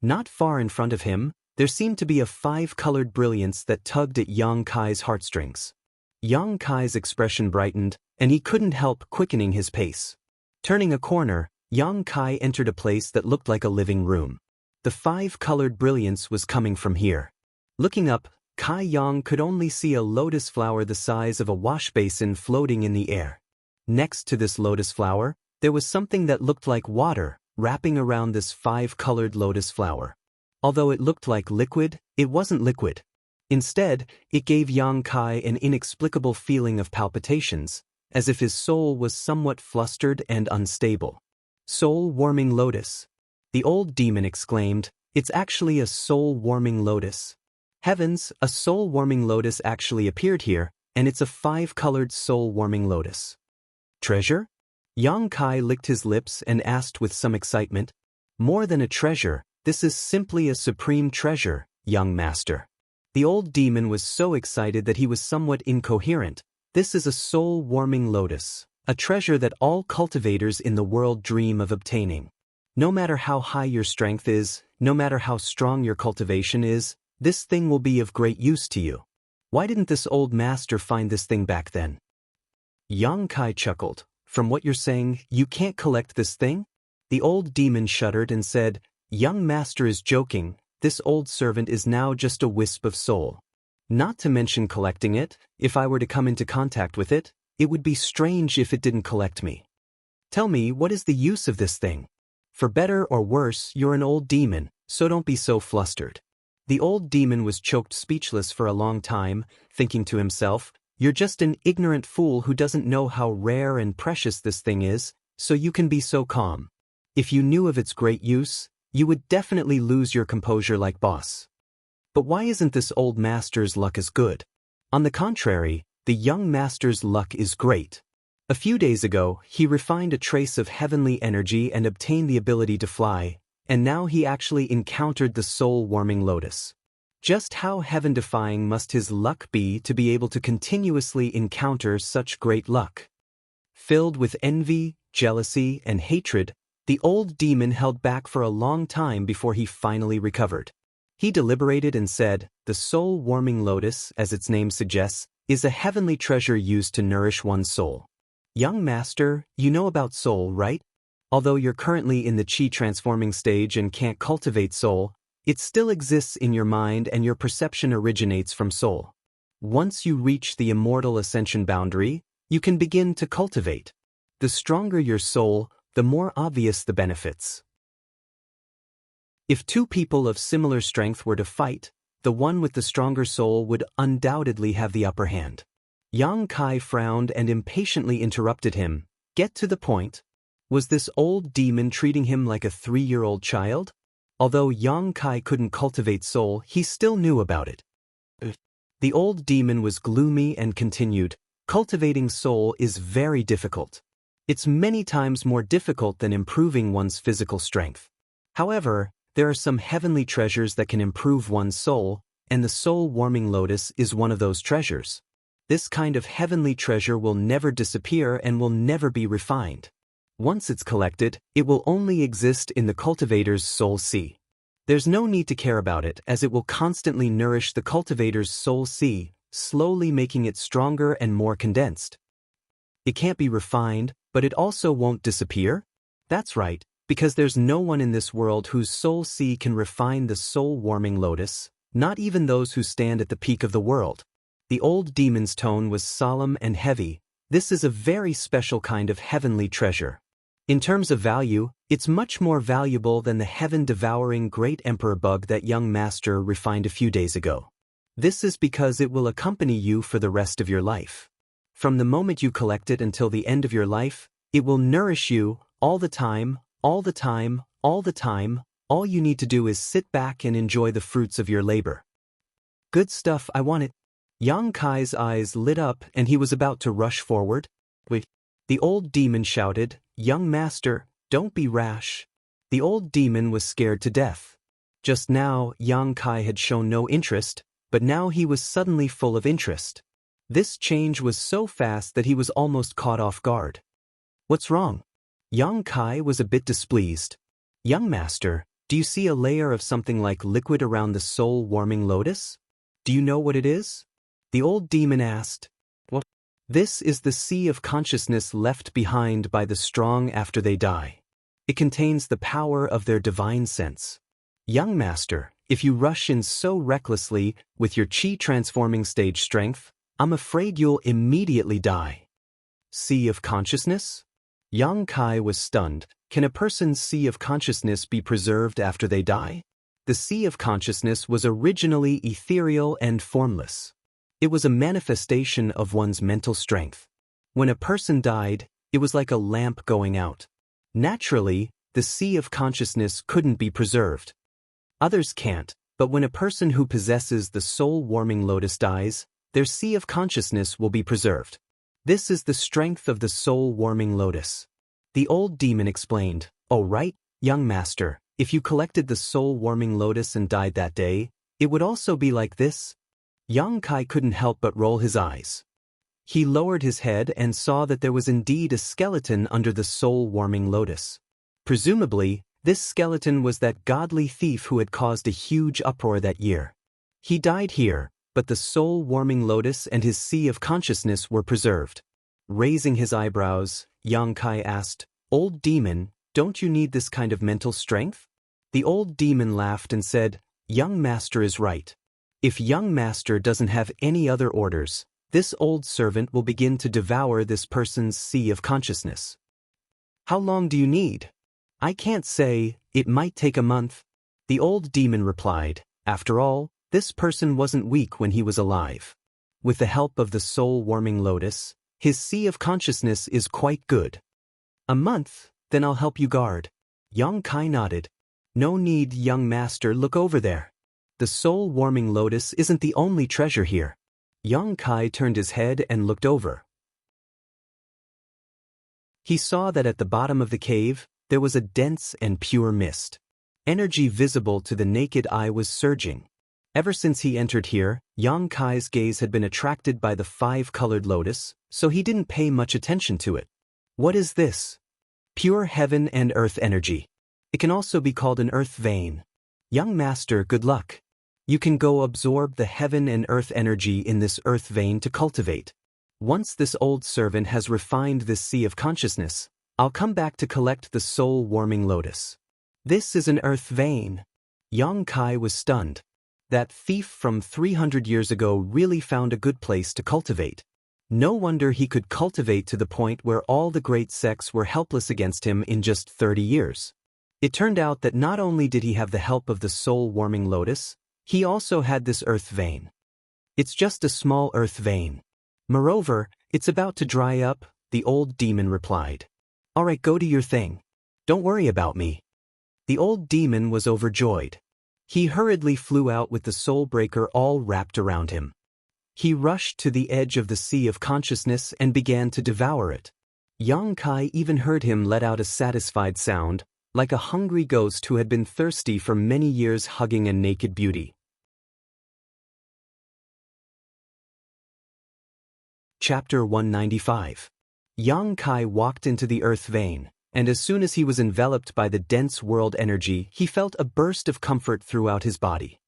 Not far in front of him, there seemed to be a 5-colored brilliance that tugged at Yang Kai's heartstrings. Yang Kai's expression brightened, and he couldn't help quickening his pace. Turning a corner, Yang Kai entered a place that looked like a living room. The 5-colored brilliance was coming from here. Looking up, Kai Yang could only see a lotus flower the size of a wash basin floating in the air. Next to this lotus flower, there was something that looked like water, wrapping around this 5-colored lotus flower. Although it looked like liquid, it wasn't liquid. Instead, it gave Yang Kai an inexplicable feeling of palpitations, as if his soul was somewhat flustered and unstable. Soul-warming lotus. The old demon exclaimed, "It's actually a soul-warming lotus." Heavens, a soul-warming lotus actually appeared here, and it's a 5-colored soul-warming lotus. Treasure? Yang Kai licked his lips and asked with some excitement. More than a treasure, this is simply a supreme treasure, young master. The old demon was so excited that he was somewhat incoherent. This is a soul-warming lotus, a treasure that all cultivators in the world dream of obtaining. No matter how high your strength is, no matter how strong your cultivation is, this thing will be of great use to you. Why didn't this old master find this thing back then? Yang Kai chuckled. From what you're saying, you can't collect this thing? The old demon shuddered and said, "Young master is joking, this old servant is now just a wisp of soul. Not to mention collecting it, if I were to come into contact with it, it would be strange if it didn't collect me. Tell me, what is the use of this thing? For better or worse, you're an old demon, so don't be so flustered." The old demon was choked speechless for a long time, thinking to himself, "You're just an ignorant fool who doesn't know how rare and precious this thing is, so you can be so calm. If you knew of its great use, you would definitely lose your composure like boss." But why isn't this old master's luck as good? On the contrary, the young master's luck is great. A few days ago, he refined a trace of heavenly energy and obtained the ability to fly, and now he actually encountered the soul-warming lotus. Just how heaven-defying must his luck be to be able to continuously encounter such great luck? Filled with envy, jealousy, and hatred, the old demon held back for a long time before he finally recovered. He deliberated and said, "The soul-warming lotus, as its name suggests, is a heavenly treasure used to nourish one's soul. Young master, you know about soul, right? Although you're currently in the chi transforming stage and can't cultivate soul, it still exists in your mind and your perception originates from soul. Once you reach the immortal ascension boundary, you can begin to cultivate. The stronger your soul, the more obvious the benefits. If two people of similar strength were to fight, the one with the stronger soul would undoubtedly have the upper hand." Yang Kai frowned and impatiently interrupted him. "Get to the point." Was this old demon treating him like a 3-year-old child? Although Yang Kai couldn't cultivate soul, he still knew about it. The old demon was gloomy and continued, "Cultivating soul is very difficult. It's many times more difficult than improving one's physical strength. However, there are some heavenly treasures that can improve one's soul, and the soul-warming lotus is one of those treasures. This kind of heavenly treasure will never disappear and will never be refined. Once it's collected, it will only exist in the cultivator's soul sea. There's no need to care about it, as it will constantly nourish the cultivator's soul sea, slowly making it stronger and more condensed. It can't be refined, but it also won't disappear? That's right, because there's no one in this world whose soul sea can refine the soul-warming lotus, not even those who stand at the peak of the world." The old demon's tone was solemn and heavy. "This is a very special kind of heavenly treasure. In terms of value, it's much more valuable than the heaven-devouring great emperor bug that young master refined a few days ago. This is because it will accompany you for the rest of your life. From the moment you collect it until the end of your life, it will nourish you all the time, all the time, all the time. All you need to do is sit back and enjoy the fruits of your labor." "Good stuff, I want it." Yang Kai's eyes lit up and he was about to rush forward. "Wait." The old demon shouted, "Young master, don't be rash." The old demon was scared to death. Just now, Yang Kai had shown no interest, but now he was suddenly full of interest. This change was so fast that he was almost caught off guard. "What's wrong?" Yang Kai was a bit displeased. "Young master, do you see a layer of something like liquid around the soul-warming lotus? Do you know what it is?" The old demon asked. "What?" "This is the sea of consciousness left behind by the strong after they die. It contains the power of their divine sense. Young master, if you rush in so recklessly with your chi transforming stage strength, I'm afraid you'll immediately die." "Sea of consciousness?" Yang Kai was stunned. Can a person's sea of consciousness be preserved after they die? The sea of consciousness was originally ethereal and formless. It was a manifestation of one's mental strength. When a person died, it was like a lamp going out. Naturally, the sea of consciousness couldn't be preserved. Others can't, but when a person who possesses the soul-warming lotus dies, their sea of consciousness will be preserved. This is the strength of the soul-warming lotus. The old demon explained, "Oh right, young master, if you collected the soul-warming lotus and died that day, it would also be like this?" Yang Kai couldn't help but roll his eyes. He lowered his head and saw that there was indeed a skeleton under the soul-warming lotus. Presumably, this skeleton was that godly thief who had caused a huge uproar that year. He died here, but the soul-warming lotus and his sea of consciousness were preserved. Raising his eyebrows, Yang Kai asked, "Old demon, don't you need this kind of mental strength?" The old demon laughed and said, "Young master is right. If young master doesn't have any other orders, this old servant will begin to devour this person's sea of consciousness." "How long do you need?" "I can't say, it might take a month." The old demon replied, "After all, this person wasn't weak when he was alive. With the help of the soul-warming lotus, his sea of consciousness is quite good." "A month, then I'll help you guard." Yang Kai nodded. "No need, young master, look over there. The soul-warming lotus isn't the only treasure here." Yang Kai turned his head and looked over. He saw that at the bottom of the cave, there was a dense and pure mist. Energy visible to the naked eye was surging. Ever since he entered here, Yang Kai's gaze had been attracted by the 5-colored lotus, so he didn't pay much attention to it. "What is this?" "Pure heaven and earth energy. It can also be called an earth vein. Young master, good luck. You can go absorb the heaven and earth energy in this earth vein to cultivate. Once this old servant has refined this sea of consciousness, I'll come back to collect the soul-warming lotus." "This is an earth vein." Yang Kai was stunned. That thief from 300 years ago really found a good place to cultivate. No wonder he could cultivate to the point where all the great sects were helpless against him in just 30 years. It turned out that not only did he have the help of the soul-warming lotus, he also had this earth vein. "It's just a small earth vein. Moreover, it's about to dry up," the old demon replied. "All right, go do your thing. Don't worry about me." The old demon was overjoyed. He hurriedly flew out with the soul breaker all wrapped around him. He rushed to the edge of the sea of consciousness and began to devour it. Yang Kai even heard him let out a satisfied sound, like a hungry ghost who had been thirsty for many years hugging a naked beauty. Chapter 195. Yang Kai walked into the earth vein, and as soon as he was enveloped by the dense world energy, he felt a burst of comfort throughout his body.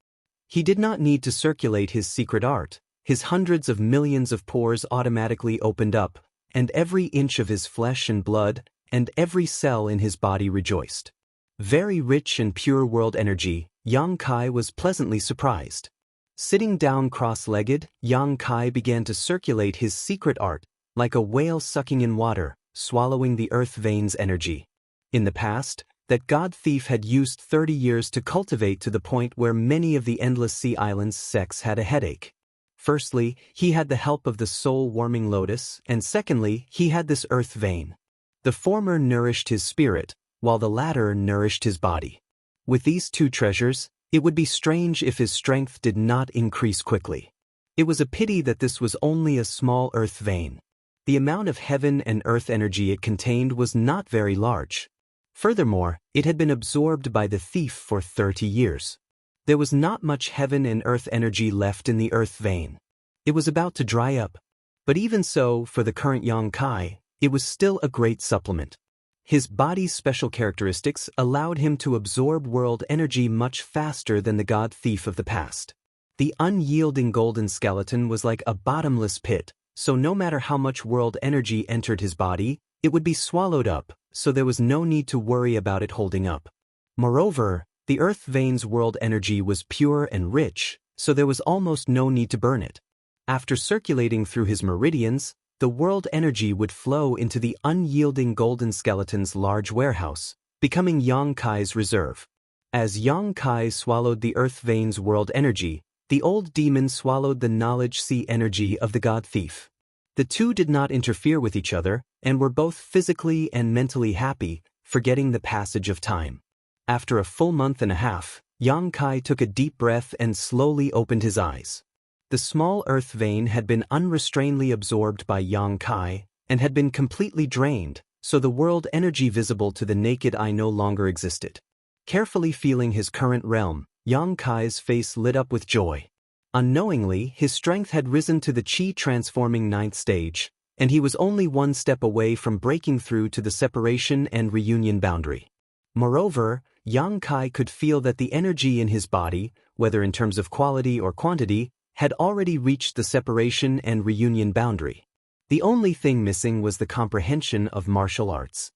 He did not need to circulate his secret art. His hundreds of millions of pores automatically opened up, and every inch of his flesh and blood, and every cell in his body rejoiced. Very rich and pure world energy, Yang Kai was pleasantly surprised. Sitting down cross-legged, Yang Kai began to circulate his secret art, like a whale sucking in water, swallowing the earth vein's energy. In the past, that god thief had used 30 years to cultivate to the point where many of the Endless Sea Islands sects had a headache. Firstly, he had the help of the soul-warming lotus, and secondly, he had this earth vein. The former nourished his spirit, while the latter nourished his body. With these two treasures, it would be strange if his strength did not increase quickly. It was a pity that this was only a small earth vein. The amount of heaven and earth energy it contained was not very large. Furthermore, it had been absorbed by the thief for 30 years. There was not much heaven and earth energy left in the earth vein. It was about to dry up. But even so, for the current Yang Kai, it was still a great supplement. His body's special characteristics allowed him to absorb world energy much faster than the god thief of the past. The unyielding golden skeleton was like a bottomless pit, so no matter how much world energy entered his body, it would be swallowed up, so there was no need to worry about it holding up. Moreover, the earth vein's world energy was pure and rich, so there was almost no need to burn it. After circulating through his meridians, the world energy would flow into the unyielding golden skeleton's large warehouse, becoming Yang Kai's reserve. As Yang Kai swallowed the earth vein's world energy, the old demon swallowed the knowledge sea energy of the god thief. The two did not interfere with each other, and were both physically and mentally happy, forgetting the passage of time. After a full month and a half, Yang Kai took a deep breath and slowly opened his eyes. The small earth vein had been unrestrainedly absorbed by Yang Kai, and had been completely drained, so the world energy visible to the naked eye no longer existed. Carefully feeling his current realm, Yang Kai's face lit up with joy. Unknowingly, his strength had risen to the chi-transforming 9th stage, and he was only one step away from breaking through to the separation and reunion boundary. Moreover, Yang Kai could feel that the energy in his body, whether in terms of quality or quantity, had already reached the separation and reunion boundary. The only thing missing was the comprehension of martial arts.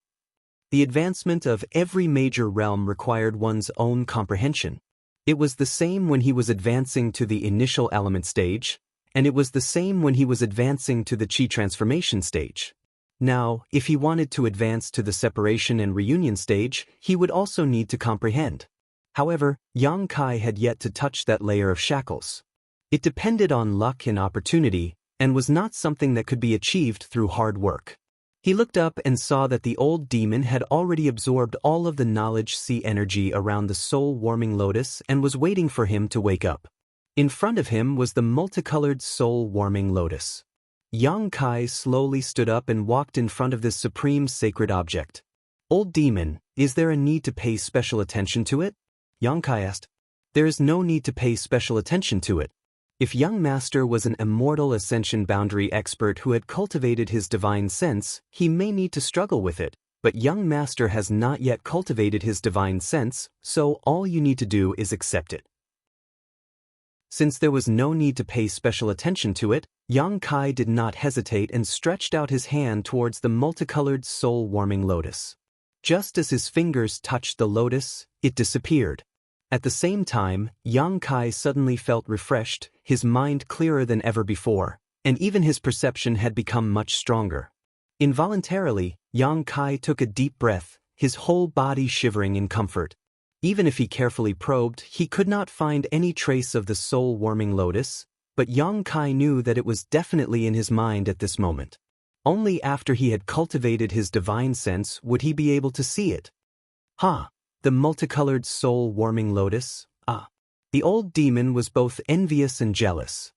The advancement of every major realm required one's own comprehension. It was the same when he was advancing to the initial element stage, and it was the same when he was advancing to the chi transformation stage. Now, if he wanted to advance to the separation and reunion stage, he would also need to comprehend. However, Yang Kai had yet to touch that layer of shackles. It depended on luck and opportunity, and was not something that could be achieved through hard work. He looked up and saw that the old demon had already absorbed all of the knowledge sea energy around the soul-warming lotus and was waiting for him to wake up. In front of him was the multicolored soul-warming lotus. Yang Kai slowly stood up and walked in front of this supreme sacred object. "Old demon, is there a need to pay special attention to it?" Yang Kai asked. "There is no need to pay special attention to it. If young master was an immortal ascension boundary expert who had cultivated his divine sense, he may need to struggle with it, but young master has not yet cultivated his divine sense, so all you need to do is accept it." Since there was no need to pay special attention to it, Yang Kai did not hesitate and stretched out his hand towards the multicolored soul-warming lotus. Just as his fingers touched the lotus, it disappeared. At the same time, Yang Kai suddenly felt refreshed, his mind clearer than ever before, and even his perception had become much stronger. Involuntarily, Yang Kai took a deep breath, his whole body shivering in comfort. Even if he carefully probed, he could not find any trace of the soul-warming lotus, but Yang Kai knew that it was definitely in his mind at this moment. Only after he had cultivated his divine sense would he be able to see it. "Ha! The multicolored soul-warming lotus, ah." The old demon was both envious and jealous.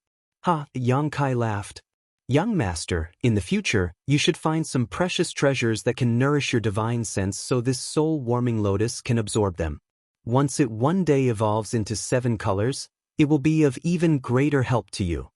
"Ha!" Yang Kai laughed. "Young master, in the future, you should find some precious treasures that can nourish your divine sense so this soul-warming lotus can absorb them. Once it one day evolves into 7 colors, it will be of even greater help to you."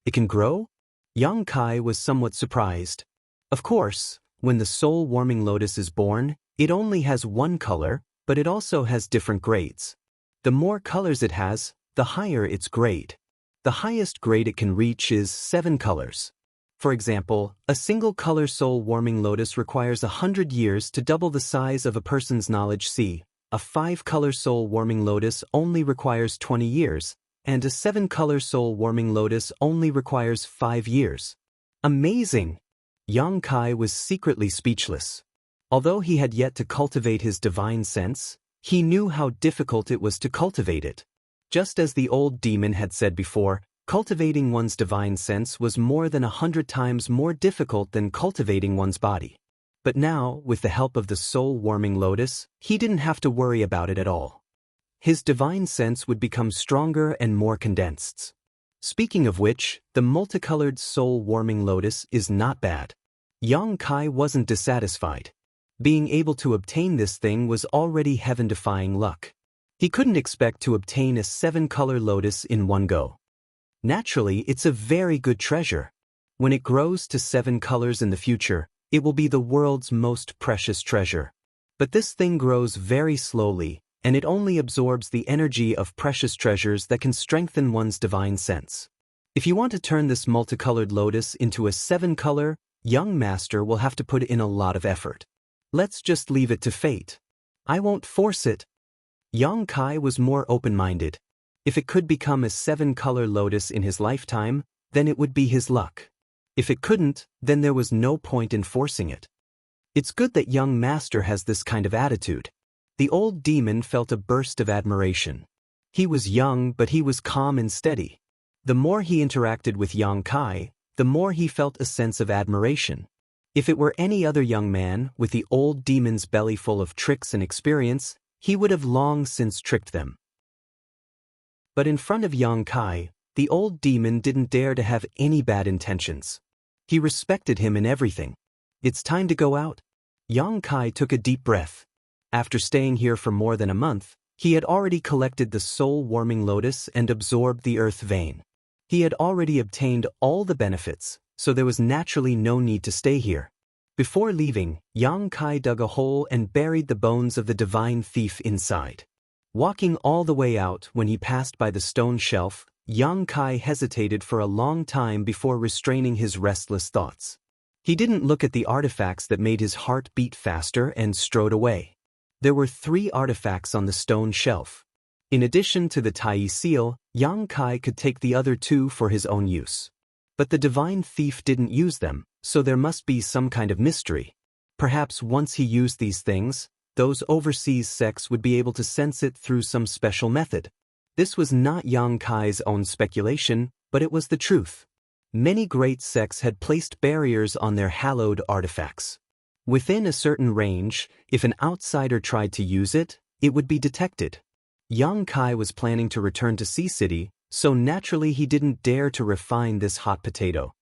"It can grow?" Yang Kai was somewhat surprised. Of course, when the soul-warming lotus is born, it only has one color, but it also has different grades. The more colors it has, the higher its grade. The highest grade it can reach is 7 colors. For example, a single color soul-warming lotus requires 100 years to double the size of a person's knowledge sea. A 5-color soul-warming lotus only requires 20 years, and a 7-color soul-warming lotus only requires 5 years. Amazing! Yang Kai was secretly speechless. Although he had yet to cultivate his divine sense, he knew how difficult it was to cultivate it. Just as the old demon had said before, cultivating one's divine sense was more than 100 times more difficult than cultivating one's body. But now, with the help of the soul-warming lotus, he didn't have to worry about it at all. His divine sense would become stronger and more condensed. Speaking of which, the multicolored soul-warming lotus is not bad. Yang Kai wasn't dissatisfied. Being able to obtain this thing was already heaven-defying luck. He couldn't expect to obtain a 7-color lotus in one go. Naturally, it's a very good treasure. When it grows to 7 colors in the future, it will be the world's most precious treasure. But this thing grows very slowly, and it only absorbs the energy of precious treasures that can strengthen one's divine sense. If you want to turn this multicolored lotus into a 7-color, young master will have to put in a lot of effort. Let's just leave it to fate. I won't force it. Yang Kai was more open-minded. If it could become a 7-color lotus in his lifetime, then it would be his luck. If it couldn't, then there was no point in forcing it. It's good that young master has this kind of attitude. The old demon felt a burst of admiration. He was young, but he was calm and steady. The more he interacted with Yang Kai, the more he felt a sense of admiration. If it were any other young man, with the old demon's belly full of tricks and experience, he would have long since tricked them. But in front of Yang Kai, the old demon didn't dare to have any bad intentions. He respected him in everything. It's time to go out. Yang Kai took a deep breath. After staying here for more than a month, he had already collected the soul-warming lotus and absorbed the earth vein. He had already obtained all the benefits, so there was naturally no need to stay here. Before leaving, Yang Kai dug a hole and buried the bones of the divine thief inside. Walking all the way out, when he passed by the stone shelf, Yang Kai hesitated for a long time before restraining his restless thoughts. He didn't look at the artifacts that made his heart beat faster and strode away. There were 3 artifacts on the stone shelf. In addition to the Tai seal, Yang Kai could take the other 2 for his own use. But the divine thief didn't use them, so there must be some kind of mystery. Perhaps once he used these things, those overseas sects would be able to sense it through some special method. This was not Yang Kai's own speculation, but it was the truth. Many great sects had placed barriers on their hallowed artifacts. Within a certain range, if an outsider tried to use it, it would be detected. Yang Kai was planning to return to Sea City, so naturally he didn't dare to refine this hot potato.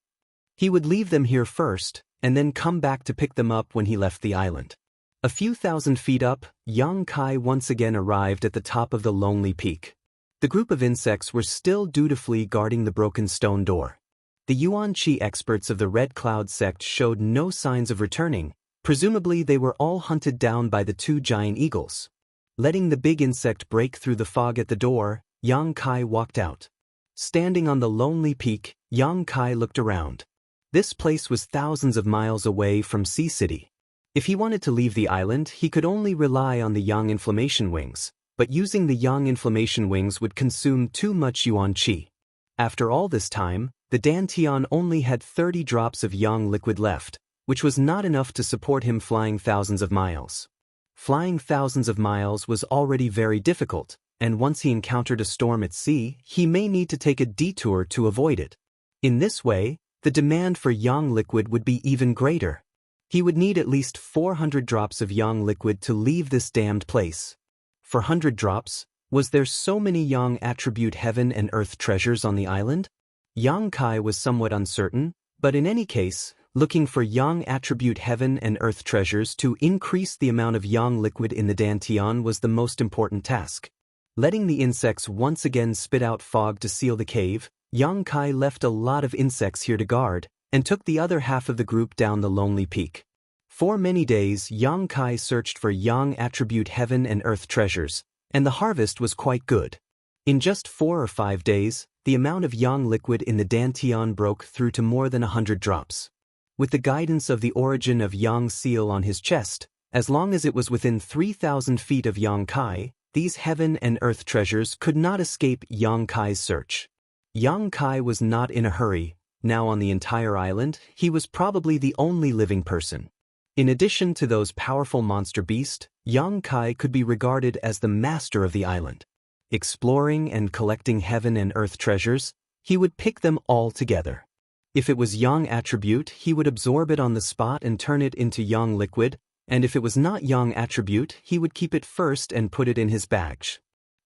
He would leave them here first, and then come back to pick them up when he left the island. A few thousand feet up, Yang Kai once again arrived at the top of the lonely peak. The group of insects were still dutifully guarding the broken stone door. The Yuan Qi experts of the Red Cloud sect showed no signs of returning. Presumably they were all hunted down by the 2 giant eagles. Letting the big insect break through the fog at the door, Yang Kai walked out. Standing on the lonely peak, Yang Kai looked around. This place was thousands of miles away from Sea City. If he wanted to leave the island, he could only rely on the Yang Inflammation Wings, but using the Yang Inflammation Wings would consume too much Yuan Qi. After all this time, the Dantian only had 30 drops of Yang liquid left, which was not enough to support him flying thousands of miles. Flying thousands of miles was already very difficult, and once he encountered a storm at sea, he may need to take a detour to avoid it. In this way, the demand for Yang liquid would be even greater. He would need at least 400 drops of Yang liquid to leave this damned place. 400 drops? Was there so many Yang attribute heaven and earth treasures on the island? Yang Kai was somewhat uncertain, but in any case, looking for Yang attribute heaven and earth treasures to increase the amount of Yang liquid in the Dantian was the most important task. Letting the insects once again spit out fog to seal the cave, Yang Kai left a lot of insects here to guard, and took the other half of the group down the lonely peak. For many days, Yang Kai searched for Yang attribute heaven and earth treasures, and the harvest was quite good. In just 4 or 5 days, the amount of Yang liquid in the Dantian broke through to more than 100 drops. With the guidance of the origin of Yang seal on his chest, as long as it was within 3,000 feet of Yang Kai, these heaven and earth treasures could not escape Yang Kai's search. Yang Kai was not in a hurry. Now on the entire island, he was probably the only living person. In addition to those powerful monster beasts, Yang Kai could be regarded as the master of the island. Exploring and collecting heaven and earth treasures, he would pick them all together. If it was Yang attribute, he would absorb it on the spot and turn it into Yang liquid, and if it was not Yang attribute, he would keep it first and put it in his bag.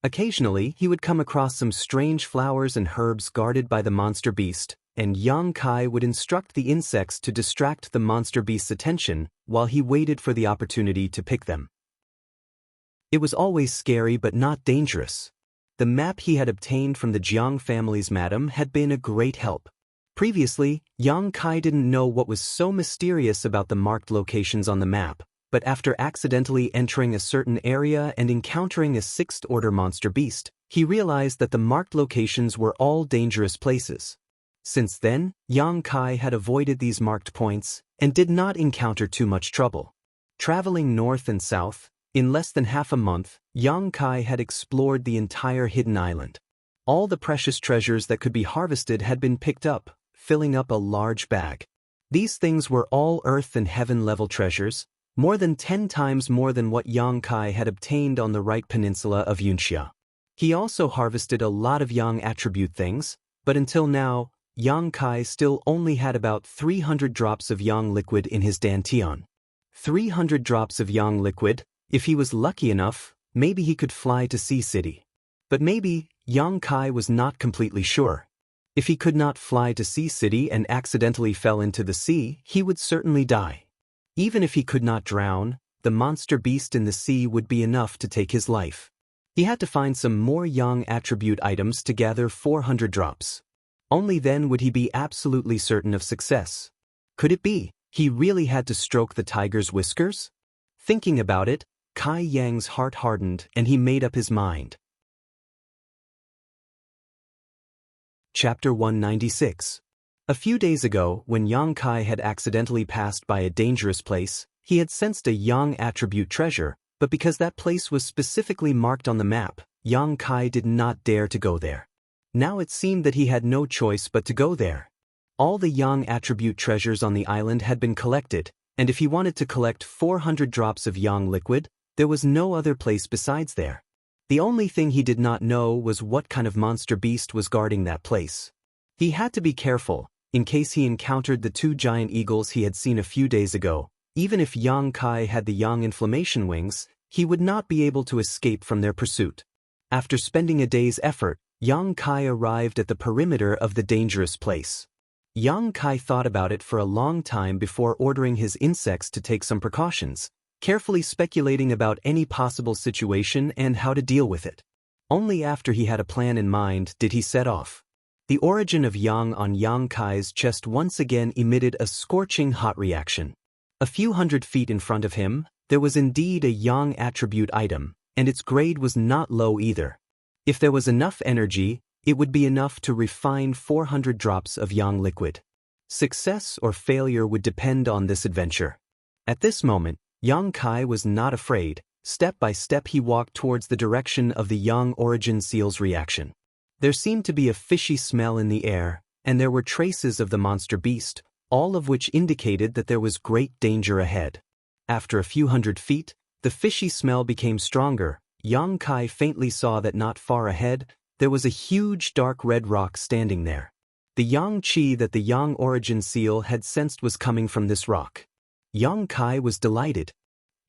Occasionally, he would come across some strange flowers and herbs guarded by the monster beast, and Yang Kai would instruct the insects to distract the monster beast's attention while he waited for the opportunity to pick them. It was always scary but not dangerous. The map he had obtained from the Jiang family's madam had been a great help. Previously, Yang Kai didn't know what was so mysterious about the marked locations on the map, but after accidentally entering a certain area and encountering a 6th-order monster beast, he realized that the marked locations were all dangerous places. Since then, Yang Kai had avoided these marked points and did not encounter too much trouble. Traveling north and south, in less than half a month, Yang Kai had explored the entire hidden island. All the precious treasures that could be harvested had been picked up, filling up a large bag. These things were all earth and heaven level treasures. more than 10 times more than what Yang Kai had obtained on the right peninsula of Yunxia. He also harvested a lot of Yang attribute things, but until now, Yang Kai still only had about 300 drops of Yang liquid in his dantian. 300 drops of Yang liquid, if he was lucky enough, maybe he could fly to Sea City. But maybe, Yang Kai was not completely sure. If he could not fly to Sea City and accidentally fell into the sea, he would certainly die. Even if he could not drown, the monster beast in the sea would be enough to take his life. He had to find some more Yang attribute items to gather 400 drops. Only then would he be absolutely certain of success. Could it be he really had to stroke the tiger's whiskers? Thinking about it, Kai Yang's heart hardened and he made up his mind. Chapter 196. A few days ago, when Yang Kai had accidentally passed by a dangerous place, he had sensed a Yang attribute treasure, but because that place was specifically marked on the map, Yang Kai did not dare to go there. Now it seemed that he had no choice but to go there. All the Yang attribute treasures on the island had been collected, and if he wanted to collect 400 drops of Yang liquid, there was no other place besides there. The only thing he did not know was what kind of monster beast was guarding that place. He had to be careful, in case he encountered the 2 giant eagles he had seen a few days ago. Even if Yang Kai had the Yang inflammation wings, he would not be able to escape from their pursuit. After spending a day's effort, Yang Kai arrived at the perimeter of the dangerous place. Yang Kai thought about it for a long time before ordering his insects to take some precautions, carefully speculating about any possible situation and how to deal with it. Only after he had a plan in mind did he set off. The origin of Yang on Yang Kai's chest once again emitted a scorching hot reaction. A few hundred feet in front of him, there was indeed a Yang attribute item, and its grade was not low either. If there was enough energy, it would be enough to refine 400 drops of Yang liquid. Success or failure would depend on this adventure. At this moment, Yang Kai was not afraid. Step by step he walked towards the direction of the Yang origin seal's reaction. There seemed to be a fishy smell in the air, and there were traces of the monster beast, all of which indicated that there was great danger ahead. After a few hundred feet, the fishy smell became stronger. Yang Kai faintly saw that not far ahead, there was a huge dark red rock standing there. The Yang Qi that the Yang origin seal had sensed was coming from this rock. Yang Kai was delighted.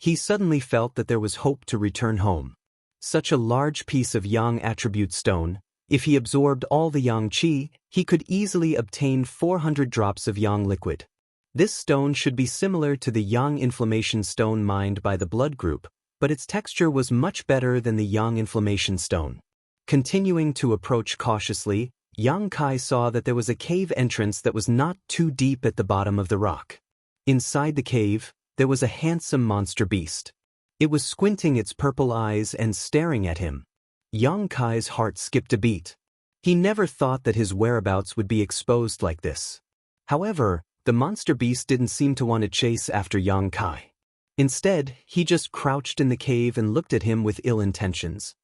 He suddenly felt that there was hope to return home. Such a large piece of Yang attribute stone, if he absorbed all the Yang Qi, he could easily obtain 400 drops of Yang liquid. This stone should be similar to the Yang inflammation stone mined by the blood group, but its texture was much better than the Yang inflammation stone. Continuing to approach cautiously, Yang Kai saw that there was a cave entrance that was not too deep at the bottom of the rock. Inside the cave, there was a handsome monster beast. It was squinting its purple eyes and staring at him. Yang Kai's heart skipped a beat. He never thought that his whereabouts would be exposed like this. However, the monster beast didn't seem to want to chase after Yang Kai. Instead, he just crouched in the cave and looked at him with ill intentions.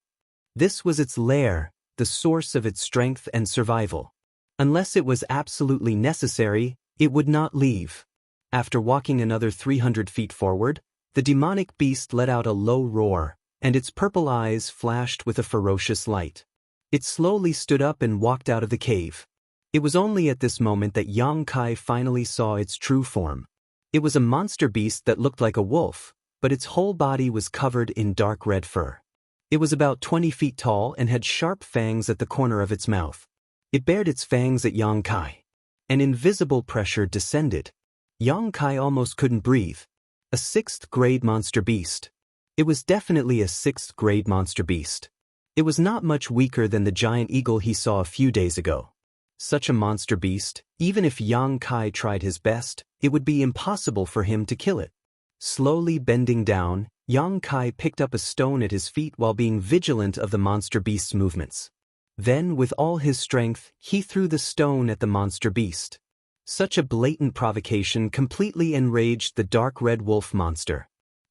This was its lair, the source of its strength and survival. Unless it was absolutely necessary, it would not leave. After walking another 300 feet forward, the demonic beast let out a low roar, and its purple eyes flashed with a ferocious light. It slowly stood up and walked out of the cave. It was only at this moment that Yang Kai finally saw its true form. It was a monster beast that looked like a wolf, but its whole body was covered in dark red fur. It was about 20 feet tall and had sharp fangs at the corner of its mouth. It bared its fangs at Yang Kai. An invisible pressure descended. Yang Kai almost couldn't breathe. A 6th grade monster beast. It was definitely a 6th grade monster beast. It was not much weaker than the giant eagle he saw a few days ago. Such a monster beast, even if Yang Kai tried his best, it would be impossible for him to kill it. Slowly bending down, Yang Kai picked up a stone at his feet while being vigilant of the monster beast's movements. Then, with all his strength, he threw the stone at the monster beast. Such a blatant provocation completely enraged the dark red wolf monster.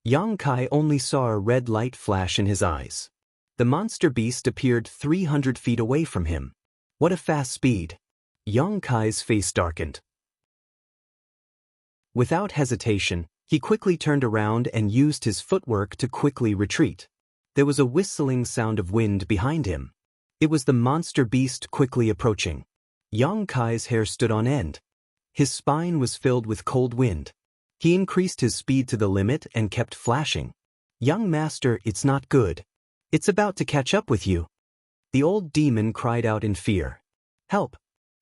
Yang Kai only saw a red light flash in his eyes. The monster beast appeared 300 feet away from him. What a fast speed! Yang Kai's face darkened. Without hesitation, He quickly turned around and used his footwork to quickly retreat. There was a whistling sound of wind behind him. It was the monster beast quickly approaching. Yang Kai's hair stood on end. His spine was filled with cold wind. He increased his speed to the limit and kept flashing. "Young master, it's not good. It's about to catch up with you." The old demon cried out in fear. "Help!"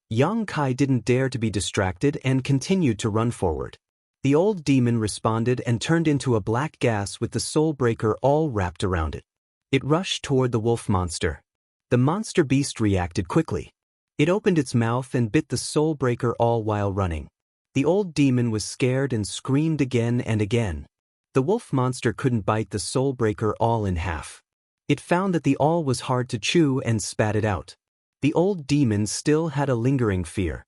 Yang Kai didn't dare to be distracted and continued to run forward. The old demon responded and turned into a black gas with the soul breaker all wrapped around it. It rushed toward the wolf monster. The monster beast reacted quickly. It opened its mouth and bit the soul breaker all while running. The old demon was scared and screamed again and again. The wolf monster couldn't bite the soul breaker all in half. It found that the all was hard to chew and spat it out. The old demon still had a lingering fear.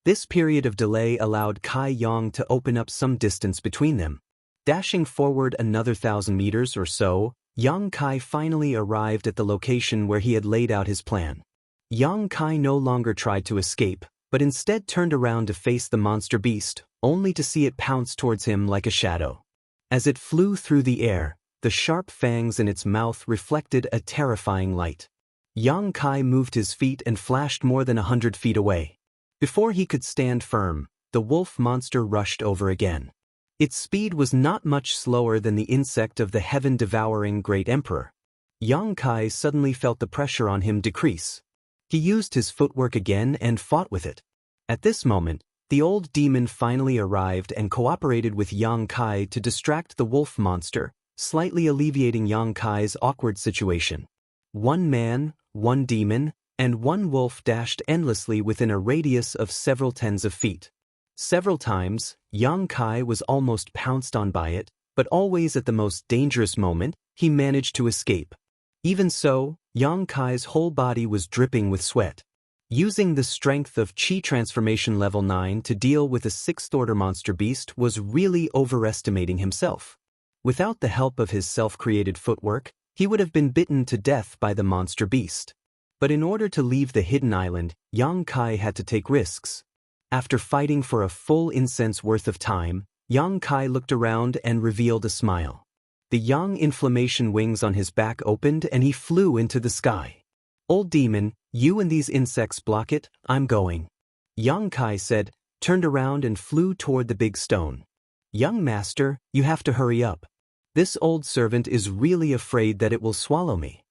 This period of delay allowed Kai Yang to open up some distance between them. Dashing forward another 1,000 meters or so, Yang Kai finally arrived at the location where he had laid out his plan. Yang Kai no longer tried to escape, but instead turned around to face the monster beast, only to see it pounce towards him like a shadow. As it flew through the air, the sharp fangs in its mouth reflected a terrifying light. Yang Kai moved his feet and flashed more than 100 feet away. Before he could stand firm, the wolf monster rushed over again. Its speed was not much slower than the insect of the heaven-devouring Great Emperor. Yang Kai suddenly felt the pressure on him decrease. He used his footwork again and fought with it. At this moment, the old demon finally arrived and cooperated with Yang Kai to distract the wolf monster, slightly alleviating Yang Kai's awkward situation. One man, one demon, and one wolf dashed endlessly within a radius of several tens of feet. Several times, Yang Kai was almost pounced on by it, but always at the most dangerous moment, he managed to escape. Even so, Yang Kai's whole body was dripping with sweat. Using the strength of Qi Transformation Level 9 to deal with a 6th-order monster beast was really overestimating himself. Without the help of his self-created footwork, he would have been bitten to death by the monster beast. But in order to leave the hidden island, Yang Kai had to take risks. After fighting for a full incense worth of time, Yang Kai looked around and revealed a smile. The yang inflammation wings on his back opened and he flew into the sky. "Old demon, you and these insects block it, I'm going," Yang Kai said, turned around and flew toward the big stone. "Young master, you have to hurry up. This old servant is really afraid that it will swallow me."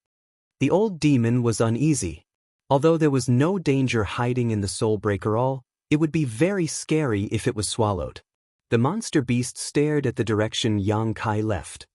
The old demon was uneasy. Although there was no danger hiding in the soul breaker all, it would be very scary if it was swallowed. The monster beast stared at the direction Yang Kai left.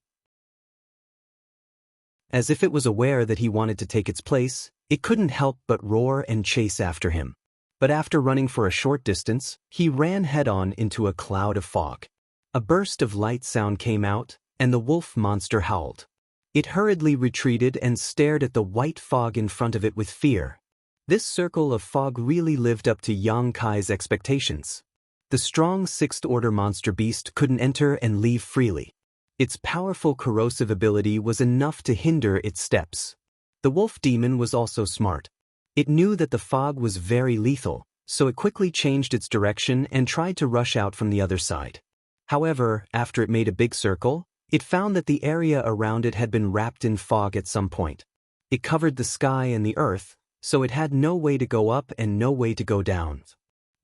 As if it was aware that he wanted to take its place, it couldn't help but roar and chase after him. But after running for a short distance, he ran head-on into a cloud of fog. A burst of light sound came out, and the wolf monster howled. It hurriedly retreated and stared at the white fog in front of it with fear. This circle of fog really lived up to Yang Kai's expectations. The strong 6th-order monster beast couldn't enter and leave freely. Its powerful corrosive ability was enough to hinder its steps. The wolf demon was also smart. It knew that the fog was very lethal, so it quickly changed its direction and tried to rush out from the other side. However, after it made a big circle, it found that the area around it had been wrapped in fog at some point. It covered the sky and the earth, so it had no way to go up and no way to go down.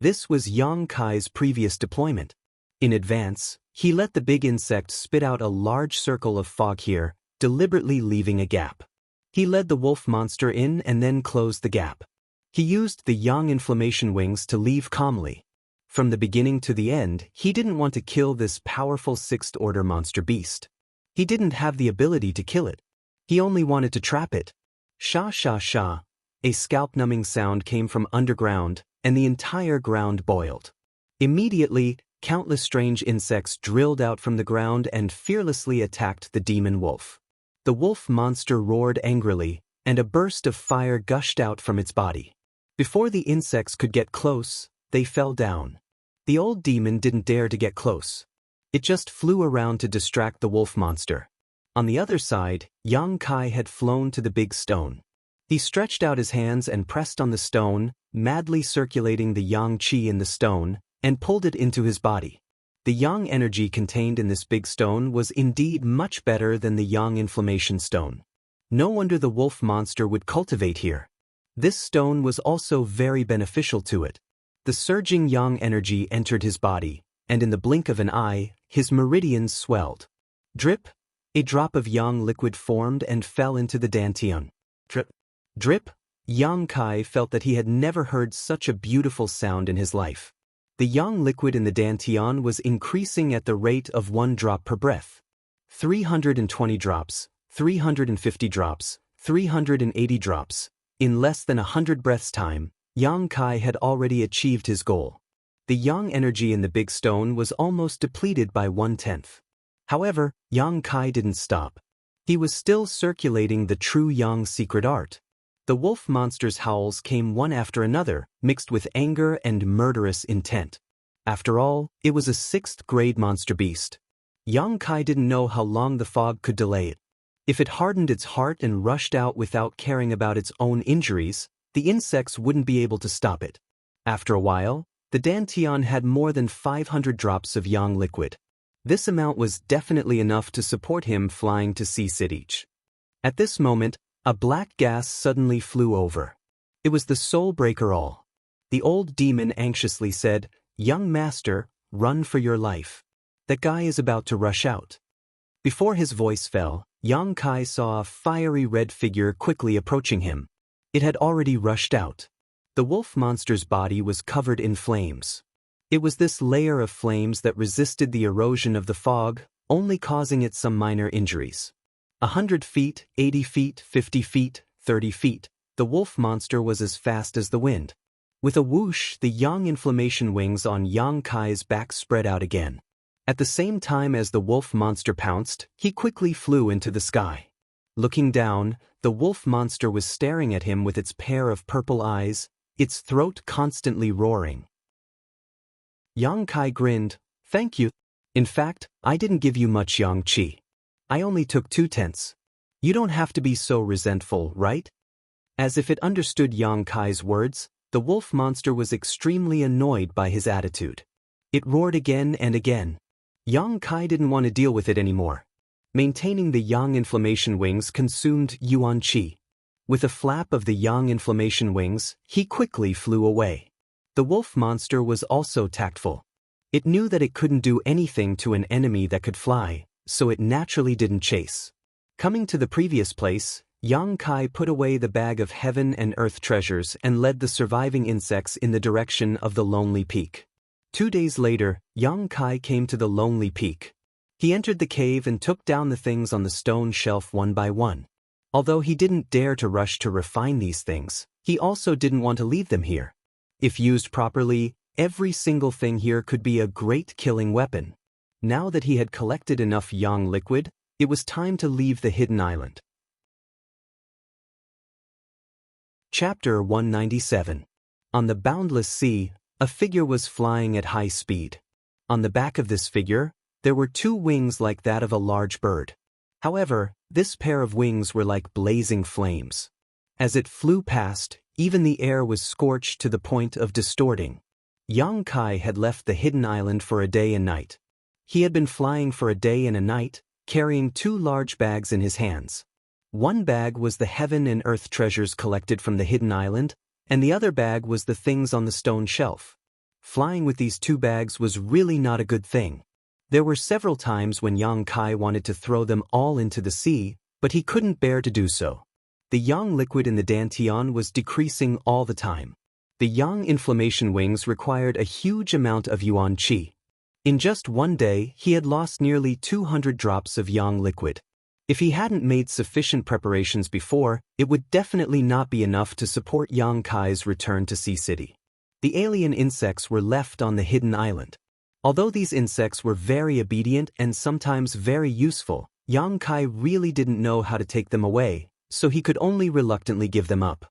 This was Yang Kai's previous deployment. In advance, he let the big insect spit out a large circle of fog here, deliberately leaving a gap. He led the wolf monster in and then closed the gap. He used the yang inflammation wings to leave calmly. From the beginning to the end, he didn't want to kill this powerful 6th-order monster beast. He didn't have the ability to kill it. He only wanted to trap it. Sha sha sha. A scalp-numbing sound came from underground, and the entire ground boiled. Immediately, countless strange insects drilled out from the ground and fearlessly attacked the demon wolf. The wolf monster roared angrily, and a burst of fire gushed out from its body. Before the insects could get close, they fell down. The old demon didn't dare to get close. It just flew around to distract the wolf monster. On the other side, Yang Kai had flown to the big stone. He stretched out his hands and pressed on the stone, madly circulating the yang qi in the stone, and pulled it into his body. The yang energy contained in this big stone was indeed much better than the yang inflammation stone. No wonder the wolf monster would cultivate here. This stone was also very beneficial to it. The surging yang energy entered his body, and in the blink of an eye, his meridians swelled. Drip, a drop of yang liquid formed and fell into the dantian. Drip, drip, Yang Kai felt that he had never heard such a beautiful sound in his life. The yang liquid in the dantian was increasing at the rate of 1 drop per breath. 320 drops, 350 drops, 380 drops. In less than 100 breaths' time, Yang Kai had already achieved his goal. The yang energy in the big stone was almost depleted by 1/10. However, Yang Kai didn't stop. He was still circulating the true yang secret art. The wolf monster's howls came one after another, mixed with anger and murderous intent. After all, it was a 6th-grade monster beast. Yang Kai didn't know how long the fog could delay it. If it hardened its heart and rushed out without caring about its own injuries, the insects wouldn't be able to stop it. After a while, the dantian had more than 500 drops of yang liquid. This amount was definitely enough to support him flying to Sea City. At this moment, a black gas suddenly flew over. It was the soul breaker all. The old demon anxiously said, "Young master, run for your life. That guy is about to rush out." Before his voice fell, Yang Kai saw a fiery red figure quickly approaching him. It had already rushed out. The wolf monster's body was covered in flames. It was this layer of flames that resisted the erosion of the fog, only causing it some minor injuries. 100 feet, 80 feet, 50 feet, 30 feet, the wolf monster was as fast as the wind. With a whoosh, the yang inflammation wings on Yang Kai's back spread out again. At the same time as the wolf monster pounced, he quickly flew into the sky. Looking down, the wolf monster was staring at him with its pair of purple eyes, its throat constantly roaring. Yang Kai grinned, "Thank you. In fact, I didn't give you much yang qi. I only took 2/10. You don't have to be so resentful, right?" As if it understood Yang Kai's words, the wolf monster was extremely annoyed by his attitude. It roared again and again. Yang Kai didn't want to deal with it anymore. Maintaining the yang inflammation wings consumed yuan qi. With a flap of the yang inflammation wings, he quickly flew away. The wolf monster was also tactful. It knew that it couldn't do anything to an enemy that could fly, so it naturally didn't chase. Coming to the previous place, Yang Kai put away the bag of heaven and earth treasures and led the surviving insects in the direction of the lonely peak. 2 days later, Yang Kai came to the lonely peak. He entered the cave and took down the things on the stone shelf one by one. Although he didn't dare to rush to refine these things, he also didn't want to leave them here. If used properly, every single thing here could be a great killing weapon. Now that he had collected enough yang liquid, it was time to leave the hidden island. Chapter 197. On the boundless sea, a figure was flying at high speed. On the back of this figure, there were 2 wings like that of a large bird. However, this pair of wings were like blazing flames. As it flew past, even the air was scorched to the point of distorting. Yang Kai had left the hidden island for a day and night. He had been flying for a day and a night, carrying 2 large bags in his hands. One bag was the heaven and earth treasures collected from the hidden island, and the other bag was the things on the stone shelf. Flying with these 2 bags was really not a good thing. There were several times when Yang Kai wanted to throw them all into the sea, but he couldn't bear to do so. The yang liquid in the dantian was decreasing all the time. The yang inflammation wings required a huge amount of yuan qi. In just one day, he had lost nearly 200 drops of yang liquid. If he hadn't made sufficient preparations before, it would definitely not be enough to support Yang Kai's return to Sea City. The alien insects were left on the hidden island. Although these insects were very obedient and sometimes very useful, Yang Kai really didn't know how to take them away, so he could only reluctantly give them up.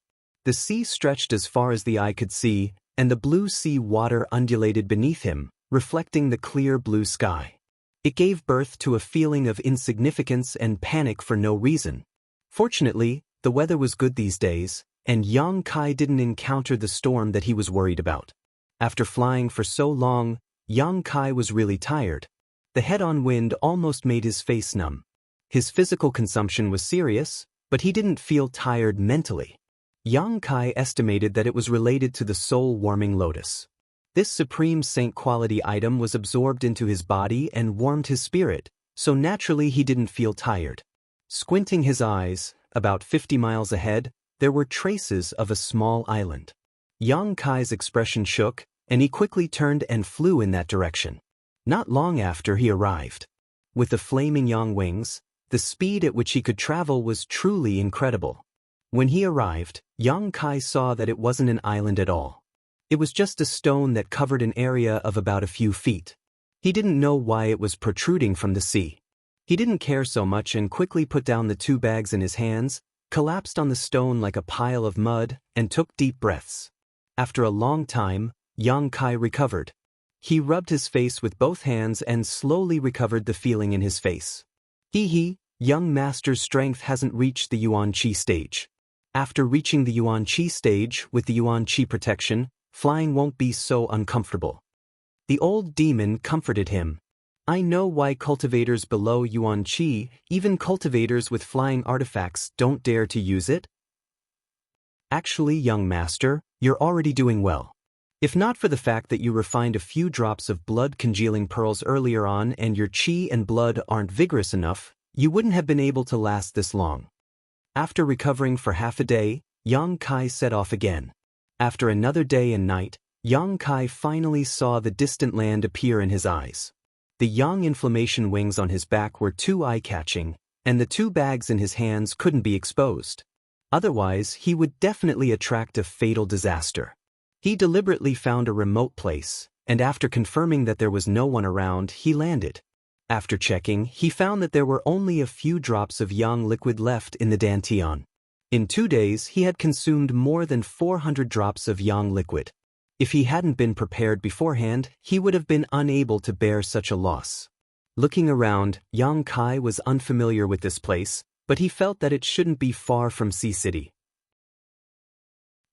The sea stretched as far as the eye could see, and the blue sea water undulated beneath him, reflecting the clear blue sky. It gave birth to a feeling of insignificance and panic for no reason. Fortunately, the weather was good these days, and Yang Kai didn't encounter the storm that he was worried about. After flying for so long, Yang Kai was really tired. The head-on wind almost made his face numb. His physical consumption was serious, but he didn't feel tired mentally. Yang Kai estimated that it was related to the soul-warming lotus. This supreme saint quality item was absorbed into his body and warmed his spirit, so naturally he didn't feel tired. Squinting his eyes, about 50 miles ahead, there were traces of a small island. Yang Kai's expression shook, and he quickly turned and flew in that direction. Not long after he arrived. With the flaming yang wings, the speed at which he could travel was truly incredible. When he arrived, Yang Kai saw that it wasn't an island at all. It was just a stone that covered an area of about a few feet. He didn't know why it was protruding from the sea. He didn't care so much and quickly put down the 2 bags in his hands, collapsed on the stone like a pile of mud, and took deep breaths. After a long time, Yang Kai recovered. He rubbed his face with both hands and slowly recovered the feeling in his face. Young master's strength hasn't reached the Yuan Qi stage. After reaching the Yuan Qi stage with the Yuan Qi protection, flying won't be so uncomfortable. The old demon comforted him. I know why cultivators below Yuan Qi, even cultivators with flying artifacts, don't dare to use it. Actually, young master, you're already doing well. If not for the fact that you refined a few drops of blood-congealing pearls earlier on and your qi and blood aren't vigorous enough, you wouldn't have been able to last this long. After recovering for half a day, Yang Kai set off again. After another day and night, Yang Kai finally saw the distant land appear in his eyes. The yang inflammation wings on his back were too eye-catching, and the 2 bags in his hands couldn't be exposed. Otherwise, he would definitely attract a fatal disaster. He deliberately found a remote place, and after confirming that there was no one around, he landed. After checking, he found that there were only a few drops of yang liquid left in the dantian. In 2 days, he had consumed more than 400 drops of yang liquid. If he hadn't been prepared beforehand, he would have been unable to bear such a loss. Looking around, Yang Kai was unfamiliar with this place, but he felt that it shouldn't be far from Sea City.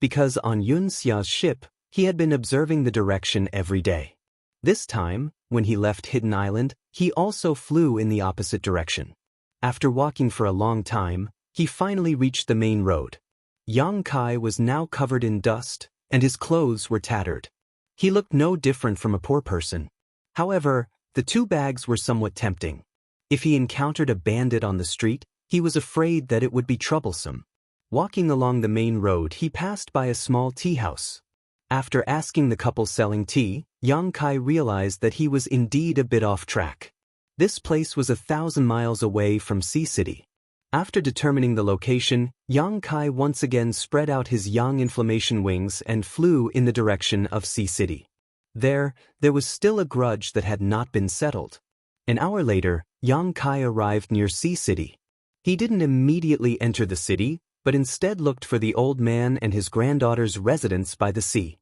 Because on Yun Xia's ship, he had been observing the direction every day. This time, when he left Hidden Island, he also flew in the opposite direction. After walking for a long time, he finally reached the main road. Yang Kai was now covered in dust, and his clothes were tattered. He looked no different from a poor person. However, the 2 bags were somewhat tempting. If he encountered a bandit on the street, he was afraid that it would be troublesome. Walking along the main road, he passed by a small tea house. After asking the couple selling tea, Yang Kai realized that he was indeed a bit off track. This place was 1,000 miles away from Sea City. After determining the location, Yang Kai once again spread out his yang inflammation wings and flew in the direction of Sea City. There was still a grudge that had not been settled. An hour later, Yang Kai arrived near Sea City. He didn't immediately enter the city, but instead looked for the old man and his granddaughter's residence by the sea.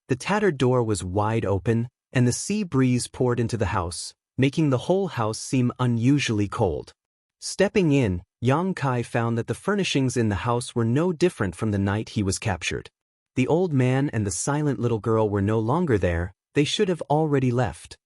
The tattered door was wide open, and the sea breeze poured into the house, making the whole house seem unusually cold. Stepping in, Yang Kai found that the furnishings in the house were no different from the night he was captured. The old man and the silent little girl were no longer there, they should have already left.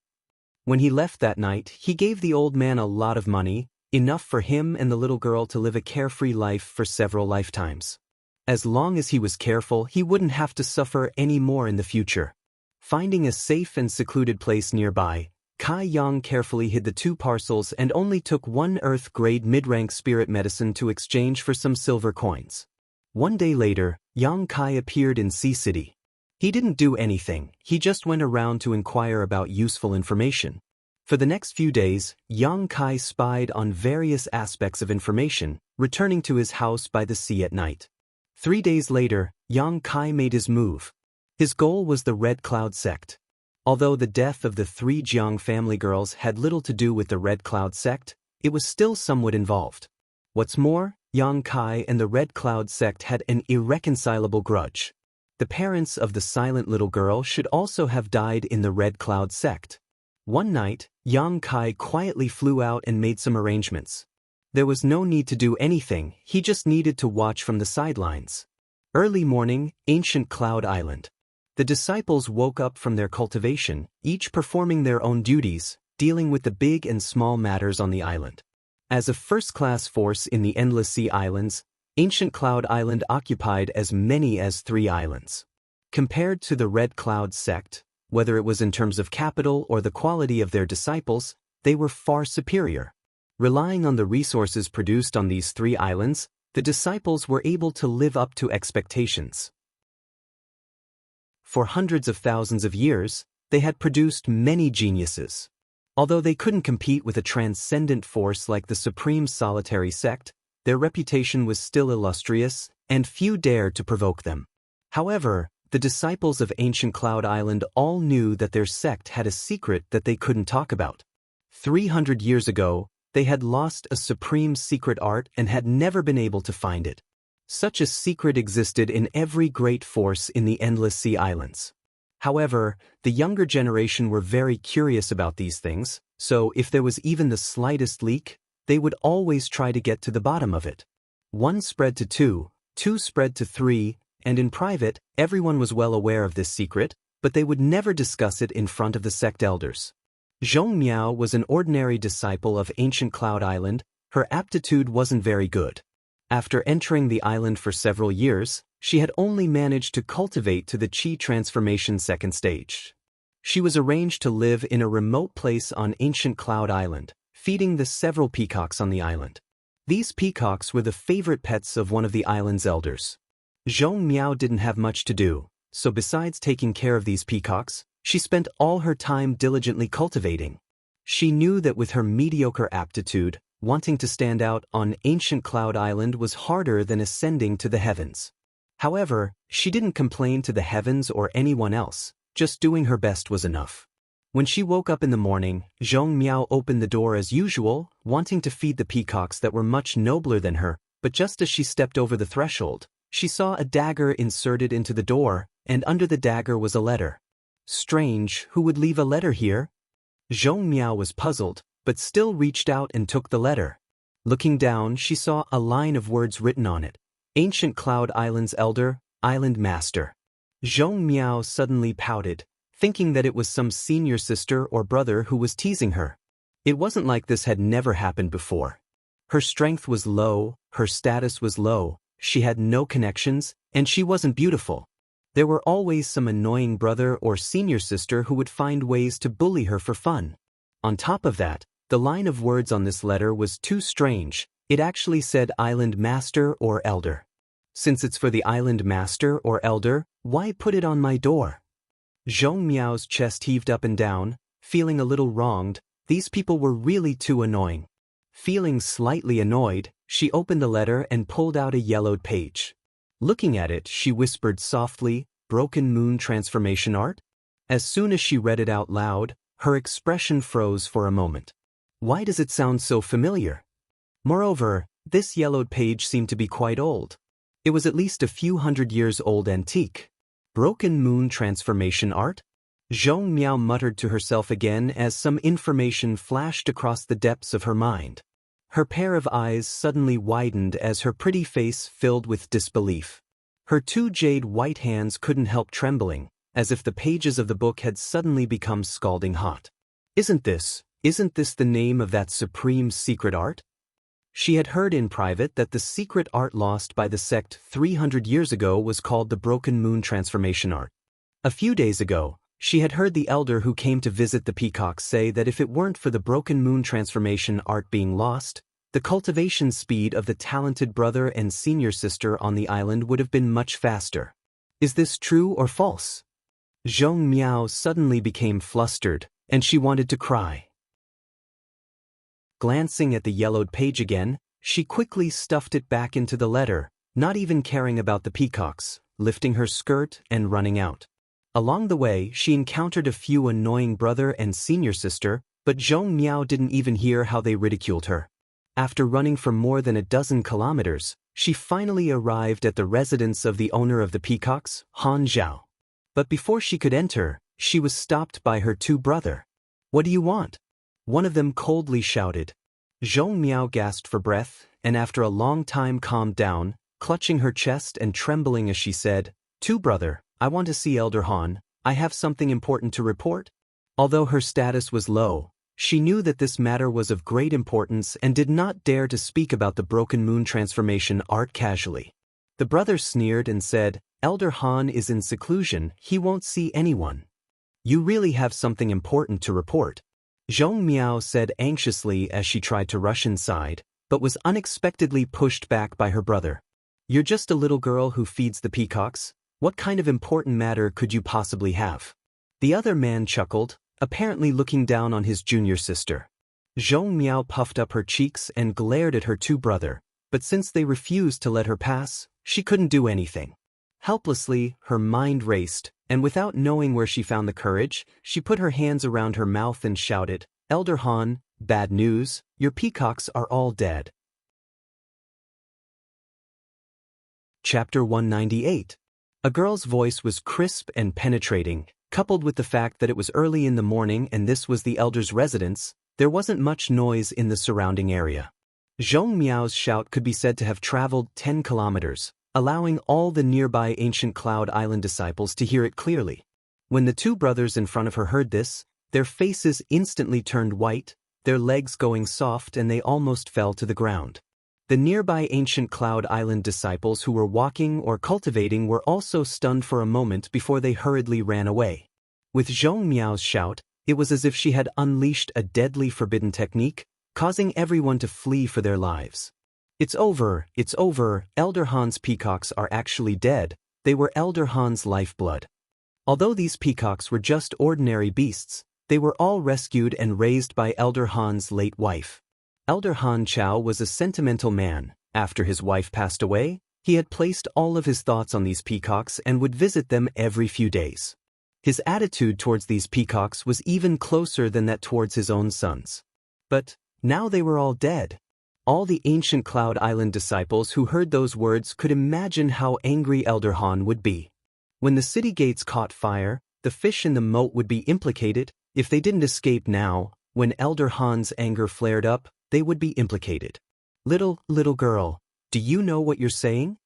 When he left that night, he gave the old man a lot of money, enough for him and the little girl to live a carefree life for several lifetimes. As long as he was careful, he wouldn't have to suffer any more in the future. Finding a safe and secluded place nearby, Kai Yang carefully hid the 2 parcels and only took 1 Earth-grade mid-rank spirit medicine to exchange for some silver coins. 1 day later, Yang Kai appeared in Sea City. He didn't do anything, he just went around to inquire about useful information. For the next few days, Yang Kai spied on various aspects of information, returning to his house by the sea at night. 3 days later, Yang Kai made his move. His goal was the Red Cloud sect. Although the death of the 3 Jiang family girls had little to do with the Red Cloud sect, it was still somewhat involved. What's more, Yang Kai and the Red Cloud sect had an irreconcilable grudge. The parents of the silent little girl should also have died in the Red Cloud sect. One night, Yang Kai quietly flew out and made some arrangements. There was no need to do anything, he just needed to watch from the sidelines. Early morning, ancient Cloud Island. The disciples woke up from their cultivation, each performing their own duties, dealing with the big and small matters on the island. As a first-class force in the Endless Sea Islands, Ancient Cloud Island occupied as many as 3 islands. Compared to the Red Cloud sect, whether it was in terms of capital or the quality of their disciples, they were far superior. Relying on the resources produced on these 3 islands, the disciples were able to live up to expectations. For hundreds of thousands of years, they had produced many geniuses. Although they couldn't compete with a transcendent force like the Supreme Solitary Sect, their reputation was still illustrious, and few dared to provoke them. However, the disciples of Ancient Cloud Island all knew that their sect had a secret that they couldn't talk about. 300 years ago, they had lost a supreme secret art and had never been able to find it. Such a secret existed in every great force in the Endless Sea Islands. However, the younger generation were very curious about these things, so if there was even the slightest leak, they would always try to get to the bottom of it. 1 spread to 2, 2 spread to 3, and in private, everyone was well aware of this secret, but they would never discuss it in front of the sect elders. Zhong Miao was an ordinary disciple of Ancient Cloud Island. Her aptitude wasn't very good. After entering the island for several years, she had only managed to cultivate to the Qi transformation 2nd stage. She was arranged to live in a remote place on Ancient Cloud Island, feeding the several peacocks on the island. These peacocks were the favorite pets of one of the island's elders. Zhong Miao didn't have much to do, so besides taking care of these peacocks, she spent all her time diligently cultivating. She knew that with her mediocre aptitude, wanting to stand out on Ancient Cloud Island was harder than ascending to the heavens. However, she didn't complain to the heavens or anyone else, just doing her best was enough. When she woke up in the morning, Zhong Miao opened the door as usual, wanting to feed the peacocks that were much nobler than her, but just as she stepped over the threshold, she saw a dagger inserted into the door, and under the dagger was a letter. Strange, who would leave a letter here? Zhong Miao was puzzled, but still reached out and took the letter. Looking down, she saw a line of words written on it. Ancient Cloud Island's Elder, Island Master. Zhong Miao suddenly pouted, thinking that it was some senior sister or brother who was teasing her. It wasn't like this had never happened before. Her strength was low, her status was low, she had no connections, and she wasn't beautiful. There were always some annoying brother or senior sister who would find ways to bully her for fun. On top of that, the line of words on this letter was too strange. It actually said Island Master or Elder. Since it's for the Island Master or Elder, why put it on my door? Zhong Miao's chest heaved up and down, feeling a little wronged. These people were really too annoying. Feeling slightly annoyed, she opened the letter and pulled out a yellowed page. Looking at it, she whispered softly, "Broken Moon Transformation Art?" As soon as she read it out loud, her expression froze for a moment. Why does it sound so familiar? Moreover, this yellowed page seemed to be quite old. It was at least a few hundred years old antique. Broken Moon Transformation Art? Zhong Miao muttered to herself again as some information flashed across the depths of her mind. Her pair of eyes suddenly widened as her pretty face filled with disbelief. Her 2 jade white hands couldn't help trembling, as if the pages of the book had suddenly become scalding hot. Isn't this the name of that supreme secret art? She had heard in private that the secret art lost by the sect 300 years ago was called the Broken Moon Transformation Art. A few days ago, she had heard the elder who came to visit the peacocks say that if it weren't for the Broken Moon Transformation Art being lost, the cultivation speed of the talented brother and senior sister on the island would have been much faster. Is this true or false? Zhong Miao suddenly became flustered, and she wanted to cry. Glancing at the yellowed page again, she quickly stuffed it back into the letter, not even caring about the peacocks, lifting her skirt and running out. Along the way, she encountered a few annoying brother and senior sister, but Zhong Miao didn't even hear how they ridiculed her. After running for more than a dozen kilometers, she finally arrived at the residence of the owner of the peacocks, Han Zhao. But before she could enter, she was stopped by her 2 brothers. "What do you want?" One of them coldly shouted. Zhong Miao gasped for breath, and after a long time calmed down, clutching her chest and trembling as she said, "2 brother, I want to see Elder Han, I have something important to report. Although her status was low, she knew that this matter was of great importance and did not dare to speak about the Broken Moon transformation art casually. The brothers sneered and said, Elder Han is in seclusion, he won't see anyone. You really have something important to report. Zhong Miao said anxiously as she tried to rush inside, but was unexpectedly pushed back by her brother. You're just a little girl who feeds the peacocks. What kind of important matter could you possibly have? The other man chuckled, apparently looking down on his junior sister. Zhong Miao puffed up her cheeks and glared at her two brothers, but since they refused to let her pass, she couldn't do anything. Helplessly, her mind raced, and without knowing where she found the courage, she put her hands around her mouth and shouted, Elder Han, bad news, your peacocks are all dead. Chapter 198. A girl's voice was crisp and penetrating, coupled with the fact that it was early in the morning and this was the elder's residence. There wasn't much noise in the surrounding area. Zhong Miao's shout could be said to have traveled 10 kilometers, allowing all the nearby ancient Cloud Island disciples to hear it clearly. When the two brothers in front of her heard this, their faces instantly turned white, their legs going soft, and they almost fell to the ground. The nearby ancient Cloud Island disciples who were walking or cultivating were also stunned for a moment before they hurriedly ran away. With Zhong Miao's shout, it was as if she had unleashed a deadly forbidden technique, causing everyone to flee for their lives. It's over, Elder Han's peacocks are actually dead, they were Elder Han's lifeblood. Although these peacocks were just ordinary beasts, they were all rescued and raised by Elder Han's late wife. Elder Han Chao was a sentimental man. After his wife passed away, he had placed all of his thoughts on these peacocks and would visit them every few days. His attitude towards these peacocks was even closer than that towards his own sons. But now they were all dead. All the ancient Cloud Island disciples who heard those words could imagine how angry Elder Han would be. When the city gates caught fire, the fish in the moat would be implicated. If they didn't escape now, when Elder Han's anger flared up, they would be implicated. Little girl, do you know what you're saying?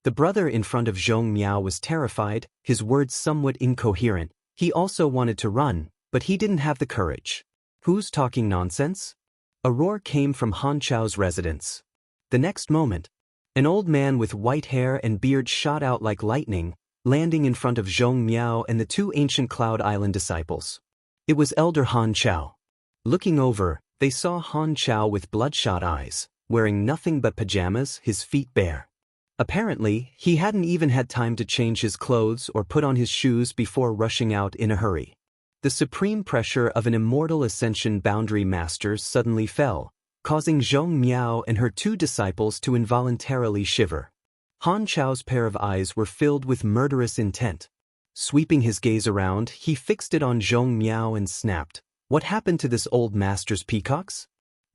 The brother in front of Zhong Miao was terrified, his words somewhat incoherent. He also wanted to run, but he didn't have the courage. Who's talking nonsense? A roar came from Han Chao's residence. The next moment, an old man with white hair and beard shot out like lightning, landing in front of Zhong Miao and the two ancient Cloud Island disciples. It was Elder Han Chao. Looking over, they saw Han Chao with bloodshot eyes, wearing nothing but pajamas, his feet bare. Apparently, he hadn't even had time to change his clothes or put on his shoes before rushing out in a hurry. The supreme pressure of an immortal ascension boundary master suddenly fell, causing Zhong Miao and her two disciples to involuntarily shiver. Han Chao's pair of eyes were filled with murderous intent. Sweeping his gaze around, he fixed it on Zhong Miao and snapped, What happened to this old master's peacocks?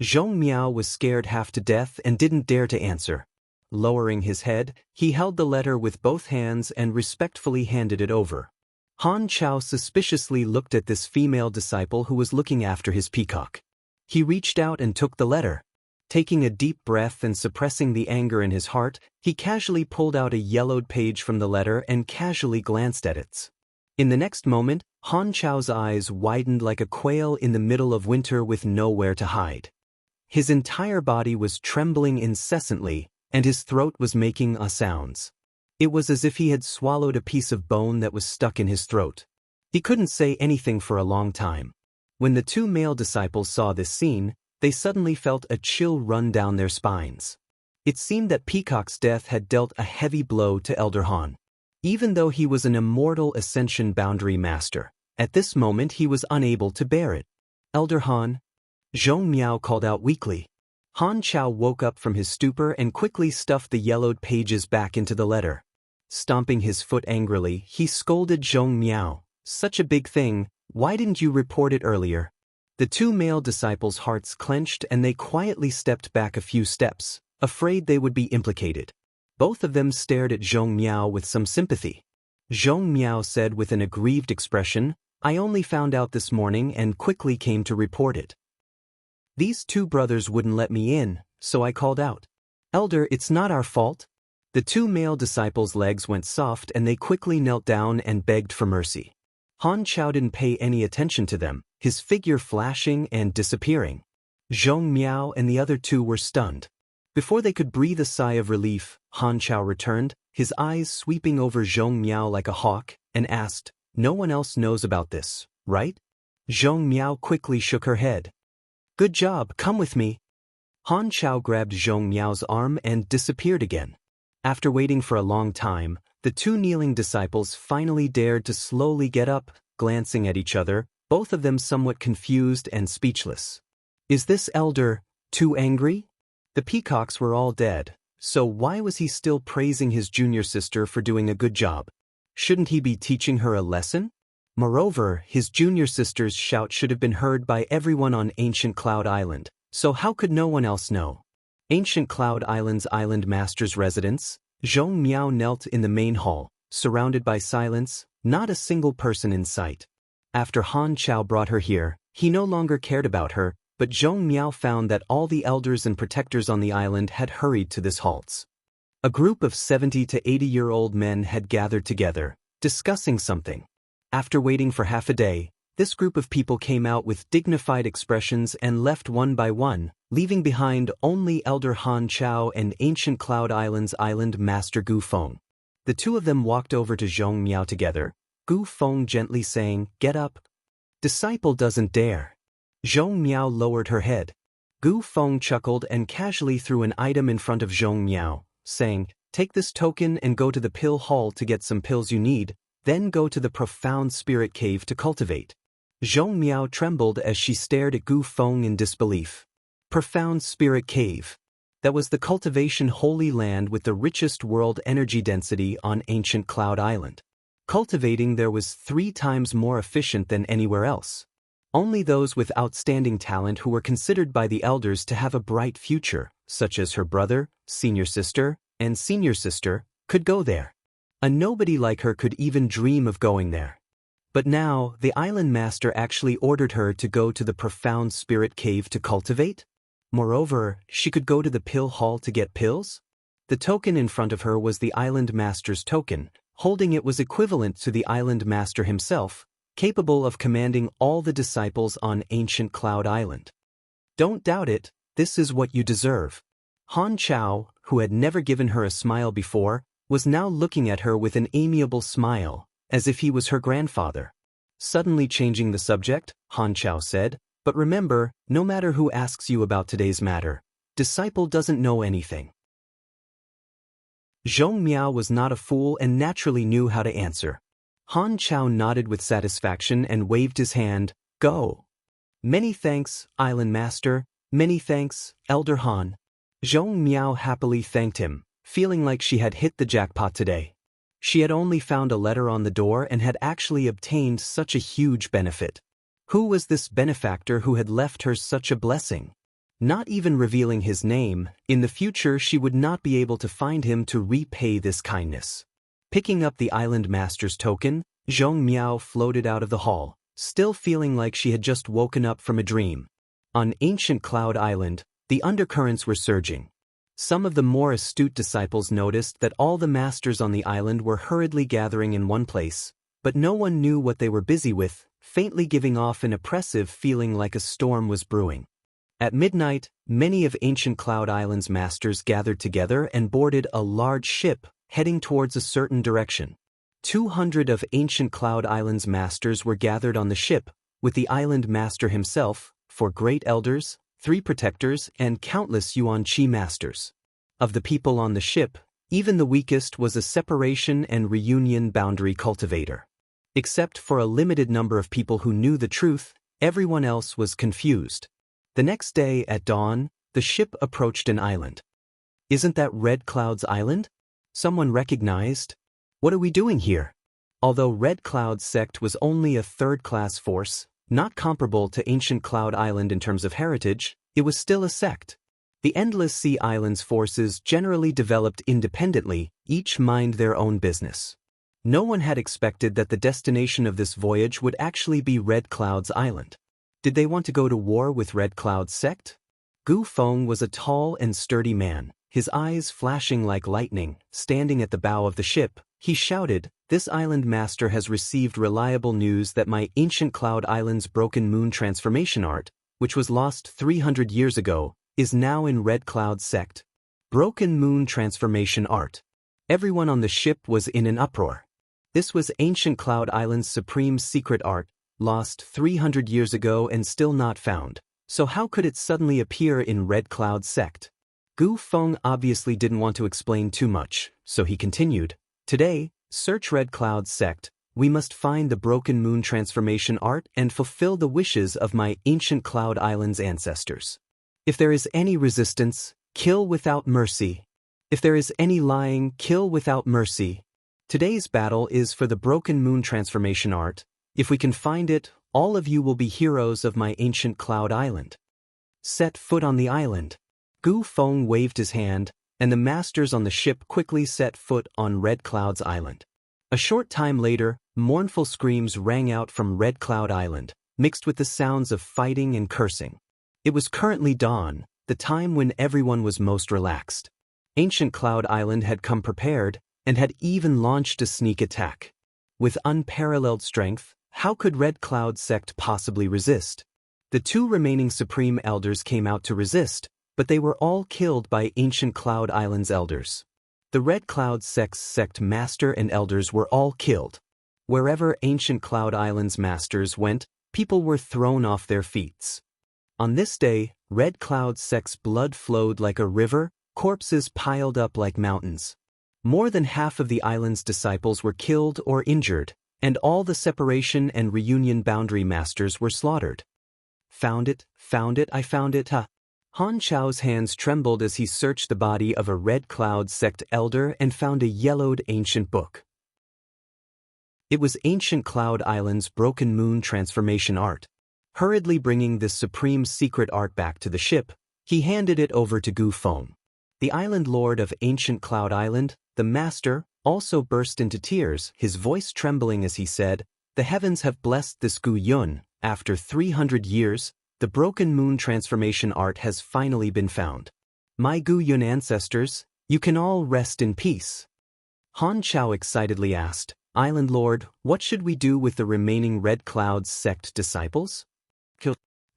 Zhong Miao was scared half to death and didn't dare to answer. Lowering his head, he held the letter with both hands and respectfully handed it over. Han Chao suspiciously looked at this female disciple who was looking after his peacock. He reached out and took the letter. Taking a deep breath and suppressing the anger in his heart, he casually pulled out a yellowed page from the letter and casually glanced at it. In the next moment, Han Chao's eyes widened like a quail in the middle of winter with nowhere to hide. His entire body was trembling incessantly, and his throat was making sounds. It was as if he had swallowed a piece of bone that was stuck in his throat. He couldn't say anything for a long time. When the two male disciples saw this scene, they suddenly felt a chill run down their spines. It seemed that Peacock's death had dealt a heavy blow to Elder Han. Even though he was an immortal ascension boundary master, at this moment he was unable to bear it. Elder Han, Zhong Miao called out weakly. Han Chao woke up from his stupor and quickly stuffed the yellowed pages back into the letter. Stomping his foot angrily, he scolded Zhong Miao. Such a big thing, why didn't you report it earlier? The two male disciples' hearts clenched and they quietly stepped back a few steps, afraid they would be implicated. Both of them stared at Zhong Miao with some sympathy. Zhong Miao said with an aggrieved expression, I only found out this morning and quickly came to report it. These two brothers wouldn't let me in, so I called out. Elder, it's not our fault. The two male disciples' legs went soft and they quickly knelt down and begged for mercy. Han Chao didn't pay any attention to them, his figure flashing and disappearing. Zhong Miao and the other two were stunned. Before they could breathe a sigh of relief, Han Chao returned, his eyes sweeping over Zhong Miao like a hawk, and asked, "No one else knows about this, right?" Zhong Miao quickly shook her head. "Good job, come with me." Han Chao grabbed Zhong Miao's arm and disappeared again. After waiting for a long time, the two kneeling disciples finally dared to slowly get up, glancing at each other, both of them somewhat confused and speechless. Is this elder too angry? The peacocks were all dead, so why was he still praising his junior sister for doing a good job? Shouldn't he be teaching her a lesson? Moreover, his junior sister's shout should have been heard by everyone on Ancient Cloud Island, so how could no one else know? Ancient Cloud Island's island master's residence, Zhong Miao knelt in the main hall, surrounded by silence, not a single person in sight. After Han Chao brought her here, he no longer cared about her, but Zhong Miao found that all the elders and protectors on the island had hurried to this halt. A group of 70 to 80-year-old men had gathered together, discussing something. After waiting for half a day, this group of people came out with dignified expressions and left one by one, leaving behind only Elder Han Chao and Ancient Cloud Island's island master Gu Feng. The two of them walked over to Zhong Miao together, Gu Feng gently saying, "Get up." "Disciple doesn't dare." Zhong Miao lowered her head. Gu Feng chuckled and casually threw an item in front of Zhong Miao, saying, "Take this token and go to the pill hall to get some pills you need, then go to the profound spirit cave to cultivate." Zhong Miao trembled as she stared at Gu Feng in disbelief. Profound spirit cave. That was the cultivation holy land with the richest world energy density on Ancient Cloud Island. Cultivating there was 3 times more efficient than anywhere else. Only those with outstanding talent who were considered by the elders to have a bright future, such as her brother, senior sister, and senior sister, could go there. A nobody like her could even dream of going there. But now, the island master actually ordered her to go to the profound spirit cave to cultivate? Moreover, she could go to the pill hall to get pills? The token in front of her was the island master's token. Holding it was equivalent to the island master himself, capable of commanding all the disciples on Ancient Cloud Island. Don't doubt it, this is what you deserve. Han Chao, who had never given her a smile before, was now looking at her with an amiable smile, as if he was her grandfather. Suddenly changing the subject, Han Chao said, "But remember, no matter who asks you about today's matter, disciple doesn't know anything." Zhong Miao was not a fool and naturally knew how to answer. Han Chao nodded with satisfaction and waved his hand, "Go." "Many thanks, Island Master, many thanks, Elder Han." Zhong Miao happily thanked him, feeling like she had hit the jackpot today. She had only found a letter on the door and had actually obtained such a huge benefit. Who was this benefactor who had left her such a blessing? Not even revealing his name, in the future she would not be able to find him to repay this kindness. Picking up the island master's token, Zhong Miao floated out of the hall, still feeling like she had just woken up from a dream. On Ancient Cloud Island, the undercurrents were surging. Some of the more astute disciples noticed that all the masters on the island were hurriedly gathering in one place, but no one knew what they were busy with, faintly giving off an oppressive feeling like a storm was brewing. At midnight, many of Ancient Cloud Island's masters gathered together and boarded a large ship, heading towards a certain direction. 200 of Ancient Cloud Island's masters were gathered on the ship, with the island master himself, 4 great elders, 3 protectors, and countless Yuan Qi masters. Of the people on the ship, even the weakest was a separation and reunion boundary cultivator. Except for a limited number of people who knew the truth, everyone else was confused. The next day at dawn, the ship approached an island. "Isn't that Red Cloud's island?" someone recognized. "What are we doing here?" Although Red Cloud's sect was only a 3rd-class force, not comparable to Ancient Cloud Island in terms of heritage, it was still a sect. The Endless Sea Island's forces generally developed independently, each mind their own business. No one had expected that the destination of this voyage would actually be Red Cloud's island. Did they want to go to war with Red Cloud's sect? Gu Feng was a tall and sturdy man, his eyes flashing like lightning, standing at the bow of the ship, he shouted, "This island master has received reliable news that my ancient Cloud Island's broken moon transformation art, which was lost 300 years ago, is now in Red Cloud sect. Broken moon transformation art." Everyone on the ship was in an uproar. This was ancient Cloud Island's supreme secret art, lost 300 years ago and still not found. So how could it suddenly appear in Red Cloud sect? Gu Feng obviously didn't want to explain too much, so he continued, "Today, search Red Cloud sect. We must find the broken moon transformation art and fulfill the wishes of my ancient Cloud Island's ancestors. If there is any resistance, kill without mercy. If there is any lying, kill without mercy. Today's battle is for the broken moon transformation art. If we can find it, all of you will be heroes of my ancient Cloud Island. Set foot on the island." Gu Feng waved his hand, and the masters on the ship quickly set foot on Red Cloud's island. A short time later, mournful screams rang out from Red Cloud Island, mixed with the sounds of fighting and cursing. It was currently dawn, the time when everyone was most relaxed. Ancient Cloud Island had come prepared, and had even launched a sneak attack. With unparalleled strength, how could Red Cloud sect possibly resist? The two remaining Supreme Elders came out to resist, but they were all killed by Ancient Cloud Island's elders. The Red Cloud sect's sect master and elders were all killed. Wherever Ancient Cloud Island's masters went, people were thrown off their feet. On this day, Red Cloud sect's blood flowed like a river, corpses piled up like mountains. More than half of the island's disciples were killed or injured, and all the separation and reunion boundary masters were slaughtered. Found it, I found it, huh? Han Chao's hands trembled as he searched the body of a Red Cloud sect elder and found a yellowed ancient book. It was Ancient Cloud Island's broken moon transformation art. Hurriedly bringing this supreme secret art back to the ship, he handed it over to Gu Feng. The island lord of Ancient Cloud Island, the master, also burst into tears, his voice trembling as he said, "The heavens have blessed this Gu Yun. After 300 years, the broken moon transformation art has finally been found. My Gu Yun ancestors, you can all rest in peace." Han Chao excitedly asked, "Island Lord, what should we do with the remaining Red Cloud sect disciples?"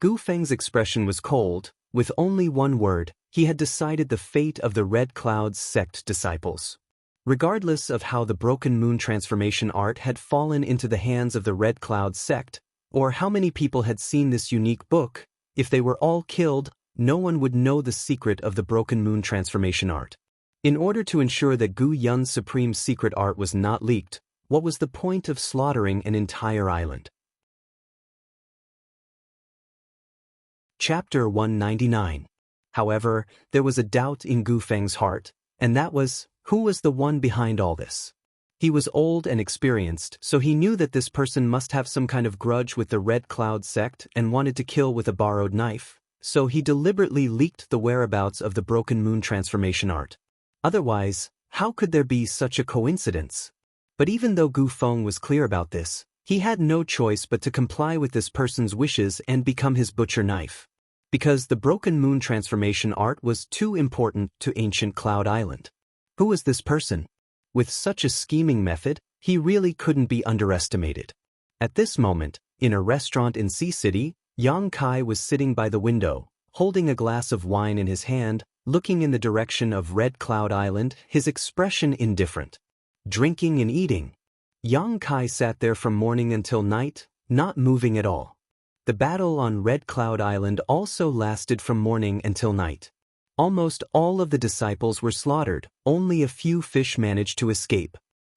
Gu Feng's expression was cold. With only one word, he had decided the fate of the Red Cloud sect disciples. Regardless of how the broken moon transformation art had fallen into the hands of the Red Cloud sect, or how many people had seen this unique book, if they were all killed, no one would know the secret of the broken moon transformation art. In order to ensure that Gu Yun's supreme secret art was not leaked, what was the point of slaughtering an entire island? Chapter 199. However, there was a doubt in Gu Feng's heart, and that was, who was the one behind all this? He was old and experienced, so he knew that this person must have some kind of grudge with the Red Cloud sect and wanted to kill with a borrowed knife, so he deliberately leaked the whereabouts of the broken moon transformation art. Otherwise, how could there be such a coincidence? But even though Gu Feng was clear about this, he had no choice but to comply with this person's wishes and become his butcher knife. Because the broken moon transformation art was too important to Ancient Cloud Island. Who was this person? With such a scheming method, he really couldn't be underestimated. At this moment, in a restaurant in Sea City, Yang Kai was sitting by the window, holding a glass of wine in his hand, looking in the direction of Red Cloud Island, his expression indifferent. Drinking and eating. Yang Kai sat there from morning until night, not moving at all. The battle on Red Cloud Island also lasted from morning until night. Almost all of the disciples were slaughtered, only a few fish managed to escape.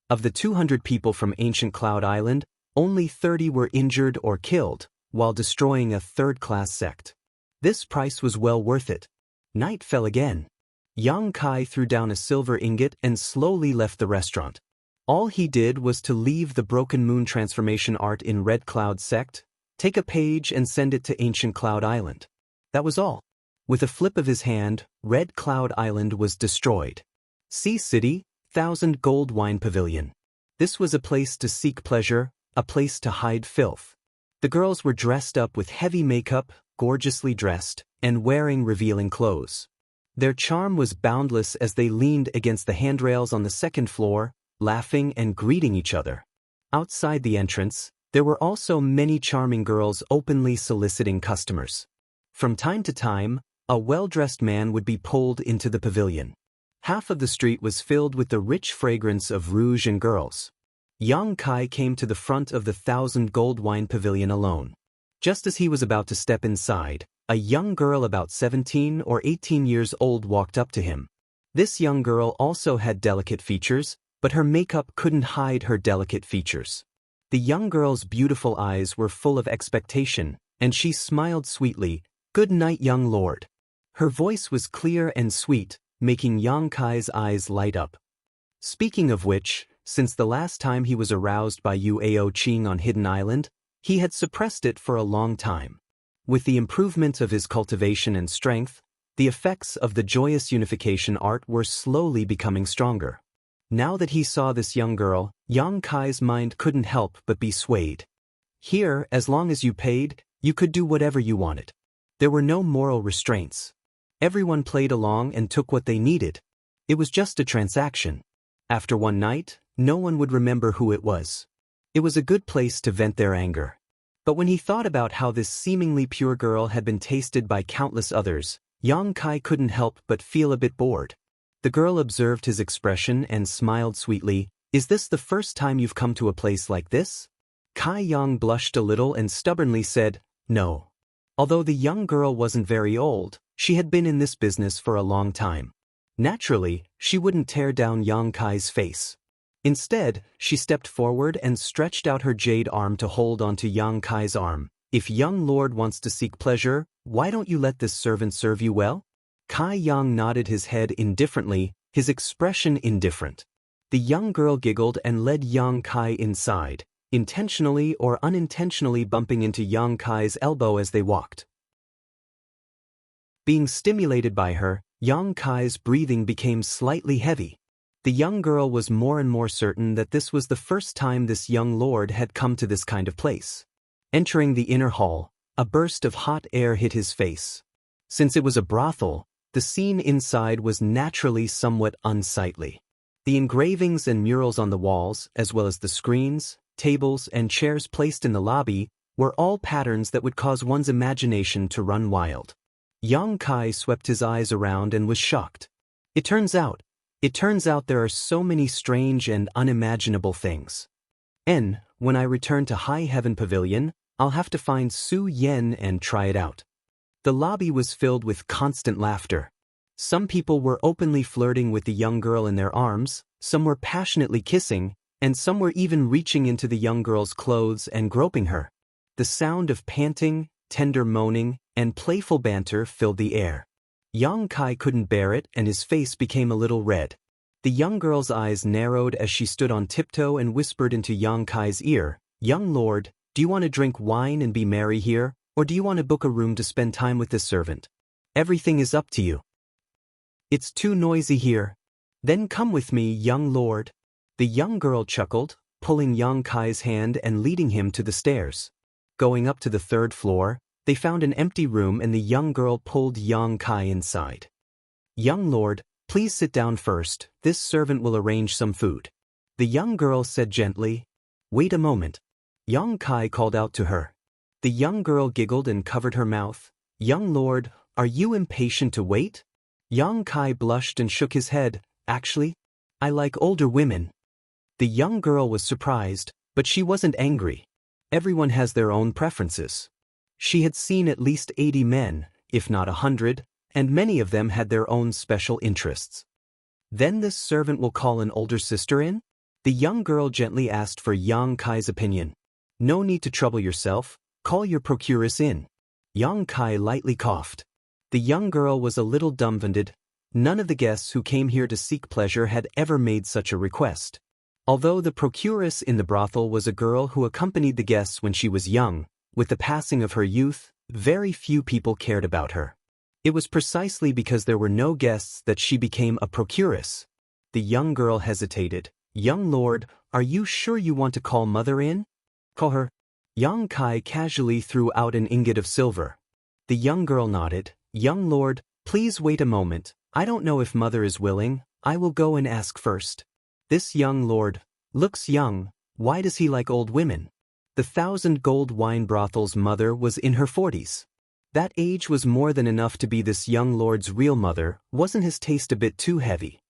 Of the 200 people from Ancient Cloud Island, only 30 were injured or killed, while destroying a third-class sect. This price was well worth it. Night fell again. Yang Kai threw down a silver ingot and slowly left the restaurant. All he did was to leave the broken moon transformation art in Red Cloud sect, take a page and send it to Ancient Cloud Island. That was all. With a flip of his hand, Red Cloud Island was destroyed. Sea City, 1,000 Gold Wine Pavilion. This was a place to seek pleasure, a place to hide filth. The girls were dressed up with heavy makeup, gorgeously dressed, and wearing revealing clothes. Their charm was boundless as they leaned against the handrails on the second floor, laughing and greeting each other. Outside the entrance, there were also many charming girls openly soliciting customers. From time to time, a well-dressed man would be pulled into the pavilion. Half of the street was filled with the rich fragrance of rouge and girls. Yang Kai came to the front of the 1,000 gold wine pavilion alone. Just as he was about to step inside, a young girl about 17 or 18 years old walked up to him. This young girl also had delicate features, but her makeup couldn't hide her delicate features. The young girl's beautiful eyes were full of expectation, and she smiled sweetly, "Good night, young lord." Her voice was clear and sweet, making Yang Kai's eyes light up. Speaking of which, since the last time he was aroused by Yu Ao Ching on Hidden Island, he had suppressed it for a long time. With the improvement of his cultivation and strength, the effects of the joyous unification art were slowly becoming stronger. Now that he saw this young girl, Yang Kai's mind couldn't help but be swayed. Here, as long as you paid, you could do whatever you wanted. There were no moral restraints. Everyone played along and took what they needed. It was just a transaction. After one night, no one would remember who it was. It was a good place to vent their anger. But when he thought about how this seemingly pure girl had been tasted by countless others, Yang Kai couldn't help but feel a bit bored. The girl observed his expression and smiled sweetly. "Is this the first time you've come to a place like this?" Kai Yang blushed a little and stubbornly said, "No." Although the young girl wasn't very old, she had been in this business for a long time. Naturally, she wouldn't tear down Yang Kai's face. Instead, she stepped forward and stretched out her jade arm to hold onto Yang Kai's arm. "If young lord wants to seek pleasure, why don't you let this servant serve you well?" Kai Yang nodded his head indifferently, his expression indifferent. The young girl giggled and led Yang Kai inside, intentionally or unintentionally bumping into Yang Kai's elbow as they walked. Being stimulated by her, Yang Kai's breathing became slightly heavy. The young girl was more and more certain that this was the first time this young lord had come to this kind of place. Entering the inner hall, a burst of hot air hit his face. Since it was a brothel, the scene inside was naturally somewhat unsightly. The engravings and murals on the walls, as well as the screens, tables, and chairs placed in the lobby, were all patterns that would cause one's imagination to run wild. Yang Kai swept his eyes around and was shocked. It turns out there are so many strange and unimaginable things. When I return to High Heaven Pavilion, I'll have to find Su Yen and try it out. The lobby was filled with constant laughter. Some people were openly flirting with the young girl in their arms, some were passionately kissing, and some were even reaching into the young girl's clothes and groping her. The sound of panting, tender moaning, and playful banter filled the air. Yang Kai couldn't bear it and his face became a little red. The young girl's eyes narrowed as she stood on tiptoe and whispered into Yang Kai's ear, "Young lord, do you want to drink wine and be merry here, or do you want to book a room to spend time with this servant? Everything is up to you. It's too noisy here. Then come with me, young lord." The young girl chuckled, pulling Yang Kai's hand and leading him to the stairs. Going up to the third floor, they found an empty room and the young girl pulled Yang Kai inside. "Young lord, please sit down first, this servant will arrange some food." The young girl said gently. "Wait a moment." Yang Kai called out to her. The young girl giggled and covered her mouth. "Young lord, are you impatient to wait?" Yang Kai blushed and shook his head. "Actually, I like older women." The young girl was surprised, but she wasn't angry. Everyone has their own preferences. She had seen at least 80 men, if not 100, and many of them had their own special interests. "Then this servant will call an older sister in?" The young girl gently asked for Yang Kai's opinion. "No need to trouble yourself, call your procuress in." Yang Kai lightly coughed. The young girl was a little dumbfounded. None of the guests who came here to seek pleasure had ever made such a request. Although the procuress in the brothel was a girl who accompanied the guests when she was young, with the passing of her youth, very few people cared about her. It was precisely because there were no guests that she became a procuress. The young girl hesitated. "Young lord, are you sure you want to call mother in?" "Call her." Yang Kai casually threw out an ingot of silver. The young girl nodded. "Young lord, please wait a moment, I don't know if mother is willing, I will go and ask first. This young lord looks young, why does he like old women? The 1,000 gold wine brothel's mother was in her 40s. That age was more than enough to be this young lord's real mother, wasn't his taste a bit too heavy?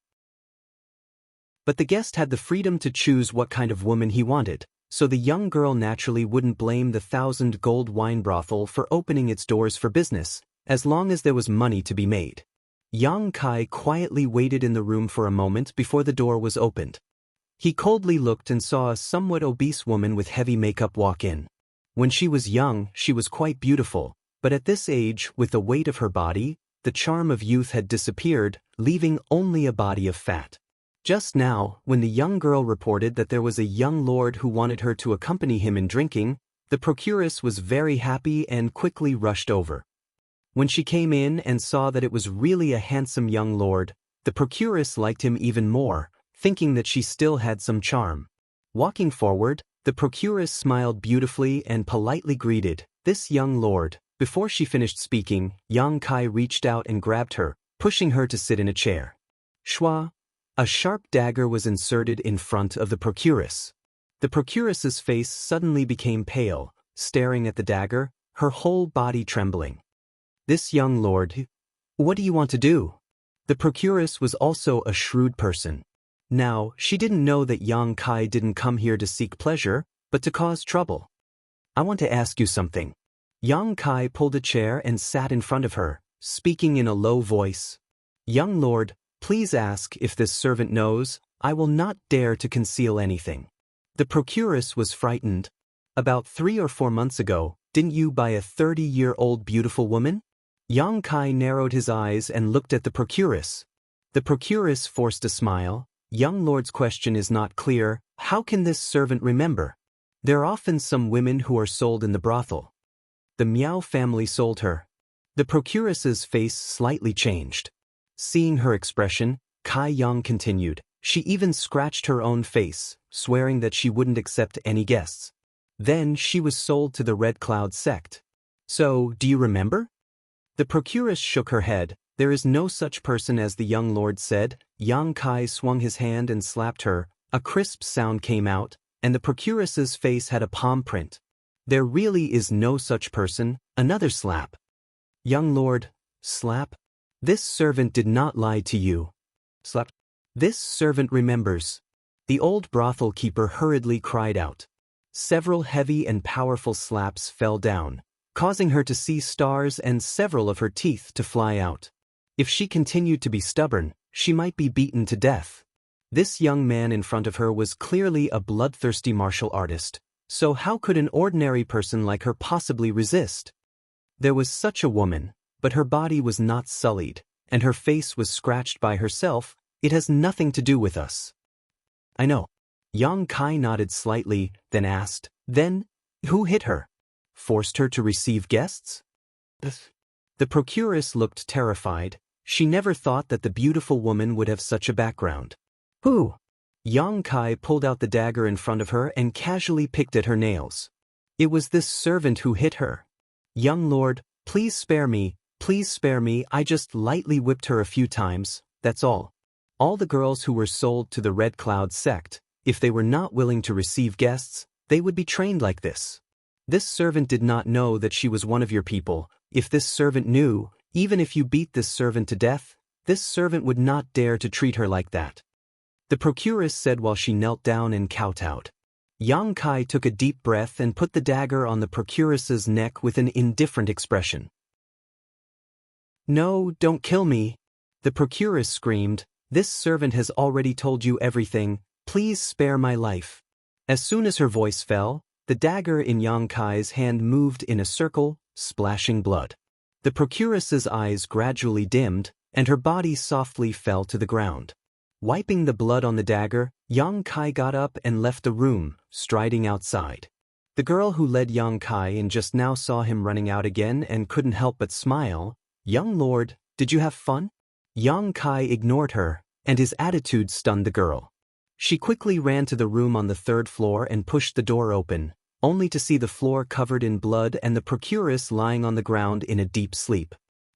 But the guest had the freedom to choose what kind of woman he wanted, so the young girl naturally wouldn't blame the 1,000 gold wine brothel for opening its doors for business, as long as there was money to be made. Yang Kai quietly waited in the room for a moment before the door was opened. He coldly looked and saw a somewhat obese woman with heavy makeup walk in. When she was young, she was quite beautiful, but at this age, with the weight of her body, the charm of youth had disappeared, leaving only a body of fat. Just now, when the young girl reported that there was a young lord who wanted her to accompany him in drinking, the procuress was very happy and quickly rushed over. When she came in and saw that it was really a handsome young lord, the procuress liked him even more, thinking that she still had some charm. Walking forward, the procuress smiled beautifully and politely greeted this young lord. Before she finished speaking, Yang Kai reached out and grabbed her, pushing her to sit in a chair. Shwa! A sharp dagger was inserted in front of the procuress. The procuress's face suddenly became pale, staring at the dagger, her whole body trembling. This young lord, what do you want to do? The procuress was also a shrewd person. Now, she didn't know that Yang Kai didn't come here to seek pleasure, but to cause trouble. I want to ask you something. Yang Kai pulled a chair and sat in front of her, speaking in a low voice. Young lord, please ask if this servant knows, I will not dare to conceal anything. The procuress was frightened. About 3 or 4 months ago, didn't you buy a 30-year-old beautiful woman? Yang Kai narrowed his eyes and looked at the procuress. The procuress forced a smile. Young lord's question is not clear, how can this servant remember? There are often some women who are sold in the brothel. The Miao family sold her. The procuress's face slightly changed. Seeing her expression, Kai Yang continued. She even scratched her own face, swearing that she wouldn't accept any guests. Then she was sold to the Red Cloud sect. So, do you remember? The procuress shook her head. There is no such person as the young lord said. Yang Kai swung his hand and slapped her. A crisp sound came out, and the procuress's face had a palm print. There really is no such person. Another slap. Young lord, slap? This servant did not lie to you. Slap. This servant remembers. The old brothel keeper hurriedly cried out. Several heavy and powerful slaps fell down, causing her to see stars and several of her teeth to fly out. If she continued to be stubborn, she might be beaten to death. This young man in front of her was clearly a bloodthirsty martial artist, so how could an ordinary person like her possibly resist? There was such a woman, but her body was not sullied, and her face was scratched by herself. It has nothing to do with us. I know. Yang Kai nodded slightly, then asked, then, who hit her? Forced her to receive guests? The procuress looked terrified. She never thought that the beautiful woman would have such a background. Who? Yang Kai pulled out the dagger in front of her and casually picked at her nails. It was this servant who hit her. Young lord, please spare me, I just lightly whipped her a few times, that's all. All the girls who were sold to the Red Cloud sect, if they were not willing to receive guests, they would be trained like this. This servant did not know that she was one of your people. If this servant knew, even if you beat this servant to death, this servant would not dare to treat her like that. The procuress said while she knelt down and kowtowed. Yang Kai took a deep breath and put the dagger on the procuress's neck with an indifferent expression. No, don't kill me. The procuress screamed. This servant has already told you everything. Please spare my life. As soon as her voice fell, the dagger in Yang Kai's hand moved in a circle, splashing blood. The procuress's eyes gradually dimmed, and her body softly fell to the ground. Wiping the blood on the dagger, Yang Kai got up and left the room, striding outside. The girl who led Yang Kai in just now saw him running out again and couldn't help but smile. Young lord, did you have fun? Yang Kai ignored her, and his attitude stunned the girl. She quickly ran to the room on the 3rd floor and pushed the door open, only to see the floor covered in blood and the procuress lying on the ground in a deep sleep.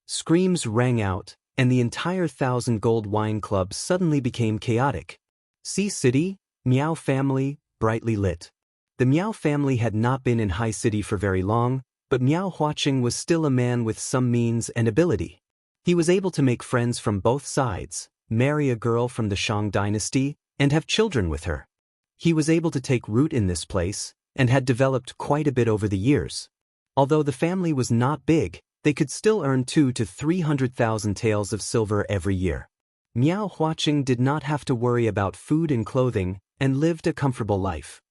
Screams rang out. and the entire Thousand Gold Wine Club suddenly became chaotic. Sea City, Meow family, brightly lit. The Meow family had not been in High City for very long, but Meow Huaqing was still a man with some means and ability. He was able to make friends from both sides, marry a girl from the Shang dynasty, and have children with her. He was able to take root in this place, and had developed quite a bit over the years. Although the family was not big, they could still earn 200,000 to 300,000 taels of silver every year. Meow Huaqing did not have to worry about food and clothing, and lived a comfortable life.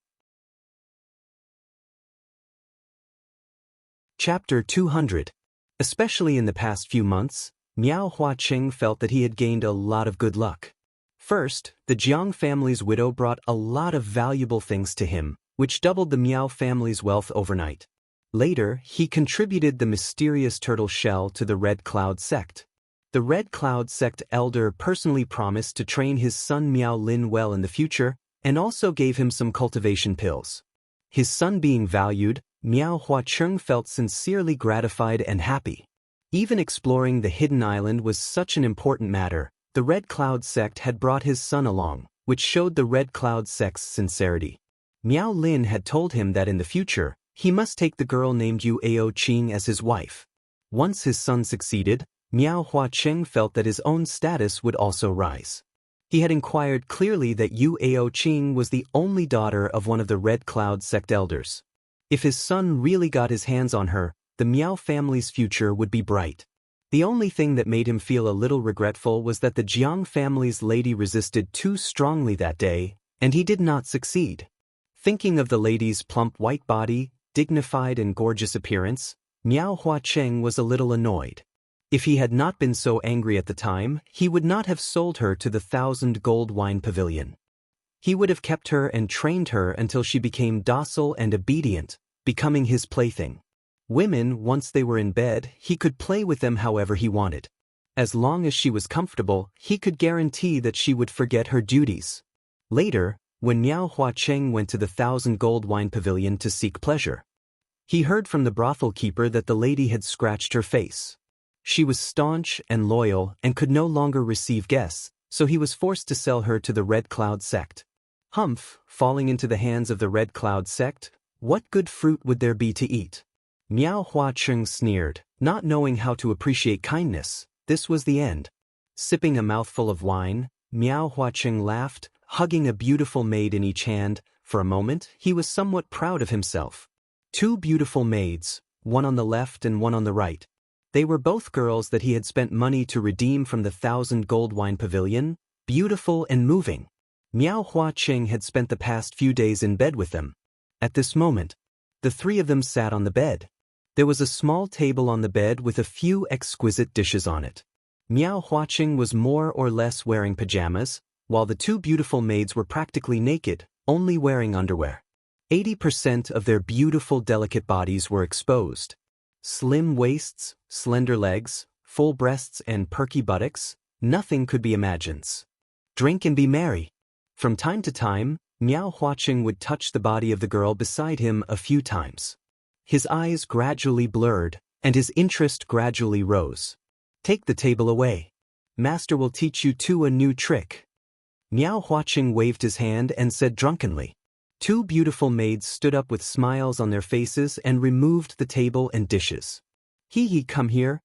Chapter 200. Especially in the past few months, Meow Huaqing felt that he had gained a lot of good luck. First, the Jiang family's widow brought a lot of valuable things to him, which doubled the Meow family's wealth overnight. Later, he contributed the mysterious turtle shell to the Red Cloud sect. The Red Cloud sect elder personally promised to train his son Miao Lin well in the future, and also gave him some cultivation pills. His son being valued, Meow Huaqing felt sincerely gratified and happy. Even exploring the hidden island was such an important matter. The Red Cloud sect had brought his son along, which showed the Red Cloud sect's sincerity. Miao Lin had told him that in the future, he must take the girl named Yu Aoqing as his wife. Once his son succeeded, Meow Huaqing felt that his own status would also rise. He had inquired clearly that Yu Aoqing was the only daughter of one of the Red Cloud sect elders. If his son really got his hands on her, the Meow family's future would be bright. The only thing that made him feel a little regretful was that the Jiang family's lady resisted too strongly that day, and he did not succeed. Thinking of the lady's plump white body, dignified and gorgeous appearance, Meow Huaqing was a little annoyed. If he had not been so angry at the time, he would not have sold her to the 1,000 Gold Wine Pavilion. He would have kept her and trained her until she became docile and obedient, becoming his plaything. Women, once they were in bed, he could play with them however he wanted. As long as she was comfortable, he could guarantee that she would forget her duties. Later, when Meow Huaqing went to the 1,000 Gold Wine Pavilion to seek pleasure, he heard from the brothel keeper that the lady had scratched her face. She was staunch and loyal and could no longer receive guests, so he was forced to sell her to the Red Cloud sect. Humph, falling into the hands of the Red Cloud sect, what good fruit would there be to eat? Meow Huaqing sneered, not knowing how to appreciate kindness. This was the end. Sipping a mouthful of wine, Meow Huaqing laughed, hugging a beautiful maid in each hand. For a moment, he was somewhat proud of himself. 2 beautiful maids, one on the left and one on the right. They were both girls that he had spent money to redeem from the 1,000 Gold Wine Pavilion, beautiful and moving. Meow Huaqing had spent the past few days in bed with them. At this moment, the 3 of them sat on the bed. There was a small table on the bed with a few exquisite dishes on it. Meow Huaqing was more or less wearing pajamas, while the 2 beautiful maids were practically naked, only wearing underwear. 80% of their beautiful delicate bodies were exposed. Slim waists, slender legs, full breasts and perky buttocks, nothing could be imagined. Drink and be merry. From time to time, Meow Huaqing would touch the body of the girl beside him a few times. His eyes gradually blurred, and his interest gradually rose. Take the table away. Master will teach you 2 a new trick. Meow Huaqing waved his hand and said drunkenly. 2 beautiful maids stood up with smiles on their faces and removed the table and dishes. He, come here.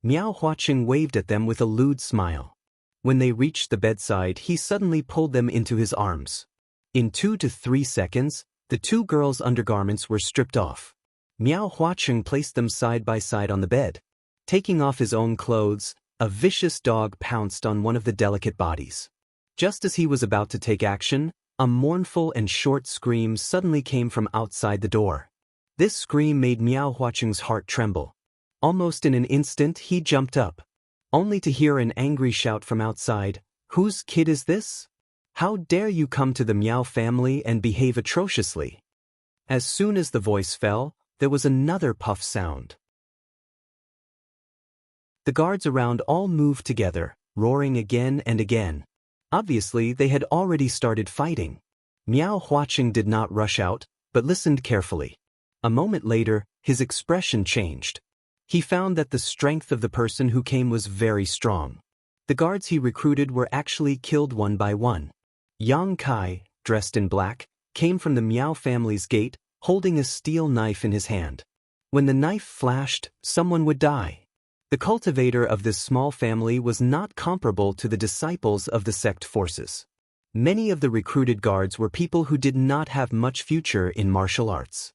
Meow Huaqing waved at them with a lewd smile. When they reached the bedside, he suddenly pulled them into his arms. In 2 to 3 seconds, the 2 girls' undergarments were stripped off. Meow Huaqing placed them side by side on the bed. Taking off his own clothes, a vicious dog pounced on one of the delicate bodies. Just as he was about to take action, a mournful and short scream suddenly came from outside the door. This scream made Meow Huaqing's heart tremble. Almost in an instant, he jumped up, only to hear an angry shout from outside. Whose kid is this? How dare you come to the Meow family and behave atrociously? As soon as the voice fell, there was another puff sound. The guards around all moved together, roaring again and again. Obviously, they had already started fighting. Meow Huaqing did not rush out, but listened carefully. A moment later, his expression changed. He found that the strength of the person who came was very strong. The guards he recruited were actually killed one by one. Yang Kai, dressed in black, came from the Miao family's gate, holding a steel knife in his hand. When the knife flashed, someone would die. The cultivator of this small family was not comparable to the disciples of the sect forces. Many of the recruited guards were people who did not have much future in martial arts.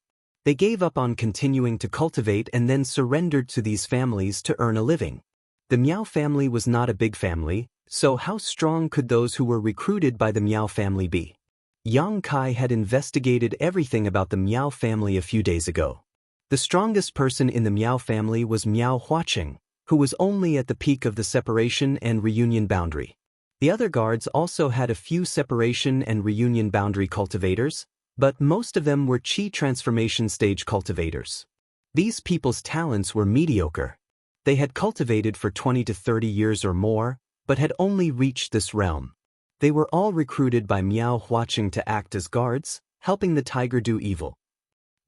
They gave up on continuing to cultivate and then surrendered to these families to earn a living. The Miao family was not a big family, so how strong could those who were recruited by the Miao family be? Yang Kai had investigated everything about the Miao family a few days ago. The strongest person in the Miao family was Miao Huaqing, who was only at the peak of the separation and reunion boundary. The other guards also had a few separation and reunion boundary cultivators, but most of them were Qi transformation stage cultivators. These people's talents were mediocre. They had cultivated for 20 to 30 years or more, but had only reached this realm. They were all recruited by Miao Huaqing to act as guards, helping the tiger do evil.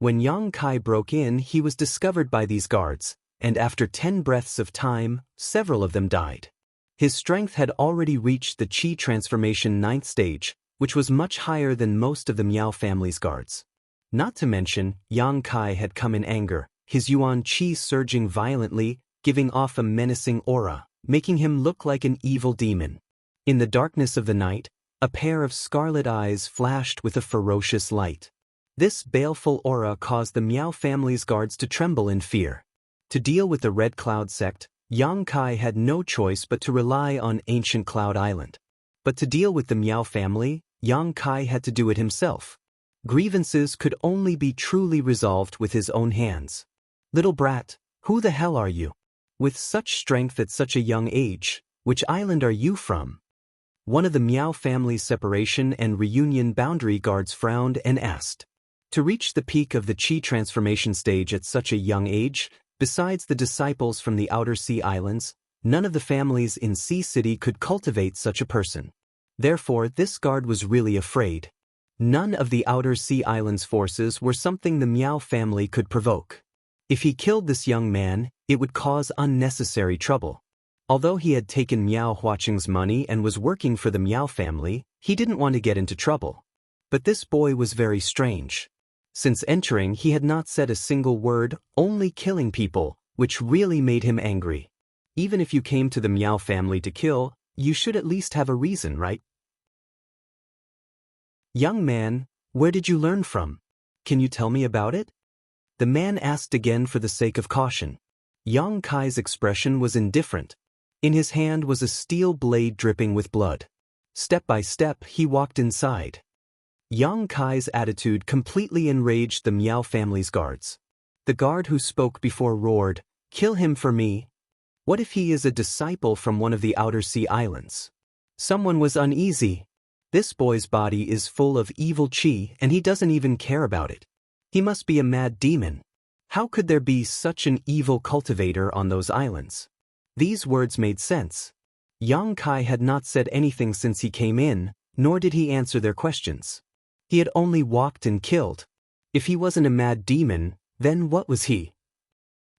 When Yang Kai broke in, he was discovered by these guards, and after 10 breaths of time, several of them died. His strength had already reached the Qi transformation 9th stage, which was much higher than most of the Miao family's guards. Not to mention, Yang Kai had come in anger, his Yuan Qi surging violently, giving off a menacing aura, making him look like an evil demon. In the darkness of the night, a pair of scarlet eyes flashed with a ferocious light. This baleful aura caused the Miao family's guards to tremble in fear. To deal with the Red Cloud sect, Yang Kai had no choice but to rely on ancient Cloud Island. But to deal with the Miao family, Yang Kai had to do it himself. Grievances could only be truly resolved with his own hands. Little brat, who the hell are you? With such strength at such a young age, which island are you from? One of the Miao family's separation and reunion boundary guards frowned and asked. To reach the peak of the Qi transformation stage at such a young age, besides the disciples from the Outer Sea Islands, none of the families in Sea City could cultivate such a person. Therefore, this guard was really afraid. None of the Outer Sea Islands forces were something the Miao family could provoke. If he killed this young man, it would cause unnecessary trouble. Although he had taken Miao Huaqing's money and was working for the Miao family, he didn't want to get into trouble. But this boy was very strange. Since entering, he had not said a single word, only killing people, which really made him angry. Even if you came to the Miao family to kill, you should at least have a reason, right? Young man, where did you learn from? Can you tell me about it? The man asked again for the sake of caution. Yang Kai's expression was indifferent. In his hand was a steel blade dripping with blood. Step by step, he walked inside. Yang Kai's attitude completely enraged the Miao family's guards. The guard who spoke before roared, "Kill him for me. What if he is a disciple from one of the Outer Sea Islands?" Someone was uneasy. This boy's body is full of evil qi and he doesn't even care about it. He must be a mad demon. How could there be such an evil cultivator on those islands? These words made sense. Yang Kai had not said anything since he came in, nor did he answer their questions. He had only walked and killed. If he wasn't a mad demon, then what was he?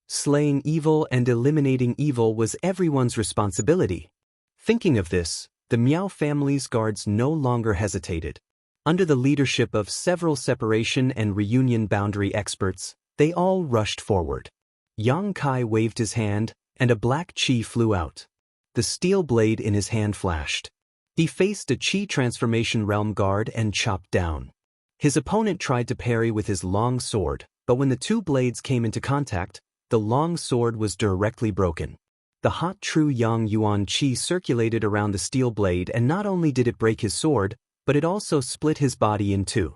Slaying evil and eliminating evil was everyone's responsibility. Thinking of this, the Miao family's guards no longer hesitated. Under the leadership of several separation and reunion boundary experts, they all rushed forward. Yang Kai waved his hand, and a black qi flew out. The steel blade in his hand flashed. He faced a Qi transformation realm guard and chopped down. His opponent tried to parry with his long sword, but when the two blades came into contact, the long sword was directly broken. The hot true Yang Yuan Qi circulated around the steel blade, and not only did it break his sword, but it also split his body in two.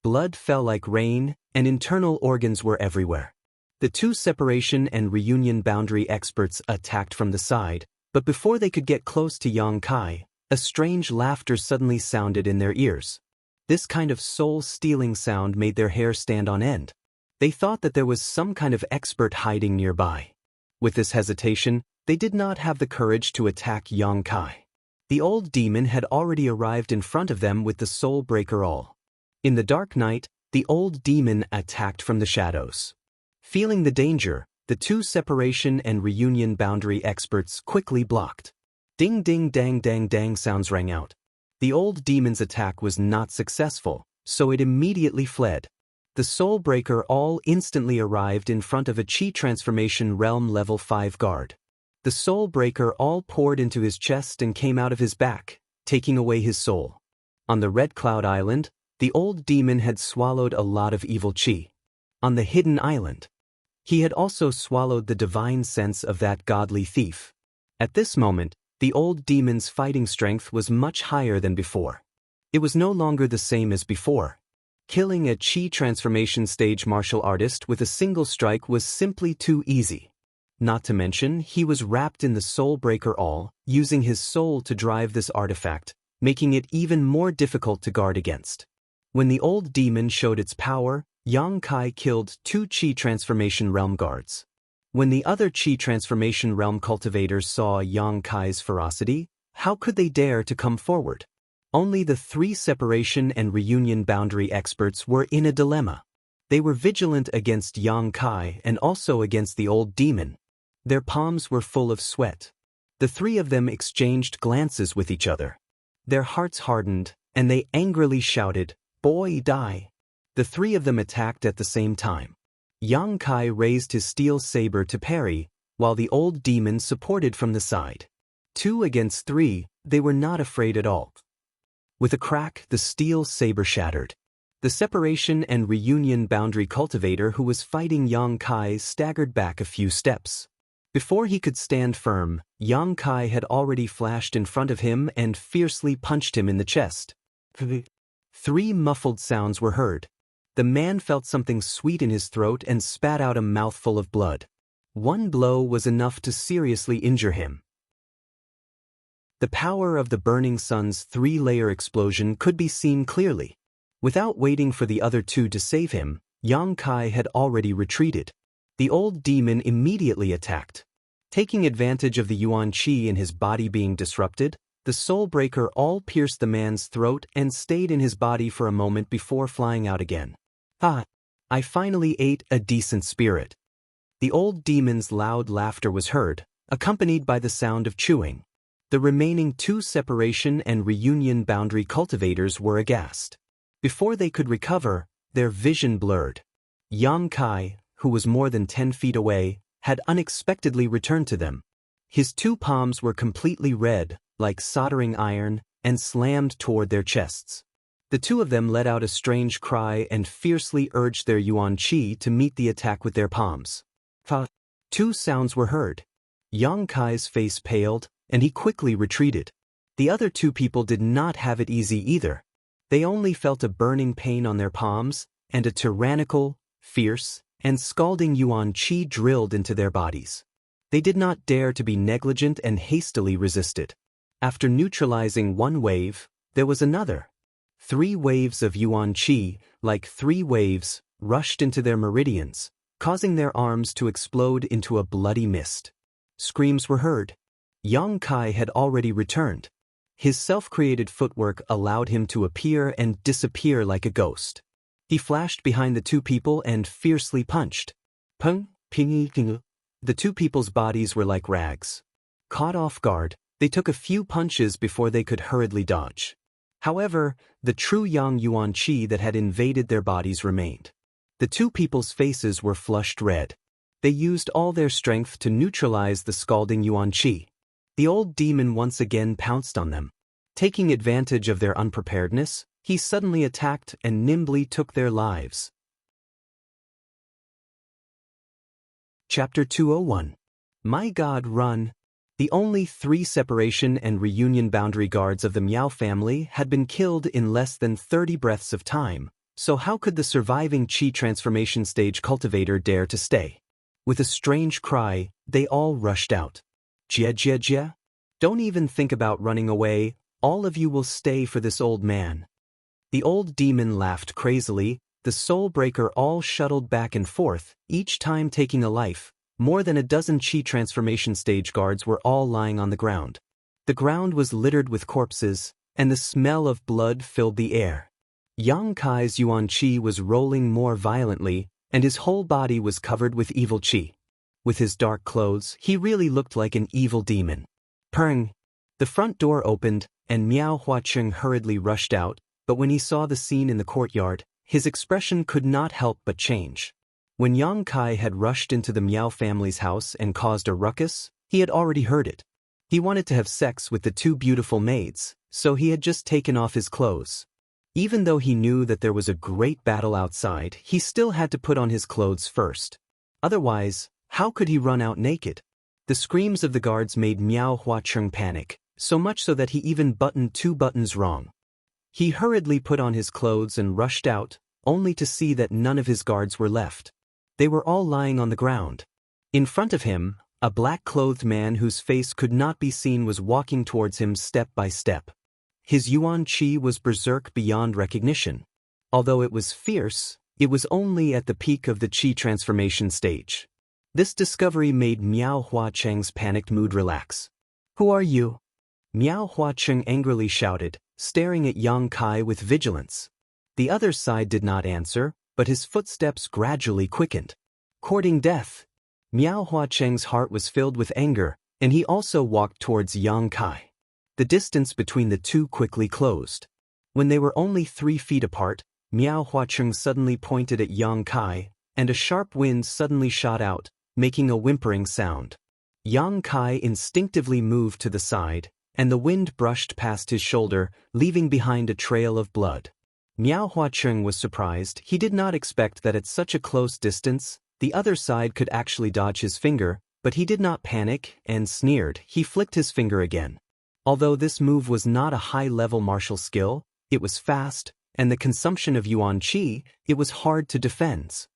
Blood fell like rain, and internal organs were everywhere. The two separation and reunion boundary experts attacked from the side, but before they could get close to Yang Kai, a strange laughter suddenly sounded in their ears. This kind of soul-stealing sound made their hair stand on end. They thought that there was some kind of expert hiding nearby. With this hesitation, they did not have the courage to attack Yang Kai. The old demon had already arrived in front of them with the soul breaker all. In the dark night, the old demon attacked from the shadows. Feeling the danger, the two separation and reunion boundary experts quickly blocked. Ding ding dang dang dang sounds rang out. The old demon's attack was not successful, so it immediately fled. The Soul Breaker all instantly arrived in front of a Chi Transformation Realm Level 5 guard. The Soul Breaker all poured into his chest and came out of his back, taking away his soul. On the Red Cloud Island, the old demon had swallowed a lot of evil Chi. On the Hidden Island, he had also swallowed the divine sense of that godly thief. At this moment, the old demon's fighting strength was much higher than before. It was no longer the same as before. Killing a Chi transformation stage martial artist with a single strike was simply too easy. Not to mention, he was wrapped in the Soul Breaker all, using his soul to drive this artifact, making it even more difficult to guard against. When the old demon showed its power, Yang Kai killed 2 Chi Transformation Realm guards. When the other Chi Transformation Realm cultivators saw Yang Kai's ferocity, how could they dare to come forward? Only the 3 separation and reunion boundary experts were in a dilemma. They were vigilant against Yang Kai and also against the old demon. Their palms were full of sweat. The 3 of them exchanged glances with each other. Their hearts hardened, and they angrily shouted, "Boy, die!" The 3 of them attacked at the same time. Yang Kai raised his steel saber to parry, while the old demon supported from the side. 2 against 3, they were not afraid at all. With a crack, the steel saber shattered. The separation and reunion boundary cultivator who was fighting Yang Kai staggered back a few steps. Before he could stand firm, Yang Kai had already flashed in front of him and fiercely punched him in the chest. 3 muffled sounds were heard. The man felt something sweet in his throat and spat out a mouthful of blood. 1 blow was enough to seriously injure him. The power of the burning sun's 3-layer explosion could be seen clearly. Without waiting for the other 2 to save him, Yang Kai had already retreated. The old demon immediately attacked. Taking advantage of the Yuan Qi in his body being disrupted, the Soul Breaker all pierced the man's throat and stayed in his body for a moment before flying out again. "Ah, I finally ate a decent spirit." The old demon's loud laughter was heard, accompanied by the sound of chewing. The remaining 2 separation and reunion boundary cultivators were aghast. Before they could recover, their vision blurred. Yang Kai, who was more than 10 feet away, had unexpectedly returned to them. His 2 palms were completely red, like soldering iron, and slammed toward their chests. The 2 of them let out a strange cry and fiercely urged their Yuan Qi to meet the attack with their palms. 2 sounds were heard. Yang Kai's face paled, and he quickly retreated. The other 2 people did not have it easy either. They only felt a burning pain on their palms, and a tyrannical, fierce, and scalding Yuan Qi drilled into their bodies. They did not dare to be negligent and hastily resisted. After neutralizing 1 wave, there was another. 3 waves of Yuan Qi, like 3 waves, rushed into their meridians, causing their arms to explode into a bloody mist. Screams were heard. Yang Kai had already returned. His self-created footwork allowed him to appear and disappear like a ghost. He flashed behind the 2 people and fiercely punched. Pung, ping, ping. The 2 people's bodies were like rags. Caught off guard, they took a few punches before they could hurriedly dodge. However, the true Yang Yuan Qi that had invaded their bodies remained. The 2 people's faces were flushed red. They used all their strength to neutralize the scalding Yuan Qi. The old demon once again pounced on them. Taking advantage of their unpreparedness, he suddenly attacked and nimbly took their lives. Chapter 201. My God, run! The only 3 separation and reunion boundary guards of the Miao family had been killed in less than 30 breaths of time, so how could the surviving Qi transformation stage cultivator dare to stay? With a strange cry, they all rushed out. "Jia jia jia? Don't even think about running away, all of you will stay for this old man." The old demon laughed crazily. The Soul Breaker all shuttled back and forth, each time taking a life. More than a dozen Qi transformation stage guards were all lying on the ground. The ground was littered with corpses, and the smell of blood filled the air. Yang Kai's Yuan Qi was rolling more violently, and his whole body was covered with evil Qi. With his dark clothes, he really looked like an evil demon. Purring. The front door opened, and Miao Huacheng hurriedly rushed out, but when he saw the scene in the courtyard, his expression could not help but change. When Yang Kai had rushed into the Miao family's house and caused a ruckus, he had already heard it. He wanted to have sex with the two beautiful maids, so he had just taken off his clothes. Even though he knew that there was a great battle outside, he still had to put on his clothes first. Otherwise, how could he run out naked? The screams of the guards made Miao Huacheng panic, so much so that he even buttoned 2 buttons wrong. He hurriedly put on his clothes and rushed out, only to see that none of his guards were left. They were all lying on the ground. In front of him, a black-clothed man whose face could not be seen was walking towards him step by step. His yuan qi was berserk beyond recognition. Although it was fierce, it was only at the peak of the qi transformation stage. This discovery made Miao Huacheng's panicked mood relax. "Who are you?" Miao Huacheng angrily shouted, staring at Yang Kai with vigilance. The other side did not answer, but his footsteps gradually quickened. Courting death. Miao Huacheng's heart was filled with anger, and he also walked towards Yang Kai. The distance between the two quickly closed. When they were only 3 feet apart, Miao Huacheng suddenly pointed at Yang Kai, and a sharp wind suddenly shot out, making a whimpering sound. Yang Kai instinctively moved to the side, and the wind brushed past his shoulder, leaving behind a trail of blood. Miao Huacheng was surprised. He did not expect that at such a close distance, the other side could actually dodge his finger, but he did not panic and sneered. He flicked his finger again. Although this move was not a high-level martial skill, it was fast, and the consumption of yuan qi, it was hard to defend.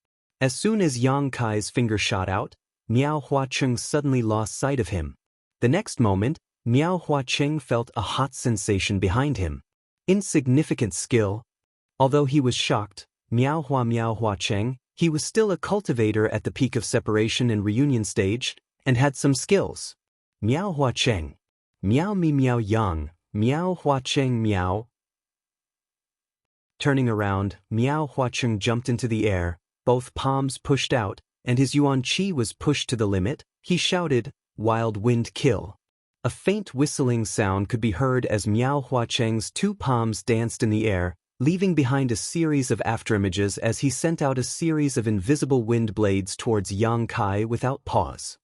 As soon as Yang Kai's finger shot out, Miao Huacheng suddenly lost sight of him. The next moment, Miao Huacheng felt a hot sensation behind him. Insignificant skill. Although he was shocked, Miao Huacheng, he was still a cultivator at the peak of separation and reunion stage, and had some skills. Miao Huacheng. Miao mi miao yang, Miao Huacheng miao. Turning around, Miao Huacheng jumped into the air, both palms pushed out, and his yuan qi was pushed to the limit. He shouted, "Wild wind kill." A faint whistling sound could be heard as Miao Huacheng's 2 palms danced in the air, leaving behind a series of afterimages as he sent out a series of invisible wind blades towards Yang Kai without pause.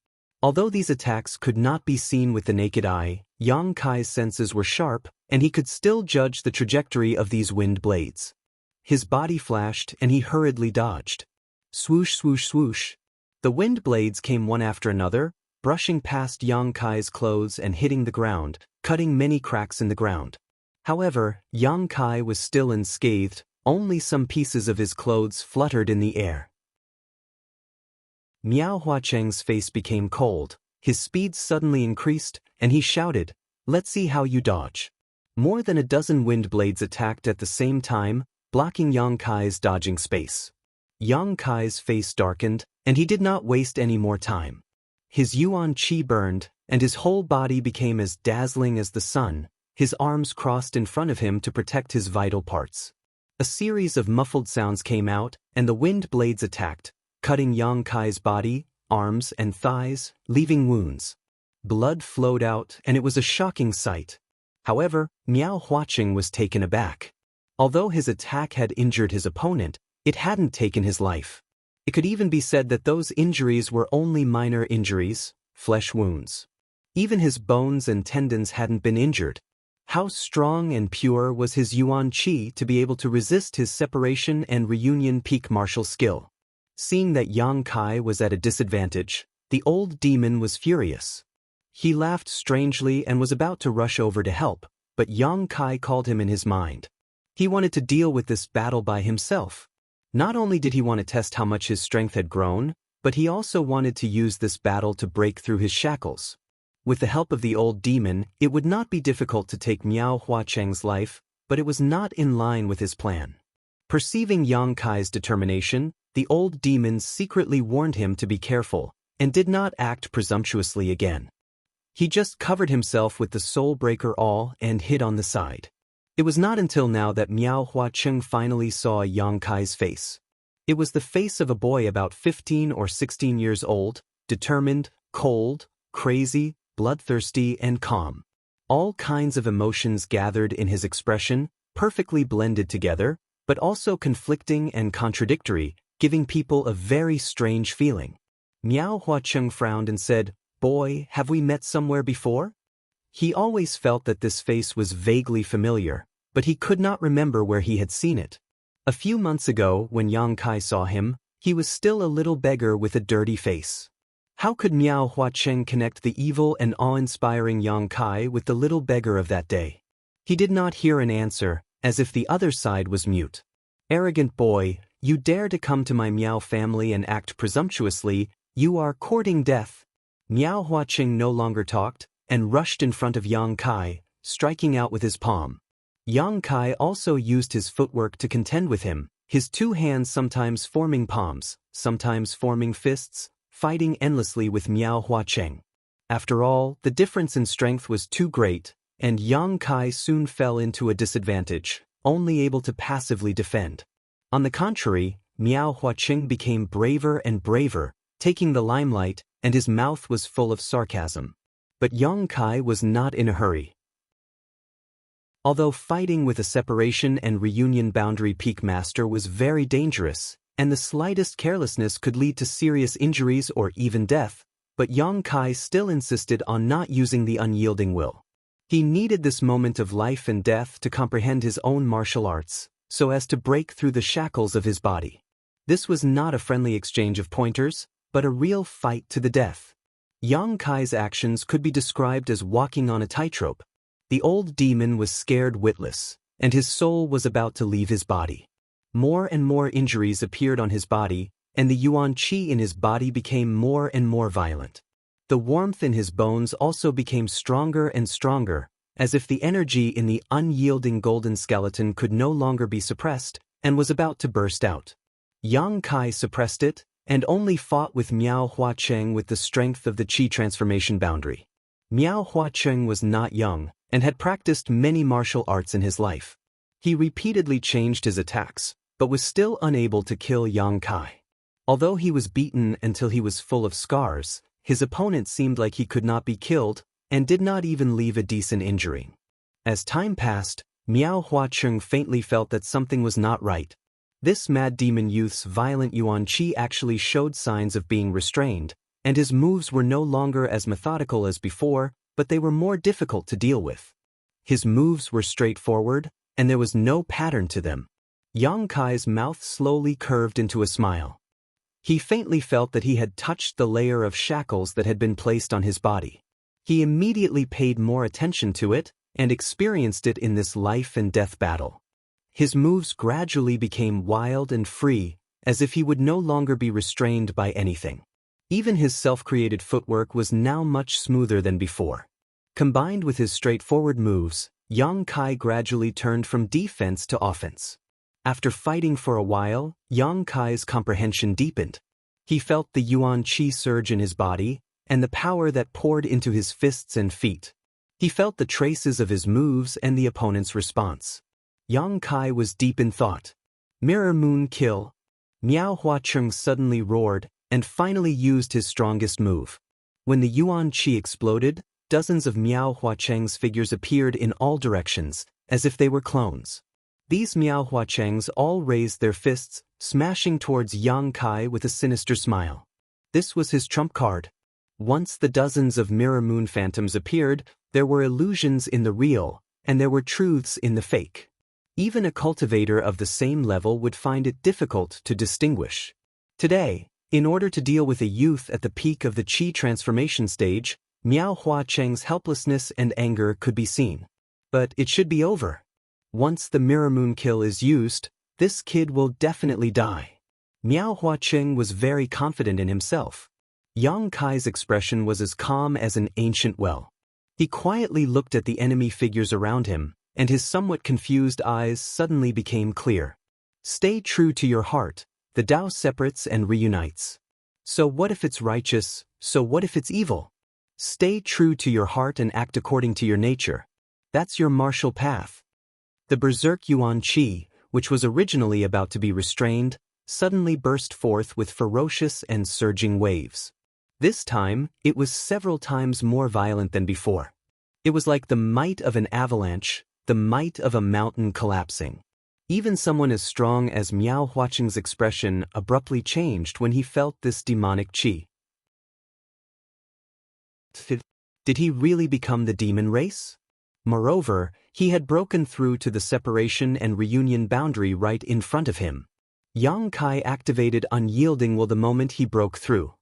Although these attacks could not be seen with the naked eye, Yang Kai's senses were sharp, and he could still judge the trajectory of these wind blades. His body flashed, and he hurriedly dodged. Swoosh, swoosh, swoosh. The wind blades came one after another, brushing past Yang Kai's clothes and hitting the ground, cutting many cracks in the ground. However, Yang Kai was still unscathed, only some pieces of his clothes fluttered in the air. Miao Huacheng's face became cold, his speed suddenly increased, and he shouted, "Let's see how you dodge." More than a dozen wind blades attacked at the same time, blocking Yang Kai's dodging space. Yang Kai's face darkened, and he did not waste any more time. His yuan qi burned, and his whole body became as dazzling as the sun. His arms crossed in front of him to protect his vital parts. A series of muffled sounds came out, and the wind blades attacked, cutting Yang Kai's body, arms, and thighs, leaving wounds. Blood flowed out, and it was a shocking sight. However, Miao Huacheng was taken aback. Although his attack had injured his opponent, it hadn't taken his life. It could even be said that those injuries were only minor injuries, flesh wounds. Even his bones and tendons hadn't been injured. How strong and pure was his yuan qi to be able to resist his separation and reunion peak martial skill? Seeing that Yang Kai was at a disadvantage, the old demon was furious. He laughed strangely and was about to rush over to help, but Yang Kai called him in his mind. He wanted to deal with this battle by himself. Not only did he want to test how much his strength had grown, but he also wanted to use this battle to break through his shackles. With the help of the old demon, it would not be difficult to take Miao Huacheng's life, but it was not in line with his plan. Perceiving Yang Kai's determination, the old demon secretly warned him to be careful, and did not act presumptuously again. He just covered himself with the Soul Breaker All and hid on the side. It was not until now that Miao Huacheng finally saw Yang Kai's face. It was the face of a boy about 15 or 16 years old, determined, cold, crazy, bloodthirsty, and calm. All kinds of emotions gathered in his expression, perfectly blended together, but also conflicting and contradictory, giving people a very strange feeling. Miao Huacheng frowned and said, "Boy, have we met somewhere before?" He always felt that this face was vaguely familiar, but he could not remember where he had seen it. A few months ago, when Yang Kai saw him, he was still a little beggar with a dirty face. How could Miao Huacheng connect the evil and awe-inspiring Yang Kai with the little beggar of that day? He did not hear an answer, as if the other side was mute. "Arrogant boy, you dare to come to my Miao family and act presumptuously, you are courting death." Miao Huacheng no longer talked, and rushed in front of Yang Kai, striking out with his palm. Yang Kai also used his footwork to contend with him, his two hands sometimes forming palms, sometimes forming fists, fighting endlessly with Miao Huacheng. After all, the difference in strength was too great, and Yang Kai soon fell into a disadvantage, only able to passively defend. On the contrary, Miao Huacheng became braver and braver, taking the limelight, and his mouth was full of sarcasm. But Yang Kai was not in a hurry. Although fighting with a separation and reunion boundary peak master was very dangerous, and the slightest carelessness could lead to serious injuries or even death, but Yang Kai still insisted on not using the unyielding will. He needed this moment of life and death to comprehend his own martial arts, so as to break through the shackles of his body. This was not a friendly exchange of pointers, but a real fight to the death. Yang Kai's actions could be described as walking on a tightrope. The old demon was scared witless, and his soul was about to leave his body. More and more injuries appeared on his body, and the yuan qi in his body became more and more violent. The warmth in his bones also became stronger and stronger, as if the energy in the unyielding golden skeleton could no longer be suppressed, and was about to burst out. Yang Kai suppressed it, and only fought with Miao Huacheng with the strength of the qi transformation boundary. Miao Huacheng was not young, and had practiced many martial arts in his life. He repeatedly changed his attacks, but was still unable to kill Yang Kai. Although he was beaten until he was full of scars, his opponent seemed like he could not be killed, and did not even leave a decent injury. As time passed, Miao Huacheng faintly felt that something was not right. This mad demon youth's violent yuan qi actually showed signs of being restrained, and his moves were no longer as methodical as before, but they were more difficult to deal with. His moves were straightforward, and there was no pattern to them. Yang Kai's mouth slowly curved into a smile. He faintly felt that he had touched the layer of shackles that had been placed on his body. He immediately paid more attention to it, and experienced it in this life and death battle. His moves gradually became wild and free, as if he would no longer be restrained by anything. Even his self-created footwork was now much smoother than before. Combined with his straightforward moves, Yang Kai gradually turned from defense to offense. After fighting for a while, Yang Kai's comprehension deepened. He felt the yuan qi surge in his body, and the power that poured into his fists and feet. He felt the traces of his moves and the opponent's response. Yang Kai was deep in thought. Mirror Moon Kill. Miao Huacheng suddenly roared, and finally used his strongest move. When the yuan qi exploded, dozens of Miao Huacheng's figures appeared in all directions, as if they were clones. These Miao Huachengs all raised their fists, smashing towards Yang Kai with a sinister smile. This was his trump card. Once the dozens of mirror moon phantoms appeared, there were illusions in the real, and there were truths in the fake. Even a cultivator of the same level would find it difficult to distinguish. Today, in order to deal with a youth at the peak of the qi transformation stage, Miao Huacheng's helplessness and anger could be seen. But it should be over. Once the mirror moon kill is used, this kid will definitely die. Miao Huacheng was very confident in himself. Yang Kai's expression was as calm as an ancient well. He quietly looked at the enemy figures around him, and his somewhat confused eyes suddenly became clear. Stay true to your heart, the Tao separates and reunites. So what if it's righteous, so what if it's evil? Stay true to your heart and act according to your nature. That's your martial path. The berserk yuan qi, which was originally about to be restrained, suddenly burst forth with ferocious and surging waves. This time, it was several times more violent than before. It was like the might of an avalanche, the might of a mountain collapsing. Even someone as strong as Miao Huaqing's expression abruptly changed when he felt this demonic qi. Did he really become the demon race? Moreover, he had broken through to the separation and reunion boundary right in front of him. Yang Kai activated unyielding will the moment he broke through.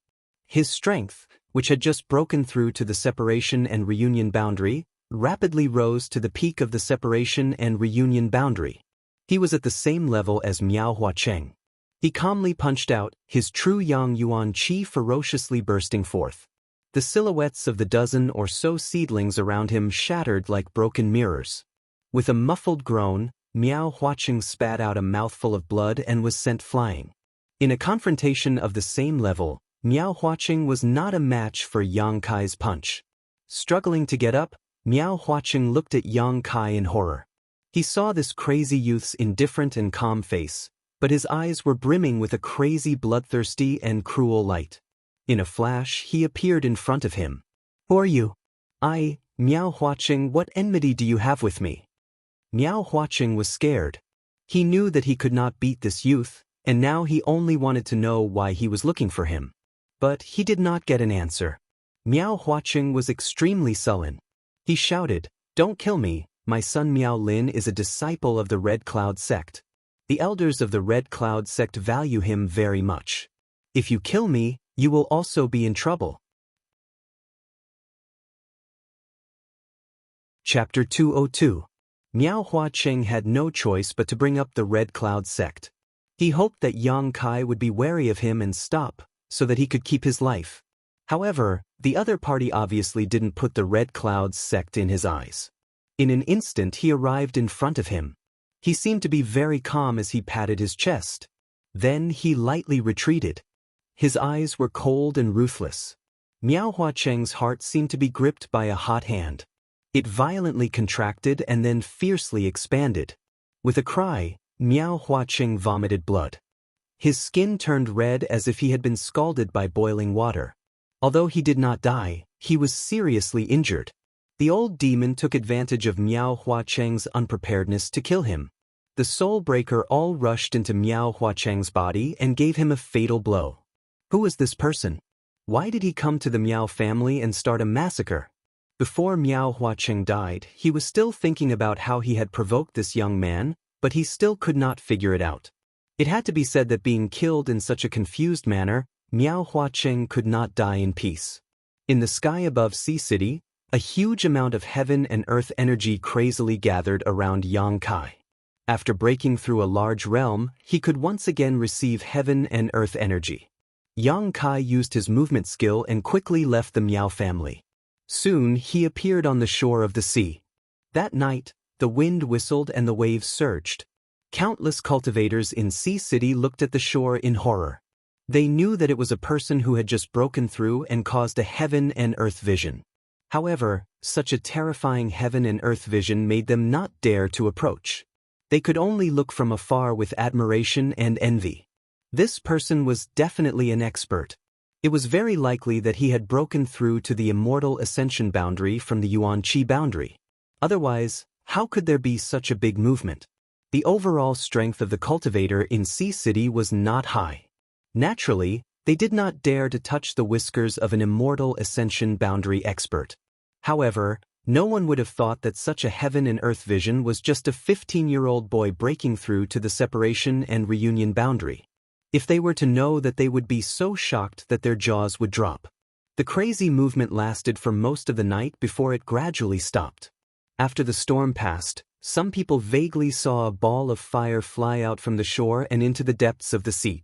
His strength, which had just broken through to the separation and reunion boundary, rapidly rose to the peak of the separation and reunion boundary. He was at the same level as Miao Huaqing. He calmly punched out, his true Yang Yuan qi ferociously bursting forth. The silhouettes of the dozen or so seedlings around him shattered like broken mirrors. With a muffled groan, Miao Huaqing spat out a mouthful of blood and was sent flying. In a confrontation of the same level, Miao Huaqing was not a match for Yang Kai's punch. Struggling to get up, Miao Huaqing looked at Yang Kai in horror. He saw this crazy youth's indifferent and calm face, but his eyes were brimming with a crazy, bloodthirsty and cruel light. In a flash, he appeared in front of him. "Who are you?" Miao Huaqing, what enmity do you have with me?" Miao Huaqing was scared. He knew that he could not beat this youth, and now he only wanted to know why he was looking for him. But he did not get an answer. Miao Huaqing was extremely sullen. He shouted, "Don't kill me, my son Miao Lin is a disciple of the Red Cloud sect. The elders of the Red Cloud sect value him very much. If you kill me, you will also be in trouble." Chapter 202. Miao Huaqing had no choice but to bring up the Red Cloud sect. He hoped that Yang Kai would be wary of him and stop, so that he could keep his life. However, the other party obviously didn't put the Red Cloud sect in his eyes. In an instant he arrived in front of him. He seemed to be very calm as he patted his chest. Then he lightly retreated. His eyes were cold and ruthless. Miao Huaqing's heart seemed to be gripped by a hot hand. It violently contracted and then fiercely expanded. With a cry, Miao Huaqing vomited blood. His skin turned red as if he had been scalded by boiling water. Although he did not die, he was seriously injured. The old demon took advantage of Miao Huaqing's unpreparedness to kill him. The soul breaker all rushed into Miao Huaqing's body and gave him a fatal blow. Who was this person? Why did he come to the Miao family and start a massacre? Before Miao Huaqing died, he was still thinking about how he had provoked this young man, but he still could not figure it out. It had to be said that being killed in such a confused manner, Miao Huaqing could not die in peace. In the sky above Sea City, a huge amount of heaven and earth energy crazily gathered around Yang Kai. After breaking through a large realm, he could once again receive heaven and earth energy. Yang Kai used his movement skill and quickly left the Miao family. Soon he appeared on the shore of the sea. That night, the wind whistled and the waves surged. Countless cultivators in Sea City looked at the shore in horror. They knew that it was a person who had just broken through and caused a heaven and earth vision. However, such a terrifying heaven and earth vision made them not dare to approach. They could only look from afar with admiration and envy. This person was definitely an expert. It was very likely that he had broken through to the immortal ascension boundary from the Yuan Qi boundary. Otherwise, how could there be such a big movement? The overall strength of the cultivator in Sea City was not high. Naturally, they did not dare to touch the whiskers of an immortal ascension boundary expert. However, no one would have thought that such a heaven and earth vision was just a 15-year-old boy breaking through to the separation and reunion boundary. If they were to know that, they would be so shocked that their jaws would drop. The crazy movement lasted for most of the night before it gradually stopped. After the storm passed, some people vaguely saw a ball of fire fly out from the shore and into the depths of the sea.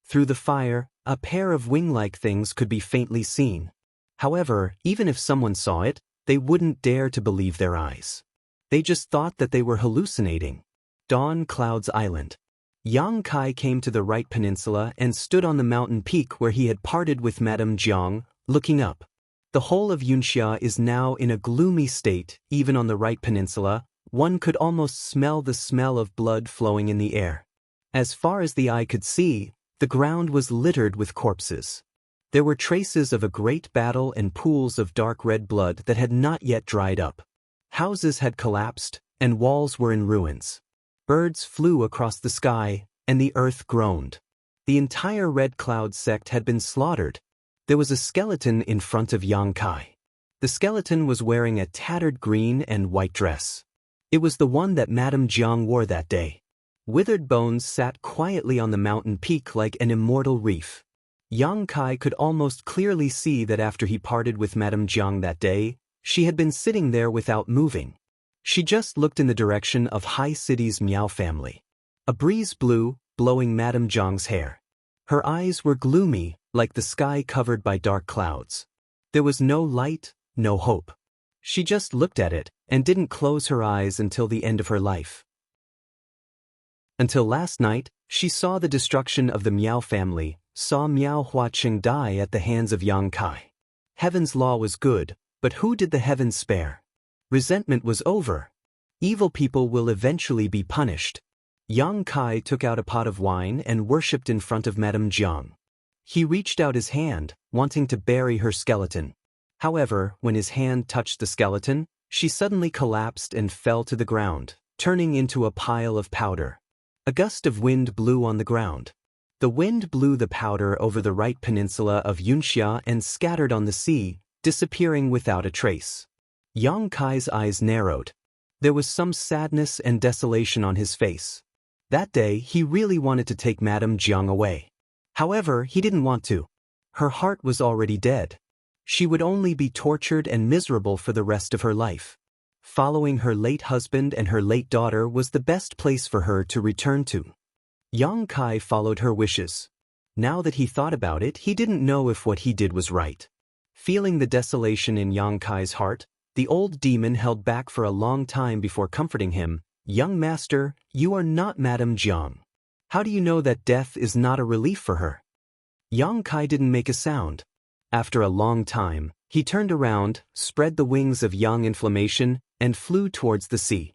Through the fire, a pair of wing-like things could be faintly seen. However, even if someone saw it, they wouldn't dare to believe their eyes. They just thought that they were hallucinating. Dawn Clouds Island. Yang Kai came to the right peninsula and stood on the mountain peak where he had parted with Madame Jiang, looking up. The whole of Yunxia is now in a gloomy state. Even on the right peninsula, one could almost smell the smell of blood flowing in the air. As far as the eye could see, the ground was littered with corpses. There were traces of a great battle and pools of dark red blood that had not yet dried up. Houses had collapsed, and walls were in ruins. Birds flew across the sky, and the earth groaned. The entire Red Cloud sect had been slaughtered. There was a skeleton in front of Yang Kai. The skeleton was wearing a tattered green and white dress. It was the one that Madame Jiang wore that day. Withered bones sat quietly on the mountain peak like an immortal reef. Yang Kai could almost clearly see that after he parted with Madame Jiang that day, she had been sitting there without moving. She just looked in the direction of High City's Miao family. A breeze blew, blowing Madame Jiang's hair. Her eyes were gloomy, like the sky covered by dark clouds. There was no light, no hope. She just looked at it, and didn't close her eyes until the end of her life. Until last night, she saw the destruction of the Miao family, saw Miao Huaqing die at the hands of Yang Kai. Heaven's law was good, but who did the heavens spare? Resentment was over. Evil people will eventually be punished. Yang Kai took out a pot of wine and worshipped in front of Madame Jiang. He reached out his hand, wanting to bury her skeleton. However, when his hand touched the skeleton, she suddenly collapsed and fell to the ground, turning into a pile of powder. A gust of wind blew on the ground. The wind blew the powder over the right peninsula of Yunxia and scattered on the sea, disappearing without a trace. Yang Kai's eyes narrowed. There was some sadness and desolation on his face. That day he really wanted to take Madame Jiang away. However, he didn't want to. Her heart was already dead. She would only be tortured and miserable for the rest of her life. Following her late husband and her late daughter was the best place for her to return to. Yang Kai followed her wishes. Now that he thought about it, he didn't know if what he did was right. Feeling the desolation in Yang Kai's heart, the old demon held back for a long time before comforting him. "Young master, you are not Madame Jiang. How do you know that death is not a relief for her?" Yang Kai didn't make a sound. After a long time, he turned around, spread the wings of young inflammation, and flew towards the sea.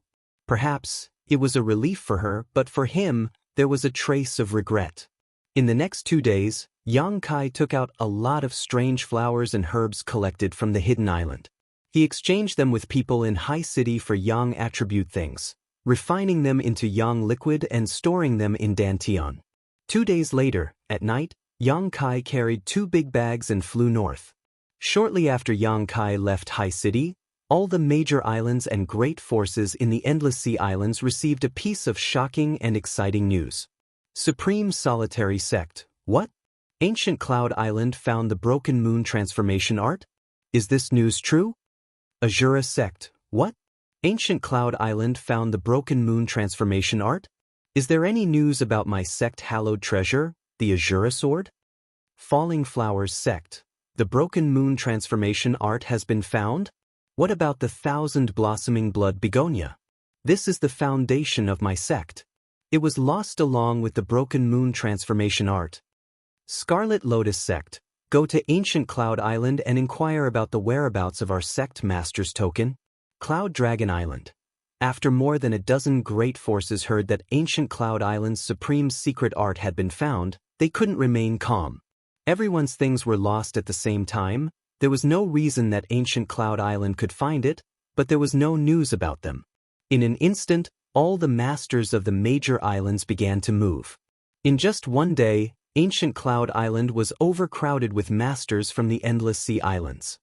Perhaps it was a relief for her, but for him, there was a trace of regret. In the next 2 days, Yang Kai took out a lot of strange flowers and herbs collected from the hidden island. He exchanged them with people in High City for yang attribute things, refining them into yang liquid and storing them in dantian. 2 days later, at night, Yang Kai carried 2 big bags and flew north. Shortly after Yang Kai left High City, all the major islands and great forces in the Endless Sea Islands received a piece of shocking and exciting news. Supreme Solitary Sect. What? Ancient Cloud Island found the Broken Moon transformation art? Is this news true? Azura Sect. What? Ancient Cloud Island found the Broken Moon transformation art? Is there any news about my sect hallowed treasure, the Azura Sword? Falling Flowers Sect. The Broken Moon transformation art has been found? What about the 1,000 blossoming blood begonia? This is the foundation of my sect. It was lost along with the Broken Moon transformation art. Scarlet Lotus Sect. Go to Ancient Cloud Island and inquire about the whereabouts of our sect master's token. Cloud Dragon Island. After more than a dozen great forces heard that Ancient Cloud Island's supreme secret art had been found, they couldn't remain calm. Everyone's things were lost at the same time. There was no reason that Ancient Cloud Island could find it, but there was no news about them. In an instant, all the masters of the major islands began to move. In just 1 day, Ancient Cloud Island was overcrowded with masters from the Endless Sea Islands.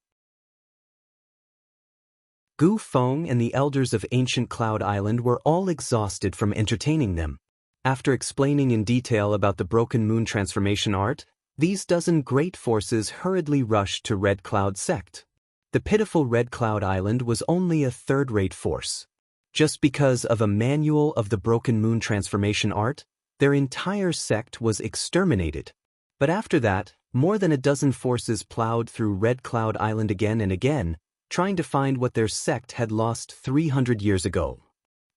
Gu Feng and the elders of Ancient Cloud Island were all exhausted from entertaining them. After explaining in detail about the Broken Moon transformation art, these dozen great forces hurriedly rushed to Red Cloud Sect. The pitiful Red Cloud Island was only a third-rate force. Just because of a manual of the Broken Moon transformation art, their entire sect was exterminated. But after that, more than a dozen forces plowed through Red Cloud Island again and again, trying to find what their sect had lost 300 years ago.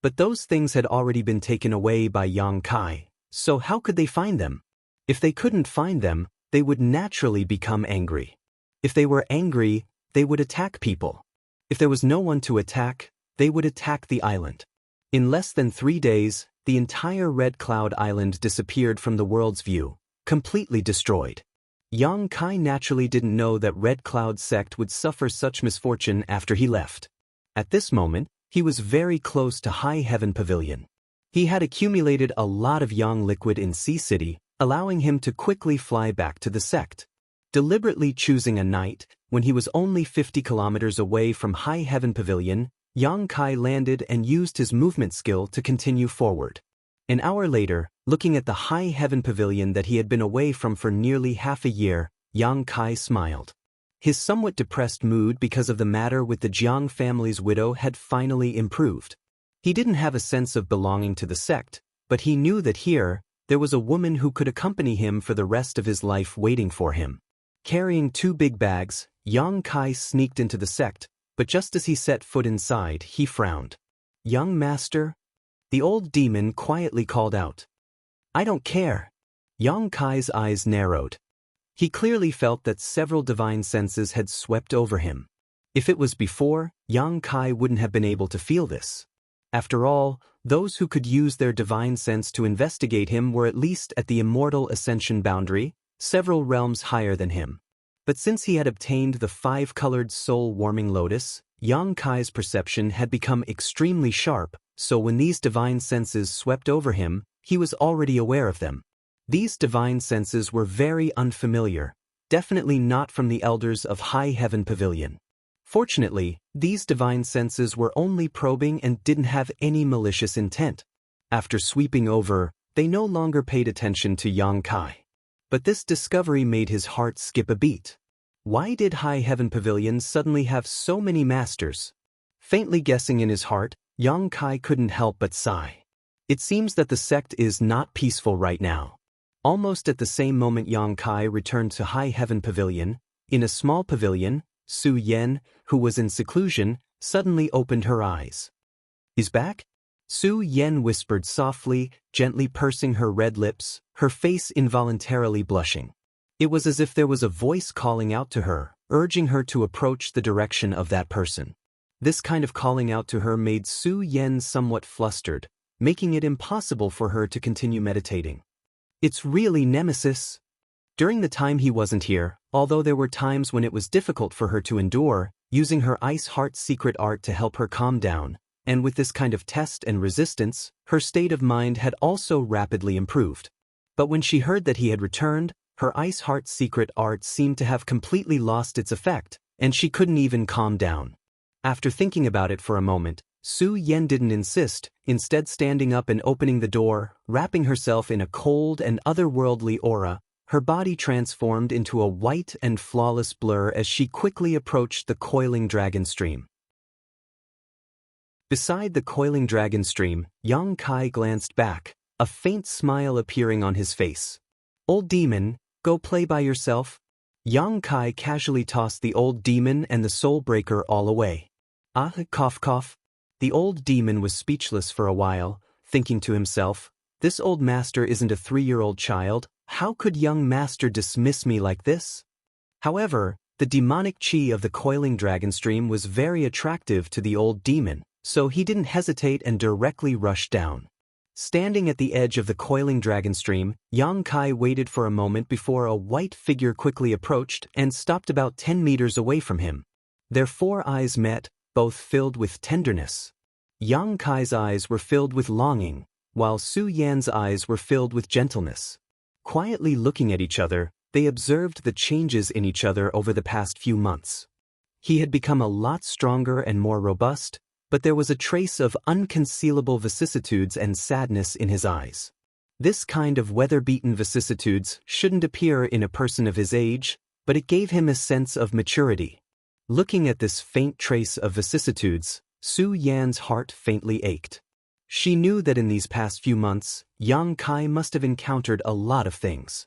But those things had already been taken away by Yang Kai, so how could they find them? If they couldn't find them, they would naturally become angry. If they were angry, they would attack people. If there was no one to attack, they would attack the island. In less than 3 days, the entire Red Cloud Island disappeared from the world's view, completely destroyed. Yang Kai naturally didn't know that Red Cloud's sect would suffer such misfortune after he left. At this moment, he was very close to High Heaven Pavilion. He had accumulated a lot of Yang liquid in Sea City, allowing him to quickly fly back to the sect. Deliberately choosing a night, when he was only 50 kilometers away from High Heaven Pavilion, Yang Kai landed and used his movement skill to continue forward. An hour later, looking at the High Heaven Pavilion that he had been away from for nearly half a year, Yang Kai smiled. His somewhat depressed mood because of the matter with the Jiang family's widow had finally improved. He didn't have a sense of belonging to the sect, but he knew that here, there was a woman who could accompany him for the rest of his life waiting for him. Carrying 2 big bags, Yang Kai sneaked into the sect, but just as he set foot inside, he frowned. "Young master?" The old demon quietly called out. "I don't care." Yang Kai's eyes narrowed. He clearly felt that several divine senses had swept over him. If it was before, Yang Kai wouldn't have been able to feel this. After all, those who could use their divine sense to investigate him were at least at the immortal ascension boundary, several realms higher than him. But since he had obtained the 5-colored soul-warming lotus, Yang Kai's perception had become extremely sharp, so when these divine senses swept over him, he was already aware of them. These divine senses were very unfamiliar, definitely not from the elders of High Heaven Pavilion. Fortunately, these divine senses were only probing and didn't have any malicious intent. After sweeping over, they no longer paid attention to Yang Kai. But this discovery made his heart skip a beat. Why did High Heaven Pavilion suddenly have so many masters? Faintly guessing in his heart, Yang Kai couldn't help but sigh. It seems that the sect is not peaceful right now. Almost at the same moment Yang Kai returned to High Heaven Pavilion, in a small pavilion, Su Yan, who was in seclusion, suddenly opened her eyes. "He's back?" Su Yan whispered softly, gently pursing her red lips, her face involuntarily blushing. It was as if there was a voice calling out to her, urging her to approach the direction of that person. This kind of calling out to her made Su Yan somewhat flustered, making it impossible for her to continue meditating. "It's really Nemesis." During the time he wasn't here, although there were times when it was difficult for her to endure, using her ice heart secret art to help her calm down, and with this kind of test and resistance, her state of mind had also rapidly improved. But when she heard that he had returned, her ice heart secret art seemed to have completely lost its effect, and she couldn't even calm down. After thinking about it for a moment, Su Yan didn't insist, instead standing up and opening the door, wrapping herself in a cold and otherworldly aura. Her body transformed into a white and flawless blur as she quickly approached the coiling dragon stream. Beside the coiling dragon stream, Yang Kai glanced back, a faint smile appearing on his face. "Old demon, go play by yourself." Yang Kai casually tossed the old demon and the soul breaker all away. "Ah, cough cough." The old demon was speechless for a while, thinking to himself, "This old master isn't a 3-year-old child. How could young master dismiss me like this?" However, the demonic chi of the coiling dragon stream was very attractive to the old demon, so he didn't hesitate and directly rushed down. Standing at the edge of the coiling dragon stream, Yang Kai waited for a moment before a white figure quickly approached and stopped about 10 meters away from him. Their 4 eyes met, both filled with tenderness. Yang Kai's eyes were filled with longing, while Su Yan's eyes were filled with gentleness. Quietly looking at each other, they observed the changes in each other over the past few months. He had become a lot stronger and more robust, but there was a trace of unconcealable vicissitudes and sadness in his eyes. This kind of weather-beaten vicissitudes shouldn't appear in a person of his age, but it gave him a sense of maturity. Looking at this faint trace of vicissitudes, Su Yan's heart faintly ached. She knew that in these past few months, Yang Kai must have encountered a lot of things.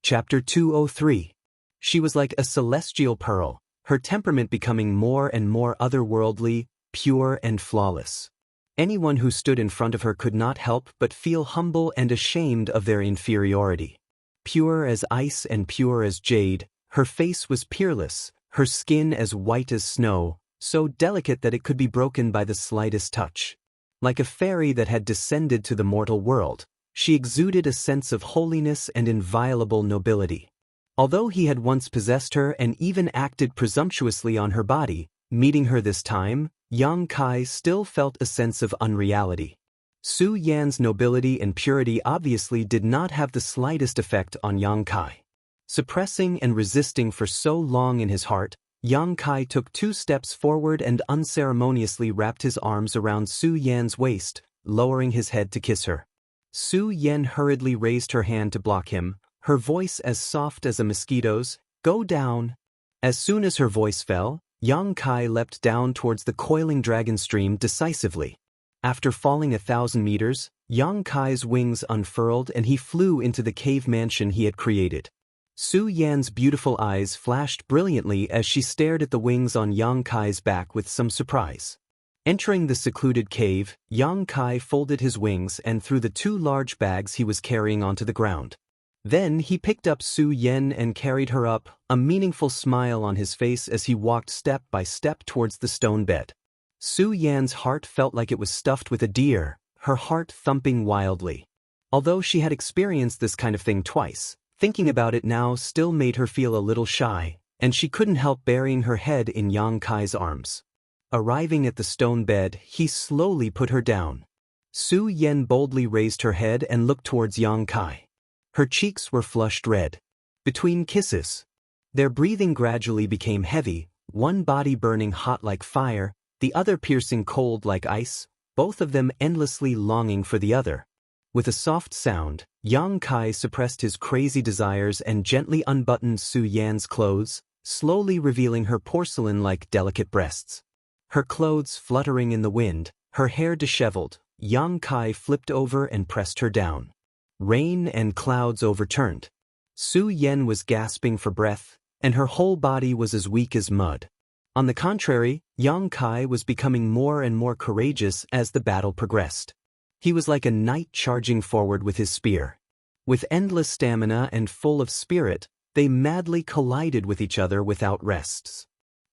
Chapter 203. She was like a celestial pearl, her temperament becoming more and more otherworldly, pure and flawless. Anyone who stood in front of her could not help but feel humble and ashamed of their inferiority. Pure as ice and pure as jade, her face was peerless, her skin as white as snow, so delicate that it could be broken by the slightest touch. Like a fairy that had descended to the mortal world, She exuded a sense of holiness and inviolable nobility. Although he had once possessed her and even acted presumptuously on her body, meeting her this time, Yang Kai still felt a sense of unreality. Su Yan's nobility and purity obviously did not have the slightest effect on Yang Kai. Suppressing and resisting for so long in his heart, Yang Kai took 2 steps forward and unceremoniously wrapped his arms around Su Yan's waist, lowering his head to kiss her. Su Yan hurriedly raised her hand to block him, her voice as soft as a mosquito's, "Go down." As soon as her voice fell, Yang Kai leapt down towards the coiling dragon stream decisively. After falling 1,000 meters, Yang Kai's wings unfurled and he flew into the cave mansion he had created. Su Yan's beautiful eyes flashed brilliantly as she stared at the wings on Yang Kai's back with some surprise. Entering the secluded cave, Yang Kai folded his wings and threw the 2 large bags he was carrying onto the ground. Then he picked up Su Yan and carried her up, a meaningful smile on his face as he walked step by step towards the stone bed. Su Yan's heart felt like it was stuffed with a deer, her heart thumping wildly. Although she had experienced this kind of thing twice, thinking about it now still made her feel a little shy, and she couldn't help burying her head in Yang Kai's arms. Arriving at the stone bed, he slowly put her down. Su Yan boldly raised her head and looked towards Yang Kai. Her cheeks were flushed red. Between kisses, their breathing gradually became heavy, one body burning hot like fire, the other piercing cold like ice, both of them endlessly longing for the other. With a soft sound, Yang Kai suppressed his crazy desires and gently unbuttoned Su Yan's clothes, slowly revealing her porcelain-like delicate breasts. Her clothes fluttering in the wind, her hair disheveled, Yang Kai flipped over and pressed her down. Rain and clouds overturned. Su Yan was gasping for breath, and her whole body was as weak as mud. On the contrary, Yang Kai was becoming more and more courageous as the battle progressed. He was like a knight charging forward with his spear. With endless stamina and full of spirit, they madly collided with each other without rests.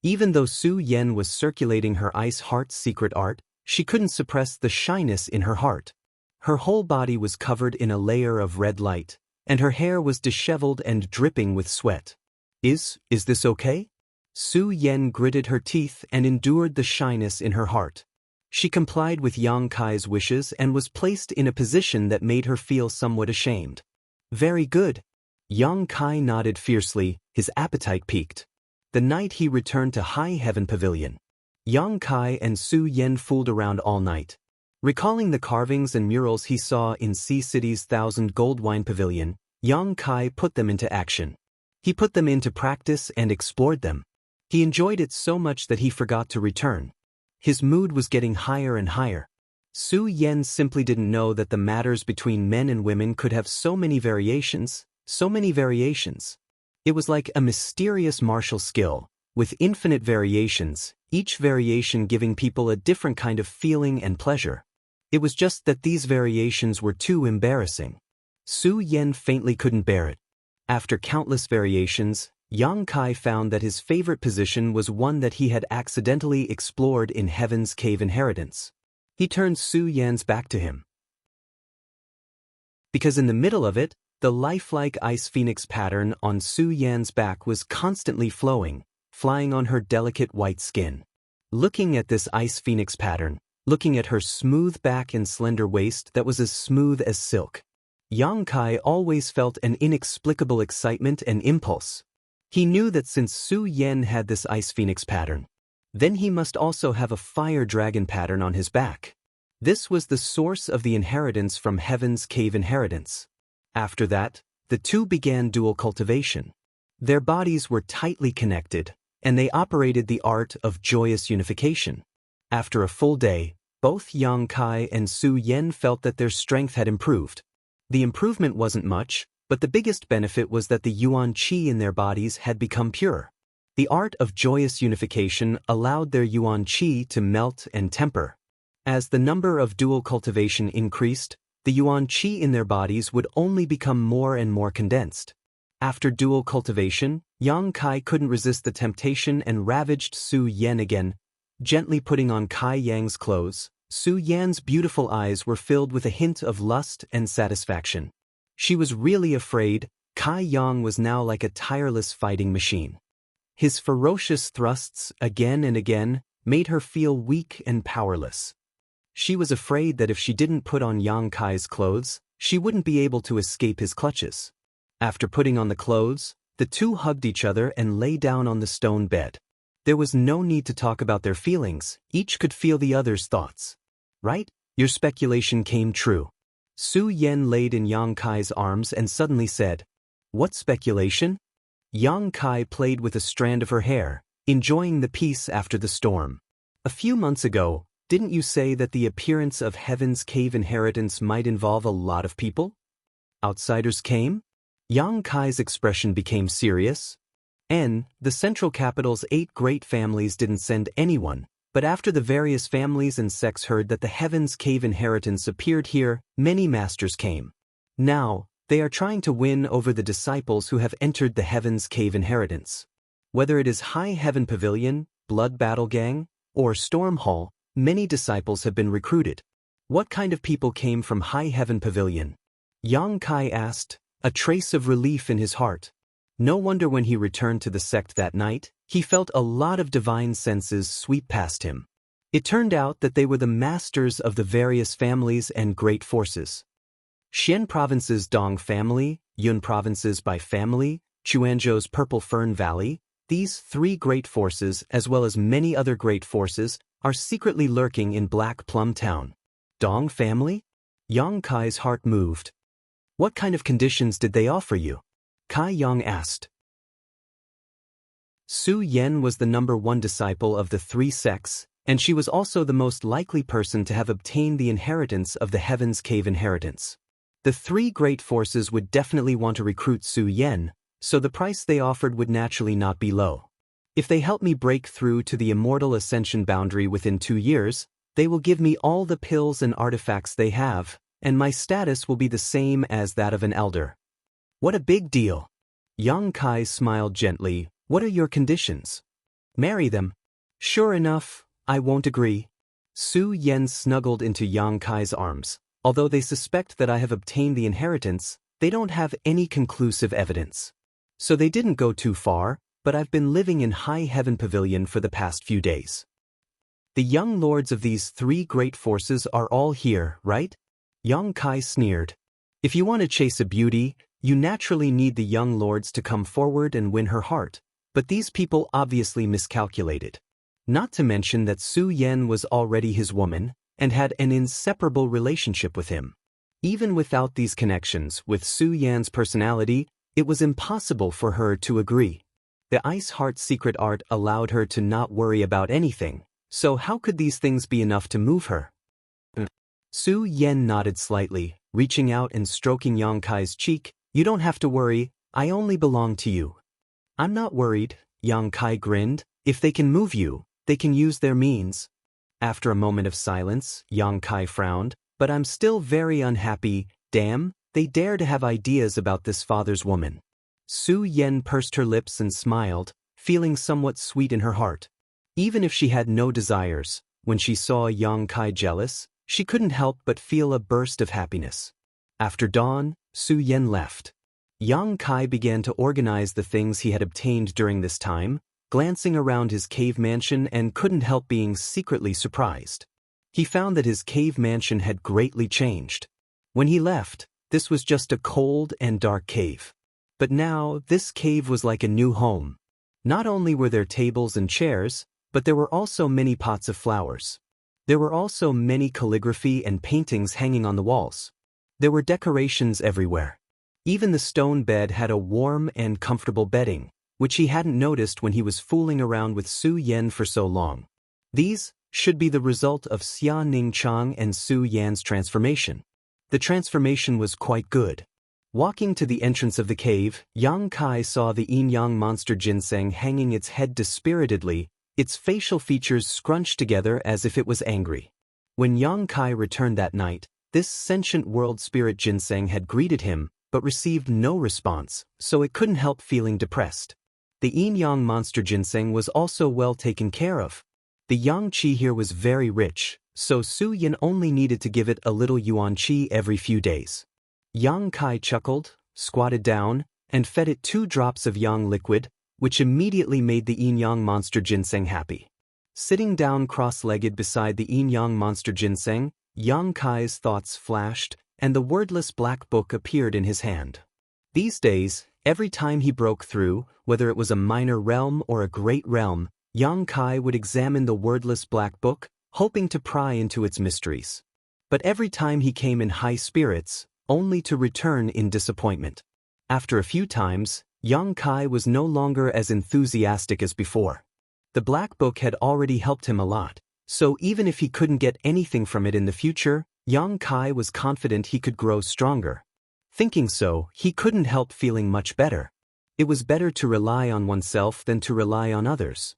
Even though Su Yan was circulating her ice heart's secret art, she couldn't suppress the shyness in her heart. Her whole body was covered in a layer of red light, and her hair was disheveled and dripping with sweat. Is this okay? Su Yan gritted her teeth and endured the shyness in her heart. She complied with Yang Kai's wishes and was placed in a position that made her feel somewhat ashamed. Very good. Yang Kai nodded fiercely, his appetite piqued. The night he returned to High Heaven Pavilion, Yang Kai and Su Yan fooled around all night. Recalling the carvings and murals he saw in Sea City's 1,000 Gold Wine Pavilion, Yang Kai put them into action. He put them into practice and explored them. He enjoyed it so much that he forgot to return. His mood was getting higher and higher. Su Yan simply didn't know that the matters between men and women could have so many variations, so many variations. It was like a mysterious martial skill, with infinite variations, each variation giving people a different kind of feeling and pleasure. It was just that these variations were too embarrassing. Su Yan faintly couldn't bear it. After countless variations, Yang Kai found that his favorite position was one that he had accidentally explored in Heaven's Cave Inheritance. He turned Su Yan's back to him, because in the middle of it, the lifelike ice phoenix pattern on Su Yan's back was constantly flowing, flying on her delicate white skin. Looking at this ice phoenix pattern, looking at her smooth back and slender waist that was as smooth as silk, Yang Kai always felt an inexplicable excitement and impulse. He knew that since Su Yan had this ice phoenix pattern, then he must also have a fire dragon pattern on his back. This was the source of the inheritance from Heaven's Cave Inheritance. After that, the two began dual cultivation. Their bodies were tightly connected, and they operated the art of joyous unification. After a full day, both Yang Kai and Su Yan felt that their strength had improved. The improvement wasn't much, but the biggest benefit was that the yuan qi in their bodies had become pure. The art of joyous unification allowed their yuan qi to melt and temper. As the number of dual cultivation increased, the yuan qi in their bodies would only become more and more condensed. After dual cultivation, Yang Kai couldn't resist the temptation and ravaged Su Yan again, gently putting on Kai Yang's clothes, Su Yan's beautiful eyes were filled with a hint of lust and satisfaction. She was really afraid. Kai Yang was now like a tireless fighting machine. His ferocious thrusts, again and again, made her feel weak and powerless. She was afraid that if she didn't put on Yang Kai's clothes, she wouldn't be able to escape his clutches. After putting on the clothes, the two hugged each other and lay down on the stone bed. There was no need to talk about their feelings, each could feel the other's thoughts. Right? Your speculation came true. Su Yan laid in Yang Kai's arms and suddenly said, "What speculation?" Yang Kai played with a strand of her hair, enjoying the peace after the storm. "A few months ago, didn't you say that the appearance of Heaven's Cave inheritance might involve a lot of people? Outsiders came?" Yang Kai's expression became serious. The central capital's 8 great families didn't send anyone, but after the various families and sects heard that the Heaven's Cave inheritance appeared here, many masters came. Now, they are trying to win over the disciples who have entered the Heaven's Cave inheritance. Whether it is High Heaven Pavilion, Blood Battle Gang, or Storm Hall, many disciples have been recruited. What kind of people came from High Heaven Pavilion? Yang Kai asked, a trace of relief in his heart. No wonder when he returned to the sect that night, he felt a lot of divine senses sweep past him. It turned out that they were the masters of the various families and great forces. Xian Province's Dong family, Yun Province's Bai family, Chuanzhou's Purple Fern Valley, these 3 great forces as well as many other great forces are secretly lurking in Black Plum Town. Dong family? Yang Kai's heart moved. What kind of conditions did they offer you? Kai Yang asked. Su Yan was the number 1 disciple of the 3 sects, and she was also the most likely person to have obtained the inheritance of the Heaven's Cave inheritance. The 3 great forces would definitely want to recruit Su Yan, so the price they offered would naturally not be low. If they help me break through to the immortal ascension boundary within 2 years, they will give me all the pills and artifacts they have, and my status will be the same as that of an elder. What a big deal. Yang Kai smiled gently. What are your conditions? Marry them. Sure enough, I won't agree. Su Yan snuggled into Yang Kai's arms. Although they suspect that I have obtained the inheritance, they don't have any conclusive evidence. So they didn't go too far, but I've been living in High Heaven Pavilion for the past few days. The young lords of these 3 great forces are all here, right? Yang Kai sneered. If you want to chase a beauty, you naturally need the young lords to come forward and win her heart, but these people obviously miscalculated. Not to mention that Su Yan was already his woman, and had an inseparable relationship with him. Even without these connections with Su Yan's personality, it was impossible for her to agree. The Ice Heart secret art allowed her to not worry about anything, so how could these things be enough to move her? Su Yan nodded slightly, reaching out and stroking Yang Kai's cheek. You don't have to worry, I only belong to you. I'm not worried, Yang Kai grinned. If they can move you, they can use their means. After a moment of silence, Yang Kai frowned. But I'm still very unhappy. Damn, they dare to have ideas about this father's woman. Su Yan pursed her lips and smiled, feeling somewhat sweet in her heart. Even if she had no desires, when she saw Yang Kai jealous, she couldn't help but feel a burst of happiness. After dawn, Su Yan left. Yang Kai began to organize the things he had obtained during this time, glancing around his cave mansion and couldn't help being secretly surprised. He found that his cave mansion had greatly changed. When he left, this was just a cold and dark cave. But now, this cave was like a new home. Not only were there tables and chairs, but there were also many pots of flowers. There were also many calligraphy and paintings hanging on the walls. There were decorations everywhere. Even the stone bed had a warm and comfortable bedding, which he hadn't noticed when he was fooling around with Su Yan for so long. These should be the result of Xia Ningchang and Su Yan's transformation. The transformation was quite good. Walking to the entrance of the cave, Yang Kai saw the yin-yang monster ginseng hanging its head dispiritedly, its facial features scrunched together as if it was angry. When Yang Kai returned that night, this sentient world spirit ginseng had greeted him, but received no response, so it couldn't help feeling depressed. The yin-yang monster ginseng was also well taken care of. The yang qi here was very rich, so Su Yin only needed to give it a little yuan qi every few days. Yang Kai chuckled, squatted down, and fed it 2 drops of yang liquid, which immediately made the yin-yang monster ginseng happy. Sitting down cross-legged beside the yin-yang monster ginseng, Yang Kai's thoughts flashed, and the wordless black book appeared in his hand. These days, every time he broke through, whether it was a minor realm or a great realm, Yang Kai would examine the wordless black book, hoping to pry into its mysteries. But every time he came in high spirits, only to return in disappointment. After a few times, Yang Kai was no longer as enthusiastic as before. The black book had already helped him a lot, so even if he couldn't get anything from it in the future, Yang Kai was confident he could grow stronger. Thinking so, he couldn't help feeling much better. It was better to rely on oneself than to rely on others.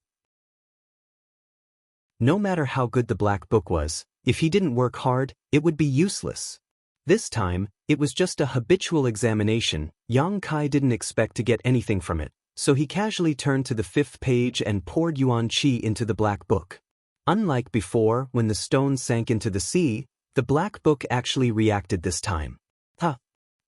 No matter how good the black book was, if he didn't work hard, it would be useless. This time, it was just a habitual examination. Yang Kai didn't expect to get anything from it, so he casually turned to the 5th page and poured yuan qi into the black book. Unlike before, when the stone sank into the sea, the black book actually reacted this time.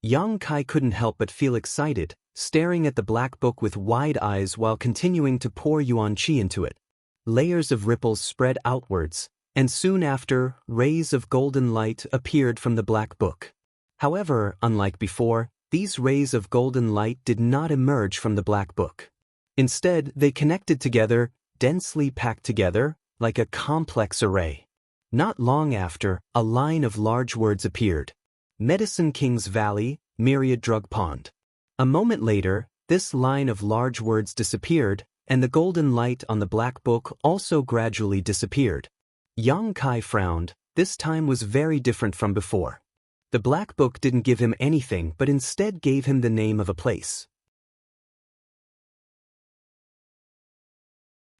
Yang Kai couldn't help but feel excited, staring at the black book with wide eyes while continuing to pour yuan qi into it. Layers of ripples spread outwards, and soon after, rays of golden light appeared from the black book. However, unlike before, these rays of golden light did not emerge from the black book. Instead, they connected together, densely packed together, like a complex array. Not long after, a line of large words appeared. Medicine King's Valley, Myriad Drug Pond. A moment later, this line of large words disappeared, and the golden light on the black book also gradually disappeared. Yang Kai frowned. This time was very different from before. The black book didn't give him anything but instead gave him the name of a place.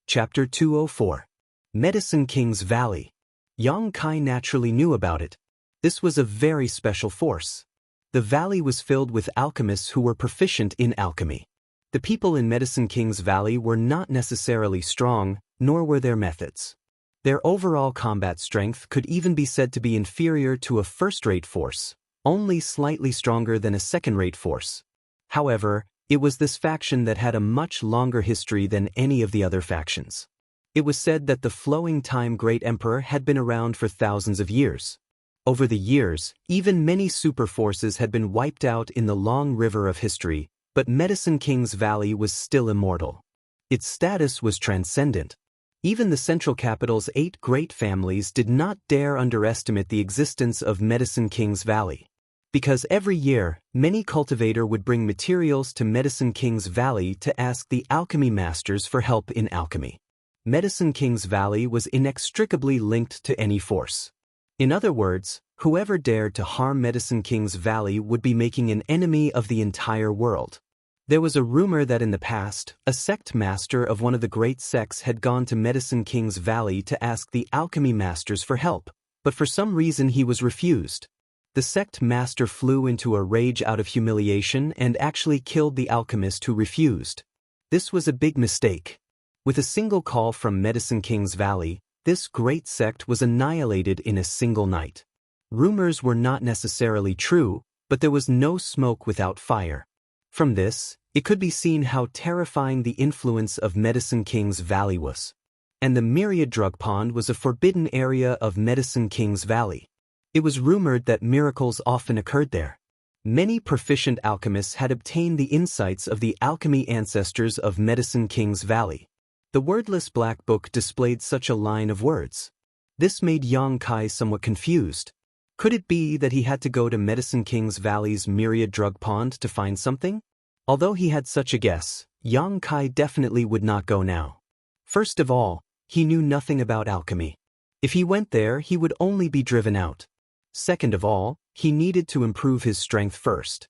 Chapter 204. Medicine King's Valley. Yang Kai naturally knew about it. This was a very special force. The valley was filled with alchemists who were proficient in alchemy. The people in Medicine King's Valley were not necessarily strong, nor were their methods. Their overall combat strength could even be said to be inferior to a first-rate force, only slightly stronger than a second-rate force. However, it was this faction that had a much longer history than any of the other factions. It was said that the Flowing Time Great Emperor had been around for thousands of years. Over the years, even many super forces had been wiped out in the long river of history, but Medicine King's Valley was still immortal. Its status was transcendent. Even the central capital's 8 great families did not dare underestimate the existence of Medicine King's Valley. Because every year, many cultivators would bring materials to Medicine King's Valley to ask the alchemy masters for help in alchemy. Medicine King's Valley was inextricably linked to any force. In other words, whoever dared to harm Medicine King's Valley would be making an enemy of the entire world. There was a rumor that in the past, a sect master of one of the great sects had gone to Medicine King's Valley to ask the alchemy masters for help, but for some reason he was refused. The sect master flew into a rage out of humiliation and actually killed the alchemist who refused. This was a big mistake. With a single call from Medicine King's Valley, this great sect was annihilated in a single night. Rumors were not necessarily true, but there was no smoke without fire. From this, it could be seen how terrifying the influence of Medicine King's Valley was. And the Myriad Drug Pond was a forbidden area of Medicine King's Valley. It was rumored that miracles often occurred there. Many proficient alchemists had obtained the insights of the alchemy ancestors of Medicine King's Valley. The wordless black book displayed such a line of words. This made Yang Kai somewhat confused. Could it be that he had to go to Medicine King's Valley's Myriad Drug Pond to find something? Although he had such a guess, Yang Kai definitely would not go now. First of all, he knew nothing about alchemy. If he went there, he would only be driven out. Second of all, he needed to improve his strength first.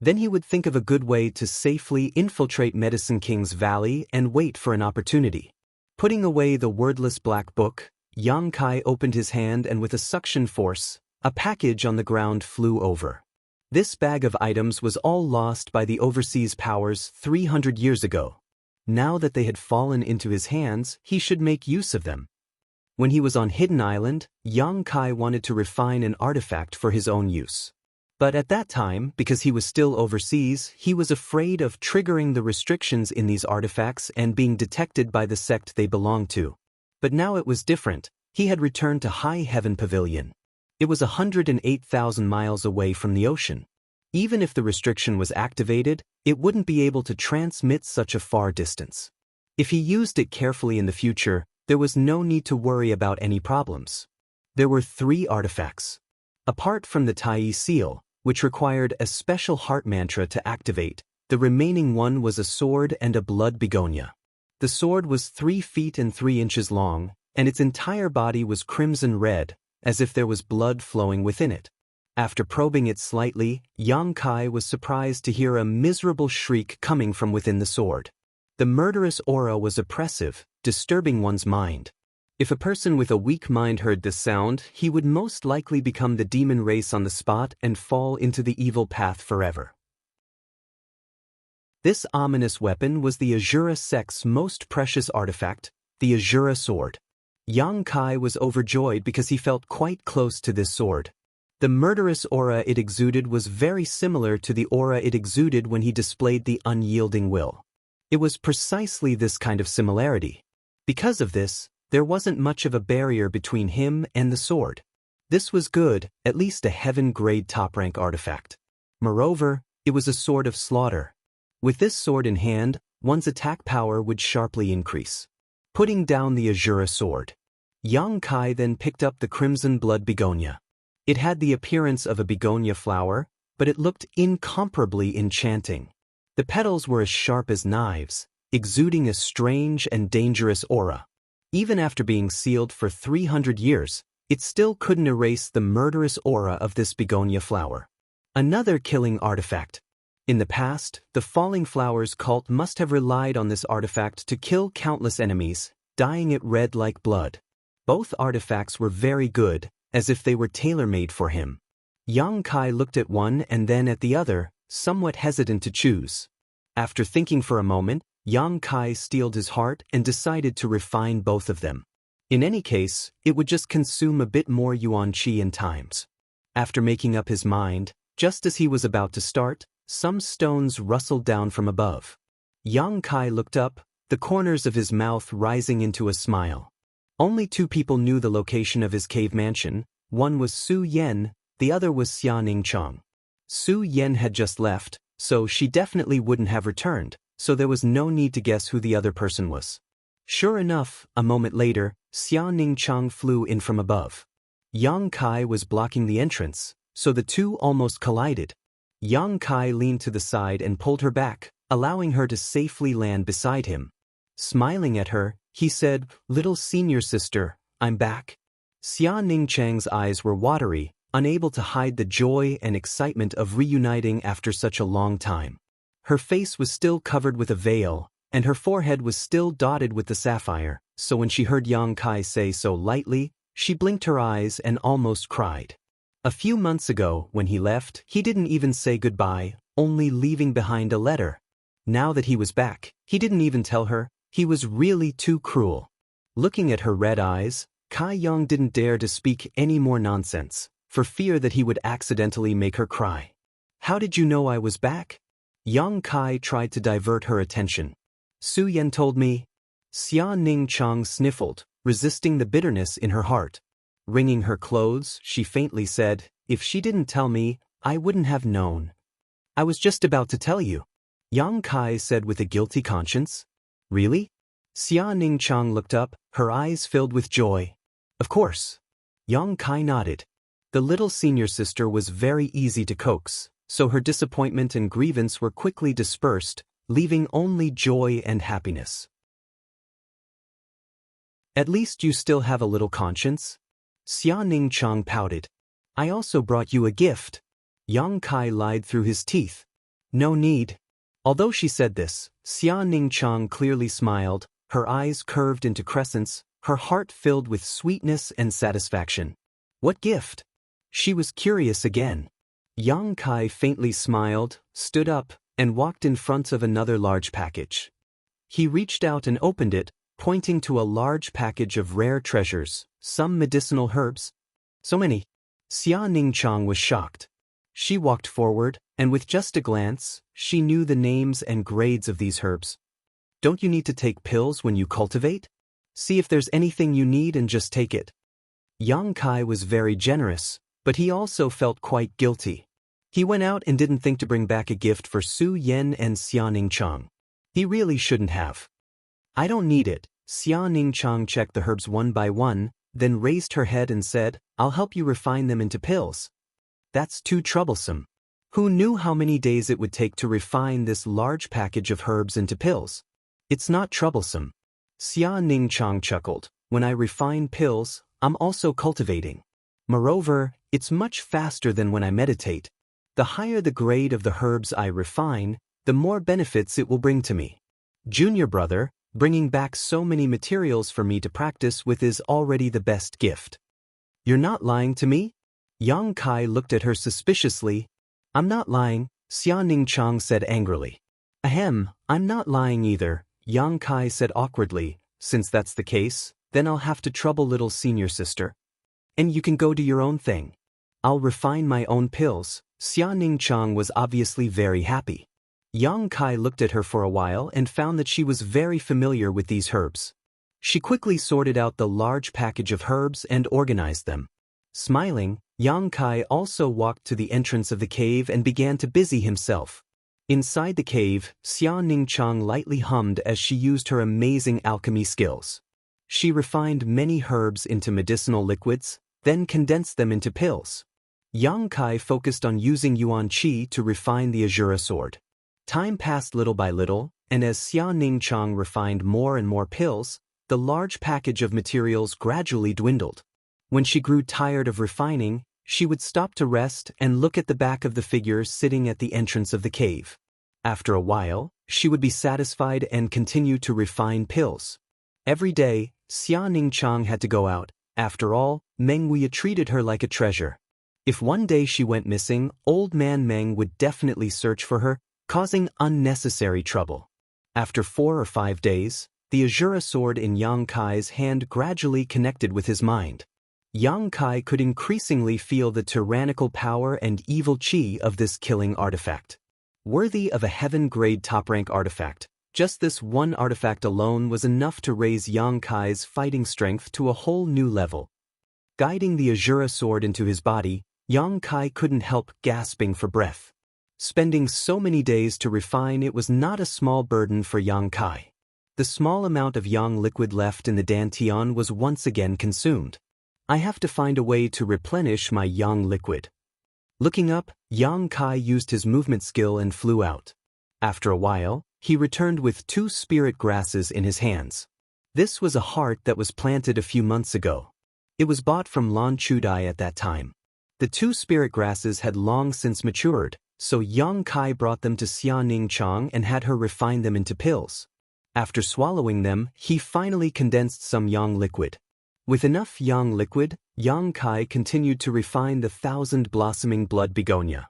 Then he would think of a good way to safely infiltrate Medicine King's Valley and wait for an opportunity. Putting away the wordless black book, Yang Kai opened his hand and with a suction force, a package on the ground flew over. This bag of items was all lost by the overseas powers 300 years ago. Now that they had fallen into his hands, he should make use of them. When he was on Hidden Island, Yang Kai wanted to refine an artifact for his own use. But at that time, because he was still overseas, he was afraid of triggering the restrictions in these artifacts and being detected by the sect they belonged to. But now it was different. He had returned to High Heaven Pavilion. It was 108,000 miles away from the ocean. Even if the restriction was activated, it wouldn't be able to transmit such a far distance. If he used it carefully in the future, there was no need to worry about any problems. There were 3 artifacts. Apart from the Tai seal, which required a special heart mantra to activate, the remaining one was a sword and a blood begonia. The sword was 3 feet and 3 inches long, and its entire body was crimson red, as if there was blood flowing within it. After probing it slightly, Yang Kai was surprised to hear a miserable shriek coming from within the sword. The murderous aura was oppressive, disturbing one's mind. If a person with a weak mind heard this sound, he would most likely become the demon race on the spot and fall into the evil path forever. This ominous weapon was the Azura sect's most precious artifact, the Azura sword. Yang Kai was overjoyed because he felt quite close to this sword. The murderous aura it exuded was very similar to the aura it exuded when he displayed the unyielding will. It was precisely this kind of similarity. Because of this, there wasn't much of a barrier between him and the sword. This was good, at least a heaven-grade top-rank artifact. Moreover, it was a sword of slaughter. With this sword in hand, one's attack power would sharply increase. Putting down the Azura sword, Yang Kai then picked up the crimson blood begonia. It had the appearance of a begonia flower, but it looked incomparably enchanting. The petals were as sharp as knives, exuding a strange and dangerous aura. Even after being sealed for 300 years, it still couldn't erase the murderous aura of this begonia flower. Another killing artifact. In the past, the Falling Flowers cult must have relied on this artifact to kill countless enemies, dyeing it red like blood. Both artifacts were very good, as if they were tailor-made for him. Yang Kai looked at one and then at the other, somewhat hesitant to choose. After thinking for a moment, Yang Kai steeled his heart and decided to refine both of them. In any case, it would just consume a bit more yuan qi in times. After making up his mind, just as he was about to start, some stones rustled down from above. Yang Kai looked up, the corners of his mouth rising into a smile. Only 2 people knew the location of his cave mansion. One was Su Yen, the other was Xia Ningchang. Su Yen had just left, so she definitely wouldn't have returned, so there was no need to guess who the other person was. Sure enough, a moment later, Xia Ningchang flew in from above. Yang Kai was blocking the entrance, so the 2 almost collided. Yang Kai leaned to the side and pulled her back, allowing her to safely land beside him. Smiling at her, he said, "Little senior sister, I'm back." Xia Ningchang's eyes were watery, unable to hide the joy and excitement of reuniting after such a long time. Her face was still covered with a veil, and her forehead was still dotted with the sapphire, so when she heard Yang Kai say so lightly, she blinked her eyes and almost cried. A few months ago, when he left, he didn't even say goodbye, only leaving behind a letter. Now that he was back, he didn't even tell her. He was really too cruel. Looking at her red eyes, Kai Yang didn't dare to speak any more nonsense, for fear that he would accidentally make her cry. "How did you know I was back?" Yang Kai tried to divert her attention. "Su Yen told me." Xia Ningchang sniffled, resisting the bitterness in her heart. Wringing her clothes, she faintly said, "If she didn't tell me, I wouldn't have known." "I was just about to tell you," Yang Kai said with a guilty conscience. "Really?" Xia Ningchang looked up, her eyes filled with joy. "Of course." Yang Kai nodded. The little senior sister was very easy to coax, so her disappointment and grievance were quickly dispersed, leaving only joy and happiness. "At least you still have a little conscience?" Xia Ningchang pouted. "I also brought you a gift." Yang Kai lied through his teeth. "No need." Although she said this, Xia Ningchang clearly smiled, her eyes curved into crescents, her heart filled with sweetness and satisfaction. "What gift?" She was curious again. Yang Kai faintly smiled, stood up, and walked in front of another large package. He reached out and opened it, pointing to a large package of rare treasures, some medicinal herbs. So many. Xia Ningchang was shocked. She walked forward, and with just a glance, she knew the names and grades of these herbs. Don't you need to take pills when you cultivate? See if there's anything you need and just take it. Yang Kai was very generous, but he also felt quite guilty. He went out and didn't think to bring back a gift for Su Yan and Xia Ningchang. He really shouldn't have. I don't need it. Xia Ningchang checked the herbs one by one, then raised her head and said, I'll help you refine them into pills. That's too troublesome. Who knew how many days it would take to refine this large package of herbs into pills? It's not troublesome. Xia Ningchang chuckled. When I refine pills, I'm also cultivating. Moreover, it's much faster than when I meditate. The higher the grade of the herbs I refine, the more benefits it will bring to me. Junior brother, bringing back so many materials for me to practice with is already the best gift. You're not lying to me? Yang Kai looked at her suspiciously. I'm not lying, Xia Ningchang said angrily. Ahem, I'm not lying either, Yang Kai said awkwardly. Since that's the case, then I'll have to trouble little senior sister. And you can go do your own thing. I'll refine my own pills. Xia Ningchang was obviously very happy. Yang Kai looked at her for a while and found that she was very familiar with these herbs. She quickly sorted out the large package of herbs and organized them. Smiling, Yang Kai also walked to the entrance of the cave and began to busy himself. Inside the cave, Xia Ningchang lightly hummed as she used her amazing alchemy skills. She refined many herbs into medicinal liquids, then condensed them into pills. Yang Kai focused on using Yuan Qi to refine the Azura sword. Time passed little by little, and as Xia Ningchang refined more and more pills, the large package of materials gradually dwindled. When she grew tired of refining, she would stop to rest and look at the back of the figure sitting at the entrance of the cave. After a while, she would be satisfied and continue to refine pills. Every day, Xia Ningchang had to go out. After all, Meng Wei treated her like a treasure. If one day she went missing, old man Meng would definitely search for her, causing unnecessary trouble. After 4 or 5 days, the Azura sword in Yang Kai's hand gradually connected with his mind. Yang Kai could increasingly feel the tyrannical power and evil qi of this killing artifact. Worthy of a heaven-grade top-rank artifact, just this one artifact alone was enough to raise Yang Kai's fighting strength to a whole new level. Guiding the Azura sword into his body, Yang Kai couldn't help gasping for breath. Spending so many days to refine it was not a small burden for Yang Kai. The small amount of Yang liquid left in the dantian was once again consumed. I have to find a way to replenish my Yang liquid. Looking up, Yang Kai used his movement skill and flew out. After a while, he returned with 2 spirit grasses in his hands. This was a heart that was planted a few months ago. It was bought from Lan Chudai at that time. The 2 spirit grasses had long since matured, so Yang Kai brought them to Xia Ningchang and had her refine them into pills. After swallowing them, he finally condensed some Yang liquid. With enough Yang liquid, Yang Kai continued to refine the 1,000-blossoming blood begonia.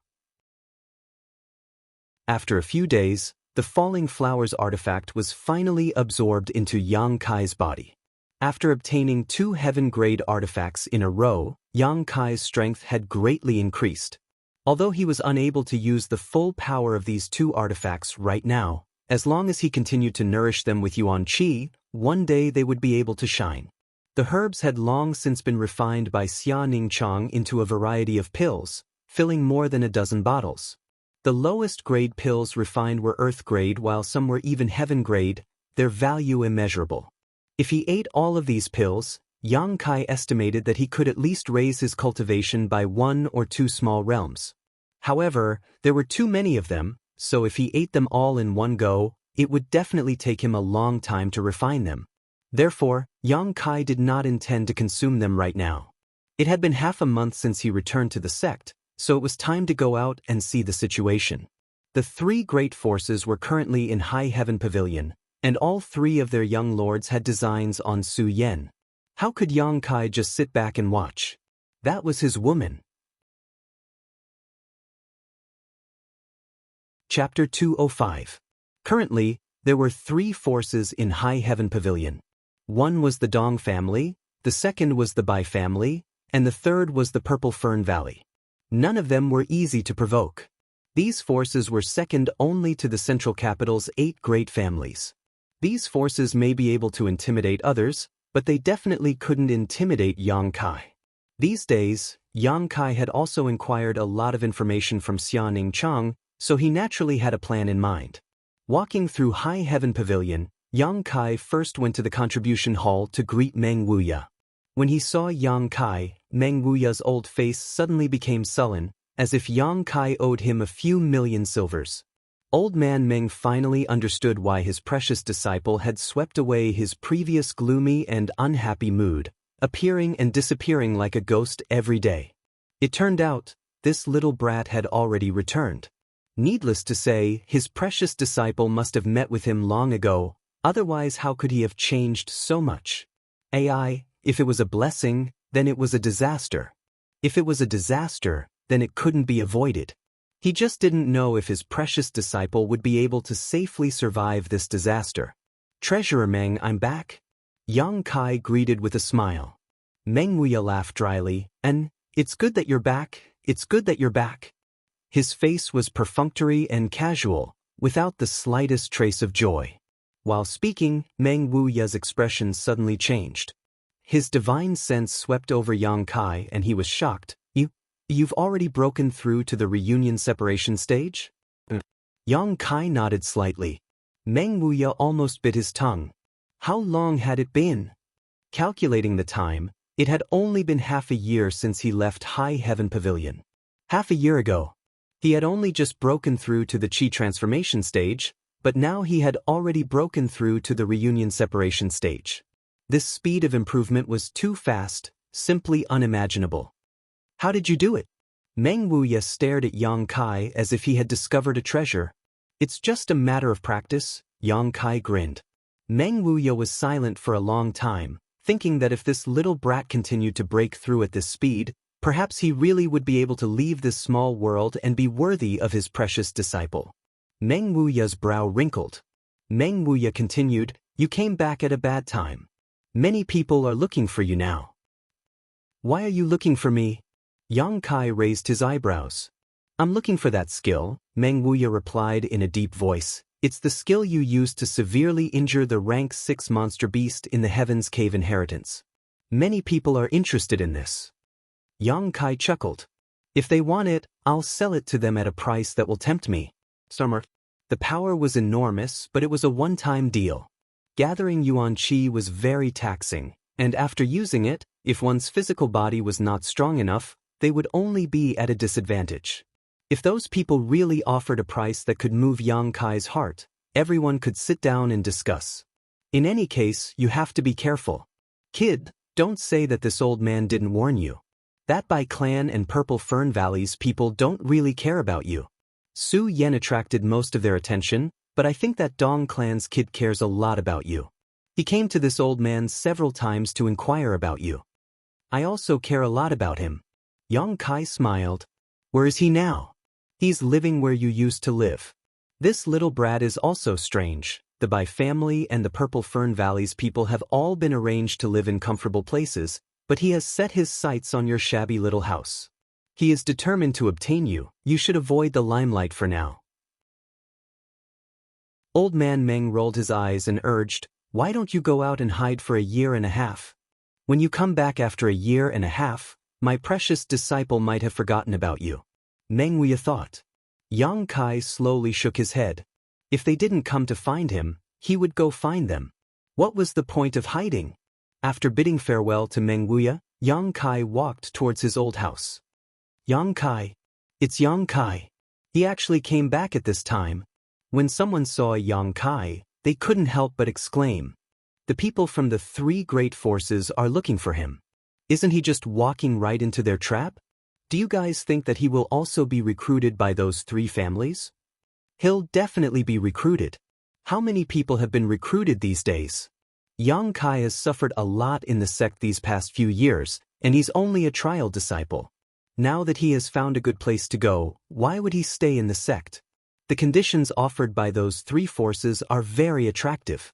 After a few days, the falling flowers artifact was finally absorbed into Yang Kai's body. After obtaining 2 heaven-grade artifacts in a row, Yang Kai's strength had greatly increased. Although he was unable to use the full power of these 2 artifacts right now, as long as he continued to nourish them with Yuan Qi, one day they would be able to shine. The herbs had long since been refined by Xia Ningchang into a variety of pills, filling more than a dozen bottles. The lowest grade pills refined were earth grade while some were even heaven grade, their value immeasurable. If he ate all of these pills, Yang Kai estimated that he could at least raise his cultivation by 1 or 2 small realms. However, there were too many of them, so if he ate them all in one go, it would definitely take him a long time to refine them. Therefore, Yang Kai did not intend to consume them right now. It had been half a month since he returned to the sect, so it was time to go out and see the situation. The 3 great forces were currently in High Heaven Pavilion, and all 3 of their young lords had designs on Su Yan. How could Yang Kai just sit back and watch? That was his woman. Chapter 205. Currently, there were 3 forces in High Heaven Pavilion. One was the Dong family, the second was the Bai family, and the third was the Purple Fern Valley. None of them were easy to provoke. These forces were second only to the central capital's 8 great families. These forces may be able to intimidate others, but they definitely couldn't intimidate Yang Kai. These days, Yang Kai had also inquired a lot of information from Xianing Chang, so he naturally had a plan in mind. Walking through High Heaven Pavilion, Yang Kai first went to the contribution hall to greet Meng Wuya. When he saw Yang Kai, Meng Wuya's old face suddenly became sullen, as if Yang Kai owed him a few million silvers. Old man Meng finally understood why his precious disciple had swept away his previous gloomy and unhappy mood, appearing and disappearing like a ghost every day. It turned out, this little brat had already returned. Needless to say, his precious disciple must have met with him long ago, otherwise how could he have changed so much? If it was a blessing, then it was a disaster. If it was a disaster, then it couldn't be avoided. He just didn't know if his precious disciple would be able to safely survive this disaster. Treasurer Meng, I'm back. Yang Kai greeted with a smile. Meng Wuya laughed dryly, and, it's good that you're back, it's good that you're back. His face was perfunctory and casual, without the slightest trace of joy. While speaking, Meng Wuya's expression suddenly changed. His divine sense swept over Yang Kai and he was shocked. You've already broken through to the reunion separation stage? Yang Kai nodded slightly. Meng Wuya almost bit his tongue. How long had it been? Calculating the time, it had only been half a year since he left High Heaven Pavilion. Half a year ago. He had only just broken through to the Qi transformation stage, but now he had already broken through to the reunion separation stage. This speed of improvement was too fast, simply unimaginable. How did you do it? Meng Wuya stared at Yang Kai as if he had discovered a treasure. It's just a matter of practice, Yang Kai grinned. Meng Wuya was silent for a long time, thinking that if this little brat continued to break through at this speed, perhaps he really would be able to leave this small world and be worthy of his precious disciple. Meng Wuya's brow wrinkled. Meng Wuya continued, you came back at a bad time. Many people are looking for you now. Why are you looking for me? Yang Kai raised his eyebrows. I'm looking for that skill, Meng Wuya replied in a deep voice. It's the skill you used to severely injure the rank 6 monster beast in the Heaven's Cave inheritance. Many people are interested in this. Yang Kai chuckled. If they want it, I'll sell it to them at a price that will tempt me. Summer. The power was enormous, but it was a one-time deal. Gathering Yuan Qi was very taxing, and after using it, if one's physical body was not strong enough, they would only be at a disadvantage. If those people really offered a price that could move Yang Kai's heart, everyone could sit down and discuss. In any case, you have to be careful. Kid, don't say that this old man didn't warn you. That Bai Clan and Purple Fern Valley's people don't really care about you. Su Yen attracted most of their attention, but I think that Dong Clan's kid cares a lot about you. He came to this old man several times to inquire about you. I also care a lot about him. Yang Kai smiled. Where is he now? He's living where you used to live. This little brat is also strange. The Bai family and the Purple Fern Valley's people have all been arranged to live in comfortable places, but he has set his sights on your shabby little house. He is determined to obtain you. You should avoid the limelight for now. Old man Meng rolled his eyes and urged, why don't you go out and hide for a year and a half? When you come back after a year and a half, my precious disciple might have forgotten about you. Meng Wuya thought. Yang Kai slowly shook his head. If they didn't come to find him, he would go find them. What was the point of hiding? After bidding farewell to Meng Wuya, Yang Kai walked towards his old house. Yang Kai. It's Yang Kai. He actually came back at this time. When someone saw Yang Kai, they couldn't help but exclaim. The people from the 3 great forces are looking for him. Isn't he just walking right into their trap? Do you guys think that he will also be recruited by those 3 families? He'll definitely be recruited. How many people have been recruited these days? Yang Kai has suffered a lot in the sect these past few years, and he's only a trial disciple. Now that he has found a good place to go, why would he stay in the sect? The conditions offered by those 3 forces are very attractive.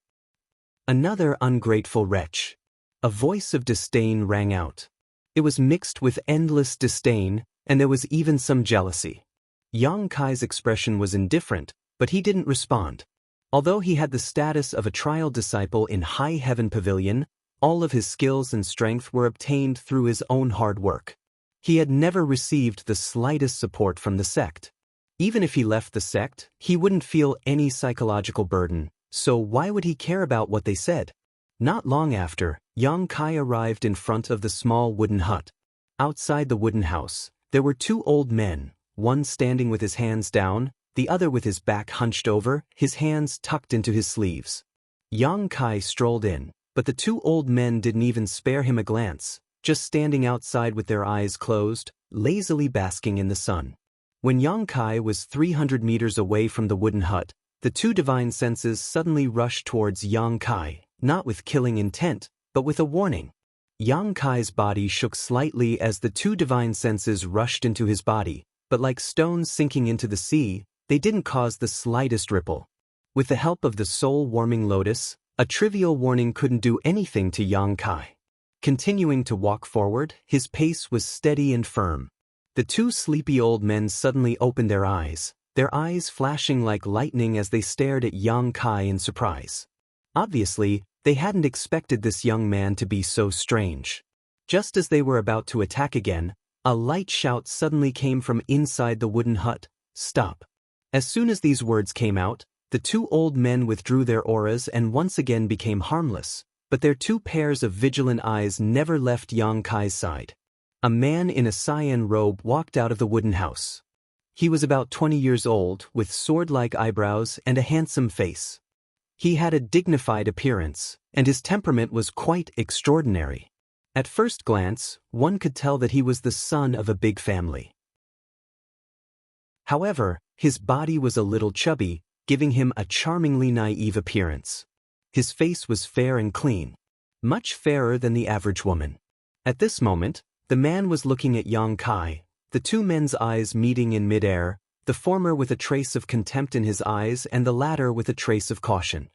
Another ungrateful wretch. A voice of disdain rang out. It was mixed with endless disdain, and there was even some jealousy. Yang Kai's expression was indifferent, but he didn't respond. Although he had the status of a trial disciple in High Heaven Pavilion, all of his skills and strength were obtained through his own hard work. He had never received the slightest support from the sect. Even if he left the sect, he wouldn't feel any psychological burden, so why would he care about what they said? Not long after, Yang Kai arrived in front of the small wooden hut. Outside the wooden house, there were two old men, one standing with his hands down, the other with his back hunched over, his hands tucked into his sleeves. Yang Kai strolled in, but the two old men didn't even spare him a glance, just standing outside with their eyes closed, lazily basking in the sun. When Yang Kai was 300 meters away from the wooden hut, the two divine senses suddenly rushed towards Yang Kai, not with killing intent, but with a warning. Yang Kai's body shook slightly as the two divine senses rushed into his body, but like stones sinking into the sea, they didn't cause the slightest ripple. With the help of the soul-warming lotus, a trivial warning couldn't do anything to Yang Kai. Continuing to walk forward, his pace was steady and firm. The two sleepy old men suddenly opened their eyes flashing like lightning as they stared at Yang Kai in surprise. Obviously, they hadn't expected this young man to be so strange. Just as they were about to attack again, a light shout suddenly came from inside the wooden hut, "Stop." As soon as these words came out, the two old men withdrew their auras and once again became harmless, but their two pairs of vigilant eyes never left Yang Kai's side. A man in a cyan robe walked out of the wooden house. He was about 20 years old, with sword-like eyebrows and a handsome face. He had a dignified appearance, and his temperament was quite extraordinary. At first glance, one could tell that he was the son of a big family. However, his body was a little chubby, giving him a charmingly naive appearance. His face was fair and clean, much fairer than the average woman. At this moment, the man was looking at Yang Kai, the two men's eyes meeting in midair, the former with a trace of contempt in his eyes and the latter with a trace of caution.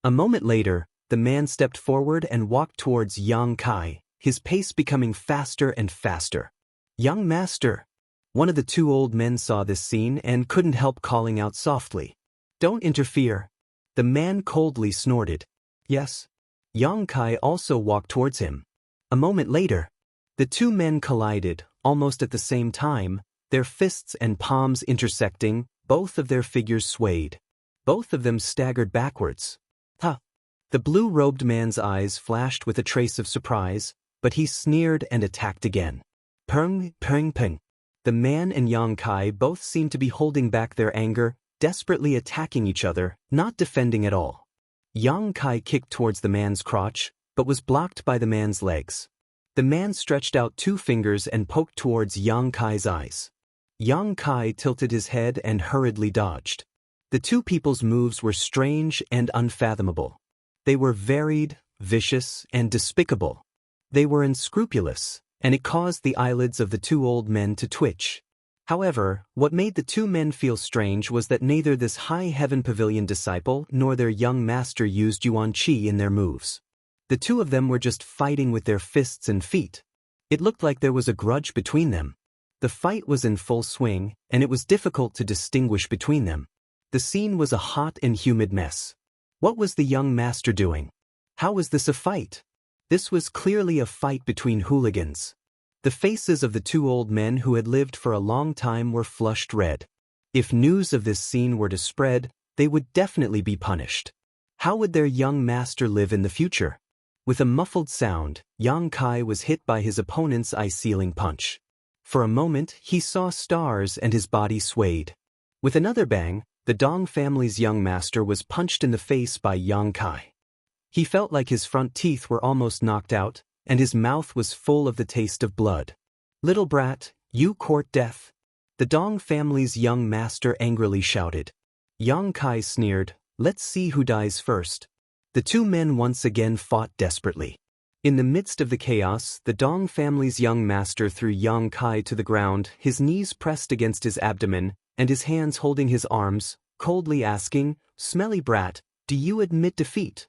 A moment later, the man stepped forward and walked towards Yang Kai, his pace becoming faster and faster. "Young master!" One of the two old men saw this scene and couldn't help calling out softly. "Don't interfere." The man coldly snorted. "Yes." Yang Kai also walked towards him. A moment later, the two men collided, almost at the same time, their fists and palms intersecting, both of their figures swayed. Both of them staggered backwards. "Huh!" The blue-robed man's eyes flashed with a trace of surprise, but he sneered and attacked again. Peng, peng, peng. The man and Yang Kai both seemed to be holding back their anger, desperately attacking each other, not defending at all. Yang Kai kicked towards the man's crotch, but was blocked by the man's legs. The man stretched out two fingers and poked towards Yang Kai's eyes. Yang Kai tilted his head and hurriedly dodged. The two people's moves were strange and unfathomable. They were varied, vicious, and despicable. They were unscrupulous, and it caused the eyelids of the two old men to twitch. However, what made the two men feel strange was that neither this High Heaven Pavilion disciple nor their young master used Yuan Qi in their moves. The two of them were just fighting with their fists and feet. It looked like there was a grudge between them. The fight was in full swing, and it was difficult to distinguish between them. The scene was a hot and humid mess. What was the young master doing? How was this a fight? This was clearly a fight between hooligans. The faces of the two old men who had lived for a long time were flushed red. If news of this scene were to spread, they would definitely be punished. How would their young master live in the future? With a muffled sound, Yang Kai was hit by his opponent's eye-sealing punch. For a moment, he saw stars and his body swayed. With another bang, the Dong family's young master was punched in the face by Yang Kai. He felt like his front teeth were almost knocked out, and his mouth was full of the taste of blood. "Little brat, you court death!" The Dong family's young master angrily shouted. Yang Kai sneered, "Let's see who dies first." The two men once again fought desperately. In the midst of the chaos, the Dong family's young master threw Yang Kai to the ground, his knees pressed against his abdomen, and his hands holding his arms, coldly asking, "Smelly brat, do you admit defeat?"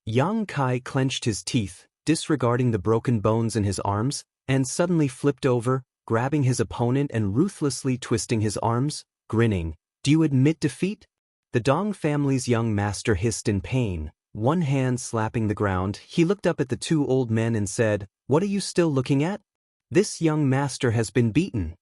Yang Kai clenched his teeth, disregarding the broken bones in his arms, and suddenly flipped over, grabbing his opponent and ruthlessly twisting his arms, grinning. "Do you admit defeat?" The Dong family's young master hissed in pain. One hand slapping the ground, he looked up at the two old men and said, "What are you still looking at? This young master has been beaten."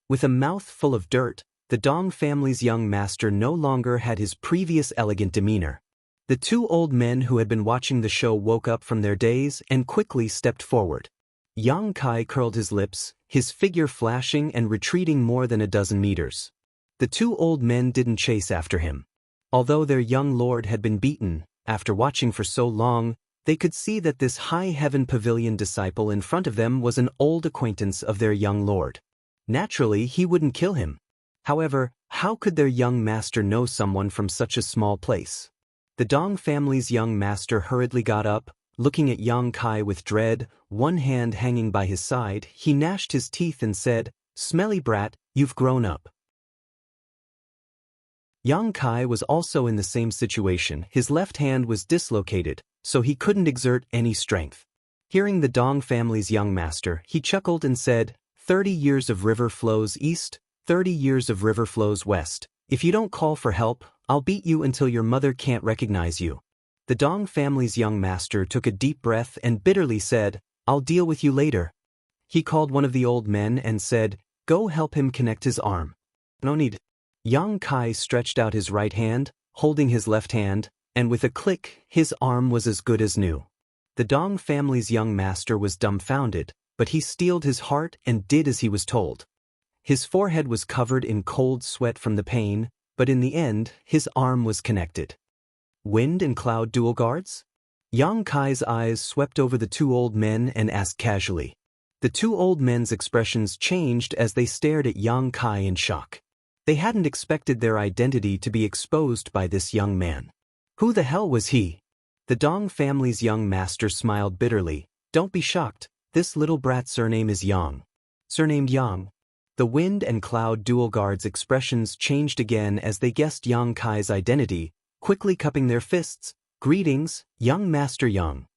With a mouth full of dirt, the Dong family's young master no longer had his previous elegant demeanor. The two old men who had been watching the show woke up from their daze and quickly stepped forward. Yang Kai curled his lips, his figure flashing and retreating more than a dozen meters. The two old men didn't chase after him. Although their young lord had been beaten, after watching for so long, they could see that this high heaven pavilion disciple in front of them was an old acquaintance of their young lord. Naturally, he wouldn't kill him. However, how could their young master know someone from such a small place? The Dong family's young master hurriedly got up, looking at Yang Kai with dread, one hand hanging by his side. He gnashed his teeth and said, "Smelly brat, you've grown up." Yang Kai was also in the same situation. His left hand was dislocated, so he couldn't exert any strength. Hearing the Dong family's young master, he chuckled and said, 30 years of river flows east, 30 years of river flows west. If you don't call for help, I'll beat you until your mother can't recognize you." The Dong family's young master took a deep breath and bitterly said, "I'll deal with you later." He called one of the old men and said, "Go help him connect his arm." "No need." Yang Kai stretched out his right hand, holding his left hand, and with a click, his arm was as good as new. The Dong family's young master was dumbfounded, but he steeled his heart and did as he was told. His forehead was covered in cold sweat from the pain, but in the end, his arm was connected. Wind and cloud dual guards? Yang Kai's eyes swept over the two old men and asked casually. The two old men's expressions changed as they stared at Yang Kai in shock. They hadn't expected their identity to be exposed by this young man. Who the hell was he? The Dong family's young master smiled bitterly. "Don't be shocked, this little brat's surname is Yang." Surnamed Yang. The wind and cloud dual guards' expressions changed again as they guessed Yang Kai's identity, quickly cupping their fists. "Greetings, young Master Yang."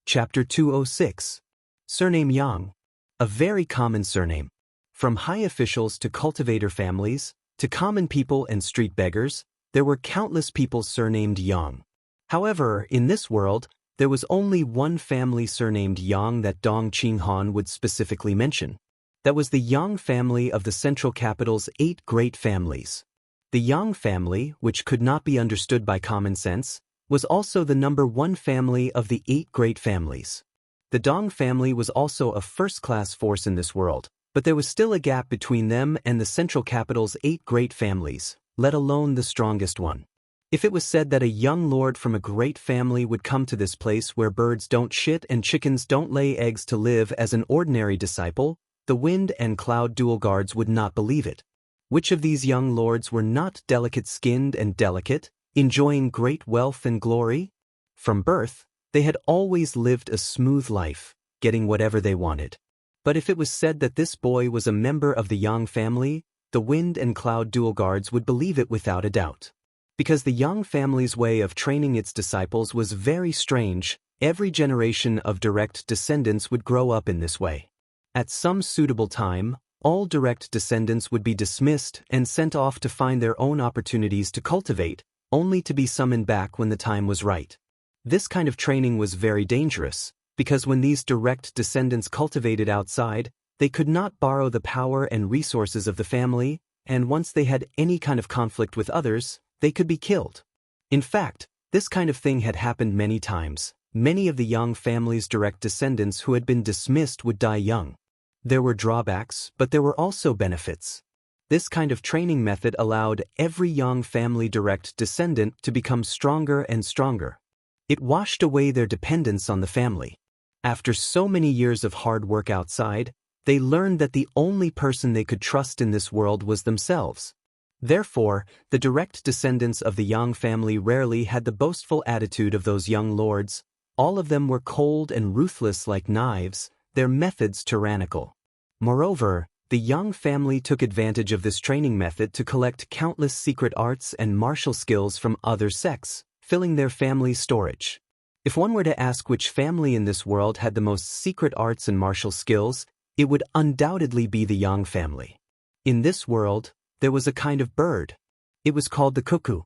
Chapter 206. Surname Yang. A very common surname. From high officials to cultivator families, to common people and street beggars, there were countless people surnamed Yang. However, in this world, there was only one family surnamed Yang that Dong Qinghan would specifically mention. That was the Yang family of the central capital's 8 great families. The Yang family, which could not be understood by common sense, was also the number 1 family of the 8 great families. The Dong family was also a first-class force in this world, but there was still a gap between them and the central capital's 8 great families, let alone the strongest one. If it was said that a young lord from a great family would come to this place where birds don't shit and chickens don't lay eggs to live as an ordinary disciple, the wind and cloud dual guards would not believe it. Which of these young lords were not delicate-skinned and delicate, enjoying great wealth and glory? From birth, they had always lived a smooth life, getting whatever they wanted. But if it was said that this boy was a member of the Yang family, the wind and cloud dual guards would believe it without a doubt. Because the Yang family's way of training its disciples was very strange, every generation of direct descendants would grow up in this way. At some suitable time, all direct descendants would be dismissed and sent off to find their own opportunities to cultivate, only to be summoned back when the time was right. This kind of training was very dangerous, because when these direct descendants cultivated outside, they could not borrow the power and resources of the family, and once they had any kind of conflict with others, they could be killed. In fact, this kind of thing had happened many times. Many of the Yang family's direct descendants who had been dismissed would die young. There were drawbacks, but there were also benefits. This kind of training method allowed every Yang family direct descendant to become stronger and stronger. It washed away their dependence on the family. After so many years of hard work outside, they learned that the only person they could trust in this world was themselves. Therefore, the direct descendants of the Yang family rarely had the boastful attitude of those young lords. All of them were cold and ruthless like knives, their methods tyrannical. Moreover, the Yang family took advantage of this training method to collect countless secret arts and martial skills from other sects, filling their family's storage. If one were to ask which family in this world had the most secret arts and martial skills, it would undoubtedly be the Yang family. In this world, there was a kind of bird. It was called the cuckoo.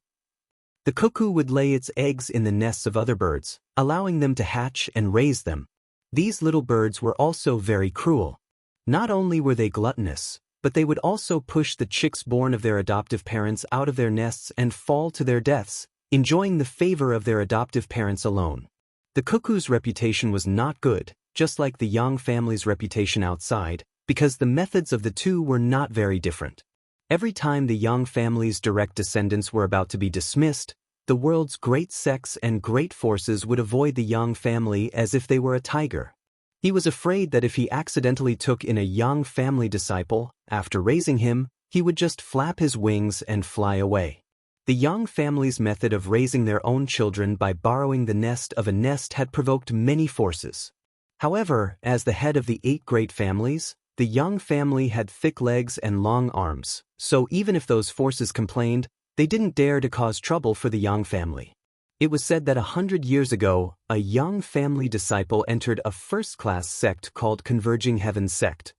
The cuckoo would lay its eggs in the nests of other birds, allowing them to hatch and raise them. These little birds were also very cruel. Not only were they gluttonous, but they would also push the chicks born of their adoptive parents out of their nests and fall to their deaths, enjoying the favor of their adoptive parents alone. The cuckoo's reputation was not good, just like the Yang family's reputation outside, because the methods of the two were not very different. Every time the Yang family's direct descendants were about to be dismissed, the world's great sects and great forces would avoid the Yang family as if they were a tiger. He was afraid that if he accidentally took in a Yang family disciple, after raising him, he would just flap his wings and fly away. The Yang family's method of raising their own children by borrowing the nest of a nest had provoked many forces. However, as the head of the 8 great families, the Yang family had thick legs and long arms, so even if those forces complained, they didn't dare to cause trouble for the Yang family. It was said that 100 years ago, a Yang family disciple entered a first-class sect called Converging Heaven sect.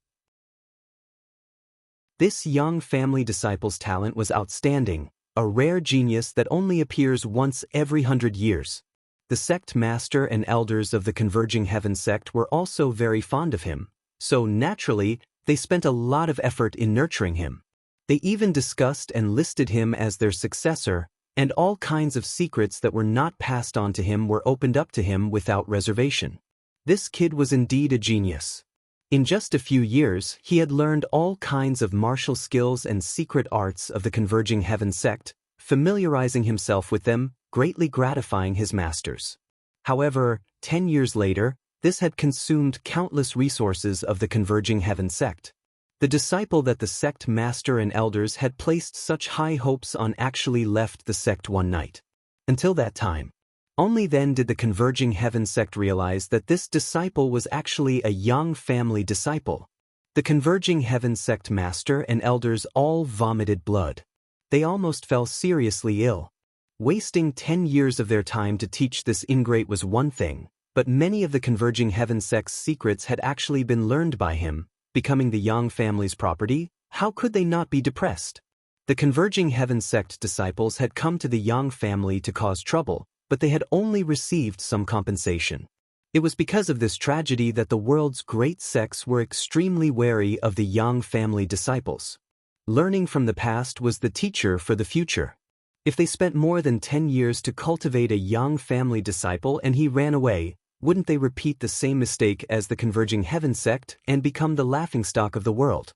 This Yang family disciple's talent was outstanding, a rare genius that only appears once every 100 years. The sect master and elders of the Converging Heaven sect were also very fond of him, so naturally, they spent a lot of effort in nurturing him. They even discussed and listed him as their successor, and all kinds of secrets that were not passed on to him were opened up to him without reservation. This kid was indeed a genius. In just a few years, he had learned all kinds of martial skills and secret arts of the Converging Heaven sect, familiarizing himself with them, greatly gratifying his masters. However, 10 years later, this had consumed countless resources of the Converging Heaven sect. The disciple that the sect master and elders had placed such high hopes on actually left the sect one night. Until that time. Only then did the Converging Heaven sect realize that this disciple was actually a Yang family disciple. The Converging Heaven sect master and elders all vomited blood. They almost fell seriously ill. Wasting 10 years of their time to teach this ingrate was one thing, but many of the Converging Heaven sect's secrets had actually been learned by him. Becoming the Yang family's property, how could they not be depressed? The Converging Heaven sect disciples had come to the Yang family to cause trouble, but they had only received some compensation. It was because of this tragedy that the world's great sects were extremely wary of the Yang family disciples. Learning from the past was the teacher for the future. If they spent more than 10 years to cultivate a Yang family disciple and he ran away, wouldn't they repeat the same mistake as the Converging Heaven sect and become the laughingstock of the world?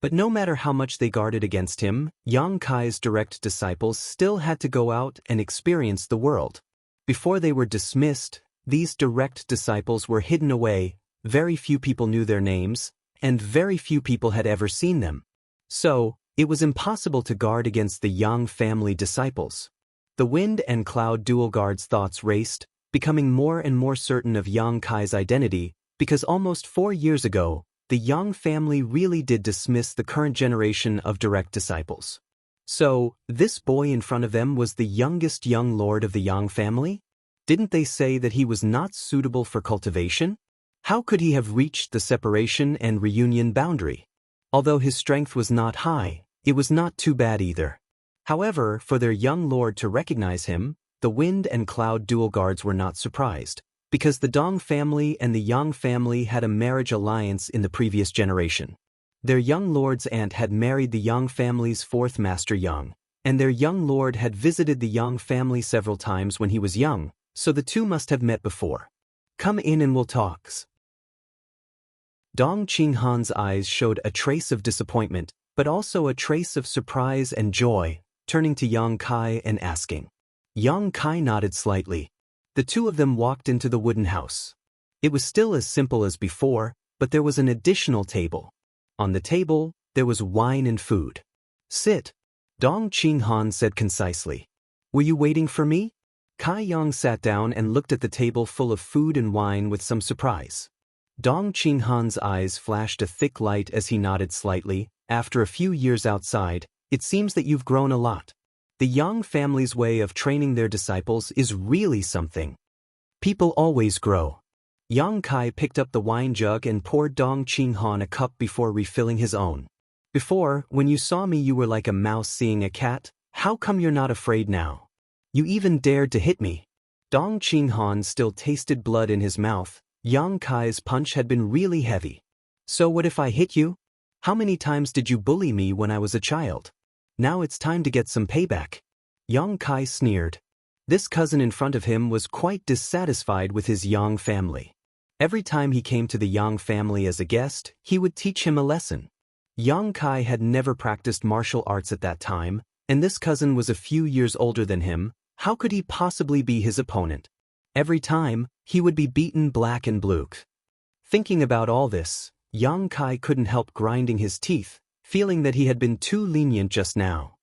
But no matter how much they guarded against him, Yang Kai's direct disciples still had to go out and experience the world. Before they were dismissed, these direct disciples were hidden away, very few people knew their names, and very few people had ever seen them. So, it was impossible to guard against the Yang family disciples. The wind and cloud dual guard's thoughts raced, becoming more and more certain of Yang Kai's identity, because almost 4 years ago, the Yang family really did dismiss the current generation of direct disciples. So, this boy in front of them was the youngest young lord of the Yang family? Didn't they say that he was not suitable for cultivation? How could he have reached the separation and reunion boundary? Although his strength was not high, it was not too bad either. However, for their young lord to recognize him, the wind and cloud dual guards were not surprised, because the Dong family and the Yang family had a marriage alliance in the previous generation. Their young lord's aunt had married the Yang family's 4th master Yang, and their young lord had visited the Yang family several times when he was young, so the two must have met before. Come in and we'll talk. Dong Qinghan's eyes showed a trace of disappointment, but also a trace of surprise and joy, turning to Yang Kai and asking. Yang Kai nodded slightly. The two of them walked into the wooden house. It was still as simple as before, but there was an additional table. On the table, there was wine and food. Sit. Dong Qinghan said concisely. Were you waiting for me? Kai Yang sat down and looked at the table full of food and wine with some surprise. Dong Qinghan's eyes flashed a thick light as he nodded slightly. After a few years outside, it seems that you've grown a lot. The Yang family's way of training their disciples is really something. People always grow. Yang Kai picked up the wine jug and poured Dong Qinghan a cup before refilling his own. Before, when you saw me you were like a mouse seeing a cat. How come you're not afraid now? You even dared to hit me. Dong Qinghan still tasted blood in his mouth. Yang Kai's punch had been really heavy. So what if I hit you? How many times did you bully me when I was a child? Now it's time to get some payback. Yang Kai sneered. This cousin in front of him was quite dissatisfied with his Yang family. Every time he came to the Yang family as a guest, he would teach him a lesson. Yang Kai had never practiced martial arts at that time, and this cousin was a few years older than him. How could he possibly be his opponent? Every time, he would be beaten black and blue. Thinking about all this, Yang Kai couldn't help grinding his teeth, feeling that he had been too lenient just now.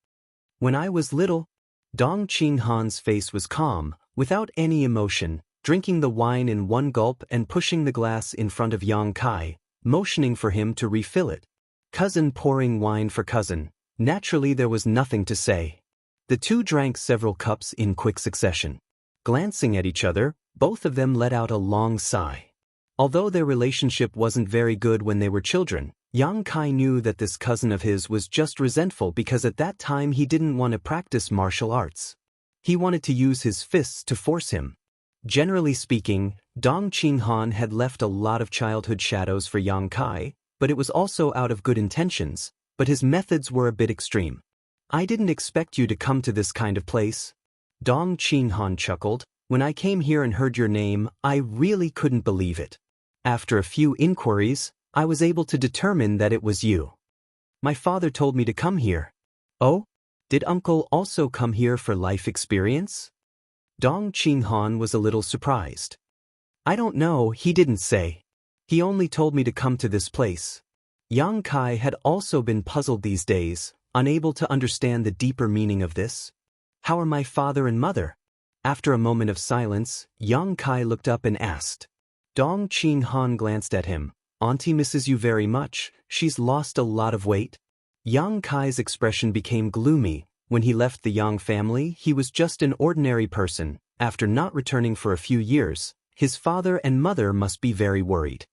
When I was little, Dong Qinghan's face was calm, without any emotion, drinking the wine in one gulp and pushing the glass in front of Yang Kai, motioning for him to refill it. Cousin pouring wine for cousin. Naturally there was nothing to say. The two drank several cups in quick succession. Glancing at each other, both of them let out a long sigh. Although their relationship wasn't very good when they were children, Yang Kai knew that this cousin of his was just resentful because at that time he didn't want to practice martial arts. He wanted to use his fists to force him. Generally speaking, Dong Qinghan had left a lot of childhood shadows for Yang Kai, but it was also out of good intentions, but his methods were a bit extreme. I didn't expect you to come to this kind of place. Dong Qinghan chuckled. When I came here and heard your name, I really couldn't believe it. After a few inquiries, I was able to determine that it was you. My father told me to come here. Oh? Did uncle also come here for life experience? Dong Qinghan was a little surprised. I don't know, he didn't say. He only told me to come to this place. Yang Kai had also been puzzled these days, unable to understand the deeper meaning of this. How are my father and mother? After a moment of silence, Yang Kai looked up and asked. Dong Qinghan glanced at him. Auntie misses you very much, she's lost a lot of weight. Yang Kai's expression became gloomy. When he left the Yang family, he was just an ordinary person. After not returning for a few years, his father and mother must be very worried.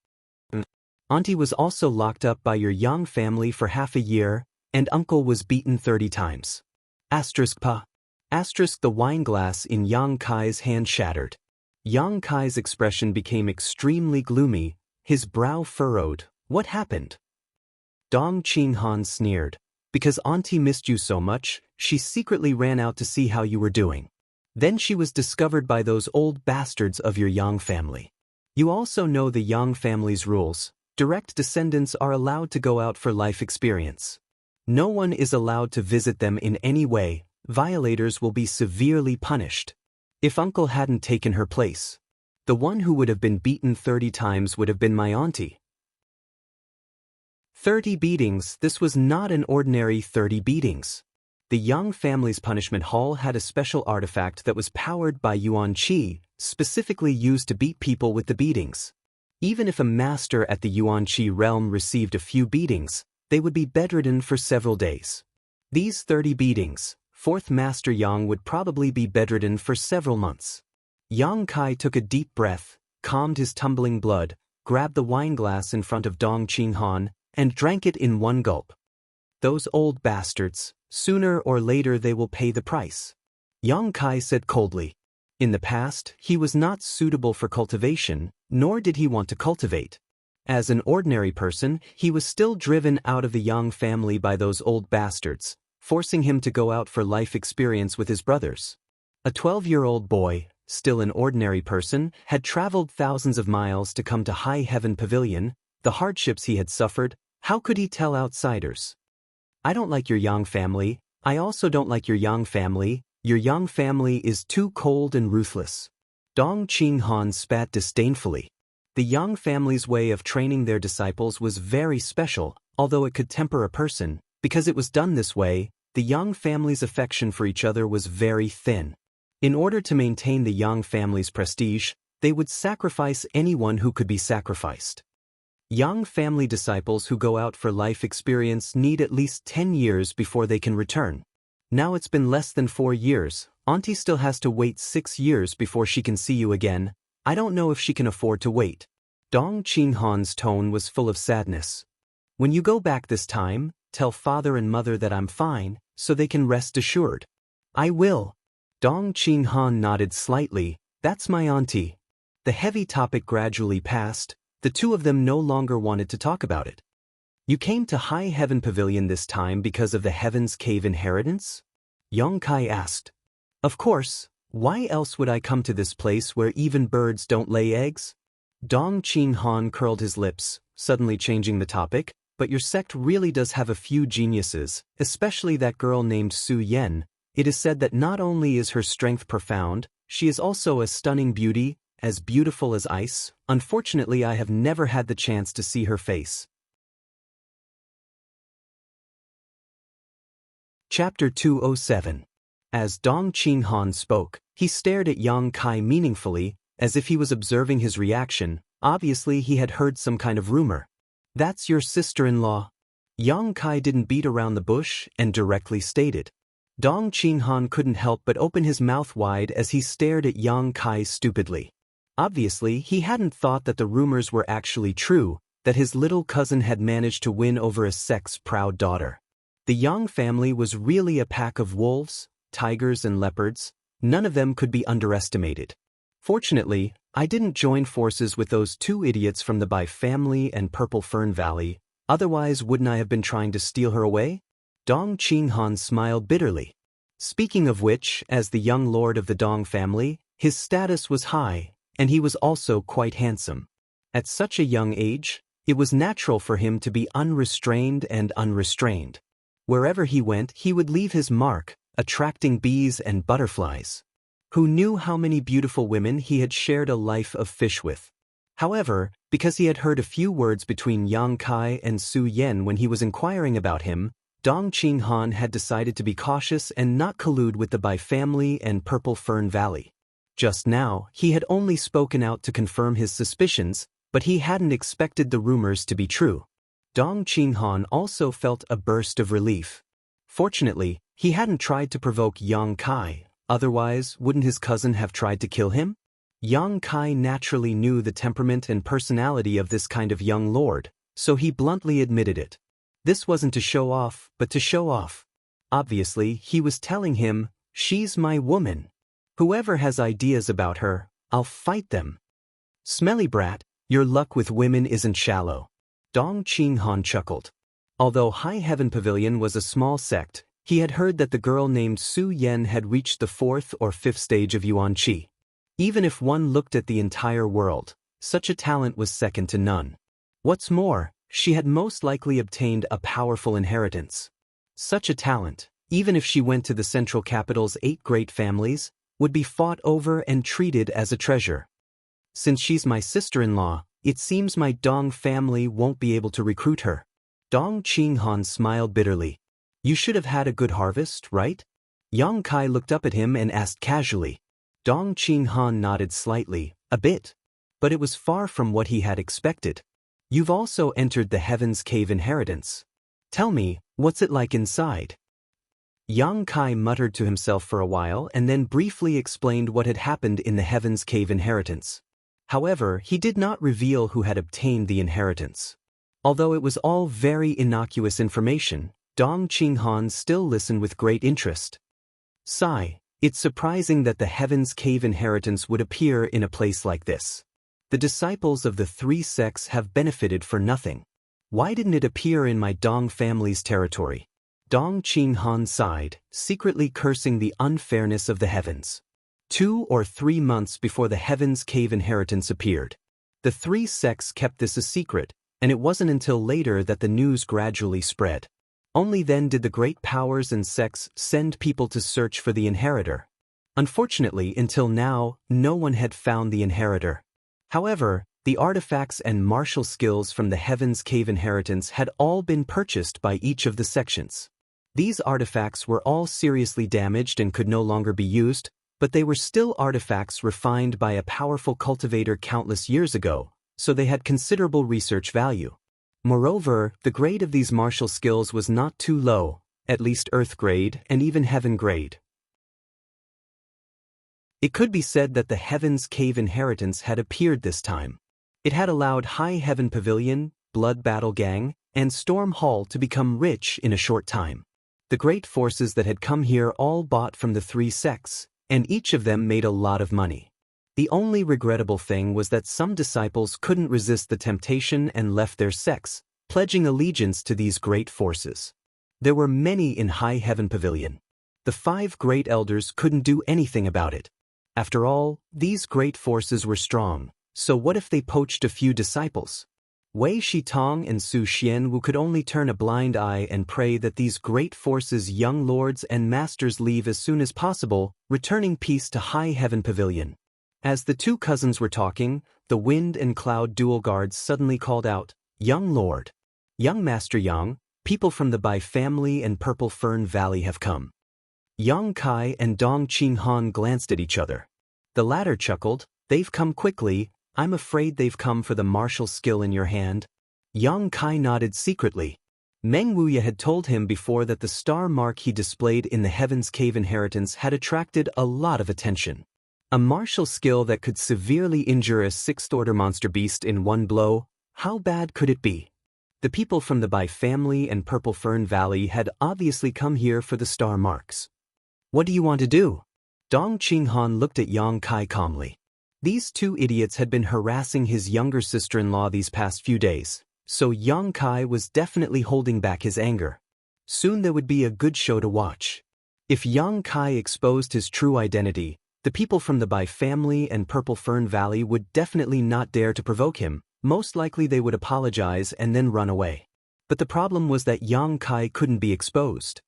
Auntie was also locked up by your Yang family for half a year, and uncle was beaten 30 times. Pa. The wine glass in Yang Kai's hand shattered. Yang Kai's expression became extremely gloomy, his brow furrowed. What happened? Dong Qinghan sneered. Because auntie missed you so much, she secretly ran out to see how you were doing. Then she was discovered by those old bastards of your Yang family. You also know the Yang family's rules. Direct descendants are allowed to go out for life experience. No one is allowed to visit them in any way. Violators will be severely punished. If uncle hadn't taken her place, the one who would have been beaten 30 times would have been my auntie. 30 beatings. This was not an ordinary 30 beatings. The Yang family's punishment hall had a special artifact that was powered by Yuan Qi, specifically used to beat people with the beatings. Even if a master at the Yuan Qi realm received a few beatings, they would be bedridden for several days. These 30 beatings, fourth Master Yang would probably be bedridden for several months. Yang Kai took a deep breath, calmed his tumbling blood, grabbed the wine glass in front of Dong Qinghan, and drank it in one gulp. Those old bastards, sooner or later they will pay the price. Yang Kai said coldly. In the past, he was not suitable for cultivation, nor did he want to cultivate. As an ordinary person, he was still driven out of the Yang family by those old bastards, forcing him to go out for life experience with his brothers. A 12-year-old boy, still an ordinary person, had traveled thousands of miles to come to High Heaven Pavilion. The hardships he had suffered, how could he tell outsiders? I don't like your Yang family. I also don't like your Yang family. Your Yang family is too cold and ruthless. Dong Qinghan spat disdainfully. The Yang family's way of training their disciples was very special, although it could temper a person. Because it was done this way, the Yang family's affection for each other was very thin. In order to maintain the Yang family's prestige, they would sacrifice anyone who could be sacrificed. Young family disciples who go out for life experience need at least 10 years before they can return. Now it's been less than 4 years, Auntie still has to wait 6 years before she can see you again. I don't know if she can afford to wait. Dong Qinghan's tone was full of sadness. When you go back this time, tell father and mother that I'm fine, so they can rest assured. I will. Dong Qinghan nodded slightly. That's my auntie. The heavy topic gradually passed. The two of them no longer wanted to talk about it. You came to High Heaven Pavilion this time because of the Heaven's Cave inheritance? Yong Kai asked. Of course, why else would I come to this place where even birds don't lay eggs? Dong Qinghan curled his lips, suddenly changing the topic, but your sect really does have a few geniuses, especially that girl named Su Yen. It is said that not only is her strength profound, she is also a stunning beauty, as beautiful as ice. Unfortunately, I have never had the chance to see her face. Chapter 207. As Dong Qinghan spoke, he stared at Yang Kai meaningfully, as if he was observing his reaction. Obviously, he had heard some kind of rumor. That's your sister-in-law. Yang Kai didn't beat around the bush and directly stated. Dong Qinghan couldn't help but open his mouth wide as he stared at Yang Kai stupidly. Obviously, he hadn't thought that the rumors were actually true, that his little cousin had managed to win over a sect's proud daughter. The Yang family was really a pack of wolves, tigers and leopards. None of them could be underestimated. Fortunately, I didn't join forces with those two idiots from the Bai family and Purple Fern Valley, otherwise wouldn't I have been trying to steal her away? Dong Qinghan smiled bitterly. Speaking of which, as the young lord of the Dong family, his status was high, and he was also quite handsome. At such a young age, it was natural for him to be unrestrained and unrestrained. Wherever he went, he would leave his mark, attracting bees and butterflies. Who knew how many beautiful women he had shared a life of fish with? However, because he had heard a few words between Yang Kai and Su Yen when he was inquiring about him, Dong Qinghan had decided to be cautious and not collude with the Bai family and Purple Fern Valley. Just now, he had only spoken out to confirm his suspicions, but he hadn't expected the rumors to be true. Dong Qinghan also felt a burst of relief. Fortunately, he hadn't tried to provoke Yang Kai, otherwise wouldn't his cousin have tried to kill him? Yang Kai naturally knew the temperament and personality of this kind of young lord, so he bluntly admitted it. This wasn't to show off, but to show off. Obviously, he was telling him, she's my woman. Whoever has ideas about her, I'll fight them. Smelly brat, your luck with women isn't shallow. Dong Qinghan chuckled. Although High Heaven Pavilion was a small sect, he had heard that the girl named Su Yen had reached the 4th or 5th stage of Yuan Qi. Even if one looked at the entire world, such a talent was second to none. What's more, she had most likely obtained a powerful inheritance. Such a talent, even if she went to the central capital's 8 great families, would be fought over and treated as a treasure. Since she's my sister-in-law, it seems my Dong family won't be able to recruit her. Dong Qinghan smiled bitterly. You should have had a good harvest, right? Yang Kai looked up at him and asked casually. Dong Qinghan nodded slightly, a bit. But it was far from what he had expected. You've also entered the Heaven's Cave inheritance. Tell me, what's it like inside? Yang Kai muttered to himself for a while and then briefly explained what had happened in the Heaven's Cave inheritance. However, he did not reveal who had obtained the inheritance. Although it was all very innocuous information, Dong Qinghan still listened with great interest. Sigh, it's surprising that the Heaven's Cave inheritance would appear in a place like this. The disciples of the 3 sects have benefited for nothing. Why didn't it appear in my Dong family's territory? Dong Qinghan sighed, secretly cursing the unfairness of the heavens. 2 or 3 months before the Heaven's Cave inheritance appeared. The 3 sects kept this a secret, and it wasn't until later that the news gradually spread. Only then did the great powers and sects send people to search for the inheritor. Unfortunately, until now, no one had found the inheritor. However, the artifacts and martial skills from the Heaven's Cave inheritance had all been purchased by each of the sections. These artifacts were all seriously damaged and could no longer be used, but they were still artifacts refined by a powerful cultivator countless years ago, so they had considerable research value. Moreover, the grade of these martial skills was not too low, at least earth grade and even heaven grade. It could be said that the Heaven's Cave inheritance had appeared this time. It had allowed High Heaven Pavilion, Blood Battle Gang, and Storm Hall to become rich in a short time. The great forces that had come here all bought from the three sects, and each of them made a lot of money. The only regrettable thing was that some disciples couldn't resist the temptation and left their sects, pledging allegiance to these great forces. There were many in High Heaven Pavilion. The 5 great elders couldn't do anything about it. After all, these great forces were strong, so what if they poached a few disciples? Wei Shitong and Su Xianwu could only turn a blind eye and pray that these great forces' young lords and masters leave as soon as possible, returning peace to High Heaven Pavilion. As the two cousins were talking, the Wind and Cloud dual guards suddenly called out, "Young Lord! Young Master Yang, people from the Bai family and Purple Fern Valley have come." Yang Kai and Dong Qinghan glanced at each other. The latter chuckled, "They've come quickly. I'm afraid they've come for the martial skill in your hand." Yang Kai nodded secretly. Meng Wuya had told him before that the star mark he displayed in the Heaven's Cave inheritance had attracted a lot of attention. A martial skill that could severely injure a 6th-order monster beast in one blow, how bad could it be? The people from the Bai family and Purple Fern Valley had obviously come here for the star marks. "What do you want to do?" Dong Qinghan looked at Yang Kai calmly. These two idiots had been harassing his younger sister-in-law these past few days, so Yang Kai was definitely holding back his anger. Soon there would be a good show to watch. If Yang Kai exposed his true identity, the people from the Bai family and Purple Fern Valley would definitely not dare to provoke him. Most likely they would apologize and then run away. But the problem was that Yang Kai couldn't be exposed.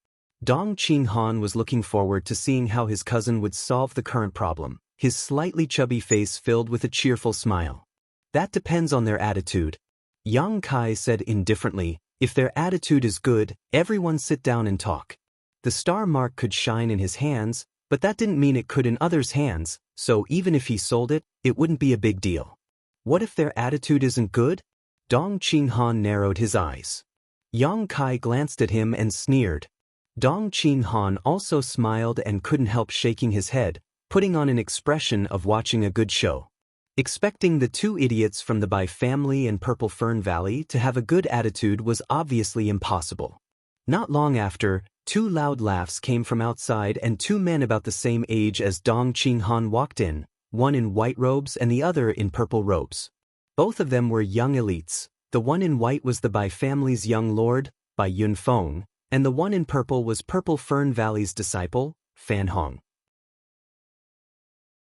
Dong Qinghan was looking forward to seeing how his cousin would solve the current problem, his slightly chubby face filled with a cheerful smile. "That depends on their attitude," Yang Kai said indifferently. "If their attitude is good, everyone sit down and talk." The star mark could shine in his hands, but that didn't mean it could in others' hands, so even if he sold it, it wouldn't be a big deal. What if their attitude isn't good? Dong Qinghan narrowed his eyes. Yang Kai glanced at him and sneered. Dong Qinghan also smiled and couldn't help shaking his head, putting on an expression of watching a good show. Expecting the two idiots from the Bai family and Purple Fern Valley to have a good attitude was obviously impossible. Not long after, 2 loud laughs came from outside and 2 men about the same age as Dong Qinghan walked in, one in white robes and the other in purple robes. Both of them were young elites. The one in white was the Bai family's young lord, Bai Yunfeng, and the one in purple was Purple Fern Valley's disciple, Fan Hong.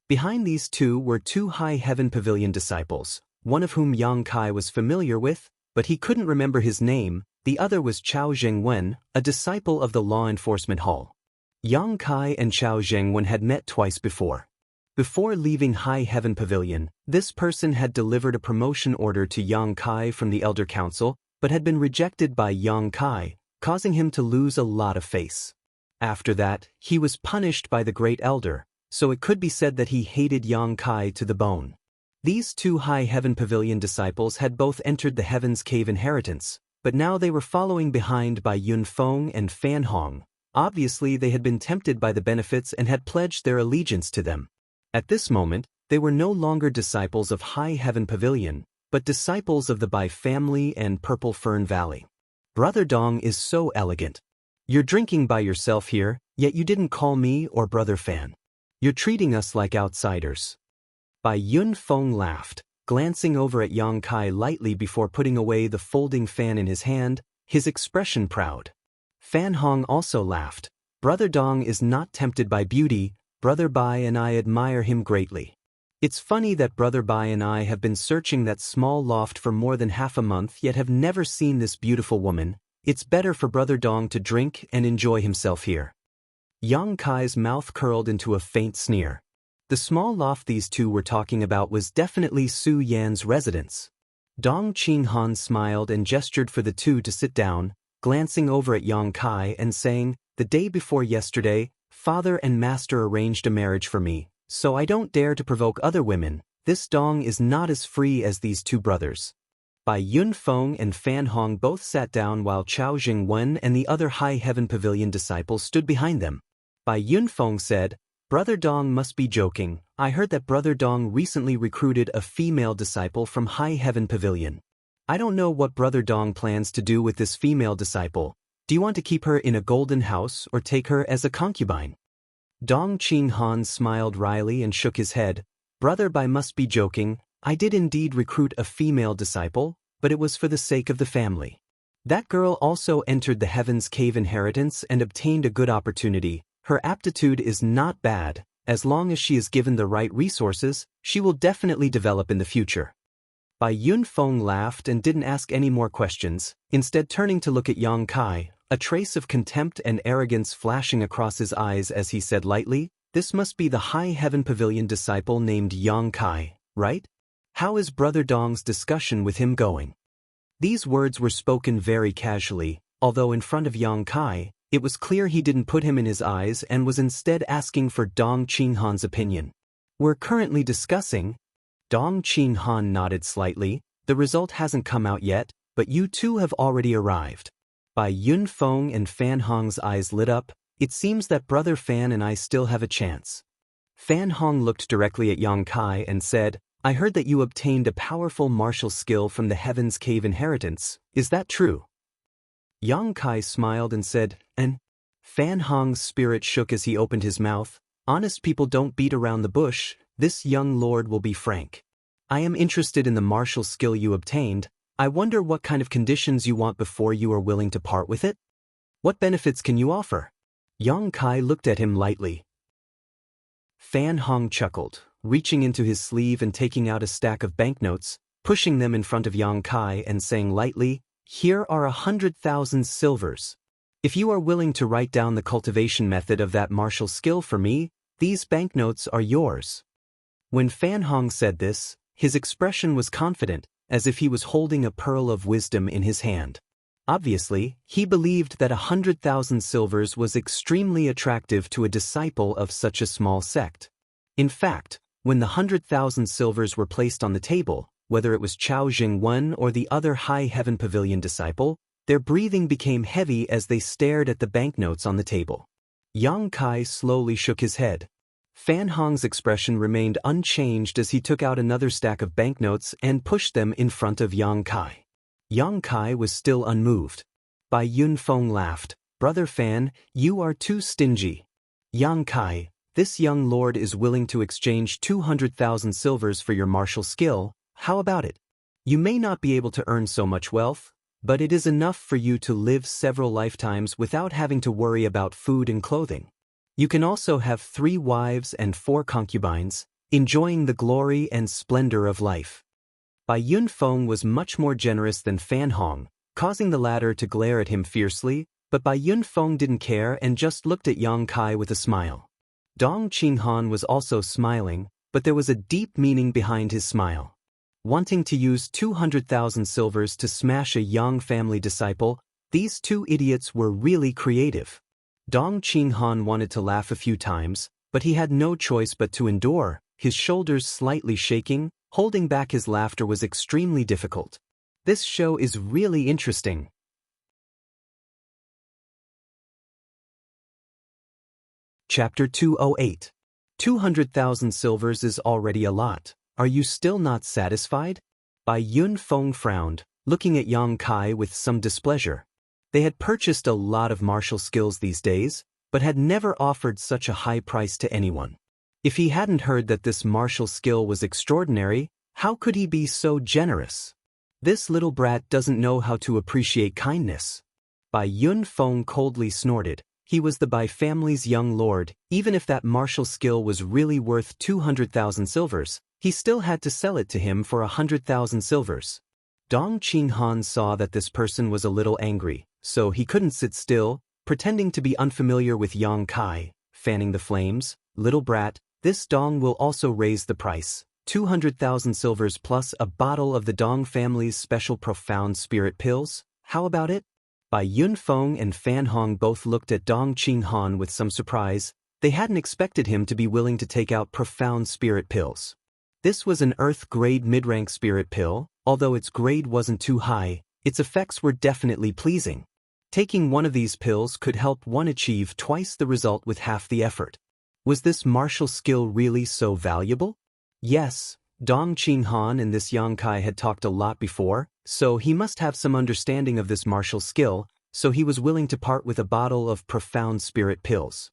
Behind these two were 2 High Heaven Pavilion disciples, one of whom Yang Kai was familiar with, but he couldn't remember his name. The other was Chao Zhengwen, a disciple of the Law Enforcement Hall. Yang Kai and Chao Zhengwen had met twice before. Before leaving High Heaven Pavilion, this person had delivered a promotion order to Yang Kai from the Elder Council, but had been rejected by Yang Kai, causing him to lose a lot of face. After that, he was punished by the Great Elder, so it could be said that he hated Yang Kai to the bone. These 2 High Heaven Pavilion disciples had both entered the Heaven's Cave inheritance, but now they were following behind by Yunfeng and Fan Hong. Obviously they had been tempted by the benefits and had pledged their allegiance to them. At this moment, they were no longer disciples of High Heaven Pavilion, but disciples of the Bai family and Purple Fern Valley. "Brother Dong is so elegant. You're drinking by yourself here, yet you didn't call me or Brother Fan. You're treating us like outsiders." Bai Yunfeng laughed, glancing over at Yang Kai lightly before putting away the folding fan in his hand, his expression proud. Fan Hong also laughed. "Brother Dong is not tempted by beauty. Brother Bai and I admire him greatly. It's funny that Brother Bai and I have been searching that small loft for more than half a month yet have never seen this beautiful woman. It's better for Brother Dong to drink and enjoy himself here." Yang Kai's mouth curled into a faint sneer. The small loft these two were talking about was definitely Su Yan's residence. Dong Qinghan smiled and gestured for the two to sit down, glancing over at Yang Kai and saying, "The day before yesterday, Father and Master arranged a marriage for me, so I don't dare to provoke other women, this dong is not as free as these two brothers. Bai Yunfeng and Fan Hong both sat down while Chao Jingwen and the other High Heaven Pavilion disciples stood behind them. Bai Yunfeng said, "Brother Dong must be joking. I heard that Brother Dong recently recruited a female disciple from High Heaven Pavilion. I don't know what Brother Dong plans to do with this female disciple. Do you want to keep her in a golden house or take her as a concubine?" Dong Qing Han smiled wryly and shook his head. "Brother Bai must be joking. I did indeed recruit a female disciple, but it was for the sake of the family. That girl also entered the Heaven's Cave inheritance and obtained a good opportunity. Her aptitude is not bad. As long as she is given the right resources, she will definitely develop in the future." Bai Yunfeng laughed and didn't ask any more questions, instead turning to look at Yang Kai, a trace of contempt and arrogance flashing across his eyes as he said lightly, "This must be the High Heaven Pavilion disciple named Yang Kai, right? How is Brother Dong's discussion with him going?" These words were spoken very casually, although in front of Yang Kai, it was clear he didn't put him in his eyes and was instead asking for Dong Qinghan's opinion. "We're currently discussing." Dong Qinghan nodded slightly. "The result hasn't come out yet, but you two have already arrived." Bai Yunfeng and Fan Hong's eyes lit up. "It seems that Brother Fan and I still have a chance." Fan Hong looked directly at Yang Kai and said, "I heard that you obtained a powerful martial skill from the Heaven's Cave inheritance. Is that true?" Yang Kai smiled and said, "And?" Fan Hong's spirit shook as he opened his mouth. "Honest people don't beat around the bush. This young lord will be frank. I am interested in the martial skill you obtained. I wonder what kind of conditions you want before you are willing to part with it? What benefits can you offer?" Yang Kai looked at him lightly. Fan Hong chuckled, reaching into his sleeve and taking out a stack of banknotes, pushing them in front of Yang Kai and saying lightly, "Here are 100,000 silvers. If you are willing to write down the cultivation method of that martial skill for me, these banknotes are yours." When Fan Hong said this, his expression was confident, as if he was holding a pearl of wisdom in his hand. Obviously, he believed that 100,000 silvers was extremely attractive to a disciple of such a small sect. In fact, when the 100,000 silvers were placed on the table, whether it was Chao Jingwen or the other High Heaven Pavilion disciple, their breathing became heavy as they stared at the banknotes on the table. Yang Kai slowly shook his head. Fan Hong's expression remained unchanged as he took out another stack of banknotes and pushed them in front of Yang Kai. Yang Kai was still unmoved. Bai Yunfeng laughed. "Brother Fan, you are too stingy." "Yang Kai, this young lord is willing to exchange 200,000 silvers for your martial skill. How about it? You may not be able to earn so much wealth, but it is enough for you to live several lifetimes without having to worry about food and clothing. You can also have 3 wives and 4 concubines, enjoying the glory and splendor of life." Bai Yunfeng was much more generous than Fan Hong, causing the latter to glare at him fiercely, but Bai Yunfeng didn't care and just looked at Yang Kai with a smile. Dong Qinghan was also smiling, but there was a deep meaning behind his smile. Wanting to use 200,000 silvers to smash a Yang family disciple, these two idiots were really creative. Dong Qinghan wanted to laugh a few times, but he had no choice but to endure, his shoulders slightly shaking. Holding back his laughter was extremely difficult. This show is really interesting. Chapter 208. 200,000 silvers is already a lot. Are you still not satisfied? Bai Yunfeng frowned, looking at Yang Kai with some displeasure. They had purchased a lot of martial skills these days, but had never offered such a high price to anyone. If he hadn't heard that this martial skill was extraordinary, how could he be so generous? This little brat doesn't know how to appreciate kindness. Bai Yunfeng coldly snorted. He was the Bai family's young lord. Even if that martial skill was really worth 200,000 silvers, he still had to sell it to him for 100,000 silvers. Dong Qinghan saw that this person was a little angry, so he couldn't sit still, pretending to be unfamiliar with Yang Kai, fanning the flames. "Little brat, this Dong will also raise the price. 200,000 silvers plus a bottle of the Dong family's special profound spirit pills. How about it?" Bai Yunfeng and Fan Hong both looked at Dong Qinghan with some surprise. They hadn't expected him to be willing to take out profound spirit pills. This was an Earth-grade mid-rank spirit pill. Although its grade wasn't too high, its effects were definitely pleasing. Taking one of these pills could help one achieve twice the result with half the effort. Was this martial skill really so valuable? Yes, Dong Qinghan and this Yang Kai had talked a lot before, so he must have some understanding of this martial skill, so he was willing to part with a bottle of profound spirit pills.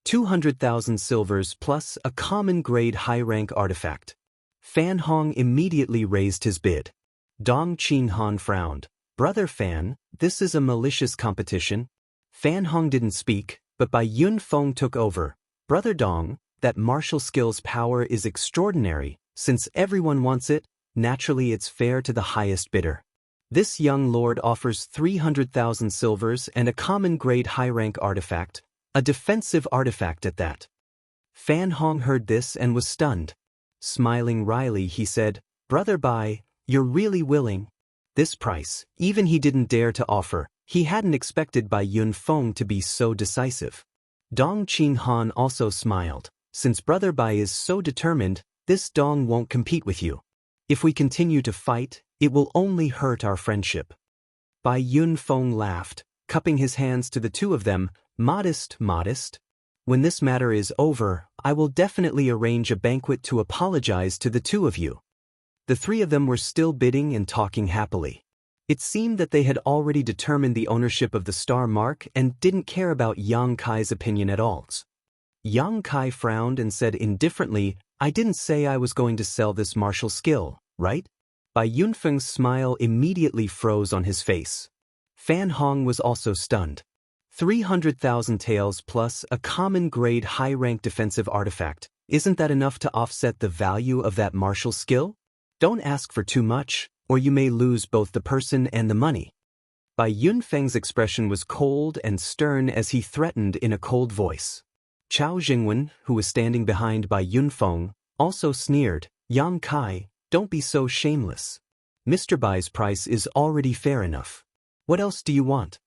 200,000 silvers plus a common grade high-rank artifact. Fan Hong immediately raised his bid. Dong Qinghan frowned. Brother Fan, this is a malicious competition. Fan Hong didn't speak, but Bai Yun Feng took over. Brother Dong, that martial skill's power is extraordinary. Since everyone wants it, naturally it's fair to the highest bidder. This young lord offers 300,000 silvers and a common grade high-rank artifact, a defensive artifact at that. Fan Hong heard this and was stunned. Smiling wryly, he said, Brother Bai, you're really willing. This price, even he didn't dare to offer. He hadn't expected Bai Yun Feng to be so decisive. Dong Qinghan also smiled. Since Brother Bai is so determined, this Dong won't compete with you. If we continue to fight, it will only hurt our friendship. Bai Yun Feng laughed, cupping his hands to the two of them. Modest. When this matter is over, I will definitely arrange a banquet to apologize to the two of you. The three of them were still bidding and talking happily. It seemed that they had already determined the ownership of the star mark and didn't care about Yang Kai's opinion at all. Yang Kai frowned and said indifferently, I didn't say I was going to sell this martial skill, right? Bai Yunfeng's smile immediately froze on his face. Fan Hong was also stunned. 300,000 taels plus a common grade high-rank defensive artifact. Isn't that enough to offset the value of that martial skill? Don't ask for too much, or you may lose both the person and the money. Bai Yunfeng's expression was cold and stern as he threatened in a cold voice. Chao Jingwen, who was standing behind Bai Yunfeng, also sneered, Yang Kai, don't be so shameless. Mr. Bai's price is already fair enough. What else do you want?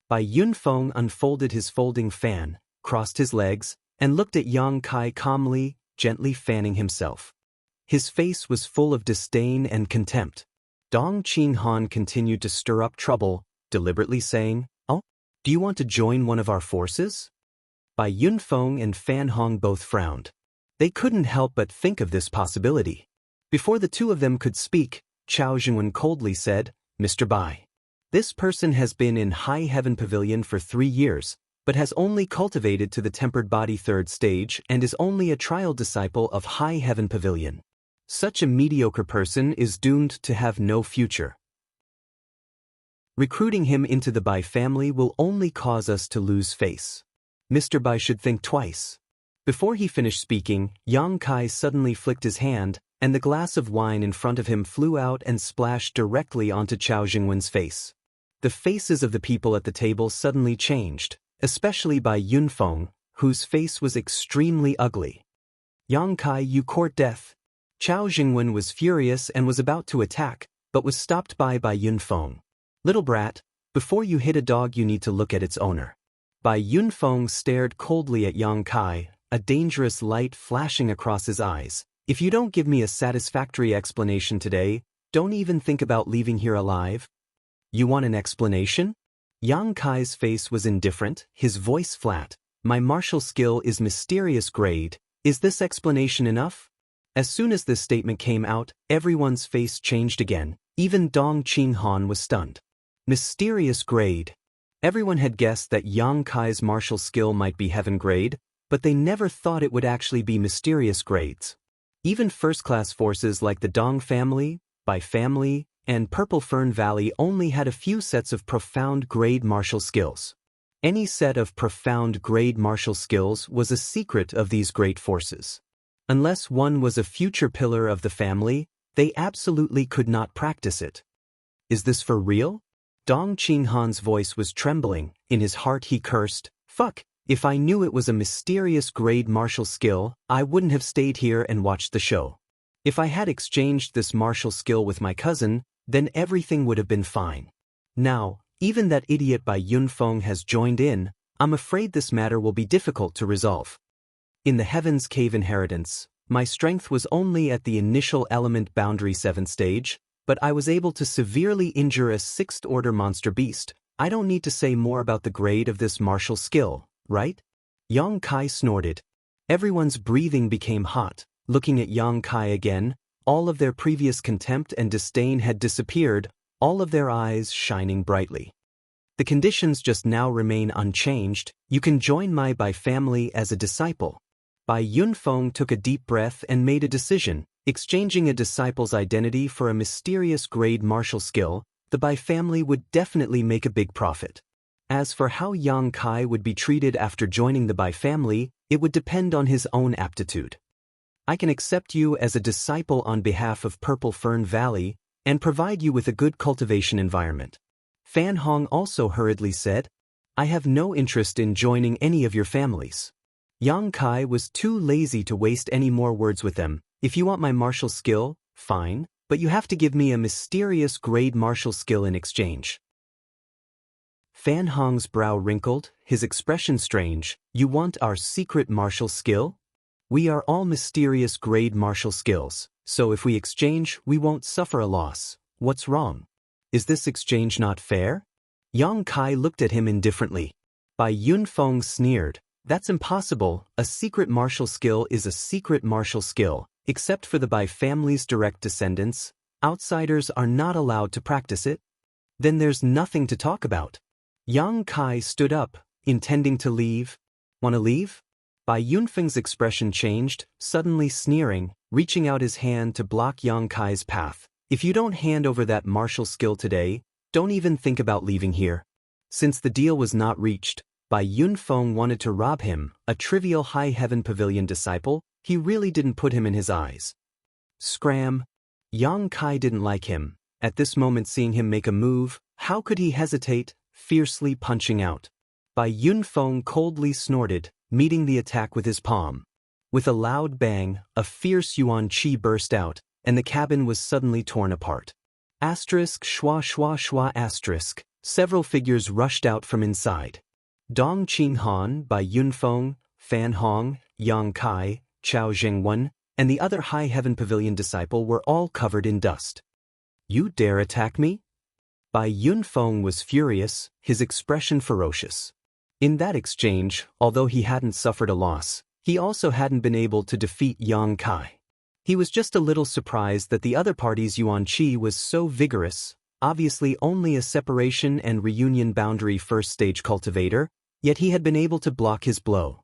Bai Yunfeng unfolded his folding fan, crossed his legs, and looked at Yang Kai calmly, gently fanning himself. His face was full of disdain and contempt. Dong Qinghan continued to stir up trouble, deliberately saying, Oh, do you want to join one of our forces? Bai Yunfeng and Fan Hong both frowned. They couldn't help but think of this possibility. Before the two of them could speak, Chao Jingwen coldly said, Mr. Bai. This person has been in High Heaven Pavilion for 3 years, but has only cultivated to the tempered body 3rd stage and is only a trial disciple of High Heaven Pavilion. Such a mediocre person is doomed to have no future. Recruiting him into the Bai family will only cause us to lose face. Mr. Bai should think twice. Before he finished speaking, Yang Kai suddenly flicked his hand, and the glass of wine in front of him flew out and splashed directly onto Chao Jingwen's face. The faces of the people at the table suddenly changed, especially Bai Yunfeng, whose face was extremely ugly. Yang Kai, you court death. Chao Jingwen was furious and was about to attack, but was stopped by Bai Yunfeng. Little brat, before you hit a dog you need to look at its owner. Bai Yunfeng stared coldly at Yang Kai, a dangerous light flashing across his eyes. If you don't give me a satisfactory explanation today, don't even think about leaving here alive. You want an explanation? Yang Kai's face was indifferent, his voice flat. My martial skill is mysterious grade. Is this explanation enough? As soon as this statement came out, everyone's face changed again. Even Dong Qinghan was stunned. Mysterious grade. Everyone had guessed that Yang Kai's martial skill might be heaven grade, but they never thought it would actually be mysterious grades. Even first-class forces like the Dong family, Bai family, and Purple Fern Valley only had a few sets of profound grade martial skills. Any set of profound grade martial skills was a secret of these great forces. Unless one was a future pillar of the family, they absolutely could not practice it. Is this for real? Dong Qinghan's voice was trembling. In his heart he cursed, Fuck, if I knew it was a mysterious grade martial skill, I wouldn't have stayed here and watched the show. If I had exchanged this martial skill with my cousin, then everything would have been fine. Now, even that idiot Bai Yunfeng has joined in, I'm afraid this matter will be difficult to resolve. In the Heaven's Cave Inheritance, My strength was only at the initial element boundary 7th stage, but I was able to severely injure a 6th-order monster beast. I don't need to say more about the grade of this martial skill, right? Yang Kai snorted. Everyone's breathing became hot. Looking at Yang Kai again, all of their previous contempt and disdain had disappeared, all of their eyes shining brightly. The conditions just now remain unchanged. You can join my Bai family as a disciple. Bai Yunfeng took a deep breath and made a decision. Exchanging a disciple's identity for a mysterious grade martial skill, the Bai family would definitely make a big profit. As for how Yang Kai would be treated after joining the Bai family, it would depend on his own aptitude. I can accept you as a disciple on behalf of Purple Fern Valley and provide you with a good cultivation environment. Fan Hong also hurriedly said, I have no interest in joining any of your families. Yang Kai was too lazy to waste any more words with them. If you want my martial skill, fine, but you have to give me a mysterious grade martial skill in exchange. Fan Hong's brow wrinkled, his expression strange. You want our secret martial skill? We are all mysterious grade martial skills, so if we exchange, we won't suffer a loss. What's wrong? Is this exchange not fair? Yang Kai looked at him indifferently. Bai Yunfeng sneered. That's impossible. A secret martial skill is a secret martial skill. Except for the Bai family's direct descendants, outsiders are not allowed to practice it. Then there's nothing to talk about. Yang Kai stood up, intending to leave. Want to leave? Bai Yunfeng's expression changed, suddenly sneering, reaching out his hand to block Yang Kai's path. If you don't hand over that martial skill today, don't even think about leaving here. Since the deal was not reached, Bai Yunfeng wanted to rob him, a trivial High Heaven Pavilion disciple. He really didn't put him in his eyes. Scram. Yang Kai didn't like him. At this moment, seeing him make a move, how could he hesitate, fiercely punching out? Bai Yunfeng coldly snorted, meeting the attack with his palm. With a loud bang, a fierce yuan qi burst out, and the cabin was suddenly torn apart. Asterisk schwa schwa schwa asterisk. Several figures rushed out from inside. Dong Qinghan, Bai Yunfeng, Fan Hong, Yang Kai, Chao Zhengwen, and the other High Heaven Pavilion disciple were all covered in dust. You dare attack me? Bai Yunfeng was furious, his expression ferocious. In that exchange, although he hadn't suffered a loss, he also hadn't been able to defeat Yang Kai. He was just a little surprised that the other party's yuan qi was so vigorous, obviously only a separation and reunion boundary first stage cultivator, yet he had been able to block his blow.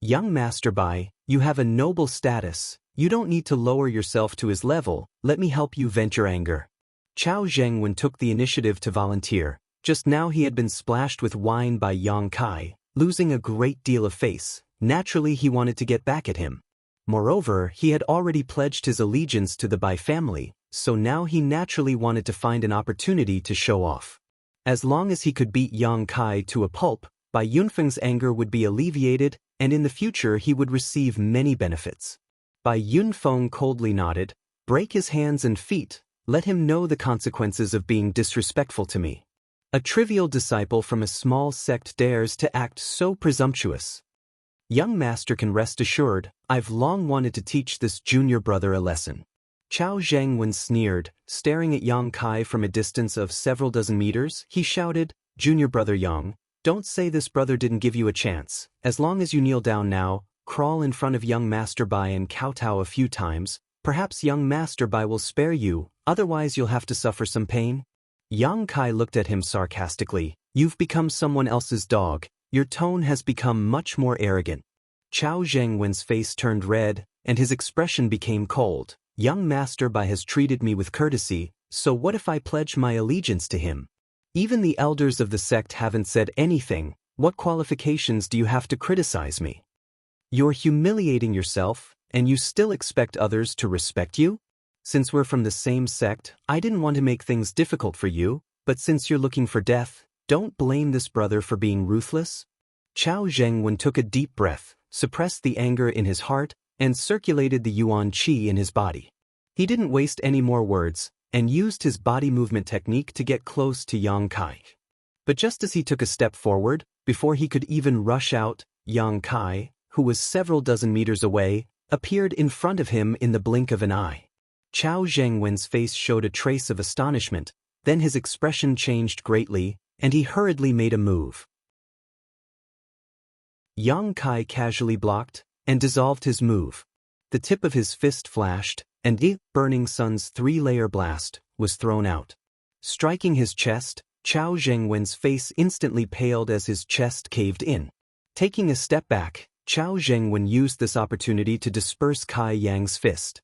Young Master Bai, you have a noble status. You don't need to lower yourself to his level. Let me help you vent your anger. Chao Zhengwen took the initiative to volunteer. Just now he had been splashed with wine by Yang Kai, losing a great deal of face. Naturally he wanted to get back at him. Moreover, he had already pledged his allegiance to the Bai family, so now he naturally wanted to find an opportunity to show off. As long as he could beat Yang Kai to a pulp, Bai Yunfeng's anger would be alleviated, and in the future he would receive many benefits. Bai Yunfeng coldly nodded. Break his hands and feet. Let him know the consequences of being disrespectful to me. A trivial disciple from a small sect dares to act so presumptuous. Young master can rest assured, I've long wanted to teach this junior brother a lesson. Chao Zhengwen sneered, staring at Yang Kai from a distance of several dozen meters. He shouted, Junior brother Yang, don't say this brother didn't give you a chance. As long as you kneel down now, crawl in front of young Master Bai and kowtow a few times, perhaps young Master Bai will spare you, otherwise you'll have to suffer some pain. Yang Kai looked at him sarcastically. You've become someone else's dog. Your tone has become much more arrogant. Chao Zhengwen's face turned red, and his expression became cold. Young Master Bai has treated me with courtesy, so what if I pledge my allegiance to him? Even the elders of the sect haven't said anything. What qualifications do you have to criticize me? You're humiliating yourself, and you still expect others to respect you? Since we're from the same sect, I didn't want to make things difficult for you, but since you're looking for death, don't blame this brother for being ruthless. Chao Zhengwen took a deep breath, suppressed the anger in his heart, and circulated the yuan qi in his body. He didn't waste any more words, and used his body movement technique to get close to Yang Kai. But just as he took a step forward, before he could even rush out, Yang Kai, who was several dozen meters away, appeared in front of him in the blink of an eye. Chao Zhengwen's face showed a trace of astonishment, then his expression changed greatly, and he hurriedly made a move. Yang Kai casually blocked and dissolved his move. The tip of his fist flashed, and the Burning Sun's three-layer blast was thrown out. Striking his chest, Chao Zhengwen's face instantly paled as his chest caved in. Taking a step back, Chao Zhengwen used this opportunity to disperse Kai Yang's fist.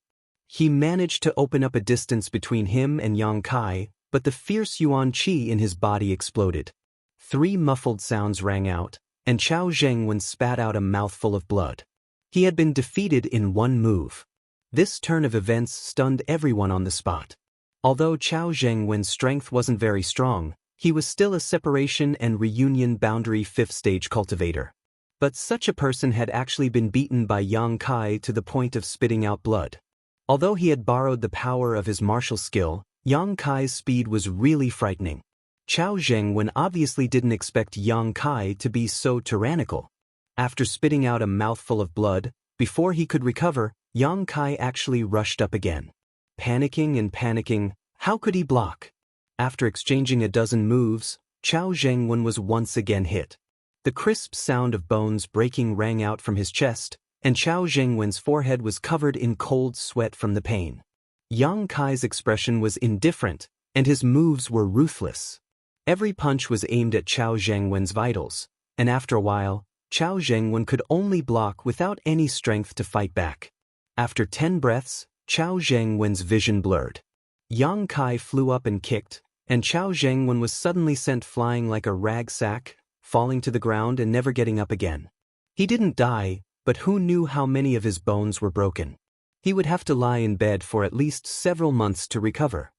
He managed to open up a distance between him and Yang Kai, but the fierce yuan qi in his body exploded. 3 muffled sounds rang out, and Chao Zhengwen spat out a mouthful of blood. He had been defeated in one move. This turn of events stunned everyone on the spot. Although Chao Zhengwen's strength wasn't very strong, he was still a separation and reunion boundary 5th stage cultivator. But such a person had actually been beaten by Yang Kai to the point of spitting out blood. Although he had borrowed the power of his martial skill, Yang Kai's speed was really frightening. Chao Zhengwen obviously didn't expect Yang Kai to be so tyrannical. After spitting out a mouthful of blood, before he could recover, Yang Kai actually rushed up again. Panicking and panicking, how could he block? After exchanging a dozen moves, Chao Zhengwen was once again hit. The crisp sound of bones breaking rang out from his chest, and Chao Zhengwen's forehead was covered in cold sweat from the pain. Yang Kai's expression was indifferent, and his moves were ruthless. Every punch was aimed at Chao Zhengwen's vitals, and after a while, Chao Zhengwen could only block without any strength to fight back. After 10 breaths, Chao Zhengwen's vision blurred. Yang Kai flew up and kicked, and Chao Zhengwen was suddenly sent flying like a rag sack, falling to the ground and never getting up again. He didn't die, but who knew how many of his bones were broken? He would have to lie in bed for at least several months to recover.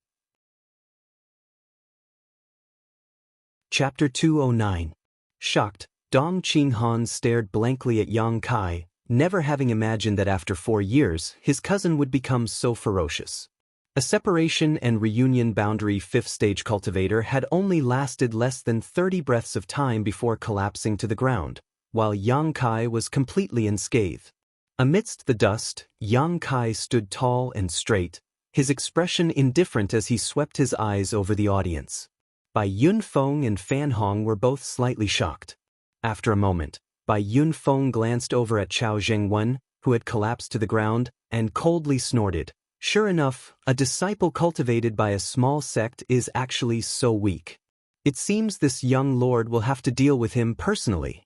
Chapter 209. Shocked, Dong Qinghan stared blankly at Yang Kai, never having imagined that after 4 years, his cousin would become so ferocious. A separation and reunion boundary 5th stage cultivator had only lasted less than 30 breaths of time before collapsing to the ground, while Yang Kai was completely unscathed. Amidst the dust, Yang Kai stood tall and straight, his expression indifferent as he swept his eyes over the audience. Bai Yunfeng and Fan Hong were both slightly shocked. After a moment, Bai Yunfeng glanced over at Chao Zhengwen, who had collapsed to the ground, and coldly snorted. Sure enough, a disciple cultivated by a small sect is actually so weak. It seems this young lord will have to deal with him personally.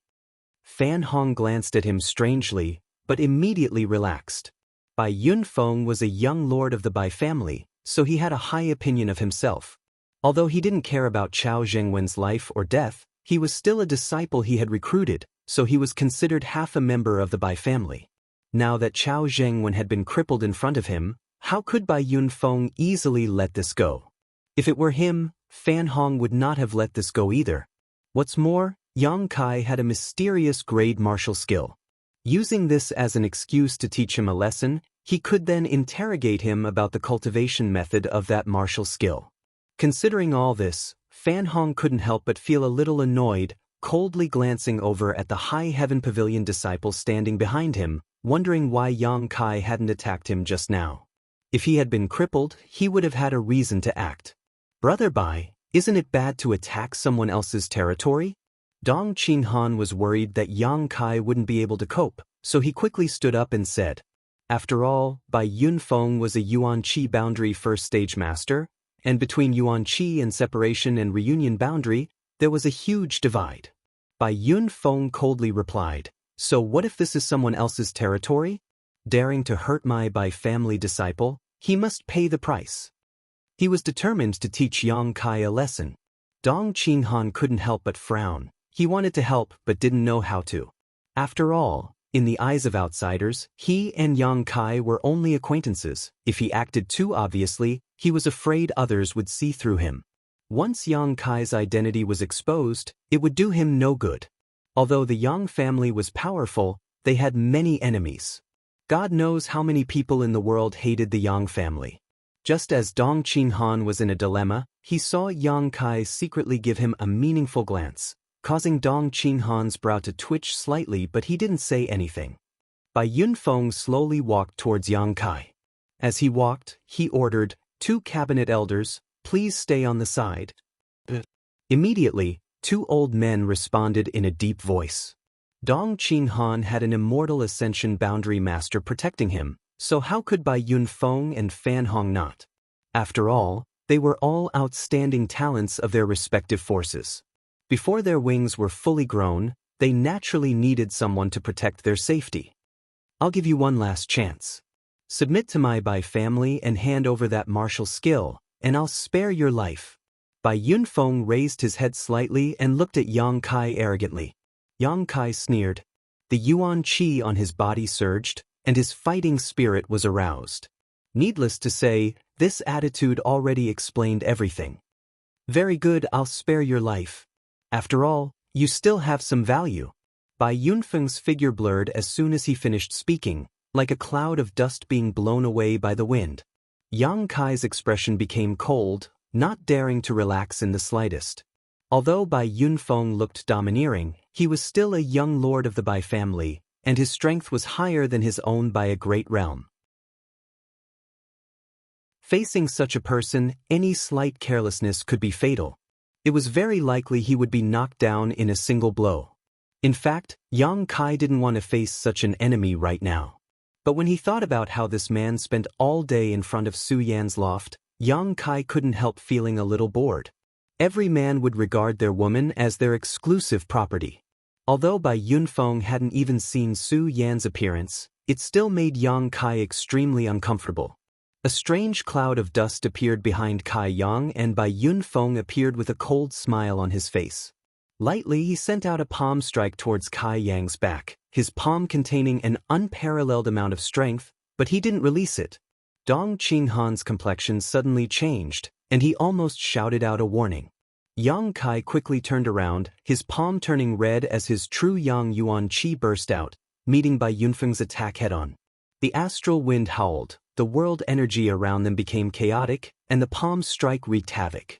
Fan Hong glanced at him strangely, but immediately relaxed. Bai Yunfeng was a young lord of the Bai family, so he had a high opinion of himself. Although he didn't care about Chao Zhengwen's life or death, he was still a disciple he had recruited, so he was considered half a member of the Bai family. Now that Chao Zhengwen had been crippled in front of him, how could Bai Yunfeng easily let this go? If it were him, Fan Hong would not have let this go either. What's more, Yang Kai had a mysterious grade martial skill. Using this as an excuse to teach him a lesson, he could then interrogate him about the cultivation method of that martial skill. Considering all this, Fan Hong couldn't help but feel a little annoyed, coldly glancing over at the High Heaven Pavilion disciple standing behind him, wondering why Yang Kai hadn't attacked him just now. If he had been crippled, he would have had a reason to act. Brother Bai, isn't it bad to attack someone else's territory? Dong Qinghan was worried that Yang Kai wouldn't be able to cope, so he quickly stood up and said, after all, Bai Yunfeng was a Yuan Qi boundary 1st stage master, and between Yuan Qi and separation and reunion boundary, there was a huge divide. Bai Yunfeng coldly replied, so what if this is someone else's territory? Daring to hurt my Bai family disciple, he must pay the price. He was determined to teach Yang Kai a lesson. Dong Qinghan couldn't help but frown. He wanted to help but didn't know how to. After all, in the eyes of outsiders, he and Yang Kai were only acquaintances. If he acted too obviously, he was afraid others would see through him. Once Yang Kai's identity was exposed, it would do him no good. Although the Yang family was powerful, they had many enemies. God knows how many people in the world hated the Yang family. Just as Dong Qinghan was in a dilemma, he saw Yang Kai secretly give him a meaningful glance, causing Dong Qinghan's brow to twitch slightly, but he didn't say anything. Bai Yunfeng slowly walked towards Yang Kai. As he walked, he ordered, "2 cabinet elders, please stay on the side." Immediately, 2 old men responded in a deep voice. Dong Qinghan had an immortal ascension boundary master protecting him, so how could Bai Yunfeng and Fan Hong not? After all, they were all outstanding talents of their respective forces. Before their wings were fully grown, they naturally needed someone to protect their safety. "I'll give you one last chance. Submit to my Bai family and hand over that martial skill, and I'll spare your life." Bai Yunfeng raised his head slightly and looked at Yang Kai arrogantly. Yang Kai sneered. The Yuan Qi on his body surged, and his fighting spirit was aroused. Needless to say, this attitude already explained everything. "Very good, I'll spare your life. After all, you still have some value." Bai Yunfeng's figure blurred as soon as he finished speaking, like a cloud of dust being blown away by the wind. Yang Kai's expression became cold, not daring to relax in the slightest. Although Bai Yunfeng looked domineering, he was still a young lord of the Bai family, and his strength was higher than his own by a great realm. Facing such a person, any slight carelessness could be fatal. It was very likely he would be knocked down in a single blow. In fact, Yang Kai didn't want to face such an enemy right now. But when he thought about how this man spent all day in front of Su Yan's loft, Yang Kai couldn't help feeling a little bored. Every man would regard their woman as their exclusive property. Although Bai Yunfeng hadn't even seen Su Yan's appearance, it still made Yang Kai extremely uncomfortable. A strange cloud of dust appeared behind Kai Yang, and Bai Yunfeng appeared with a cold smile on his face. Lightly, he sent out a palm strike towards Kai Yang's back, his palm containing an unparalleled amount of strength, but he didn't release it. Dong Qinghan's complexion suddenly changed, and he almost shouted out a warning. Yang Kai quickly turned around, his palm turning red as his true Yang Yuan Qi burst out, meeting Bai Yunfeng's attack head-on. The astral wind howled, the world energy around them became chaotic, and the palm strike wreaked havoc.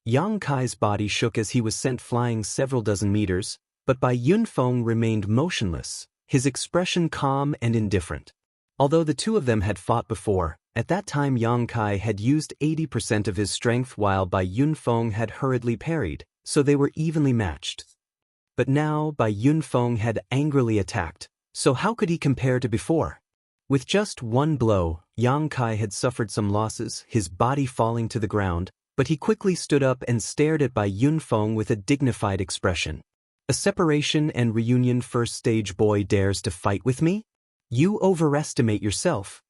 Yang Kai's body shook as he was sent flying several dozen meters, but Bai Yunfeng remained motionless, his expression calm and indifferent. Although the two of them had fought before, at that time Yang Kai had used 80% of his strength while Bai Yunfeng had hurriedly parried, so they were evenly matched. But now Bai Yunfeng had angrily attacked, so how could he compare to before? With just one blow, Yang Kai had suffered some losses, his body falling to the ground, but he quickly stood up and stared at Bai Yunfeng with a dignified expression. "A separation and reunion first stage boy dares to fight with me? You overestimate yourself."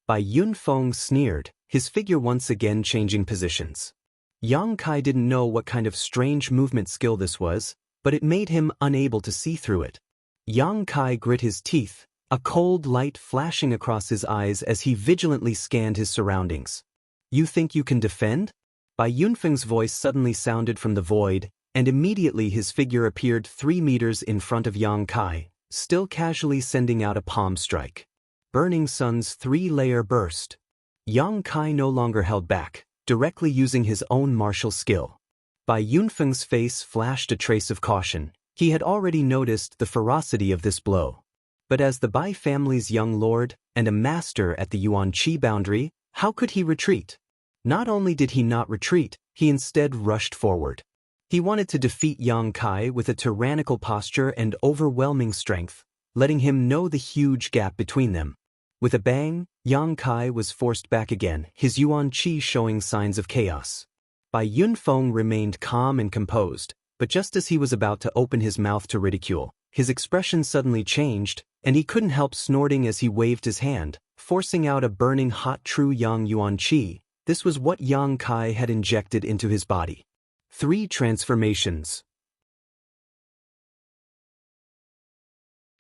Bai Yunfeng sneered, his figure once again changing positions. Yang Kai didn't know what kind of strange movement skill this was, but it made him unable to see through it. Yang Kai grit his teeth, a cold light flashing across his eyes as he vigilantly scanned his surroundings. "You think you can defend?" Bai Yunfeng's voice suddenly sounded from the void, and immediately his figure appeared 3 meters in front of Yang Kai, still casually sending out a palm strike. Burning Sun's 3-layer burst. Yang Kai no longer held back, directly using his own martial skill. Bai Yunfeng's face flashed a trace of caution. He had already noticed the ferocity of this blow. But as the Bai family's young lord, and a master at the Yuan Qi boundary, how could he retreat? Not only did he not retreat, he instead rushed forward. He wanted to defeat Yang Kai with a tyrannical posture and overwhelming strength, letting him know the huge gap between them. With a bang, Yang Kai was forced back again, his Yuan Qi showing signs of chaos. Bai Yunfeng remained calm and composed, but just as he was about to open his mouth to ridicule, his expression suddenly changed, and he couldn't help snorting as he waved his hand, forcing out a burning hot true Yang Yuan Qi. This was what Yang Kai had injected into his body. 3 transformations.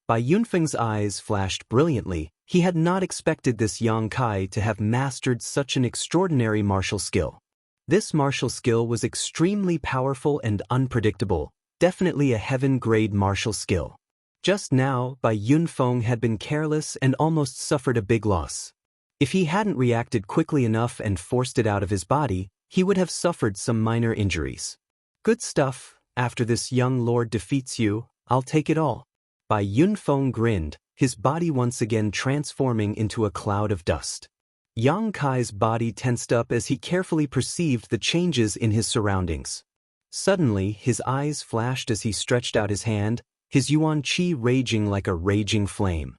Bai Yunfeng's eyes flashed brilliantly. He had not expected this Yang Kai to have mastered such an extraordinary martial skill. This martial skill was extremely powerful and unpredictable, definitely a heaven-grade martial skill. Just now, Bai Yunfeng had been careless and almost suffered a big loss. If he hadn't reacted quickly enough and forced it out of his body, he would have suffered some minor injuries. "Good stuff. After this young lord defeats you, I'll take it all." Bai Yunfeng grinned, his body once again transforming into a cloud of dust. Yang Kai's body tensed up as he carefully perceived the changes in his surroundings. Suddenly, his eyes flashed as he stretched out his hand, his yuan qi raging like a raging flame.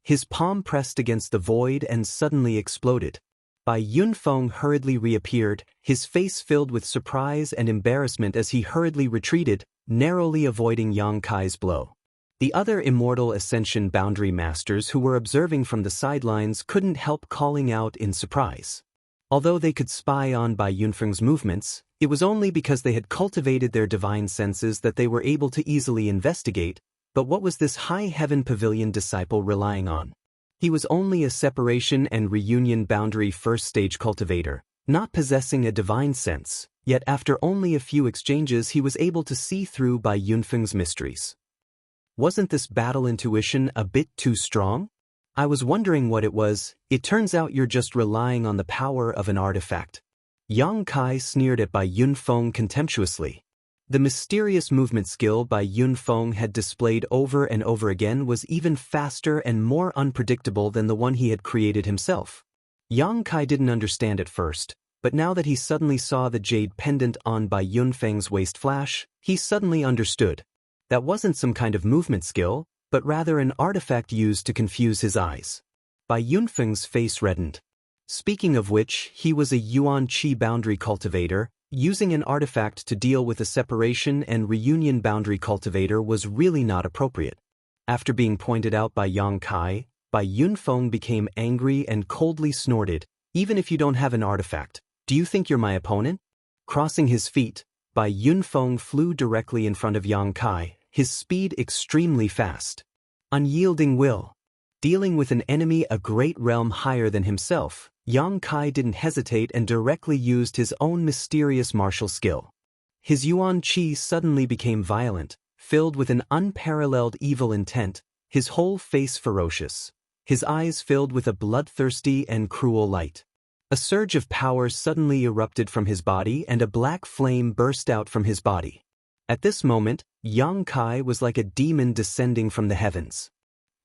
His palm pressed against the void and suddenly exploded. Bai Yunfeng hurriedly reappeared, his face filled with surprise and embarrassment as he hurriedly retreated, narrowly avoiding Yang Kai's blow. The other immortal ascension boundary masters who were observing from the sidelines couldn't help calling out in surprise. Although they could spy on Bai Yunfeng's movements, it was only because they had cultivated their divine senses that they were able to easily investigate. But what was this high heaven pavilion disciple relying on? He was only a separation and reunion boundary first stage cultivator, not possessing a divine sense, yet after only a few exchanges he was able to see through Bai Yunfeng's mysteries. Wasn't this battle intuition a bit too strong? I was wondering what it was. It turns out you're just relying on the power of an artifact. Yang Kai sneered at Bai Yunfeng contemptuously. The mysterious movement skill Bai Yunfeng had displayed over and over again was even faster and more unpredictable than the one he had created himself. Yang Kai didn't understand at first, but now that he suddenly saw the jade pendant on Bai Yunfeng's waist flash, he suddenly understood. That wasn't some kind of movement skill, but rather an artifact used to confuse his eyes. Bai Yunfeng's face reddened. Speaking of which, he was a yuan qi boundary cultivator. Using an artifact to deal with a separation and reunion boundary cultivator was really not appropriate. After being pointed out by Yang Kai, Bai Yunfeng became angry and coldly snorted, "Even if you don't have an artifact, do you think you're my opponent?" Crossing his feet, Bai Yunfeng flew directly in front of Yang Kai, his speed extremely fast. Unyielding will. Dealing with an enemy a great realm higher than himself, Yang Kai didn't hesitate and directly used his own mysterious martial skill. His yuan qi suddenly became violent, filled with an unparalleled evil intent, his whole face ferocious, his eyes filled with a bloodthirsty and cruel light. A surge of power suddenly erupted from his body and a black flame burst out from his body. At this moment, Yang Kai was like a demon descending from the heavens.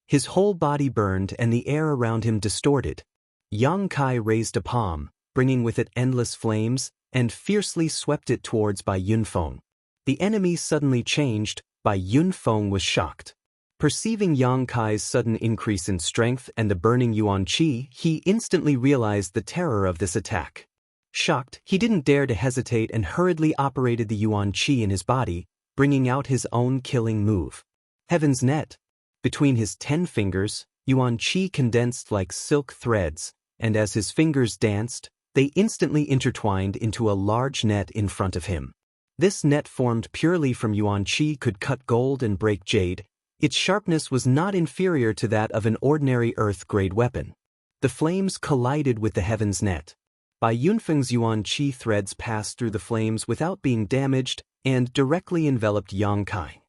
His whole body burned and the air around him distorted. Yang Kai raised a palm, bringing with it endless flames, and fiercely swept it towards Bai Yunfeng. The enemy suddenly changed. Bai Yunfeng was shocked. Perceiving Yang Kai's sudden increase in strength and the burning yuan qi, he instantly realized the terror of this attack. Shocked, he didn't dare to hesitate and hurriedly operated the yuan qi in his body, bringing out his own killing move. Heaven's Net. Between his 10 fingers, yuan qi condensed like silk threads, and as his fingers danced, they instantly intertwined into a large net in front of him. This net formed purely from yuan qi could cut gold and break jade. Its sharpness was not inferior to that of an ordinary earth-grade weapon. The flames collided with the Heaven's Net. Bai Yunfeng's yuan qi threads passed through the flames without being damaged and directly enveloped Yang Kai.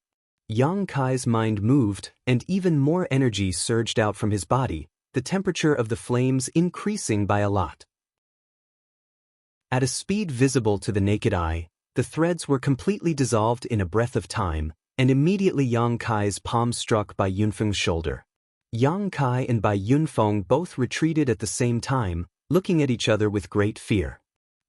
Yang Kai's mind moved, and even more energy surged out from his body, the temperature of the flames increasing by a lot. At a speed visible to the naked eye, the threads were completely dissolved in a breath of time, and immediately Yang Kai's palm struck Bai Yunfeng's shoulder. Yang Kai and Bai Yunfeng both retreated at the same time, looking at each other with great fear.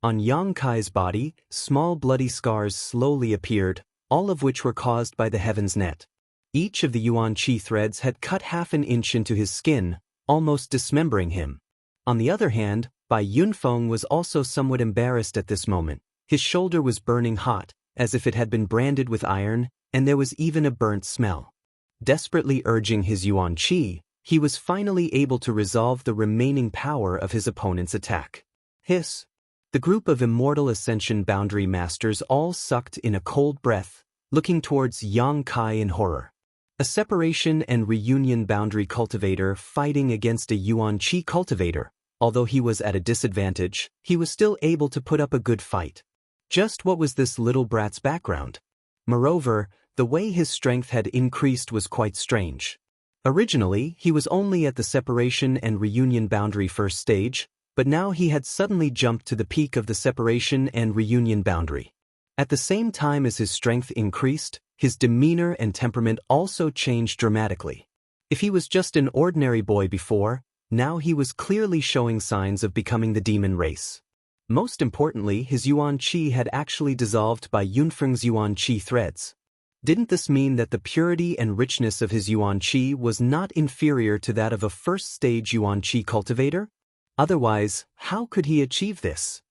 On Yang Kai's body, small bloody scars slowly appeared, all of which were caused by the Heaven's Net. Each of the yuan qi threads had cut half an inch into his skin, almost dismembering him. On the other hand, Bai Yunfeng was also somewhat embarrassed at this moment. His shoulder was burning hot, as if it had been branded with iron, and there was even a burnt smell. Desperately urging his yuan qi, he was finally able to resolve the remaining power of his opponent's attack. Hiss! The group of immortal ascension boundary masters all sucked in a cold breath, looking towards Yang Kai in horror. A separation and reunion boundary cultivator fighting against a yuan qi cultivator. Although he was at a disadvantage, he was still able to put up a good fight. Just what was this little brat's background? Moreover, the way his strength had increased was quite strange. Originally, he was only at the separation and reunion boundary first stage, but now he had suddenly jumped to the peak of the separation and reunion boundary. At the same time as his strength increased, his demeanor and temperament also changed dramatically. If he was just an ordinary boy before, now he was clearly showing signs of becoming the demon race. Most importantly, his yuan qi had actually dissolved by Yunfeng's yuan qi threads. Didn't this mean that the purity and richness of his yuan qi was not inferior to that of a first-stage yuan qi cultivator? Otherwise, how could he achieve this?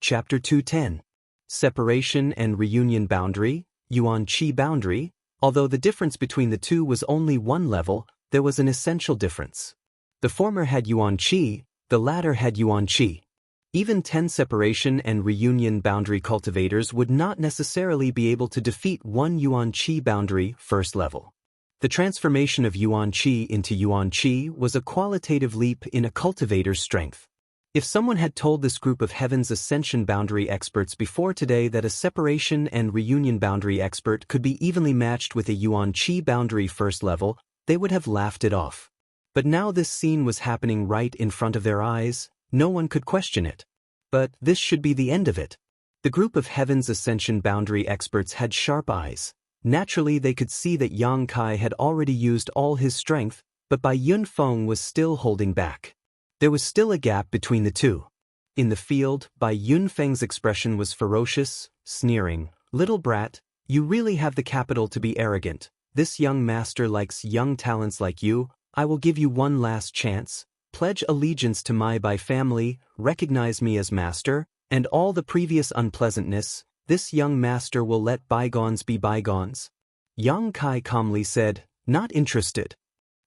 Chapter 210. Separation and Reunion Boundary, Yuan Qi Boundary. Although the difference between the two was only one level, there was an essential difference. The former had Yuan Qi, the latter had Yuan Qi. Even 10 separation and reunion boundary cultivators would not necessarily be able to defeat one Yuan Qi boundary first level. The transformation of Yuan Qi into Yuan Qi was a qualitative leap in a cultivator's strength. If someone had told this group of Heaven's Ascension boundary experts before today that a separation and reunion boundary expert could be evenly matched with a Yuan Qi boundary first level, they would have laughed it off. But now this scene was happening right in front of their eyes, no one could question it. But this should be the end of it. The group of Heaven's Ascension boundary experts had sharp eyes. Naturally they could see that Yang Kai had already used all his strength, but Bai Yunfeng was still holding back. There was still a gap between the two. In the field, Bai Yunfeng's expression was ferocious, sneering. "Little brat, you really have the capital to be arrogant. This young master likes young talents like you. I will give you one last chance. Pledge allegiance to my Bai family, recognize me as master, and all the previous unpleasantness. This young master will let bygones be bygones." Yang Kai calmly said, "Not interested."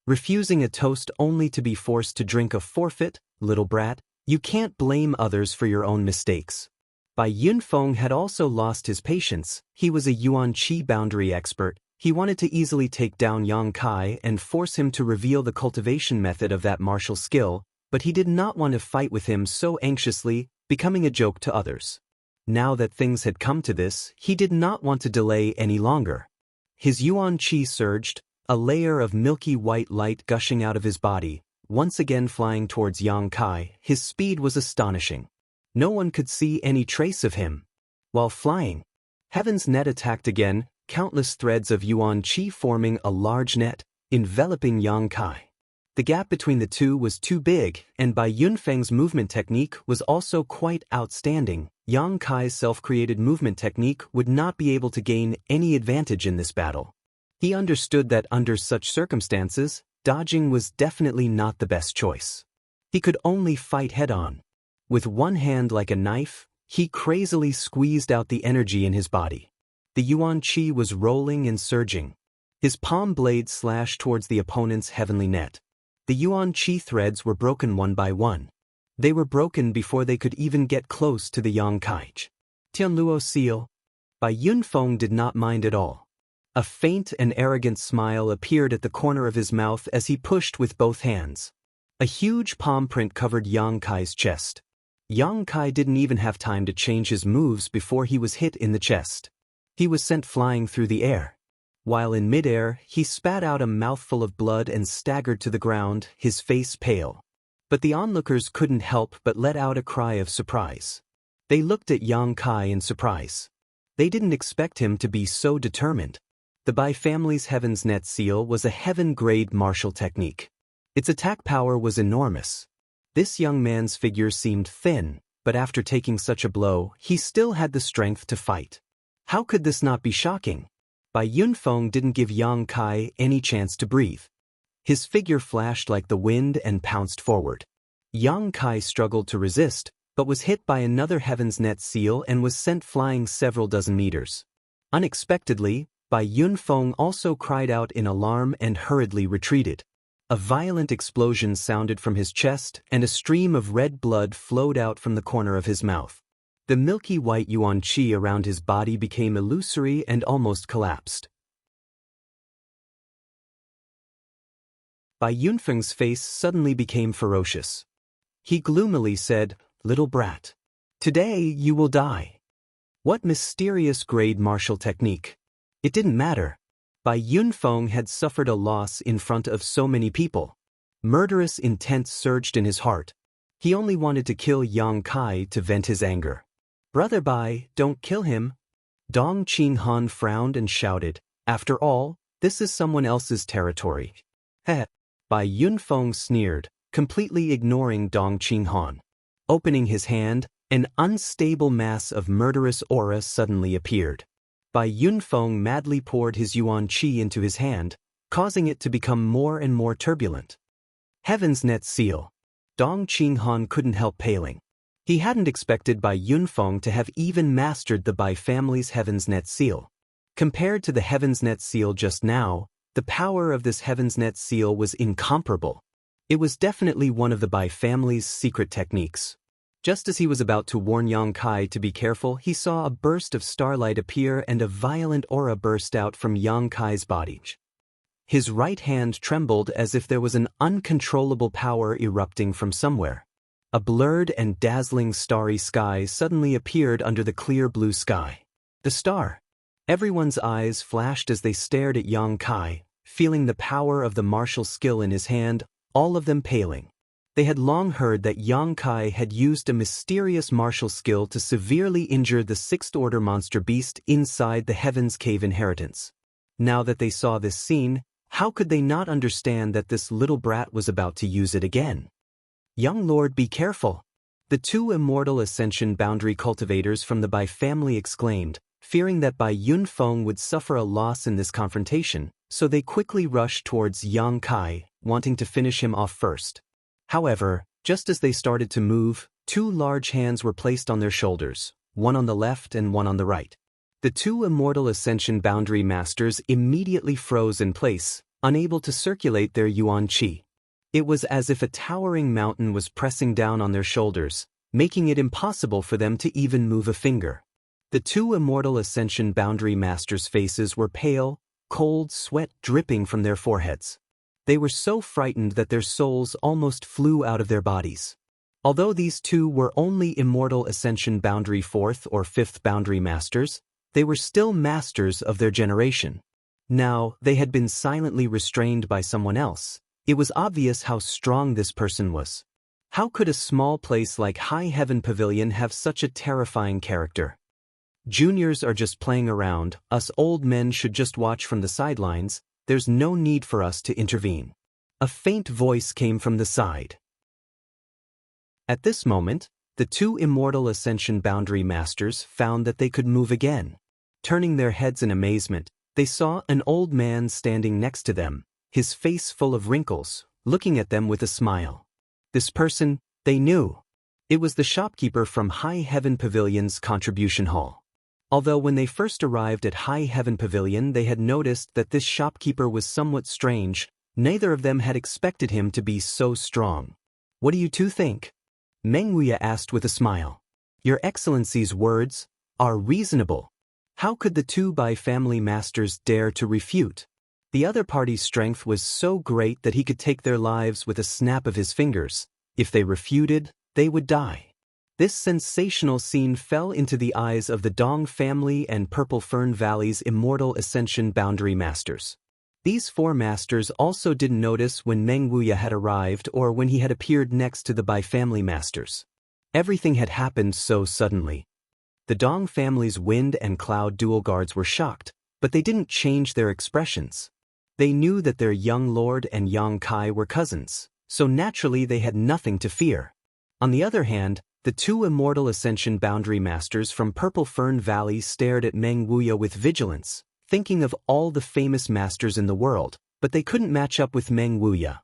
Refusing a toast only to be forced to drink a forfeit, little brat, you can't blame others for your own mistakes. Bai Yunfeng had also lost his patience. He was a Yuan Qi boundary expert. He wanted to easily take down Yang Kai and force him to reveal the cultivation method of that martial skill, but he did not want to fight with him so anxiously, becoming a joke to others. Now that things had come to this, he did not want to delay any longer. His Yuan Qi surged, a layer of milky white light gushing out of his body, once again flying towards Yang Kai. His speed was astonishing. No one could see any trace of him. While flying, Heaven's net attacked again, countless threads of Yuan Qi forming a large net, enveloping Yang Kai. The gap between the two was too big, and Bai Yunfeng's movement technique was also quite outstanding. Yang Kai's self-created movement technique would not be able to gain any advantage in this battle. He understood that under such circumstances, dodging was definitely not the best choice. He could only fight head-on. With one hand like a knife, he crazily squeezed out the energy in his body. The Yuan Qi was rolling and surging. His palm blade slashed towards the opponent's heavenly net. The Yuan Qi threads were broken one by one. They were broken before they could even get close to the Yang Kai. Tianluo seal. Bai Yunfeng did not mind at all. A faint and arrogant smile appeared at the corner of his mouth as he pushed with both hands. A huge palm print covered Yang Kai's chest. Yang Kai didn't even have time to change his moves before he was hit in the chest. He was sent flying through the air. While in midair, he spat out a mouthful of blood and staggered to the ground, his face pale. But the onlookers couldn't help but let out a cry of surprise. They looked at Yang Kai in surprise. They didn't expect him to be so determined. The Bai family's Heaven's Net seal was a heaven-grade martial technique. Its attack power was enormous. This young man's figure seemed thin, but after taking such a blow, he still had the strength to fight. How could this not be shocking? Bai Yunfeng didn't give Yang Kai any chance to breathe. His figure flashed like the wind and pounced forward. Yang Kai struggled to resist, but was hit by another Heaven's Net seal and was sent flying several dozen meters. Unexpectedly, Bai Yunfeng also cried out in alarm and hurriedly retreated. A violent explosion sounded from his chest, and a stream of red blood flowed out from the corner of his mouth. The milky white Yuan Qi around his body became illusory and almost collapsed. Bai Yunfeng's face suddenly became ferocious. He gloomily said, "Little brat. Today you will die." What mysterious grade martial technique? It didn't matter. Bai Yunfeng had suffered a loss in front of so many people. Murderous intent surged in his heart. He only wanted to kill Yang Kai to vent his anger. "Brother Bai, don't kill him." Dong Qinghan frowned and shouted, "After all, this is someone else's territory." Heh. Bai Yunfeng sneered, completely ignoring Dong Qinghan. Opening his hand, an unstable mass of murderous aura suddenly appeared. Bai Yunfeng madly poured his yuan qi into his hand, causing it to become more and more turbulent. Heaven's Net Seal. Dong Qinghan couldn't help paling. He hadn't expected Bai Yunfeng to have even mastered the Bai family's Heaven's Net Seal. Compared to the Heaven's Net Seal just now, the power of this Heaven's Net Seal was incomparable. It was definitely one of the Bai family's secret techniques. Just as he was about to warn Yang Kai to be careful, he saw a burst of starlight appear and a violent aura burst out from Yang Kai's body. His right hand trembled as if there was an uncontrollable power erupting from somewhere. A blurred and dazzling starry sky suddenly appeared under the clear blue sky. The star. Everyone's eyes flashed as they stared at Yang Kai, feeling the power of the martial skill in his hand, all of them paling. They had long heard that Yang Kai had used a mysterious martial skill to severely injure the sixth-order monster beast inside the Heaven's Cave inheritance. Now that they saw this scene, how could they not understand that this little brat was about to use it again? "Young Lord, be careful!" The two immortal ascension boundary cultivators from the Bai family exclaimed, fearing that Bai Yunfeng would suffer a loss in this confrontation, so they quickly rushed towards Yang Kai, wanting to finish him off first. However, just as they started to move, two large hands were placed on their shoulders, one on the left and one on the right. The two immortal ascension boundary masters immediately froze in place, unable to circulate their yuan qi. It was as if a towering mountain was pressing down on their shoulders, making it impossible for them to even move a finger. The two immortal ascension boundary masters' faces were pale, cold sweat dripping from their foreheads. They were so frightened that their souls almost flew out of their bodies. Although these two were only immortal ascension boundary fourth or fifth boundary masters, they were still masters of their generation. Now, they had been silently restrained by someone else. It was obvious how strong this person was. How could a small place like High Heaven Pavilion have such a terrifying character? Juniors are just playing around, us old men should just watch from the sidelines, there's no need for us to intervene. A faint voice came from the side. At this moment, the two immortal ascension boundary masters found that they could move again. Turning their heads in amazement, they saw an old man standing next to them, his face full of wrinkles, looking at them with a smile. This person, they knew. It was the shopkeeper from High Heaven Pavilion's contribution hall. Although when they first arrived at High Heaven Pavilion they had noticed that this shopkeeper was somewhat strange, neither of them had expected him to be so strong. "What do you two think?" Meng Wuya asked with a smile. "Your Excellency's words are reasonable." How could the two Bai family masters dare to refute? The other party's strength was so great that he could take their lives with a snap of his fingers. If they refuted, they would die. This sensational scene fell into the eyes of the Dong family and Purple Fern Valley's immortal ascension boundary masters. These four masters also didn't notice when Meng Wuya had arrived or when he had appeared next to the Bai family masters. Everything had happened so suddenly. The Dong family's wind and cloud dual guards were shocked, but they didn't change their expressions. They knew that their young lord and Yang Kai were cousins, so naturally they had nothing to fear. On the other hand, the two immortal ascension boundary masters from Purple Fern Valley stared at Meng Wuya with vigilance, thinking of all the famous masters in the world, but they couldn't match up with Meng Wuya.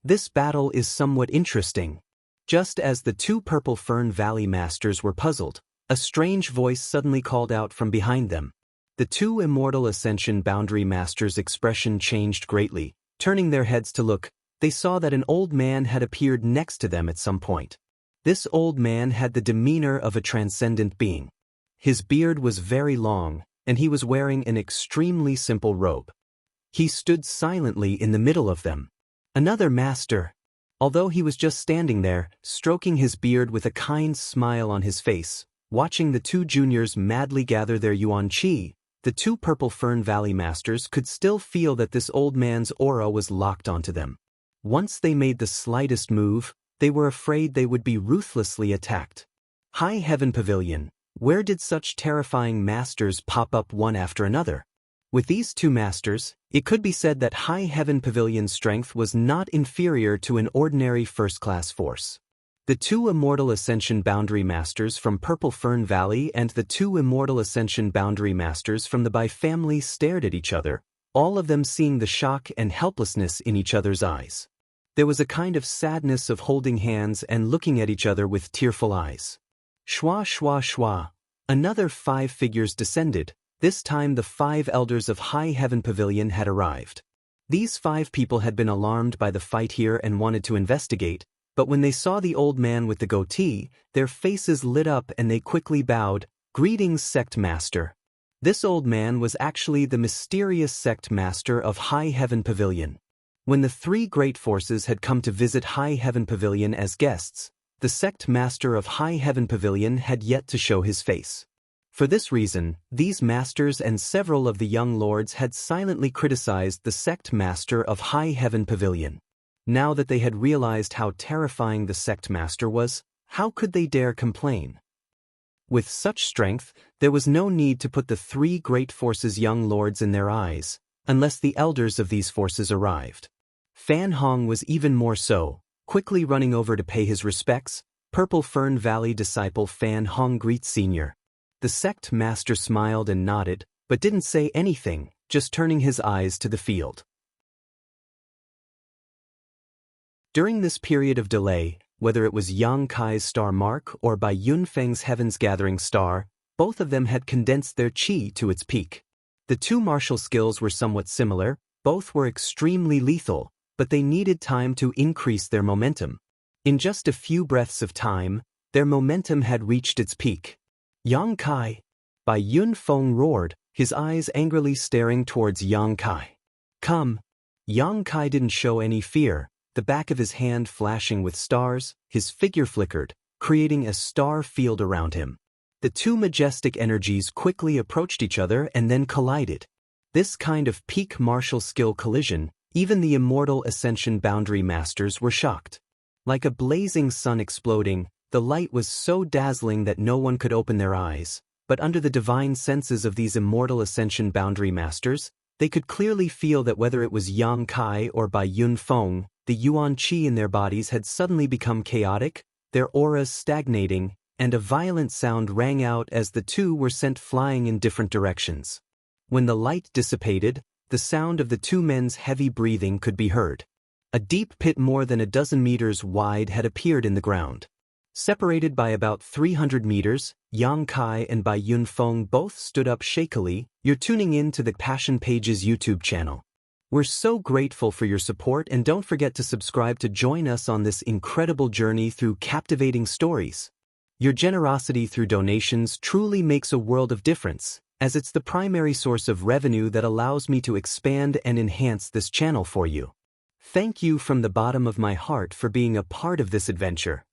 This battle is somewhat interesting. Just as the two Purple Fern Valley masters were puzzled, a strange voice suddenly called out from behind them. The two immortal ascension boundary masters' expression changed greatly. Turning their heads to look, they saw that an old man had appeared next to them at some point. This old man had the demeanor of a transcendent being. His beard was very long, and he was wearing an extremely simple robe. He stood silently in the middle of them. Another master. Although he was just standing there, stroking his beard with a kind smile on his face, watching the two juniors madly gather their yuan qi, the two Purple Fern Valley masters could still feel that this old man's aura was locked onto them. Once they made the slightest move, they were afraid they would be ruthlessly attacked. High Heaven Pavilion, Where did such terrifying masters pop up one after another? With these two masters, it could be said that High Heaven Pavilion's strength was not inferior to an ordinary first-class force. The two Immortal Ascension Boundary Masters from Purple Fern Valley and the two Immortal Ascension Boundary Masters from the Bai family stared at each other, all of them seeing the shock and helplessness in each other's eyes. There was a kind of sadness of holding hands and looking at each other with tearful eyes. Shwa shwa shwa. Another 5 figures descended. This time the 5 elders of High Heaven Pavilion had arrived. These 5 people had been alarmed by the fight here and wanted to investigate, but when they saw the old man with the goatee, their faces lit up and they quickly bowed. Greetings, Sect Master. This old man was actually the mysterious Sect Master of High Heaven Pavilion. When the 3 great forces had come to visit High Heaven Pavilion as guests, the Sect Master of High Heaven Pavilion had yet to show his face. For this reason, these masters and several of the young lords had silently criticized the Sect Master of High Heaven Pavilion. Now that they had realized how terrifying the Sect Master was, how could they dare complain? With such strength, there was no need to put the 3 great forces' young lords in their eyes, unless the elders of these forces arrived. Fan Hong was even more so, quickly running over to pay his respects. Purple Fern Valley disciple Fan Hong greets Senior. The Sect Master smiled and nodded, but didn't say anything, just turning his eyes to the field. During this period of delay, whether it was Yang Kai's star mark or by Yunfeng's Heaven's Gathering star, both of them had condensed their qi to its peak. The 2 martial skills were somewhat similar, both were extremely lethal, but they needed time to increase their momentum. In just a few breaths of time, their momentum had reached its peak. Yang Kai! Bai Yunfeng roared, his eyes angrily staring towards Yang Kai. Come! Yang Kai didn't show any fear. The back of his hand flashing with stars, his figure flickered, creating a star field around him. The 2 majestic energies quickly approached each other and then collided. This kind of peak martial skill collision, even the Immortal Ascension Boundary Masters were shocked. Like a blazing sun exploding, the light was so dazzling that no one could open their eyes, but under the divine senses of these Immortal Ascension Boundary Masters, they could clearly feel that whether it was Yang Kai or Bai Yunfeng, the Yuan Qi in their bodies had suddenly become chaotic, their auras stagnating, and a violent sound rang out as the 2 were sent flying in different directions. When the light dissipated, the sound of the 2 men's heavy breathing could be heard. A deep pit more than a dozen meters wide had appeared in the ground. Separated by about 300 meters, Yang Kai and Bai Yunfeng both stood up shakily. You're tuning in to the Passion Pages YouTube channel. We're so grateful for your support, and don't forget to subscribe to join us on this incredible journey through captivating stories. Your generosity through donations truly makes a world of difference, as it's the primary source of revenue that allows me to expand and enhance this channel for you. Thank you from the bottom of my heart for being a part of this adventure.